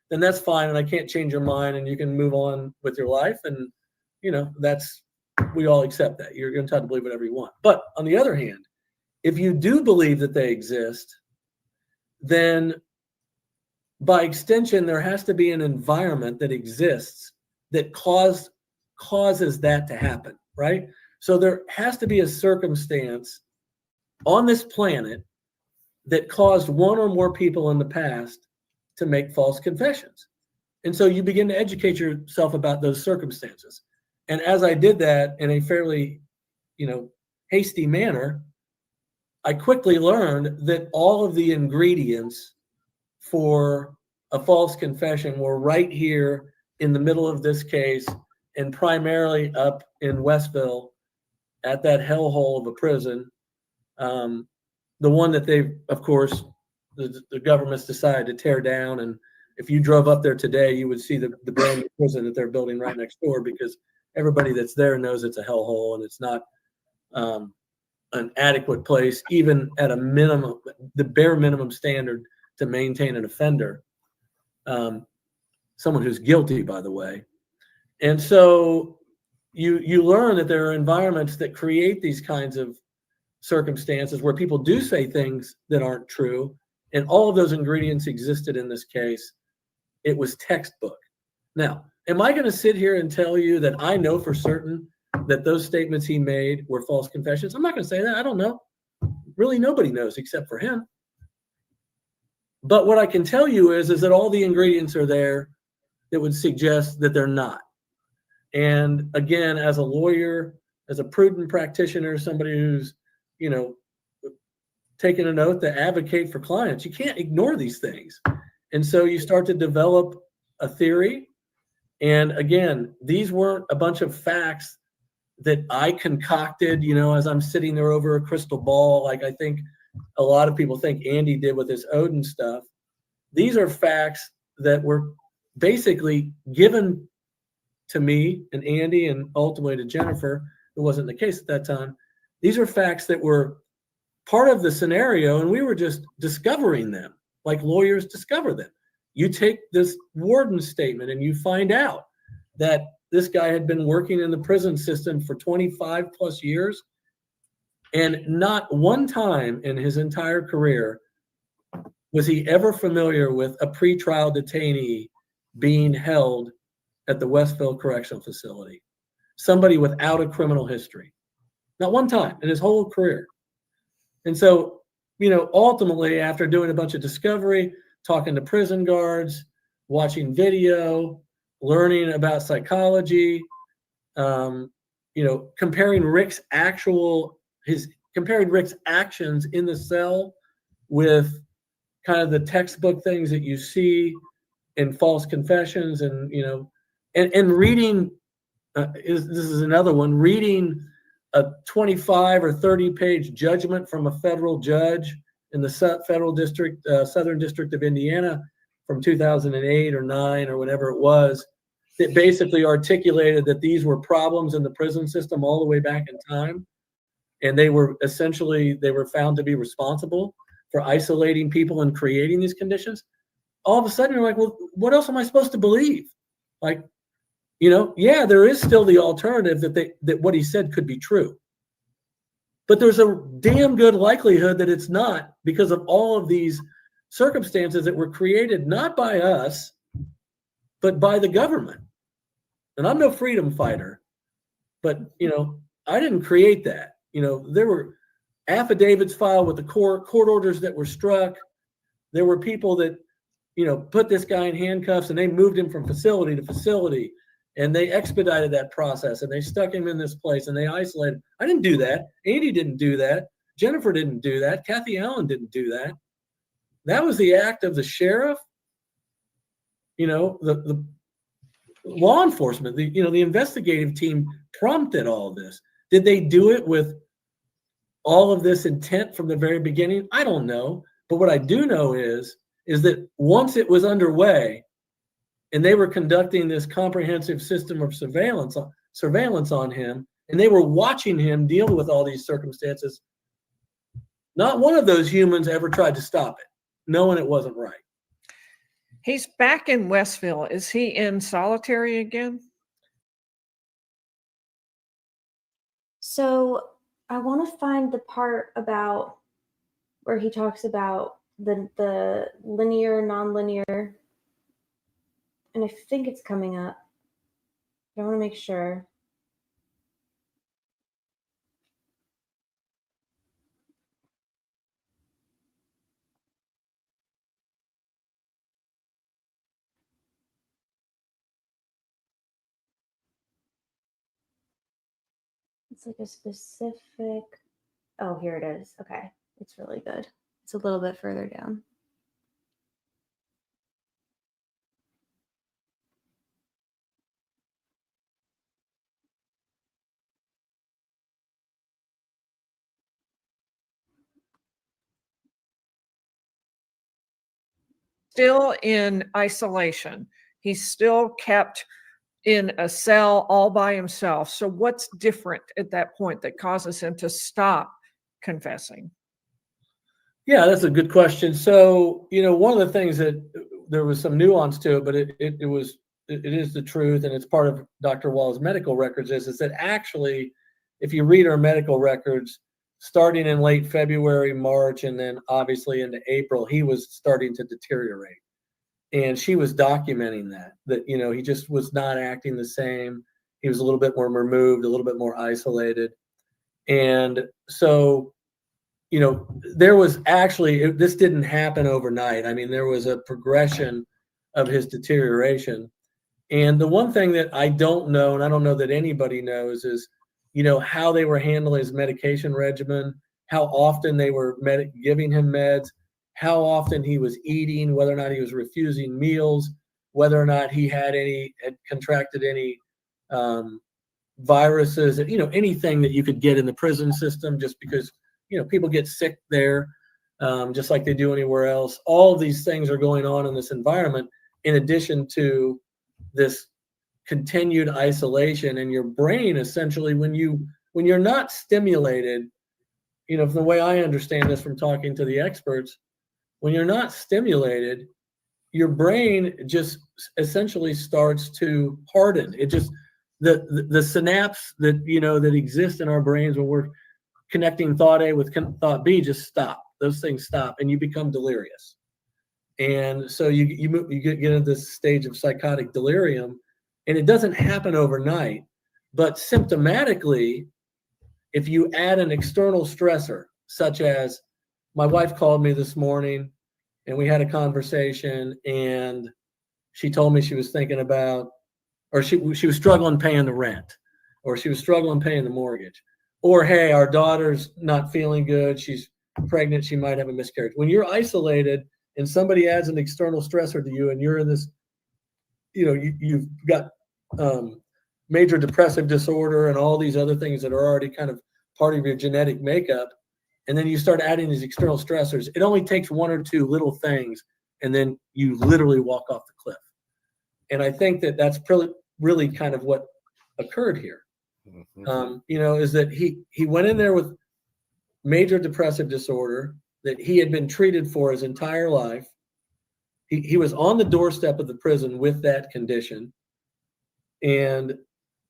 Speaker 13: then that's fine. And I can't change your mind, and you can move on with your life. And, we all accept that. You're entitled to believe whatever you want. But on the other hand, if you do believe that they exist, then by extension, there has to be an environment that exists that causes that to happen, right? So there has to be a circumstance on this planet that caused one or more people in the past to make false confessions. And so you begin to educate yourself about those circumstances. And as I did that in a fairly, hasty manner, I quickly learned that all of the ingredients for a false confession were right here in the middle of this case, and primarily up in Westville at that hellhole of a prison. The one that they've, of course, the government's decided to tear down. And if you drove up there today, you would see the brand new prison that they're building right next door, because everybody that's there knows it's a hellhole and it's not an adequate place, even at a minimum, the bare minimum standard to maintain an offender, someone who's guilty, by the way. And so you learn that there are environments that create these kinds of circumstances where people do say things that aren't true, and all of those ingredients existed in this case. It was textbook. Now, am I going to sit here and tell you that I know for certain that those statements he made were false confessions? I'm not going to say that. I don't know. Really, nobody knows except for him. But what I can tell you is that all the ingredients are there that would suggest that they're not. And again, as a lawyer, as a prudent practitioner, somebody who's, taken an oath to advocate for clients, you can't ignore these things. And so you start to develop a theory. And again, these weren't a bunch of facts that I concocted, as I'm sitting there over a crystal ball, like I think a lot of people think Andy did with his Odin stuff. These are facts that were basically given to me and Andy, and ultimately to Jennifer, who wasn't the case at that time. These are facts that were part of the scenario, and we were just discovering them, like lawyers discover them. You take this warden statement and you find out that this guy had been working in the prison system for 25 plus years, and not one time in his entire career was he ever familiar with a pretrial detainee being held at the Westville Correctional Facility, somebody without a criminal history. Not one time in his whole career. And so, ultimately, after doing a bunch of discovery, talking to prison guards, watching video, learning about psychology, comparing Rick's actions in the cell with kind of the textbook things that you see in false confessions, and reading, this is another one, reading a 25 or 30 page judgment from a federal judge in the Southern District of Indiana from 2008 or 9 or whatever it was, that basically articulated that these were problems in the prison system all the way back in time. And they were found to be responsible for isolating people and creating these conditions. All of a sudden you're like, well, what else am I supposed to believe? Like, yeah, there is still the alternative that what he said could be true. But there's a damn good likelihood that it's not, because of all of these circumstances that were created not by us, but by the government. And I'm no freedom fighter, but I didn't create that. There were affidavits filed with the court orders that were struck. There were people that put this guy in handcuffs, and they moved him from facility to facility, and they expedited that process, and they stuck him in this place, and they isolated. I didn't do that. Andy didn't do that. Jennifer didn't do that. Kathy Allen didn't do that. That was the act of the sheriff, the law enforcement, the investigative team prompted all of this. Did they do it with all of this intent from the very beginning? I don't know. But what I do know is that once it was underway and they were conducting this comprehensive system of surveillance on him, and they were watching him deal with all these circumstances, not one of those humans ever tried to stop it, knowing it wasn't right.
Speaker 15: He's back in Westville. Is he in solitary again?
Speaker 8: So I want to find the part about where he talks about the linear, nonlinear, and I think it's coming up. I want to make sure. It's like a specific. Oh, here it is. Okay. It's really good. It's a little bit further down.
Speaker 15: Still in isolation. He's still kept in a cell all by himself. So what's different at that point that causes him to stop confessing?
Speaker 13: Yeah, that's a good question. So, one of the things that there was some nuance to it, but it is the truth, and it's part of Dr. Wall's medical records is that actually, if you read our medical records, starting in late February, March, and then obviously into April, he was starting to deteriorate. And she was documenting that he just was not acting the same. He was a little bit more removed, a little bit more isolated. And so, there was actually, this didn't happen overnight. I mean, there was a progression of his deterioration. And the one thing that I don't know, and I don't know that anybody knows, is, how they were handling his medication regimen, how often they were giving him meds, how often he was eating, whether or not he was refusing meals, whether or not he had contracted any viruses, anything that you could get in the prison system, just because, people get sick there, just like they do anywhere else. All of these things are going on in this environment, in addition to this continued isolation. And your brain, essentially, when you're not stimulated, from the way I understand this from talking to the experts, when you're not stimulated, your brain just essentially starts to harden. It just, the synapse that, that exist in our brains when we're connecting thought A with thought B just stop. Those things stop, and you become delirious. And so you get into this stage of psychotic delirium, and it doesn't happen overnight. But symptomatically, if you add an external stressor, such as my wife called me this morning and we had a conversation, and she told me she was thinking about, or she was struggling paying the rent, or she was struggling paying the mortgage, or, hey, our daughter's not feeling good, she's pregnant, she might have a miscarriage. When you're isolated and somebody adds an external stressor to you, and you're in this, you've got major depressive disorder and all these other things that are already kind of part of your genetic makeup, and then you start adding these external stressors, it only takes one or two little things, and then you literally walk off the cliff. And I think that that's really kind of what occurred here. Is that he went in there with major depressive disorder that he had been treated for his entire life. He was on the doorstep of the prison with that condition, and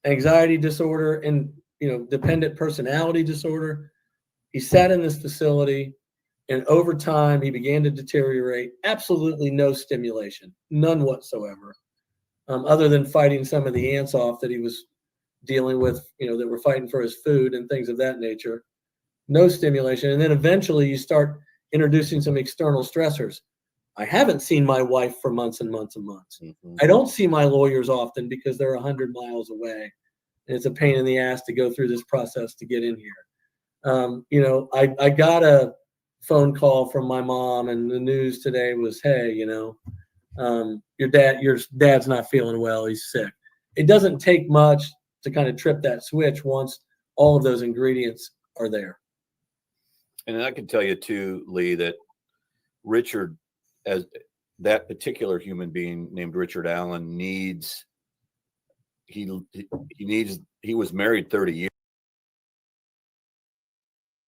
Speaker 13: anxiety disorder and, dependent personality disorder. He sat in this facility, and over time he began to deteriorate. Absolutely no stimulation, none whatsoever, other than fighting some of the ants off that he was dealing with, that were fighting for his food and things of that nature. No stimulation. And then eventually you start introducing some external stressors. I haven't seen my wife for months and months and months. I don't see my lawyers often because they're 100 miles away. And it's a pain in the ass to go through this process to get in here. I got a phone call from my mom, and the news today was, hey, your dad's not feeling well, he's sick. It doesn't take much to kind of trip that switch once all of those ingredients are there.
Speaker 12: And I can tell you too, Lee, that Richard, as that particular human being named Richard Allen, he was married 30 years.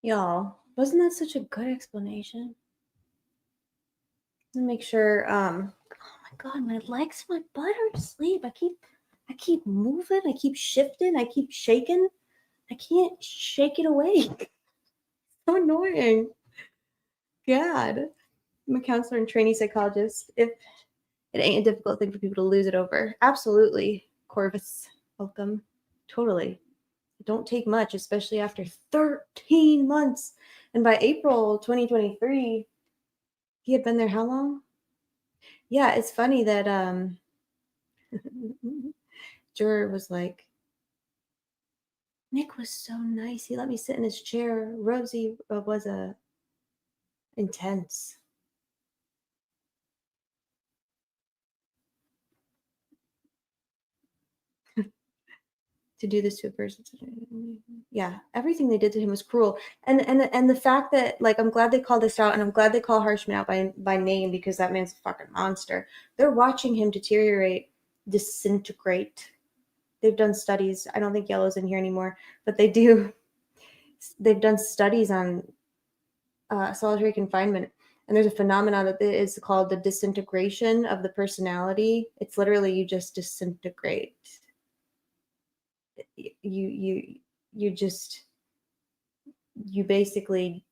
Speaker 8: Y'all, wasn't that such a good explanation? Let me make sure. Oh my God, my legs, my butt are asleep. I keep moving. I keep shifting. I keep shaking. I can't shake it awake. So annoying. God. I'm a counselor and trainee psychologist. If it ain't a difficult thing for people to lose it over. Absolutely. Corvus, welcome. Totally. It don't take much, especially after 13 months. And by April 2023, he had been there how long? Yeah, it's funny that Juror was like, Nick was so nice. He let me sit in his chair. Rozzi was intense. To do this to a person. Yeah, everything they did to him was cruel. And the fact that, like, I'm glad they called this out, and I'm glad they call Harshman out by name, because that man's a fucking monster. They're watching him deteriorate, disintegrate. They've done studies. I don't think Yellow's in here anymore, but they do. They've done studies on solitary confinement, and there's a phenomenon that is called the disintegration of the personality. It's literally you just disintegrate. You basically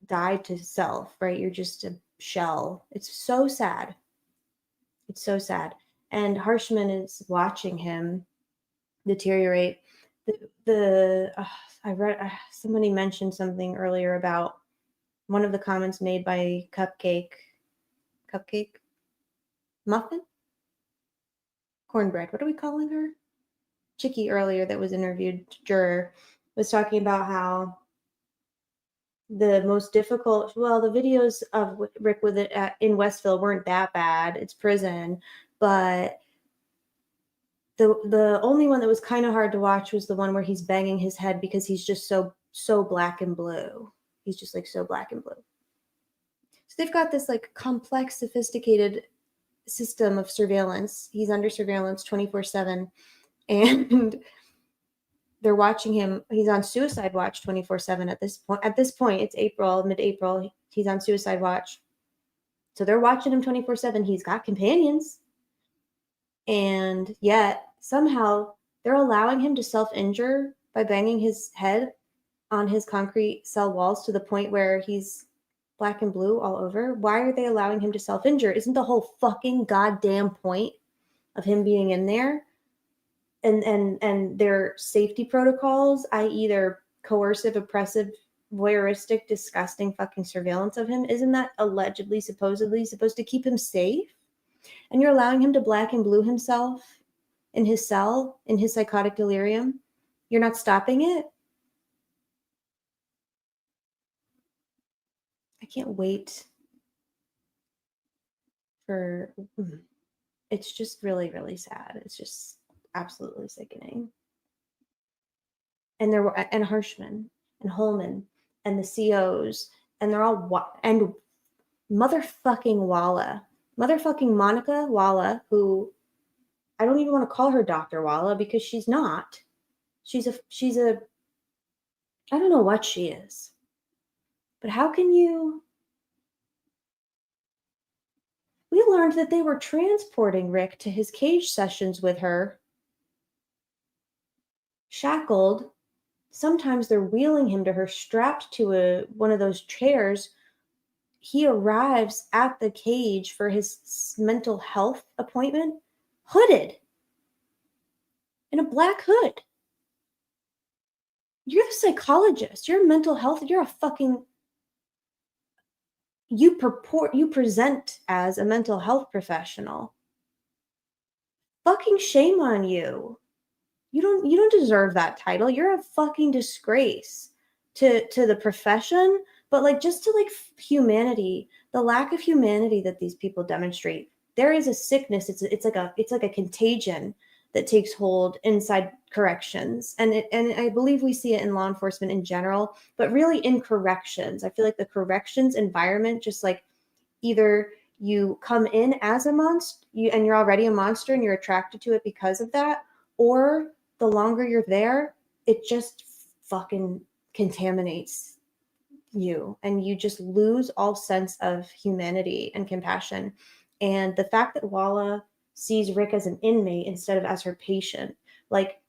Speaker 8: die to self, right? You're just a shell. It's so sad. It's so sad. And Harshman is watching him deteriorate. I read somebody mentioned something earlier about one of the comments made by Cupcake Muffin? Cornbread. What are we calling her? Chicky earlier that was interviewed, Juror, was talking about how the most difficult, well, the videos of Rick with it in Westville weren't that bad. It's prison, but the only one that was kind of hard to watch was the one where he's banging his head because he's just so black and blue. He's just like so black and blue. So they've got this like complex, sophisticated system of surveillance. He's under surveillance 24/7, and they're watching him. He's on suicide watch 24/7 at this point. At this point, it's April, mid-April. He's on suicide watch. So they're watching him 24/7. He's got companions. And yet somehow they're allowing him to self-injure by banging his head on his concrete cell walls to the point where he's black and blue all over. Why are they allowing him to self-injure? Isn't the whole fucking goddamn point of him being in there and their safety protocols, i.e. their coercive, oppressive, voyeuristic, disgusting fucking surveillance of him, isn't that allegedly, supposedly supposed to keep him safe? And you're allowing him to black and blue himself in his cell, in his psychotic delirium. You're not stopping it? I can't wait for, it's just really, really sad. It's just absolutely sickening. And and Harshman and Holman and the COs, and they're all, and motherfucking Walla, motherfucking Monica Walla, who I don't even want to call her Dr. Walla because she's not. She's a, I don't know what she is. But how can you? We learned that they were transporting Rick to his cage sessions with her, shackled. Sometimes they're wheeling him to her, strapped to one of those chairs. He arrives at the cage for his mental health appointment, hooded, in a black hood. You're the psychologist. You're mental health. You're a fucking... You present as a mental health professional. Fucking shame on you. You don't deserve that title. You're a fucking disgrace to the profession, but like just to like humanity, the lack of humanity that these people demonstrate. There is a sickness. It's like a contagion that takes hold inside corrections, and I believe we see it in law enforcement in general, but really in corrections. I feel like the corrections environment, just like either you come in as a monster, and you're already a monster, and you're attracted to it because of that, or the longer you're there, it just fucking contaminates you, and you just lose all sense of humanity and compassion. And the fact that Walla sees Rick as an inmate instead of as her patient, like,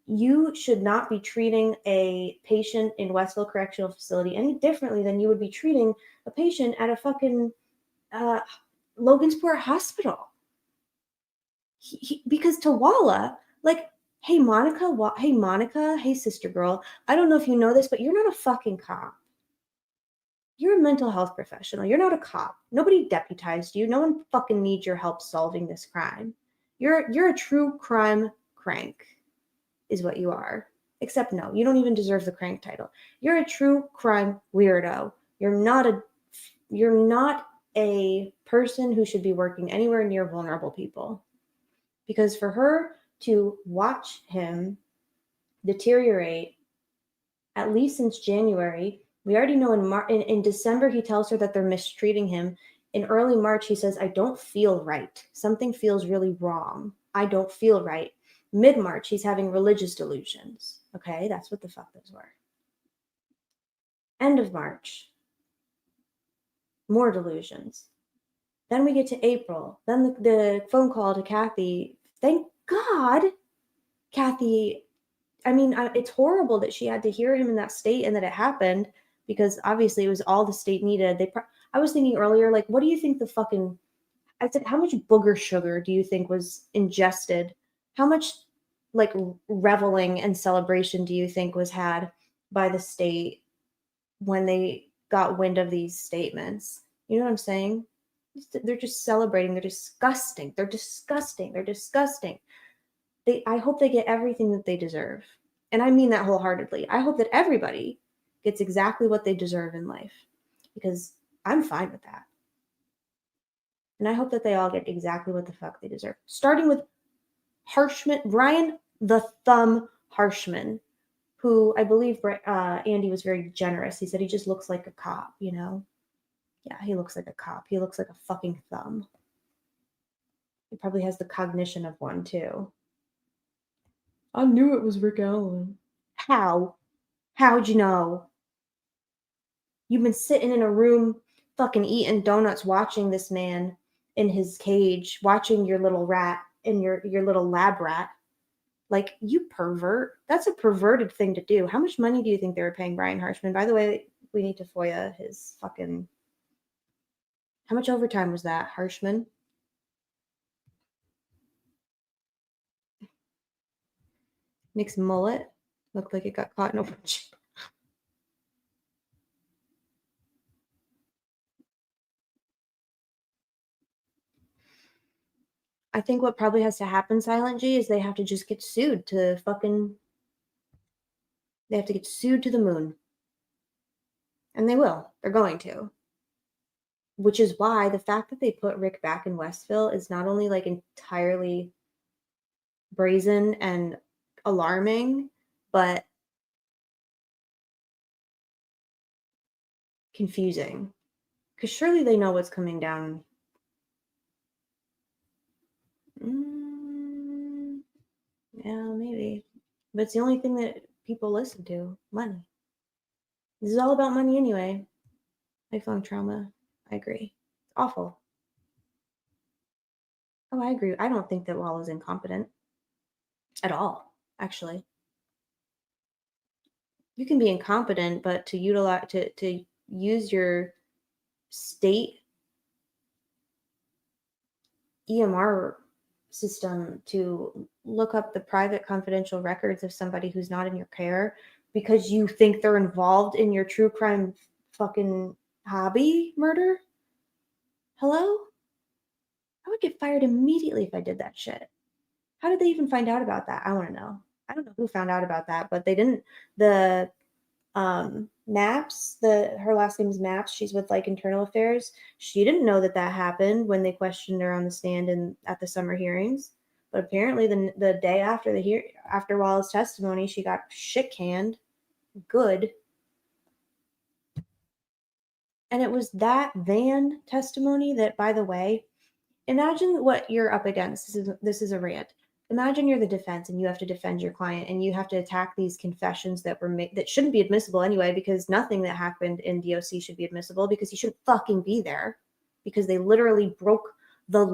Speaker 8: you should not be treating a patient in Westville Correctional Facility any differently than you would be treating a patient at a fucking Logansport hospital. Because to Walla, like, hey Monica, hey sister girl, I don't know if you know this, but you're not a fucking cop. You're a mental health professional. You're not a cop. Nobody deputized you. No one fucking needs your help solving this crime. You're a true crime crank. is what you are. Except no, you don't even deserve the crank title. You're a true crime weirdo. You're not a person who should be working anywhere near vulnerable people. Because for her to watch him deteriorate, at least since January, we already know in December he tells her that they're mistreating him. In early March, he says, I don't feel right. Something feels really wrong. I don't feel right. Mid-March, he's having religious delusions. Okay, that's what the fuck those were. End of March, more delusions. Then we get to April. Then the phone call to Kathy. Thank God, Kathy. I mean, it's horrible that she had to hear him in that state and that it happened, because obviously it was all the state needed. I was thinking earlier, like, what do you think I said, how much booger sugar do you think was ingested? How much, like, reveling and celebration do you think was had by the state when they got wind of these statements? You know what I'm saying? They're just celebrating. They're disgusting. They're disgusting. They're disgusting. I hope they get everything that they deserve. And I mean that wholeheartedly. I hope that everybody gets exactly what they deserve in life, because I'm fine with that. And I hope that they all get exactly what the fuck they deserve. Starting with Harshman, Brian the Thumb Harshman, who I believe Andy was very generous. He said he just looks like a cop, you know? Yeah, he looks like a cop. He looks like a fucking thumb. He probably has the cognition of one, too. I knew it was Rick Allen. How? How'd you know? You've been sitting in a room fucking eating donuts watching this man in his cage, watching your little rat and your little lab rat. Like, you pervert. That's a perverted thing to do. How much money do you think they were paying Brian Harshman? By the way, we need to FOIA his fucking... How much overtime was that, Harshman? Nick's mullet looked like it got caught in a bunch. I think what probably has to happen, Silent G, is they have to just get sued to fucking... They have to get sued to the moon. And they will. They're going to. Which is why the fact that they put Rick back in Westville is not only, like, entirely brazen and alarming, but confusing. Because surely they know what's coming down. Yeah, maybe. But it's the only thing that people listen to. Money. This is all about money anyway. Lifelong trauma. I agree. It's awful. Oh, I agree. I don't think that Wall is incompetent. At all, actually. You can be incompetent, but to utilize to use your state EMR system to look up the private confidential records of somebody who's not in your care because you think they're involved in your true crime fucking hobby murder? Hello? I would get fired immediately if I did that shit. How did they even find out about that? I want to know. I don't know who found out about that, but they didn't. The Maps, her last name is Maps. She's with like internal affairs. She didn't know that happened when they questioned her on the stand and at the summer hearings. But apparently, the day after after Wallace's testimony, she got shit canned. Good. And it was that van testimony that, by the way, imagine what you're up against. This is a rant. Imagine you're the defense and you have to defend your client and you have to attack these confessions that were made that shouldn't be admissible anyway, because nothing that happened in DOC should be admissible, because he shouldn't fucking be there, because they literally broke the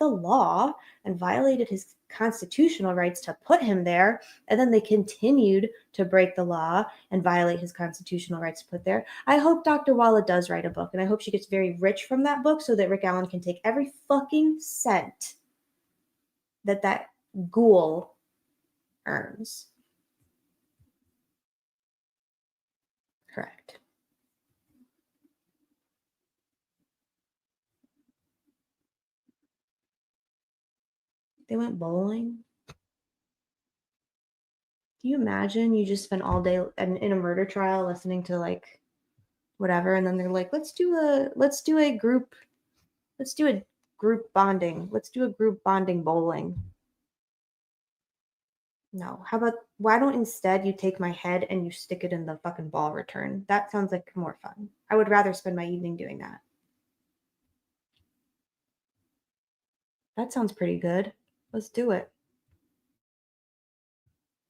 Speaker 8: law and violated his constitutional rights to put him there, and then they continued to break the law and violate his constitutional rights to put there. I hope Dr. Walla does write a book, and I hope she gets very rich from that book so that Rick Allen can take every fucking cent that ghoul earns. Correct. They went bowling. Do you imagine you just spend all day in a murder trial listening to like whatever, and then they're like, let's do a group bonding. Let's do a group bonding bowling. No. How about, why don't instead you take my head and you stick it in the fucking ball return? That sounds like more fun. I would rather spend my evening doing that. That sounds pretty good. Let's do it.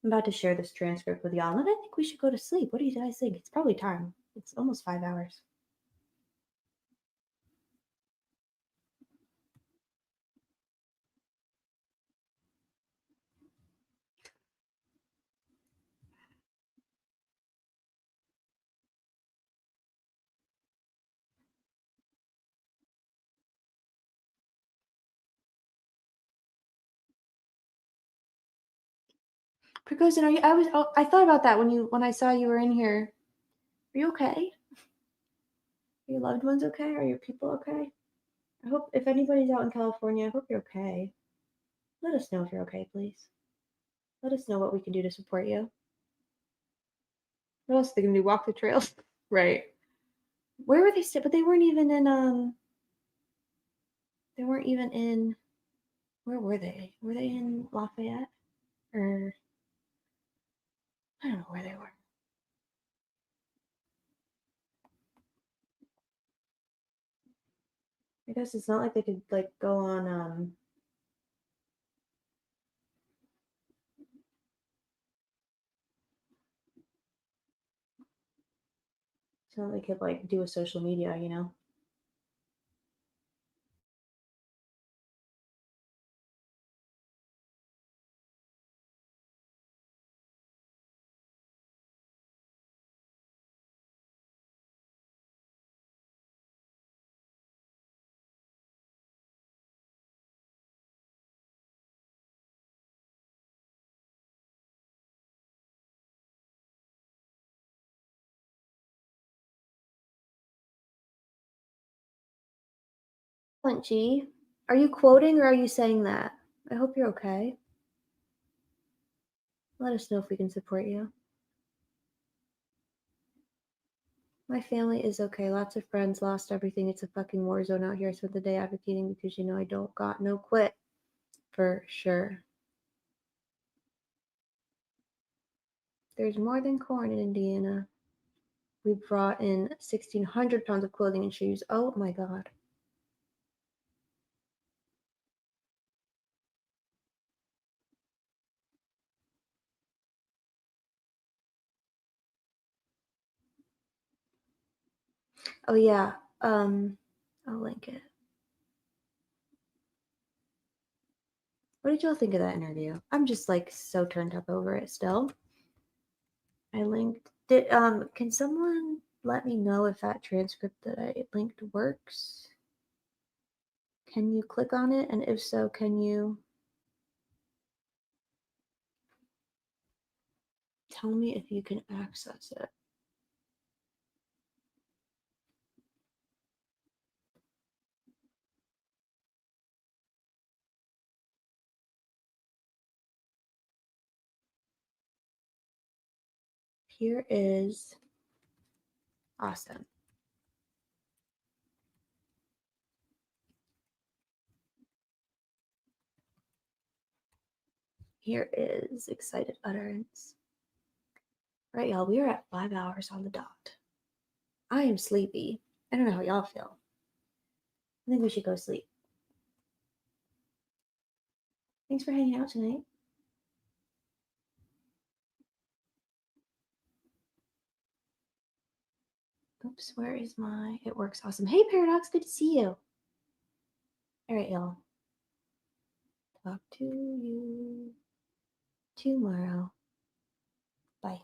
Speaker 8: I'm about to share this transcript with y'all, and I think we should go to sleep. What do you guys think? It's probably time. It's almost 5 hours. Precosin, are you? I thought about that when I saw you were in here. Are you okay? Are your loved ones okay? Are your people okay? I hope if anybody's out in California, I hope you're okay. Let us know if you're okay, please. Let us know what we can do to support you. What else are they gonna do? Walk the trails, right? Where were they? But they weren't even in. They weren't even in. Where were they? Were they in Lafayette? Or I don't know where they were. I guess it's not like they could like go on it's not like they could like do a social media, you know? G, are you quoting or are you saying that? I hope you're okay. Let us know if we can support you. My family is okay. Lots of friends, lost everything. It's a fucking war zone out here. I spent the day advocating because, you know, I don't got no quit. For sure. There's more than corn in Indiana. We brought in 1,600 pounds of clothing and shoes. Oh my God. Oh yeah. I'll link it. What did y'all think of that interview? I'm just like so turned up over it still. I linked it. Can someone let me know if that transcript that I linked works? Can you click on it? And if so, can you tell me if you can access it? Here is awesome. Here is excited utterance. Right, y'all, we are at 5 hours on the dot. I am sleepy. I don't know how y'all feel. I think we should go sleep. Thanks for hanging out tonight. Oops, where is my... It works awesome. Hey, Paradox, good to see you. All right, y'all. Talk to you tomorrow. Bye.